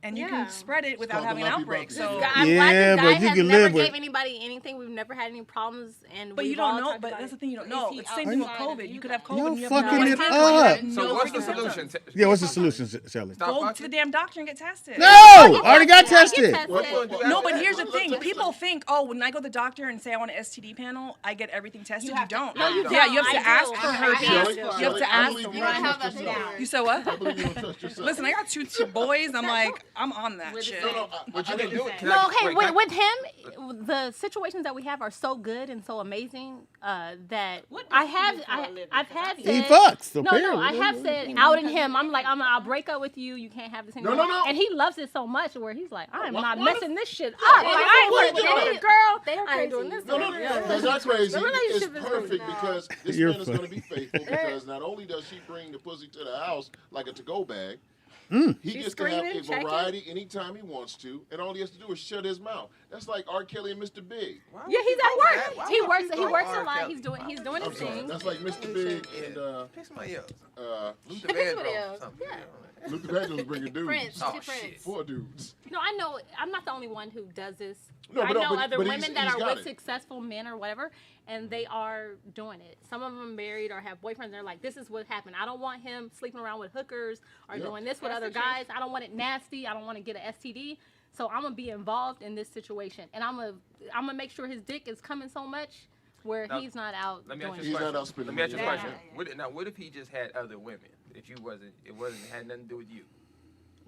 Speaker 6: and you can spread it without having an outbreak. So
Speaker 14: I'm glad this guy has never gave anybody anything. We've never had any problems, and
Speaker 6: but you don't know. But that's the thing you don't know. It's the same thing with COVID. You could have COVID. And you have
Speaker 1: fucking
Speaker 6: no
Speaker 1: it
Speaker 6: idea.
Speaker 1: up.
Speaker 2: So what's the solution?
Speaker 1: Yeah, what's the solution, Shelly?
Speaker 6: Go to the damn doctor and get tested.
Speaker 1: No, I already got tested.
Speaker 6: No, but here's the thing. People think, oh, when I go to the doctor and say I want an STD panel, I get everything tested. You don't.
Speaker 14: No, you don't.
Speaker 6: Yeah, you have to ask for herpes.
Speaker 12: Shelly,
Speaker 6: You have to
Speaker 12: I
Speaker 6: ask.
Speaker 12: believe you don't trust yourself.
Speaker 6: You said what?
Speaker 12: I believe you don't trust yourself.
Speaker 6: Listen, I got two boys. I'm like, I'm on that shit.
Speaker 12: But you can do it.
Speaker 14: No, okay. With him, the situations that we have are so good and so amazing that I've had.
Speaker 1: He fucks.
Speaker 14: No, I have said outing him. I'm like, I'll break up with you. You can't have this anymore.
Speaker 12: No.
Speaker 14: And he loves it so much where he's like, I'm not messing this shit up. Like, I ain't with any girl. I ain't doing this.
Speaker 12: That's not crazy.
Speaker 14: The relationship
Speaker 12: It's
Speaker 14: is
Speaker 12: perfect
Speaker 14: really
Speaker 12: because this
Speaker 1: You're
Speaker 12: man is going to be faithful because not only does she bring the pussy to the house like a to-go bag, He
Speaker 14: She's
Speaker 12: gets to have
Speaker 14: screaming,
Speaker 12: a
Speaker 14: checking.
Speaker 12: variety anytime he wants to, and all he has to do is shut his mouth. That's like R. Kelly and Mr. Big.
Speaker 14: Yeah, he's at work.
Speaker 2: Why
Speaker 14: He
Speaker 2: would
Speaker 14: works.
Speaker 2: you
Speaker 14: He
Speaker 2: go
Speaker 14: works
Speaker 2: R.
Speaker 14: a lot.
Speaker 2: Kelly?
Speaker 14: He's doing
Speaker 12: I'm
Speaker 14: his
Speaker 12: sorry.
Speaker 14: thing.
Speaker 12: That's like Mr. Big and
Speaker 2: Piss my ears. Luther
Speaker 14: Piss
Speaker 2: Vandross.
Speaker 14: videos.
Speaker 2: something.
Speaker 14: Yeah.
Speaker 12: Luther Vandross bringing dudes.
Speaker 14: Prince.
Speaker 2: Oh,
Speaker 14: Prince.
Speaker 2: shit.
Speaker 12: 4 dudes.
Speaker 14: No, I know. I'm not the only one who does this.
Speaker 12: No,
Speaker 14: I
Speaker 12: but-
Speaker 14: know
Speaker 12: but-
Speaker 14: other
Speaker 12: but he's-
Speaker 14: women that
Speaker 12: he's
Speaker 14: are
Speaker 12: got
Speaker 14: with
Speaker 12: it.
Speaker 14: successful men or whatever, and they are doing it. Some of them married or have boyfriends. They're like, this is what happened. I don't want him sleeping around with hookers or
Speaker 12: Yeah.
Speaker 14: doing this with
Speaker 13: That's
Speaker 14: other
Speaker 13: the truth.
Speaker 14: guys. I don't want it nasty. I don't want to get an STD. So I'm gonna be involved in this situation, and I'm gonna make sure his dick is coming so much where
Speaker 2: Now,
Speaker 14: he's not out
Speaker 2: Let me
Speaker 14: doing
Speaker 2: ask
Speaker 12: He's
Speaker 2: you a
Speaker 12: not
Speaker 2: question.
Speaker 12: out spending
Speaker 2: Let me ask you a
Speaker 12: money.
Speaker 2: question. What if he just had other women? If you wasn't, it had nothing to do with you.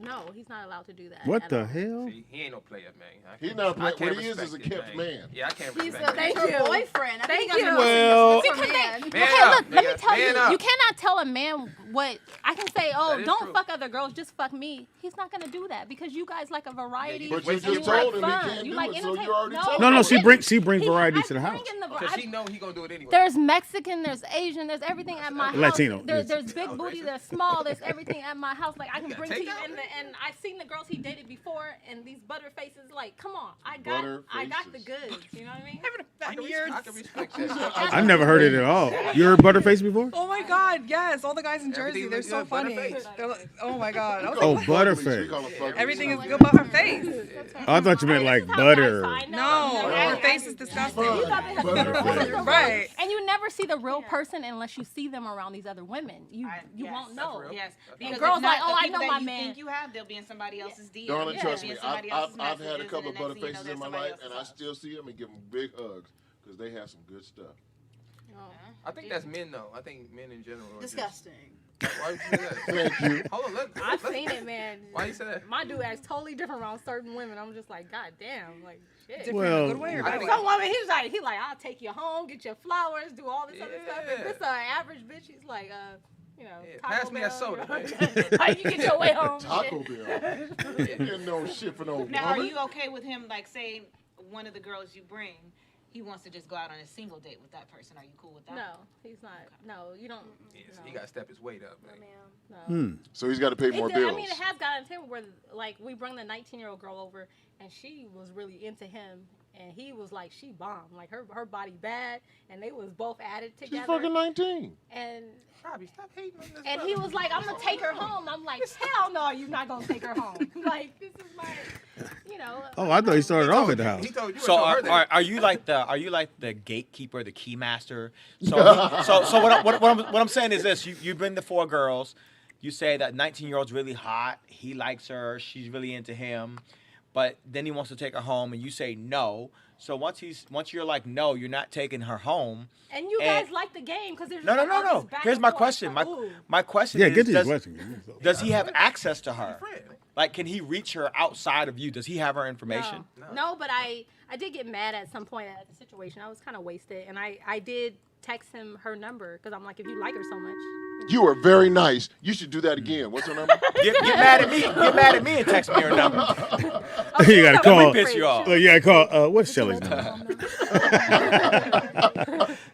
Speaker 14: No, he's not allowed to do that.
Speaker 1: What
Speaker 14: at
Speaker 1: the
Speaker 14: all.
Speaker 1: hell?
Speaker 2: See, he ain't no player, man.
Speaker 12: He's not a player.
Speaker 2: I can't
Speaker 12: What he is a
Speaker 2: respect it,
Speaker 12: kept man.
Speaker 2: Yeah, I can't
Speaker 11: He's
Speaker 2: respect
Speaker 11: a,
Speaker 2: it.
Speaker 11: her boyfriend. I
Speaker 14: Thank
Speaker 11: think
Speaker 14: you.
Speaker 1: Well-
Speaker 11: Because
Speaker 14: Because
Speaker 11: man.
Speaker 2: Man
Speaker 14: okay,
Speaker 2: up,
Speaker 14: look, let me
Speaker 2: nigga.
Speaker 14: tell
Speaker 2: Man
Speaker 14: you,
Speaker 2: up.
Speaker 14: you cannot tell a man what I can say. Oh,
Speaker 2: That is
Speaker 14: don't
Speaker 2: true.
Speaker 14: fuck other girls, just fuck me. He's not gonna do that because you guys like a variety.
Speaker 2: But
Speaker 12: you
Speaker 14: and
Speaker 12: just
Speaker 14: like
Speaker 12: told him he
Speaker 14: fun.
Speaker 12: can't
Speaker 14: You
Speaker 12: do
Speaker 14: like
Speaker 12: it, so you
Speaker 14: entertain-
Speaker 12: already told
Speaker 1: No,
Speaker 12: him.
Speaker 1: no,
Speaker 14: I
Speaker 1: she
Speaker 14: didn't.
Speaker 1: bring
Speaker 14: He-
Speaker 1: variety
Speaker 14: I
Speaker 1: to the
Speaker 14: bring
Speaker 1: house.
Speaker 14: in the
Speaker 2: Because
Speaker 14: I-
Speaker 2: she know he gonna do it anyway.
Speaker 14: There's Mexican, there's Asian, there's everything at my house.
Speaker 1: Latino,
Speaker 14: There's
Speaker 1: yes.
Speaker 14: big booty, there's small, there's everything at my house. Like I can
Speaker 2: gotta
Speaker 14: bring to
Speaker 2: take
Speaker 14: you,
Speaker 2: that.
Speaker 14: and I've seen the girls he dated before, and these butter faces. Like, come on, I got the goods. You know what I mean?
Speaker 2: I can respect that.
Speaker 1: I've never heard it at all. You heard Butterface before?
Speaker 6: Oh my God, yes. All the guys in Jersey,
Speaker 2: Everything
Speaker 6: they're
Speaker 2: looks
Speaker 6: so
Speaker 2: good,
Speaker 6: funny.
Speaker 2: Butterface.
Speaker 6: They're like, oh my God. I was
Speaker 1: Oh,
Speaker 6: like,
Speaker 1: Butterface.
Speaker 12: We call him fuck
Speaker 6: everything is
Speaker 12: face.
Speaker 6: good about her face.
Speaker 1: Oh, I thought you meant like butter.
Speaker 6: No, her face is disgusting.
Speaker 12: Butterface.
Speaker 6: Right.
Speaker 14: And you never see the real person unless you see them around these other women. You
Speaker 13: Yes.
Speaker 14: won't know.
Speaker 13: Yes.
Speaker 14: And
Speaker 13: Because
Speaker 14: girls
Speaker 13: if not,
Speaker 14: like, oh,
Speaker 13: the
Speaker 14: I
Speaker 13: people
Speaker 14: know
Speaker 13: that
Speaker 14: my
Speaker 13: you
Speaker 14: man.
Speaker 13: think you have, they'll be in somebody else's DM.
Speaker 12: Darling,
Speaker 13: Yeah,
Speaker 12: trust
Speaker 13: they'll
Speaker 12: me,
Speaker 13: be in somebody else's
Speaker 12: I've had a
Speaker 13: messages,
Speaker 12: couple
Speaker 13: and
Speaker 12: of
Speaker 13: the next thing you know,
Speaker 12: Butterfaces
Speaker 13: they're
Speaker 12: in my
Speaker 13: somebody
Speaker 12: life, and I
Speaker 13: else's
Speaker 12: still see them and give them big hugs because they have some good stuff.
Speaker 2: I think that's men though. I think men in general. Are
Speaker 11: Disgusting.
Speaker 2: Why would you say that?
Speaker 12: Thank you.
Speaker 2: Hold on, look.
Speaker 14: I've seen it, man.
Speaker 2: Why you say that?
Speaker 14: My dude acts totally different around certain women. I'm just like, God damn, like shit.
Speaker 6: Different
Speaker 1: Well,
Speaker 6: in a good way or bad way?
Speaker 14: Some woman, he's like, I'll take you home, get your flowers, do all this other stuff.
Speaker 2: Yeah.
Speaker 14: If it's an average bitch, he's like, you know,
Speaker 2: Yeah,
Speaker 14: Taco
Speaker 2: pass me that
Speaker 14: Bell,
Speaker 2: soda,
Speaker 14: you know. Like, you get your way home.
Speaker 12: Taco
Speaker 14: shit.
Speaker 12: Bell. You getting no shit for no
Speaker 13: Now, are
Speaker 12: woman.
Speaker 13: you okay with him, like, say, one of the girls you bring, he wants to just go out on a single date with that person? Are you cool with that?
Speaker 14: No, he's not. No, you don't.
Speaker 2: Yes,
Speaker 14: no.
Speaker 2: he got to step his weight up, man.
Speaker 14: No.
Speaker 12: So he's got to pay more bills.
Speaker 14: I mean, it has gotten to him where, like, we bring the 19-year-old girl over, and she was really into him, and he was like, she bombed. Like, her body bad, and they was both at it together.
Speaker 12: She's fucking 19.
Speaker 14: And
Speaker 2: Robbie, stop hating on this.
Speaker 14: and he was like, I'm gonna take her home. I'm like, hell no, you're not gonna take her home. Like, this is my, you know.
Speaker 1: Oh, I thought he started off at the house.
Speaker 2: He told you.
Speaker 3: So are you like the gatekeeper, the key master? So what I'm saying is this: you bring the 4 girls, you say that 19-year-old's really hot, he likes her, she's really into him, but then he wants to take her home, and you say no. So once you're like no, you're not taking her home.
Speaker 14: And you guys like the game because there's
Speaker 3: No. Here's my question. My question is,
Speaker 1: get to your question.
Speaker 3: does he have access to her? Like, can he reach her outside of you? Does he have her information?
Speaker 14: No, but I did get mad at some point at the situation. I was kind of wasted, and I did text him her number because I'm like, if you like her so much.
Speaker 12: You are very nice. You should do that again. What's her number?
Speaker 3: Get mad at me. Get mad at me and text me her number.
Speaker 1: You gotta call.
Speaker 3: Piss you off.
Speaker 1: You gotta call. What's Shelly's number?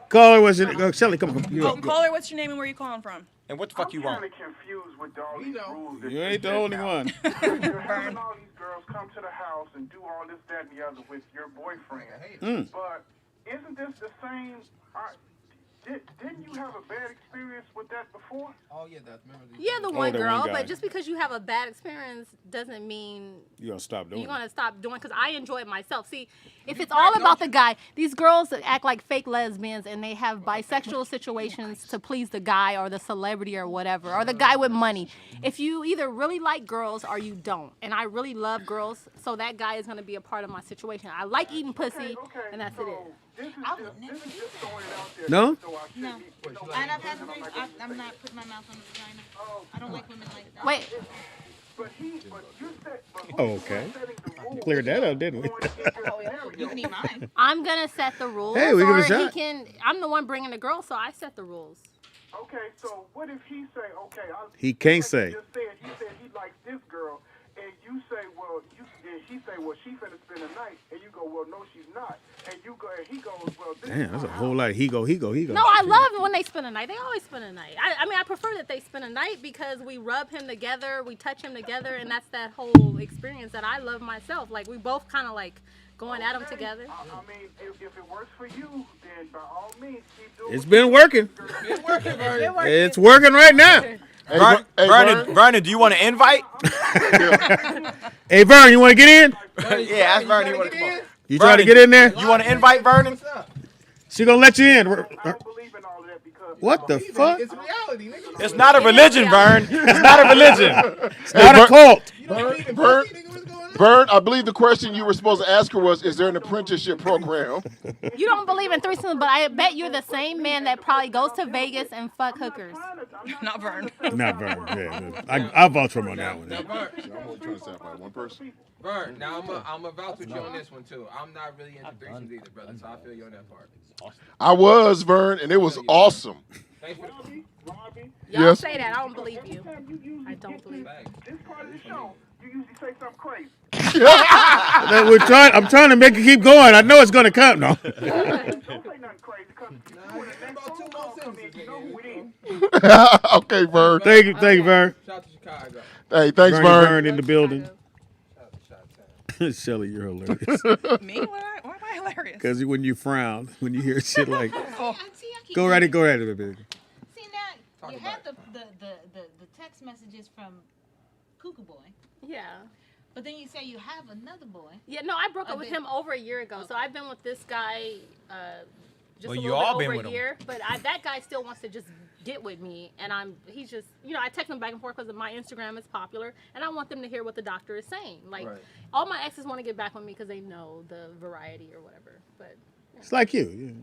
Speaker 1: Call her. What's your Shelly? Come on.
Speaker 6: Call her. What's your name and where you calling from?
Speaker 3: And what the fuck you want?
Speaker 5: I'm kind of confused with all these rules. that
Speaker 1: You ain't the only one.
Speaker 5: You're having all these girls come to the house and do all this, that, and the other with your boyfriend. But isn't this the same? Didn't you have a bad experience with that before?
Speaker 2: Oh yeah, that's
Speaker 14: Yeah, the
Speaker 1: Oh,
Speaker 14: one
Speaker 1: that
Speaker 14: girl,
Speaker 1: one guy.
Speaker 14: but just because you have a bad experience doesn't mean
Speaker 1: You gonna stop doing
Speaker 14: you're
Speaker 1: it.
Speaker 14: gonna stop doing. Because I enjoy it myself. See, if it's all about the guy, these girls act like fake lesbians and they have bisexual situations to please the guy or the celebrity or whatever, or the guy with money. If you either really like girls or you don't, and I really love girls, so that guy is gonna be a part of my situation. I like eating pussy, and that's it.
Speaker 5: This is just throwing it out there.
Speaker 1: No?
Speaker 5: So I
Speaker 13: No.
Speaker 5: shouldn't-
Speaker 13: And I'm not putting my mouth on the vagina. I don't like women like that.
Speaker 14: Wait.
Speaker 5: But you said.
Speaker 1: Oh, okay. Cleared that up, didn't we?
Speaker 13: You can eat mine.
Speaker 14: I'm gonna set the rules,
Speaker 1: Hey, we give it a
Speaker 14: or he
Speaker 1: shot.
Speaker 14: can. I'm the one bringing the girl, so I set the rules.
Speaker 5: Okay, so what if he say, okay,
Speaker 1: He can't say.
Speaker 5: He said he likes this girl, and you say, well, and she say, well, she finna spend the night, and you go, well, no, she's not, and you go, and he goes, well, this
Speaker 1: Damn, that's a whole lot. He go.
Speaker 14: No, I love it when they spend a night. They always spend a night. I mean, I prefer that they spend a night because we rub him together, we touch him together, and that's that whole experience that I love myself. Like, we both kind of like going at them together.
Speaker 5: I mean, if it works for you, then by all means, keep doing
Speaker 1: It's been working.
Speaker 2: It's working, Vernon.
Speaker 1: It's working right now.
Speaker 3: Vernon, do you want an invite?
Speaker 1: Hey, Vern, you want to get in?
Speaker 3: Yeah, ask Vernon. You want to come on?
Speaker 1: You trying to get in there?
Speaker 3: You want to invite Vernon?
Speaker 1: She gonna let you in. What the fuck?
Speaker 2: It's reality, nigga.
Speaker 3: It's not a religion, Vern. It's not a religion.
Speaker 1: It's not a cult.
Speaker 12: Vern, I believe the question you were supposed to ask her was, is there an apprenticeship program?
Speaker 14: You don't believe in threesomes, but I bet you're the same man that probably goes to Vegas and fuck hookers.
Speaker 6: Not Vern.
Speaker 1: Not Vern. Yeah, I vouch for him on that one.
Speaker 2: Now, Vern,
Speaker 12: I'm only trying to satisfy one person.
Speaker 2: Vern, now I'm a vouch with you on this one too. I'm not really into threesomes either, brother. So I feel you on that part.
Speaker 12: I was, Vern, and it was awesome.
Speaker 2: Thanks for the
Speaker 14: Y'all
Speaker 12: Yes.
Speaker 14: say that. I don't believe you. I don't believe
Speaker 5: this part of the show, you usually say something crazy.
Speaker 1: I'm trying to make it keep going. I know it's gonna come. No.
Speaker 5: Don't say nothing crazy, because when the next phone call come in, you know who it is.
Speaker 12: Okay, Vern.
Speaker 1: Thank you, Vern.
Speaker 2: Shout out to Chicago.
Speaker 12: Hey, thanks,
Speaker 1: Vern
Speaker 12: Vern.
Speaker 1: in the building. Shelly, you're hilarious.
Speaker 6: Me? Why am I hilarious?
Speaker 1: Because when you frown, when you hear shit like,
Speaker 13: Oh.
Speaker 1: go right ahead, baby.
Speaker 13: See now, you had the text messages from Cuckoo Boy,
Speaker 14: Yeah.
Speaker 13: but then you say you have another boy.
Speaker 14: Yeah, no, I broke up with him over a year ago. So I've been with this guy just
Speaker 3: Well,
Speaker 14: a
Speaker 3: you
Speaker 14: little
Speaker 3: all
Speaker 14: bit
Speaker 3: been
Speaker 14: over
Speaker 3: with
Speaker 14: a
Speaker 3: him.
Speaker 14: year. But that guy still wants to just get with me. And he's just, I text him back and forth because my Instagram is popular. And I want them to hear what the doctor is saying. Like, all my exes want to get back with me because they know the variety or whatever. But
Speaker 1: It's like you.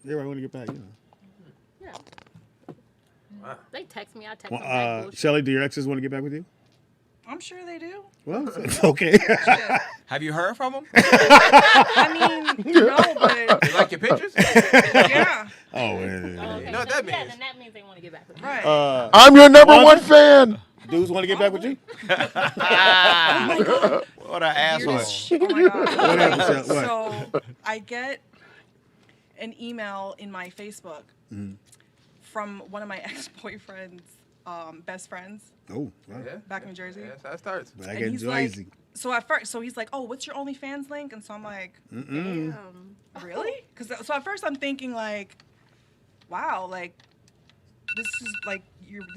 Speaker 1: Everybody want to get back,
Speaker 14: yeah.
Speaker 2: Wow.
Speaker 14: They text me, I text them back. Bullshit.
Speaker 1: Shelly, do your exes want to get back with you?
Speaker 6: I'm sure they do.
Speaker 1: Well, okay.
Speaker 3: Have you heard from him?
Speaker 6: I mean, no, but
Speaker 2: You like your pictures?
Speaker 6: yeah.
Speaker 1: Oh, yeah.
Speaker 14: Okay,
Speaker 2: You know what
Speaker 14: so
Speaker 2: that
Speaker 14: yeah,
Speaker 2: means?
Speaker 14: then that means they want to get back with me.
Speaker 6: Right.
Speaker 12: I'm your number one fan.
Speaker 1: Dudes want to get back with you?
Speaker 3: What an asshole.
Speaker 6: Oh my God.
Speaker 1: What happened, Shel?
Speaker 6: So I get an email in my Facebook from one of my ex-boyfriend's best friends
Speaker 1: Oh, wow.
Speaker 2: Yeah.
Speaker 6: back in New Jersey.
Speaker 2: Yeah, that's how it starts.
Speaker 1: Back
Speaker 6: And
Speaker 1: in
Speaker 6: he's like,
Speaker 1: Jersey.
Speaker 6: so he's like, oh, what's your OnlyFans link? And so I'm like,
Speaker 1: Mm-mm.
Speaker 6: really? So at first I'm thinking like, wow, like this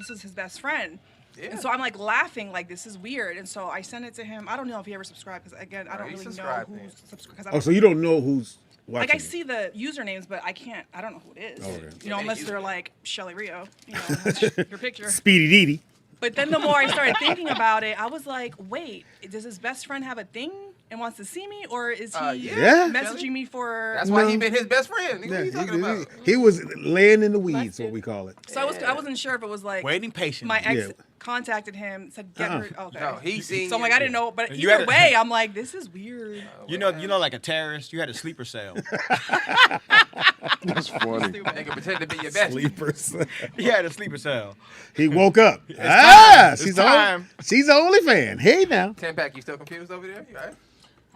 Speaker 6: is his best friend.
Speaker 2: Yeah.
Speaker 6: And so I'm like laughing, like this is weird. And so I sent it to him. I don't know if he ever subscribed because again, I don't
Speaker 2: he
Speaker 6: really know
Speaker 2: subscribed
Speaker 6: who's
Speaker 2: then.
Speaker 6: subscribed.
Speaker 1: Oh, so you don't know who's watching
Speaker 6: Like I
Speaker 1: it.
Speaker 6: see the usernames, but I don't know who it is.
Speaker 1: Oh, okay.
Speaker 6: You know, unless they're like Shelly Rio, that's your picture.
Speaker 1: Speedy Dee.
Speaker 6: But then the more I started thinking about it, I was like, wait, does his best friend have a thing and wants to see me, or is he
Speaker 1: Yeah.
Speaker 6: messaging me for?
Speaker 2: That's why he been his best friend. Nigga, what are you talking about?
Speaker 1: He was laying in the weeds, what we call it.
Speaker 6: So I wasn't sure if it was like
Speaker 3: Waiting patiently.
Speaker 6: my ex
Speaker 1: Yeah.
Speaker 6: contacted him, said get her. Okay.
Speaker 2: No, he seen
Speaker 6: So I'm like, I didn't know, but
Speaker 3: You
Speaker 6: either
Speaker 3: had
Speaker 6: way, I'm like, this is weird.
Speaker 3: You know, like a terrorist, you had a sleeper cell.
Speaker 12: That's funny.
Speaker 2: Nigga pretend to be your best.
Speaker 1: Sleepers.
Speaker 3: You had a sleeper cell.
Speaker 1: He woke up.
Speaker 3: time. It's
Speaker 1: She's
Speaker 3: time.
Speaker 1: She's the only fan. Hey now.
Speaker 2: 10-pack, you still confused over there? You all right?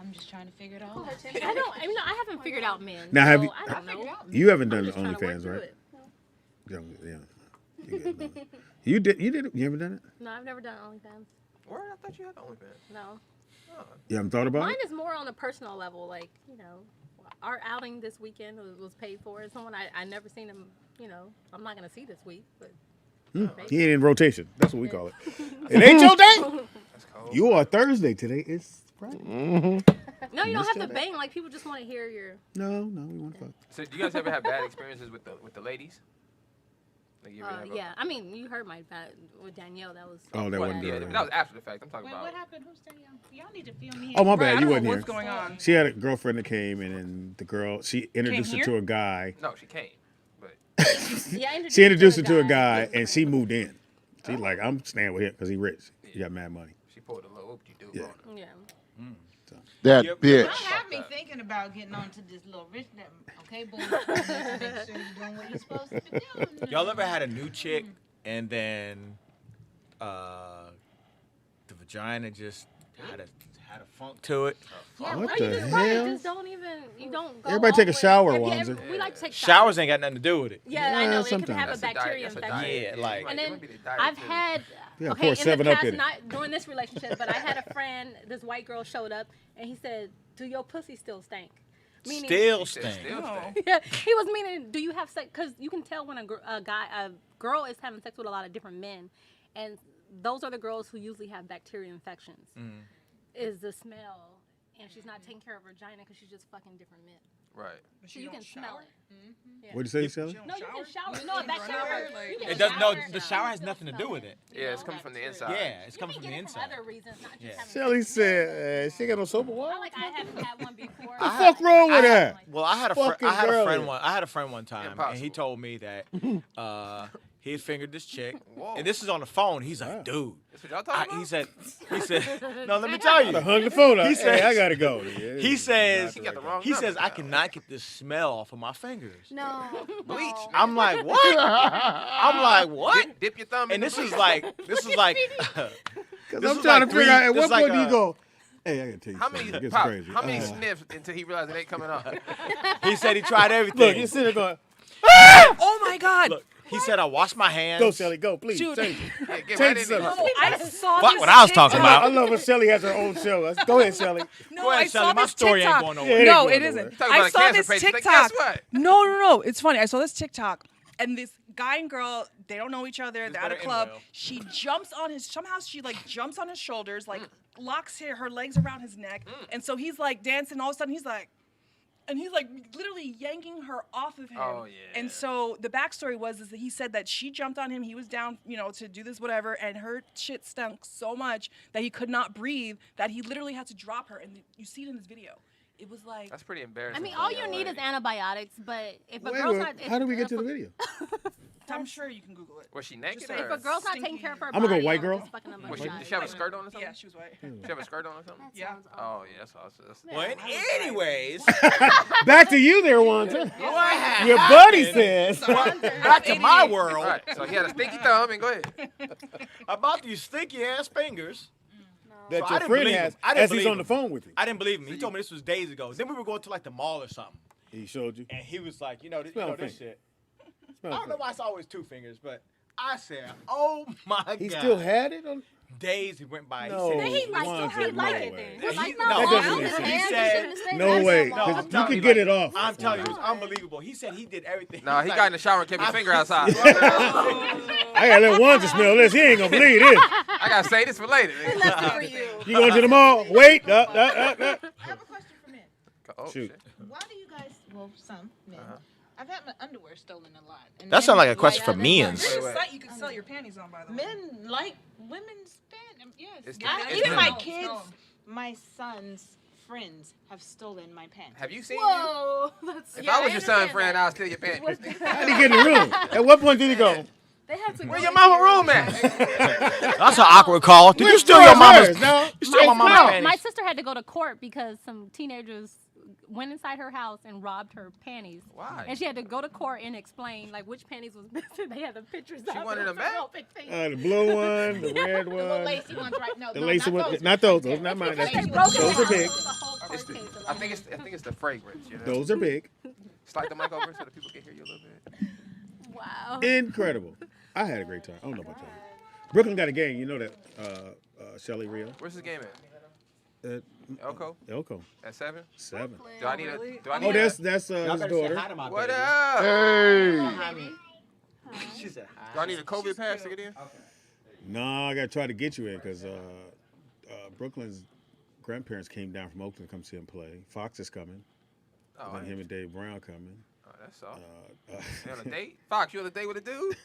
Speaker 13: I'm just trying to figure it all out.
Speaker 14: I haven't figured out men.
Speaker 1: Now, have
Speaker 14: so
Speaker 1: you-
Speaker 14: I don't know.
Speaker 1: You haven't done
Speaker 14: I'm just trying to work
Speaker 1: OnlyFans,
Speaker 14: through
Speaker 1: right?
Speaker 14: it.
Speaker 1: Yeah. You good, no. You did. You haven't done it?
Speaker 14: No, I've never done OnlyFans.
Speaker 2: Where? I thought you had OnlyFans.
Speaker 14: No.
Speaker 1: You haven't thought about
Speaker 14: Mine
Speaker 1: it?
Speaker 14: is more on a personal level. Like, our outing this weekend was paid for. Someone I never seen him, I'm not going to see this week. But
Speaker 1: He ain't in rotation. That's what we call it. It ain't your day.
Speaker 2: That's cold.
Speaker 1: You are Thursday. Today is Friday.
Speaker 14: no, you don't
Speaker 1: Missed
Speaker 14: have
Speaker 1: your
Speaker 14: to
Speaker 1: day.
Speaker 14: bang. Like, people just want to hear your...
Speaker 1: No, we want to fuck.
Speaker 2: So, do you guys ever have bad experiences with the ladies? Like you ever have a-
Speaker 14: Yeah, I mean, you heard my bad with Danielle. That was...
Speaker 1: Oh, that
Speaker 2: Well,
Speaker 1: wasn't
Speaker 2: yeah,
Speaker 1: good.
Speaker 2: that was after the fact. I'm talking
Speaker 13: Wait,
Speaker 2: about.
Speaker 13: what happened? Who's Danielle? Y'all need to fill me in.
Speaker 1: Oh, my
Speaker 6: Right,
Speaker 1: bad.
Speaker 6: I
Speaker 1: You
Speaker 6: don't
Speaker 1: wasn't
Speaker 6: know
Speaker 1: here.
Speaker 6: what's going on.
Speaker 1: She had a girlfriend that came, and then the girl, she introduced her
Speaker 6: here?
Speaker 1: to a guy.
Speaker 2: No, she came, but
Speaker 14: Yeah,
Speaker 1: She introduced her to a guy, and she moved in. She's like, I'm staying with him because he rich. He got mad money.
Speaker 2: she pulled a little whoop-de-doo
Speaker 1: Yeah.
Speaker 2: on her.
Speaker 14: Yeah.
Speaker 12: That
Speaker 3: Yep.
Speaker 12: bitch.
Speaker 13: Don't have me thinking about getting on to this little rich okay, boy. Make sure you're doing what you're supposed to be doing.
Speaker 3: Y'all ever had a new chick and then the vagina just had a funk to it.
Speaker 14: Yeah,
Speaker 1: What
Speaker 14: why
Speaker 1: the
Speaker 14: you just
Speaker 1: hell?
Speaker 14: Just don't even. You don't go.
Speaker 1: Everybody
Speaker 14: all
Speaker 1: take
Speaker 14: the
Speaker 1: a
Speaker 14: way-
Speaker 1: shower,
Speaker 14: yeah,
Speaker 1: Wanza.
Speaker 14: we like to take
Speaker 3: Showers ain't got nothing to do with it.
Speaker 14: Yeah, I know. It can
Speaker 1: sometimes.
Speaker 14: have a
Speaker 2: That's a diet-
Speaker 14: bacteria
Speaker 2: that's a
Speaker 14: infection.
Speaker 2: diet.
Speaker 3: Yeah, like-
Speaker 14: And then
Speaker 2: It might be the diet,
Speaker 14: I've
Speaker 2: too.
Speaker 14: had
Speaker 1: Yeah,
Speaker 14: okay
Speaker 1: pour
Speaker 14: in the
Speaker 1: 7 Up
Speaker 14: past,
Speaker 1: in it.
Speaker 14: not during this relationship, but I had a friend. This white girl showed up and he said, "Do your pussy still stink?" Meaning,
Speaker 3: Still
Speaker 2: Still
Speaker 3: stink.
Speaker 2: stink.
Speaker 14: yeah, he was meaning, do you have sex? Because you can tell when a girl is having sex with a lot of different men, and those are the girls who usually have bacteria infections. Is the smell, and she's not taking care of her vagina because she's just fucking different men.
Speaker 2: Right.
Speaker 14: So you can smell it. Yeah.
Speaker 1: What'd you say, Shelly?
Speaker 14: No, you can shower. No, that shower. You can
Speaker 3: It does no.
Speaker 14: shower.
Speaker 3: The shower has nothing to do with it.
Speaker 2: Yeah, it's coming from the inside.
Speaker 3: Yeah, it's
Speaker 14: You
Speaker 3: coming
Speaker 14: can
Speaker 3: from
Speaker 14: get
Speaker 3: the
Speaker 14: it
Speaker 3: inside.
Speaker 14: for other reasons, not just
Speaker 3: Yeah.
Speaker 14: having
Speaker 1: Shelly
Speaker 14: sex.
Speaker 1: said she got no soap or
Speaker 14: I
Speaker 1: what?
Speaker 14: like I haven't had one before.
Speaker 1: The fuck wrong with that?
Speaker 3: Well, I had a
Speaker 1: Fucking girl.
Speaker 3: friend one time, and he
Speaker 2: Impossible.
Speaker 3: told me that he had fingered this chick,
Speaker 2: Whoa.
Speaker 3: and this is on the phone. He's like, dude.
Speaker 2: That's what y'all talking about?
Speaker 3: He said, no, let me tell
Speaker 1: I
Speaker 3: you.
Speaker 1: hung the phone up.
Speaker 3: He
Speaker 1: Hey,
Speaker 3: says-
Speaker 1: I gotta go. Yeah,
Speaker 3: He says,
Speaker 2: He got the wrong
Speaker 3: he
Speaker 2: number
Speaker 3: says, I
Speaker 2: now.
Speaker 3: cannot get this smell off of my fingers.
Speaker 14: No.
Speaker 2: Bleach.
Speaker 3: I'm like, what? I'm like, what?
Speaker 2: Dip your thumb in
Speaker 3: And
Speaker 2: the
Speaker 3: this is
Speaker 2: bleach.
Speaker 3: like,
Speaker 1: Because
Speaker 3: this
Speaker 1: I'm
Speaker 3: is
Speaker 1: trying
Speaker 3: like
Speaker 1: to figure out at
Speaker 3: this
Speaker 1: what
Speaker 3: is like
Speaker 1: point do you
Speaker 3: a-
Speaker 1: go, hey, I gotta tell you
Speaker 2: How
Speaker 1: something.
Speaker 2: many,
Speaker 1: It gets
Speaker 2: Pop,
Speaker 1: crazy.
Speaker 2: how many sniffs until he realized it ain't coming up?
Speaker 3: He said he tried everything.
Speaker 1: Look, you're sitting there going,
Speaker 6: Oh my God.
Speaker 3: Look, he said I washed my hands.
Speaker 1: go, Shelly, go, please.
Speaker 6: Dude.
Speaker 1: Change it.
Speaker 2: Yeah, get
Speaker 1: Change
Speaker 2: right
Speaker 1: the
Speaker 2: in there.
Speaker 1: subject.
Speaker 6: I saw
Speaker 3: What-
Speaker 6: this
Speaker 3: what I was talking
Speaker 6: TikTok.
Speaker 3: about.
Speaker 1: I love when Shelly has her own show. Go ahead, Shelly.
Speaker 6: No,
Speaker 3: Go ahead,
Speaker 6: I
Speaker 3: Shelly.
Speaker 6: saw
Speaker 3: My
Speaker 6: this
Speaker 3: story ain't
Speaker 6: TikTok.
Speaker 3: going nowhere.
Speaker 1: Yeah, it ain't
Speaker 6: No,
Speaker 1: going
Speaker 6: it
Speaker 1: nowhere.
Speaker 6: isn't.
Speaker 2: Talking
Speaker 6: I
Speaker 2: about a
Speaker 6: saw
Speaker 2: cancer
Speaker 6: this
Speaker 2: patient. Like,
Speaker 6: TikTok.
Speaker 2: guess what?
Speaker 6: No. It's funny. I saw this TikTok, and this guy and girl, they don't know each other. They're at a
Speaker 3: better
Speaker 6: club.
Speaker 3: inhale.
Speaker 6: She jumps on his. Somehow she like jumps on his shoulders, like locks her legs around his neck, and so he's like dancing. All of a sudden, he's like literally yanking her off of him.
Speaker 2: Oh, yeah.
Speaker 6: And so the backstory was that he said that she jumped on him. He was down, to do this whatever, and her shit stunk so much that he could not breathe that he literally had to drop her. And you see it in this video. It was like
Speaker 2: That's pretty embarrassing.
Speaker 14: I mean,
Speaker 2: for
Speaker 14: all
Speaker 2: me,
Speaker 14: you need
Speaker 2: like-
Speaker 14: is antibiotics, but if a
Speaker 1: Wait,
Speaker 14: girl's
Speaker 1: wait,
Speaker 14: not,
Speaker 1: how do we get to the video?
Speaker 6: I'm sure you can Google it.
Speaker 2: Was she naked?
Speaker 6: say
Speaker 2: Or?
Speaker 14: if a girl's not taking
Speaker 6: Stinky.
Speaker 14: care of her
Speaker 1: I'm gonna go
Speaker 14: body,
Speaker 1: white
Speaker 14: I'm
Speaker 1: girl.
Speaker 14: just fucking up
Speaker 2: Was
Speaker 14: my
Speaker 2: she,
Speaker 14: shot.
Speaker 2: did she have a skirt on or something?
Speaker 6: Yeah, she was white.
Speaker 2: Did she have a skirt on or something?
Speaker 6: Yeah.
Speaker 2: Oh, yeah. That's
Speaker 3: Well, anyways,
Speaker 1: Back to you there, Wanda.
Speaker 3: what
Speaker 1: Your buddy says.
Speaker 3: back to my world
Speaker 2: All right. So he had a stinky thumb, and go ahead.
Speaker 3: about these stinky ass fingers.
Speaker 1: That
Speaker 3: So I
Speaker 1: your
Speaker 3: didn't
Speaker 1: friend
Speaker 3: believe
Speaker 1: has
Speaker 3: him. I didn't
Speaker 1: as he's
Speaker 3: believe
Speaker 1: on the
Speaker 3: him.
Speaker 1: phone with you.
Speaker 3: I didn't believe him. He told me this was days ago. Then we were going to like the mall or something,
Speaker 1: He showed you.
Speaker 3: and he was like, this
Speaker 1: Smell
Speaker 3: this
Speaker 1: finger.
Speaker 3: shit. I don't know why it's always 2 fingers, but I said, oh my
Speaker 1: He
Speaker 3: god.
Speaker 1: still had it on.
Speaker 3: Days he went by.
Speaker 1: No.
Speaker 3: He
Speaker 14: Then
Speaker 3: said,
Speaker 14: he liked
Speaker 1: Wanda,
Speaker 14: it. He
Speaker 1: no
Speaker 14: liked
Speaker 1: way.
Speaker 14: it then.
Speaker 3: He-
Speaker 14: He's like,
Speaker 3: no,
Speaker 14: no,
Speaker 1: that doesn't
Speaker 14: on
Speaker 1: make
Speaker 14: his
Speaker 1: sense.
Speaker 14: hands,
Speaker 3: He
Speaker 14: you
Speaker 3: said-
Speaker 14: shouldn't have stayed
Speaker 1: No
Speaker 14: that
Speaker 1: way,
Speaker 14: long.
Speaker 3: No, I'm
Speaker 1: because you
Speaker 3: telling
Speaker 1: could
Speaker 3: you,
Speaker 1: get
Speaker 3: like,
Speaker 1: it off.
Speaker 3: I'm telling you, it's unbelievable. He said he did everything.
Speaker 2: No,
Speaker 3: He's
Speaker 2: he
Speaker 3: like,
Speaker 2: got in the shower and kept his finger outside.
Speaker 1: I gotta let Wanda smell this. He ain't gonna believe this.
Speaker 2: I gotta say this for later.
Speaker 14: Left it for you.
Speaker 1: You going to the mall? Wait.
Speaker 13: I have a question for men.
Speaker 2: Oh,
Speaker 1: Shoot.
Speaker 2: shit.
Speaker 13: Why do you guys, well, some men, I've had my underwear stolen a lot. And
Speaker 3: That
Speaker 13: men
Speaker 3: sounds like a question
Speaker 13: like
Speaker 3: for men's.
Speaker 6: There's a
Speaker 2: Wait.
Speaker 6: site you can sell your panties on, by the way.
Speaker 13: Men like women's pants. Yes.
Speaker 2: It's
Speaker 13: Even
Speaker 2: the-
Speaker 13: my
Speaker 6: it's
Speaker 13: kids,
Speaker 6: the-
Speaker 13: my son's friends have stolen my pants.
Speaker 2: Have you seen
Speaker 14: Whoa, that's.
Speaker 2: If
Speaker 14: yeah,
Speaker 2: I was your son
Speaker 14: understand
Speaker 2: friend,
Speaker 14: that.
Speaker 2: I'll steal your panties.
Speaker 1: How did he get in the room? At what point did he go?
Speaker 14: They had to
Speaker 2: Where
Speaker 14: go
Speaker 2: your
Speaker 14: in
Speaker 2: mama
Speaker 14: here.
Speaker 2: room at?
Speaker 3: That's an awkward call. Did you steal your mama's?
Speaker 1: No.
Speaker 3: You steal my mama's
Speaker 14: My
Speaker 3: panties.
Speaker 14: sister had to go to court because some teenagers went inside her house and robbed her panties.
Speaker 2: Why?
Speaker 14: And she had to go to court and explain like which panties was missing. They had the pictures.
Speaker 2: She
Speaker 14: of
Speaker 2: wanted
Speaker 14: it.
Speaker 2: them
Speaker 14: It was a
Speaker 2: back?
Speaker 14: real big thing.
Speaker 1: The blue one, the red
Speaker 13: The little
Speaker 1: one,
Speaker 13: lacy ones, right? No,
Speaker 1: the
Speaker 13: no,
Speaker 1: lacy
Speaker 13: not
Speaker 1: one.
Speaker 13: those.
Speaker 1: Not those. Those not mine.
Speaker 14: Because
Speaker 1: That's,
Speaker 14: they broke it
Speaker 1: those
Speaker 14: down.
Speaker 1: are big.
Speaker 14: It was a whole court
Speaker 2: It's the,
Speaker 14: case of
Speaker 2: I think it's the fragrance. You know.
Speaker 1: Those are big.
Speaker 2: Slide the mic over so that people can hear you a little bit.
Speaker 14: Wow.
Speaker 1: Incredible. I had a great time. I don't know about y'all. Brooklyn got a game. You know that, Shelly Rio.
Speaker 2: Where's this game at? Elko
Speaker 1: Elko.
Speaker 2: at 7.
Speaker 1: 7.
Speaker 2: Do I need a? Do I
Speaker 1: Oh,
Speaker 2: need
Speaker 1: that's
Speaker 2: a?
Speaker 1: his daughter.
Speaker 2: What up?
Speaker 12: Hey.
Speaker 3: She said hi.
Speaker 2: Do I need a COVID pass to get in?
Speaker 1: No, I got to try to get you in because Brooklyn's grandparents came down from Oakland to come see him play. Fox is coming.
Speaker 2: Oh,
Speaker 1: And then him and Dave Brown coming.
Speaker 2: oh that's all. You on a date? Fox, you on a date with a dude?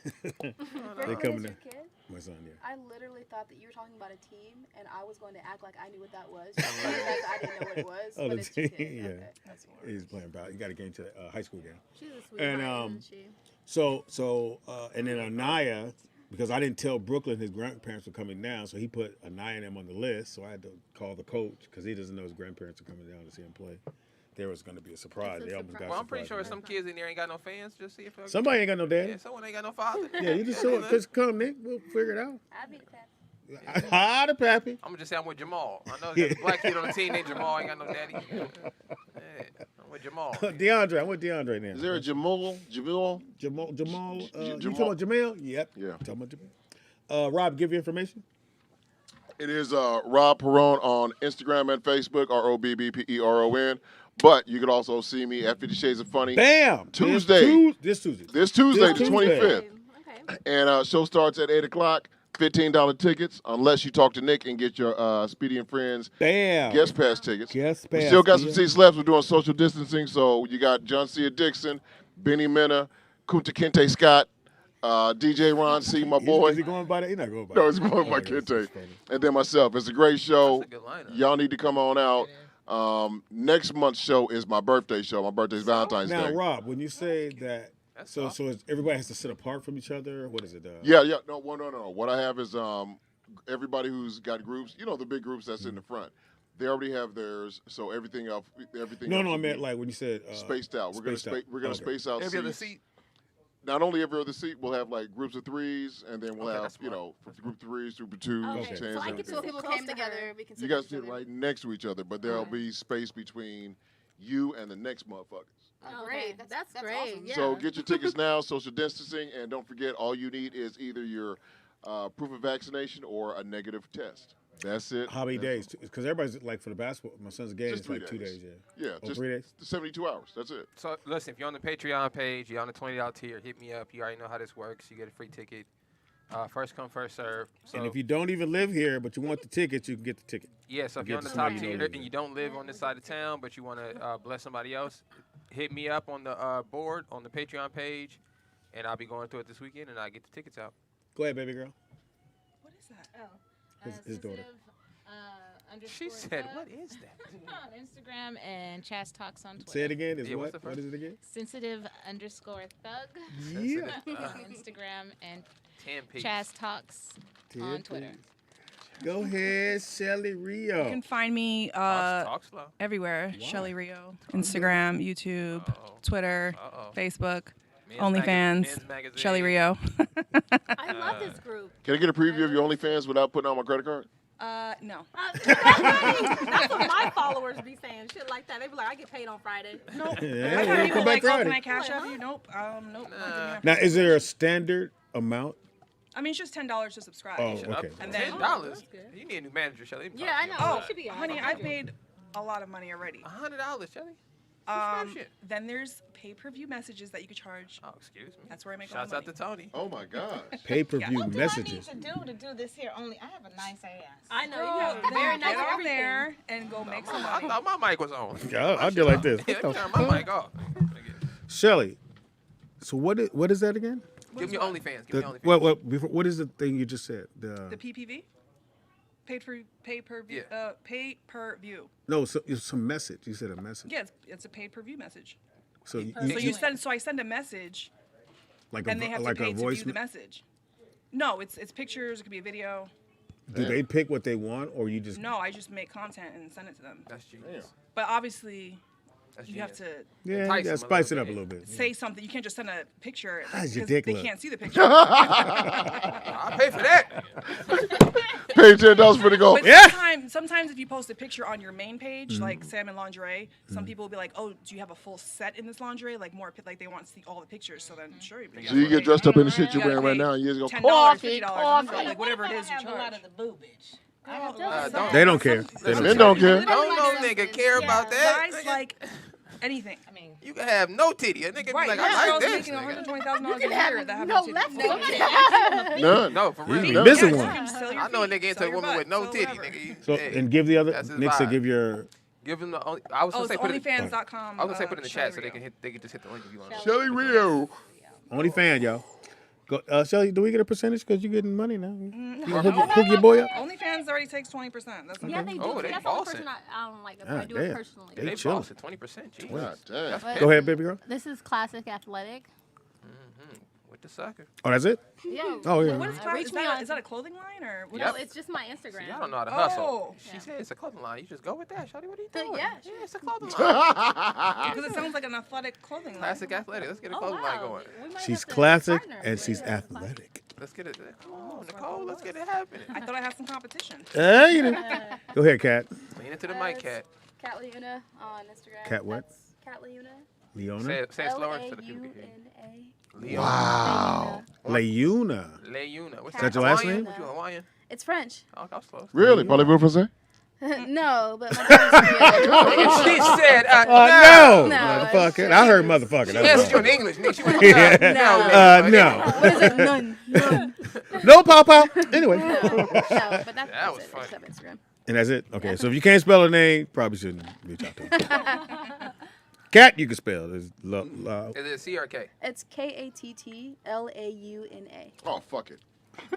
Speaker 1: They coming
Speaker 8: your
Speaker 1: in.
Speaker 8: kid?
Speaker 1: My son, yeah.
Speaker 8: I literally thought that you were talking about a team, and I was going to act like I knew what that was. Just in the fact that I didn't know what it was.
Speaker 1: Oh,
Speaker 8: but
Speaker 1: the
Speaker 8: it's your
Speaker 1: team,
Speaker 8: kid.
Speaker 1: yeah.
Speaker 8: Okay.
Speaker 1: He's playing about. He got a game to high school game.
Speaker 14: She's a sweetheart,
Speaker 1: And
Speaker 14: isn't she?
Speaker 1: so and then Anaya, because I didn't tell Brooklyn his grandparents were coming down, so he put Anaya and them on the list. So I had to call the coach because he doesn't know his grandparents are coming down to see him play. There was going to be a surprise. They almost got
Speaker 2: Well, I'm pretty
Speaker 1: surprised
Speaker 2: sure
Speaker 1: me.
Speaker 2: some kids in there ain't got no fans. Just see if
Speaker 1: Somebody ain't got no daddy.
Speaker 2: Yeah, someone ain't got no father.
Speaker 1: Yeah, you just show it. Just come, Nick. We'll figure it out.
Speaker 8: I'll be the pet.
Speaker 1: Hi, the pappy.
Speaker 2: I'm gonna just say I'm with Jamal. I know there's a black kid on the team named Jamal. Ain't got no daddy. Yeah, I'm with Jamal.
Speaker 1: DeAndre, I'm with DeAndre now.
Speaker 12: Is there a Jamal?
Speaker 1: Jamal. You talking about Jamel? Yep.
Speaker 12: Yeah.
Speaker 1: Talking about Jamel. Rob, give your information.
Speaker 12: It is Rob Perron on Instagram and Facebook, ROBBPERON. But you can also see me at 50 Shades of Funny.
Speaker 1: Bam!
Speaker 12: Tuesday.
Speaker 1: This Tuesday.
Speaker 12: The 25th. And show starts at 8 o'clock. $15 tickets, unless you talk to Nick and get your Speedy and Friends guest pass tickets. We still got some seats left. We're doing social distancing, so you got John C. Dixon, Benny Mena, Kunta Kinte Scott, DJ Ron C., my boy.
Speaker 1: Is he going by that? He's not going by that.
Speaker 12: No, he's going by Kinte. And then myself. It's a great show. Y'all need to come on out. Next month's show is my birthday show. My birthday's Valentine's Day.
Speaker 1: Now, Rob, when you say that, so everybody has to sit apart from each other? What is it?
Speaker 12: Yeah. No. What I have is everybody who's got groups, the big groups that's in the front. They already have theirs, so everything else.
Speaker 1: No, I meant like when you said
Speaker 12: spaced out. We're gonna space out
Speaker 2: every other
Speaker 12: seats.
Speaker 2: seat.
Speaker 12: Not only every other seat, we'll have like groups of threes, and then we'll have group threes, group of twos, tens.
Speaker 11: So I get to people came together. We can
Speaker 12: you guys sit right next to each other, but there'll be space between you and the next motherfuckers.
Speaker 11: Oh, great. That's great. Awesome. Yeah.
Speaker 12: So get your tickets now, social distancing, and don't forget, all you need is either your proof of vaccination or a negative test. That's it.
Speaker 1: How many days? Because everybody's like for the basketball. My son's game is like 2 days.
Speaker 12: Yeah, just
Speaker 1: 3 days.
Speaker 12: 72 hours. That's it.
Speaker 2: So listen, if you're on the Patreon page, you're on the $20 tier, hit me up. You already know how this works. You get a free ticket. First come, first serve. So,
Speaker 1: and if you don't even live here, but you want the tickets, you can get the ticket.
Speaker 2: Yeah, so if you're on the top tier and you don't live on this side of town, but you want to bless somebody else, hit me up on the board on the Patreon page, and I'll be going through it this weekend, and I'll get the tickets out.
Speaker 1: Go ahead, baby girl.
Speaker 6: What is that?
Speaker 13: Oh,
Speaker 1: his daughter.
Speaker 2: She said, "What is that?"
Speaker 13: On Instagram and Chaz Talks on Twitter.
Speaker 1: Say it again. What is it again?
Speaker 13: Sensitive_thug.
Speaker 1: Yeah.
Speaker 13: On Instagram and
Speaker 2: 10 piece.
Speaker 13: Chaz Talks on Twitter.
Speaker 1: Go ahead, Shelly Rio.
Speaker 6: You can find me
Speaker 2: Talk slow.
Speaker 6: everywhere. Shelly Rio. Instagram, YouTube, Twitter, Facebook, OnlyFans. Shelly Rio.
Speaker 14: I love this group.
Speaker 12: Can I get a preview of your OnlyFans without putting on my credit card?
Speaker 6: No.
Speaker 14: That's what my followers be saying. Shit like that. They be like, I get paid on Friday.
Speaker 6: Nope.
Speaker 1: Yeah,
Speaker 6: I've had people like,
Speaker 1: Friday.
Speaker 6: can I cash up you? Nope. Nope.
Speaker 1: Now, is there a standard amount?
Speaker 6: I mean, it's just $10 to subscribe.
Speaker 1: Oh, okay.
Speaker 6: And then
Speaker 2: $10. You need a new manager, Shelly.
Speaker 14: Yeah, I know.
Speaker 6: Oh,
Speaker 14: It should be
Speaker 6: honey, I paid a lot of money already.
Speaker 2: $100, Shelly.
Speaker 6: Then there's pay-per-view messages that you could charge.
Speaker 2: Oh, excuse me.
Speaker 6: That's where I make
Speaker 2: Shouts
Speaker 6: all
Speaker 2: out
Speaker 6: the
Speaker 2: to Tony.
Speaker 12: Oh my gosh.
Speaker 1: Pay-per-view
Speaker 13: What
Speaker 1: messages.
Speaker 13: do I need to do this here only? I have a nice ass.
Speaker 14: I know.
Speaker 6: Girl,
Speaker 14: You have
Speaker 6: then
Speaker 14: very nice
Speaker 6: get on
Speaker 14: everything.
Speaker 6: there and go make some
Speaker 2: I
Speaker 6: money.
Speaker 2: thought my mic was on.
Speaker 1: Yeah, I'll do like this.
Speaker 2: Yeah, let me turn my mic off.
Speaker 1: Shelly, so what is that again?
Speaker 2: Give me OnlyFans. Give me OnlyFans.
Speaker 1: What is the thing you just said?
Speaker 6: The PPV? Pay-per-view.
Speaker 2: Yeah.
Speaker 6: Pay-per-view.
Speaker 1: No, so it's some message. You said a message.
Speaker 6: Yeah, it's a pay-per-view message.
Speaker 1: So
Speaker 6: So I send a message,
Speaker 1: like
Speaker 6: and they have to pay to
Speaker 1: voice.
Speaker 6: view the message. No, it's pictures. It could be a video.
Speaker 1: Do they pick what they want, or you just?
Speaker 6: No, I just make content and send it to them.
Speaker 2: That's genius.
Speaker 6: But obviously,
Speaker 2: That's
Speaker 6: you have
Speaker 2: genius.
Speaker 6: to
Speaker 1: Yeah,
Speaker 2: Entice
Speaker 1: yeah,
Speaker 2: them
Speaker 1: spice it
Speaker 2: a
Speaker 1: up a
Speaker 2: little
Speaker 1: little bit.
Speaker 6: say something. You can't just send a picture
Speaker 1: How's your
Speaker 6: because
Speaker 1: dick
Speaker 6: they
Speaker 1: look?
Speaker 6: can't see the picture.
Speaker 2: I'll pay for that.
Speaker 12: Pay $10 for the go.
Speaker 6: But sometimes if you post a picture on your main page, like Sam and lingerie, some people will be like, "Oh, do you have a full set in this lingerie? Like more, like they want to see all the pictures." So then, sure.
Speaker 12: So you get dressed up in the shit you're wearing right now, and you just go,
Speaker 6: $10,
Speaker 12: coffee,
Speaker 6: $50,
Speaker 12: coffee.
Speaker 6: like whatever it is you
Speaker 13: I have a lot
Speaker 6: charge.
Speaker 13: of the boobage.
Speaker 1: They don't care.
Speaker 12: Men don't care.
Speaker 2: Don't no nigga care about that.
Speaker 6: Guys like anything.
Speaker 13: I mean,
Speaker 2: You can have no titty. A nigga
Speaker 6: Right,
Speaker 2: be like,
Speaker 6: there's
Speaker 2: I
Speaker 6: girls
Speaker 2: like this.
Speaker 6: making
Speaker 2: Nigga.
Speaker 6: $120,000 a
Speaker 11: can
Speaker 6: year
Speaker 11: have
Speaker 6: that have
Speaker 11: no
Speaker 6: titties.
Speaker 11: left.
Speaker 12: None.
Speaker 2: No, for real.
Speaker 1: You missing
Speaker 6: Yes,
Speaker 1: one.
Speaker 6: you can sell your
Speaker 2: I know a
Speaker 6: feet,
Speaker 2: nigga into
Speaker 6: sell
Speaker 2: a
Speaker 6: your
Speaker 2: woman with
Speaker 6: butt,
Speaker 2: no
Speaker 6: so
Speaker 2: titty,
Speaker 6: whatever.
Speaker 2: nigga.
Speaker 1: So
Speaker 2: Hey,
Speaker 1: and give the other
Speaker 2: that's his
Speaker 1: Nick to
Speaker 2: vibe.
Speaker 1: give your.
Speaker 2: Give them the. I was
Speaker 6: Oh,
Speaker 2: gonna
Speaker 6: it's
Speaker 2: say put it.
Speaker 6: OnlyFans.com.
Speaker 2: I was gonna say put it in the chat so
Speaker 6: Shelly
Speaker 2: they can hit. They can just hit the link if you want.
Speaker 12: Shelly Rio.
Speaker 1: Only fan, y'all. Go, Shelly, do we get a percentage because you're getting money now? You
Speaker 6: Rio.
Speaker 1: hook your boy up.
Speaker 6: OnlyFans already takes 20%. That's
Speaker 14: Yeah, they do.
Speaker 2: Oh, they
Speaker 14: That's the only
Speaker 2: bossing.
Speaker 14: person I don't like.
Speaker 1: Ah,
Speaker 14: I do it
Speaker 1: damn.
Speaker 14: personally.
Speaker 1: They
Speaker 2: They
Speaker 1: chilling.
Speaker 2: boss at 20%. Jeez.
Speaker 12: God damn.
Speaker 14: But
Speaker 1: Go ahead, baby girl.
Speaker 14: This is classic athletic.
Speaker 2: With the sucker.
Speaker 1: Oh, that's it?
Speaker 14: Yeah.
Speaker 1: Oh, yeah.
Speaker 6: What is
Speaker 14: Reach me on-
Speaker 6: is that a clothing line or? What
Speaker 2: Yep.
Speaker 14: No, it's just my Instagram.
Speaker 2: Y'all don't know how to hustle.
Speaker 6: Oh.
Speaker 2: She said it's a clothing line. You just go with that, Shawty. What are you
Speaker 14: So,
Speaker 2: doing?
Speaker 14: yeah.
Speaker 2: it's a clothing line.
Speaker 6: Because it sounds like an athletic clothing line.
Speaker 2: Classic athletic. Let's get a
Speaker 14: Oh,
Speaker 2: clothing line
Speaker 14: wow.
Speaker 2: going.
Speaker 14: We might
Speaker 1: She's
Speaker 14: have to
Speaker 1: classic
Speaker 14: partner.
Speaker 1: and she's
Speaker 14: Yeah.
Speaker 1: athletic.
Speaker 2: Let's get it. Come on, Nicole. Let's get it happening.
Speaker 6: I thought I had some competition.
Speaker 1: You know. Go ahead, Kat.
Speaker 2: Lean into the mic, Kat.
Speaker 11: Cat Leuna on Instagram.
Speaker 1: Kat what?
Speaker 11: That's Cat Leuna.
Speaker 1: Leona?
Speaker 2: Say it slower so the people can hear you.
Speaker 1: Wow. Leuna.
Speaker 2: Leuna. What's
Speaker 1: Is that your last
Speaker 2: Hawaiian?
Speaker 1: name?
Speaker 2: What, you Hawaiian?
Speaker 11: It's French.
Speaker 2: Oh, that was close.
Speaker 12: Really? Parlez-vous français?
Speaker 11: No, but my parents
Speaker 2: She said,
Speaker 1: no.
Speaker 11: No,
Speaker 1: Motherfucker. I heard motherfucker.
Speaker 2: She answered you in English, Nick. She went
Speaker 1: no.
Speaker 11: What is it? None.
Speaker 1: No, Papa. Anyway.
Speaker 11: No, but
Speaker 2: That
Speaker 11: that's
Speaker 2: was
Speaker 11: it.
Speaker 2: funny.
Speaker 11: I just have Instagram.
Speaker 1: And that's it? Okay, so if you can't spell a name, probably shouldn't reach out to him. Cat, you can spell.
Speaker 2: Is it C or K?
Speaker 11: It's KATTLAUNA.
Speaker 12: Oh, fuck it.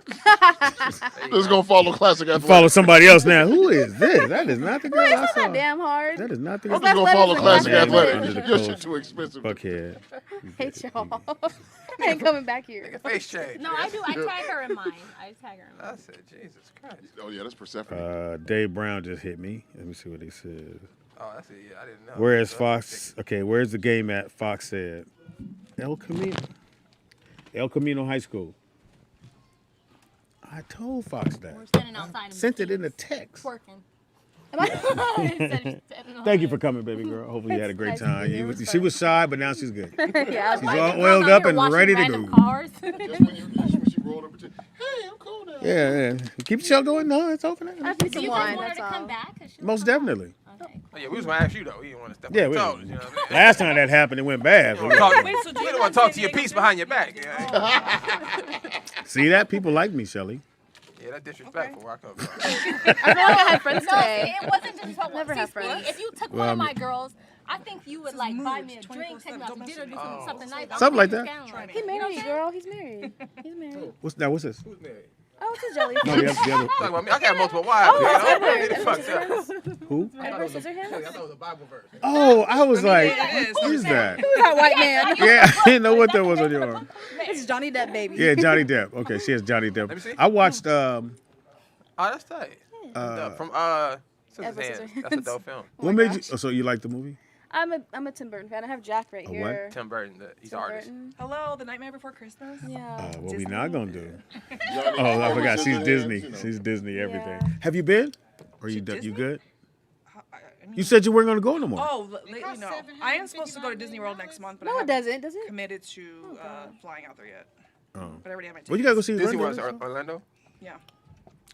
Speaker 12: This is going to follow classic athletic.
Speaker 1: Follow somebody else now. Who is this? That is not the girl
Speaker 11: Wait,
Speaker 1: I
Speaker 11: it's
Speaker 1: saw.
Speaker 11: not that damn hard.
Speaker 1: That is not the
Speaker 12: This
Speaker 1: girl.
Speaker 12: is going to follow classic
Speaker 1: Yeah,
Speaker 12: athletic.
Speaker 1: yeah.
Speaker 12: Your shit too expensive.
Speaker 1: Fuckhead.
Speaker 11: Hate y'all. I ain't coming back here.
Speaker 2: Face change.
Speaker 14: No, I do. I tag her in mine. I tag her in mine.
Speaker 2: I said, Jesus Christ.
Speaker 12: Oh, yeah, that's Persephone.
Speaker 1: Dave Brown just hit me. Let me see what he says.
Speaker 2: Oh, that's it. Yeah, I didn't know.
Speaker 1: Where is Fox? Okay, where's the game at? Fox said. El Camino High School. I told Fox that.
Speaker 14: We're standing outside.
Speaker 1: Sent it in a text.
Speaker 14: Twerking.
Speaker 1: Thank you for coming, baby girl. Hopefully you had a great time. She was shy, but now she's good.
Speaker 11: Yeah,
Speaker 1: She's all oiled up and ready to go.
Speaker 14: Cars.
Speaker 12: Just when she rolled up and hey, I'm cool now.
Speaker 1: Yeah. Keep the show going. No, it's open.
Speaker 11: I need some
Speaker 14: You
Speaker 11: wine.
Speaker 14: guys want her
Speaker 11: That's
Speaker 14: to come
Speaker 11: all.
Speaker 14: back? 'Cause she
Speaker 1: Most
Speaker 14: don't come
Speaker 1: definitely.
Speaker 14: back. Okay.
Speaker 2: Oh, yeah, we was going to ask you, though. We didn't want to step
Speaker 1: Yeah,
Speaker 2: on
Speaker 1: we,
Speaker 2: your toes. You know what I mean?
Speaker 1: last time that happened, it went bad.
Speaker 2: We don't
Speaker 6: Wait, so do you
Speaker 2: want to talk to your piece behind your back.
Speaker 1: See that? People like me, Shelly.
Speaker 2: Yeah, that's disrespectful where I come from.
Speaker 11: I feel like I had friends
Speaker 14: No,
Speaker 11: today.
Speaker 14: it wasn't just about
Speaker 11: Never
Speaker 14: See,
Speaker 11: have
Speaker 14: Speedy,
Speaker 11: friends.
Speaker 14: If you took
Speaker 1: Well,
Speaker 14: one
Speaker 1: I
Speaker 14: of my
Speaker 1: mean-
Speaker 14: girls, I think you would like buy me a drink, take me out to dinner, do something nice.
Speaker 1: Something like that.
Speaker 11: He married, girl. He's married. He's married.
Speaker 1: What's this?
Speaker 2: Who's married?
Speaker 11: Oh, it's a jelly.
Speaker 1: No, the other.
Speaker 2: Talking about me. I got multiple wives.
Speaker 11: Oh,
Speaker 2: man.
Speaker 11: it's
Speaker 2: I don't
Speaker 11: Edward.
Speaker 2: get it fucked up.
Speaker 1: Who?
Speaker 11: Edward Scissorhands?
Speaker 2: I thought it was a Bible verse.
Speaker 1: Oh, I was like,
Speaker 6: yeah, it is.
Speaker 1: what is that?
Speaker 11: Who's that white man?
Speaker 1: Yeah, I didn't know what that was on your arm.
Speaker 11: It's Johnny Depp, baby.
Speaker 1: Yeah, Johnny Depp. Okay, she has Johnny Depp.
Speaker 2: Let me see.
Speaker 1: I watched
Speaker 2: Oh, that's tight. From
Speaker 11: Edward
Speaker 2: Scissorhands.
Speaker 11: Scissorhands.
Speaker 2: That's a dope film.
Speaker 1: what made you? Oh, so you like the movie?
Speaker 11: I'm a Tim Burton fan. I have Jack right
Speaker 1: A what?
Speaker 11: here.
Speaker 2: Tim Burton, he's an
Speaker 11: Tim
Speaker 2: artist.
Speaker 11: Burton.
Speaker 6: Hello, The Nightmare Before Christmas.
Speaker 11: Yeah.
Speaker 1: What we not gonna do?
Speaker 12: Johnny
Speaker 1: Oh, I
Speaker 12: Depp,
Speaker 1: forgot. She's
Speaker 12: Scissorhands,
Speaker 1: Disney.
Speaker 12: you know.
Speaker 1: She's Disney everything.
Speaker 11: Yeah.
Speaker 1: Have you been? Or you
Speaker 6: Disney?
Speaker 1: you good?
Speaker 6: I mean,
Speaker 1: You said you weren't gonna go no more.
Speaker 6: Oh, lately, no. I am supposed to go to Disney World next month, but
Speaker 11: No,
Speaker 6: I
Speaker 11: it
Speaker 6: haven't
Speaker 11: doesn't. Does it?
Speaker 6: committed to flying out there yet.
Speaker 1: Oh.
Speaker 6: But I already have my tickets.
Speaker 1: Well, you gotta go see your
Speaker 2: Disney World,
Speaker 1: granddaughter.
Speaker 2: Orlando?
Speaker 6: Yeah.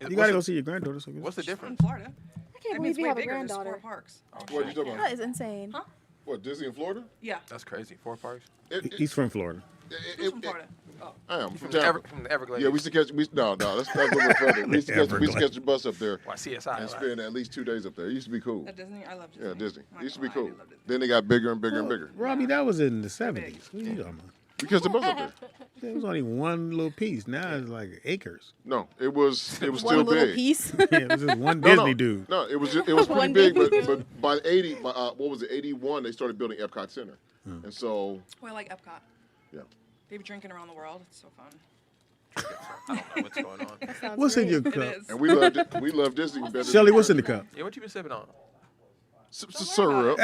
Speaker 1: You gotta go see your granddaughter. So
Speaker 2: What's the
Speaker 6: She's
Speaker 2: difference?
Speaker 6: from Florida.
Speaker 11: I can't
Speaker 6: I mean,
Speaker 11: believe
Speaker 6: it's
Speaker 11: you
Speaker 6: way
Speaker 11: have a
Speaker 6: bigger. There's 4
Speaker 11: granddaughter.
Speaker 6: parks.
Speaker 12: What are you talking about?
Speaker 11: That is insane.
Speaker 6: Huh?
Speaker 12: What, Disney in Florida?
Speaker 6: Yeah.
Speaker 2: That's crazy. 4 parks?
Speaker 1: He's from Florida.
Speaker 6: Who's from Florida? Oh.
Speaker 12: I am.
Speaker 2: From
Speaker 12: From Tampa.
Speaker 2: from the Everglades.
Speaker 12: Yeah, we used to catch. No, that's a little bit further. We used to catch the bus up there
Speaker 2: Why, CSI,
Speaker 12: and
Speaker 2: right?
Speaker 12: spend at least 2 days up there. It used to be cool.
Speaker 6: At Disney? I love Disney.
Speaker 12: Yeah, Disney.
Speaker 6: I'm not
Speaker 12: It used to be
Speaker 6: gonna lie, I
Speaker 12: cool.
Speaker 6: do love Disney.
Speaker 12: Then they got bigger and bigger and bigger.
Speaker 1: Robbie, that was in the 70s. What are you talking about?
Speaker 12: We catch the bus up there.
Speaker 1: It was only one little piece. Now it's like acres.
Speaker 12: No, it was still
Speaker 11: One little
Speaker 12: big.
Speaker 11: piece.
Speaker 1: Yeah, it was just one
Speaker 12: No,
Speaker 1: Disney
Speaker 12: no.
Speaker 1: dude.
Speaker 12: No, it was pretty
Speaker 11: One
Speaker 12: big,
Speaker 11: Disney.
Speaker 12: but by 80, what was it, 81, they started building Epcot Center. And so,
Speaker 6: Oh, I like Epcot.
Speaker 12: yeah.
Speaker 6: Baby drinking around the world. It's so fun.
Speaker 2: I don't know what's going on.
Speaker 1: What's in your
Speaker 6: It
Speaker 1: cup?
Speaker 6: is.
Speaker 12: And we love Disney better
Speaker 1: Shelly,
Speaker 12: than
Speaker 1: what's in the cup?
Speaker 2: Yeah, what you been sipping on?
Speaker 12: syrup.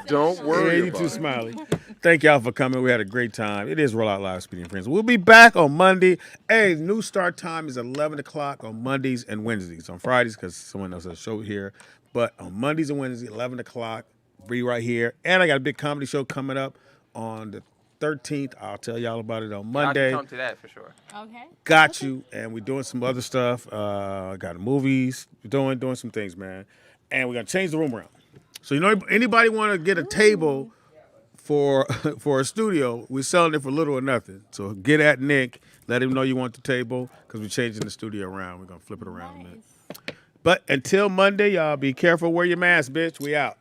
Speaker 12: Don't
Speaker 1: Yeah,
Speaker 12: worry
Speaker 1: you
Speaker 12: about
Speaker 1: too
Speaker 12: it.
Speaker 1: smiley. Thank y'all for coming. We had a great time. It is Roll Out Live, Speedy and Friends. We'll be back on Monday. Hey, new start time is 11 o'clock on Mondays and Wednesdays. On Fridays, because someone else has a show here. But on Mondays and Wednesdays, 11 o'clock, be right here. And I got a big comedy show coming up on the 13th. I'll tell y'all about it on Monday.
Speaker 2: I'll come to that for sure.
Speaker 14: Okay.
Speaker 1: Got you. And we're doing some other stuff. Got movies. We're doing some things, man. And we're going to change the room around. So, you know, anybody want to get a table for a studio, we're selling it for little or nothing. So get at Nick. Let him know you want the table because we're changing the studio around. We're going to flip it around a minute. But until Monday, y'all be careful. Wear your mask, bitch. We out.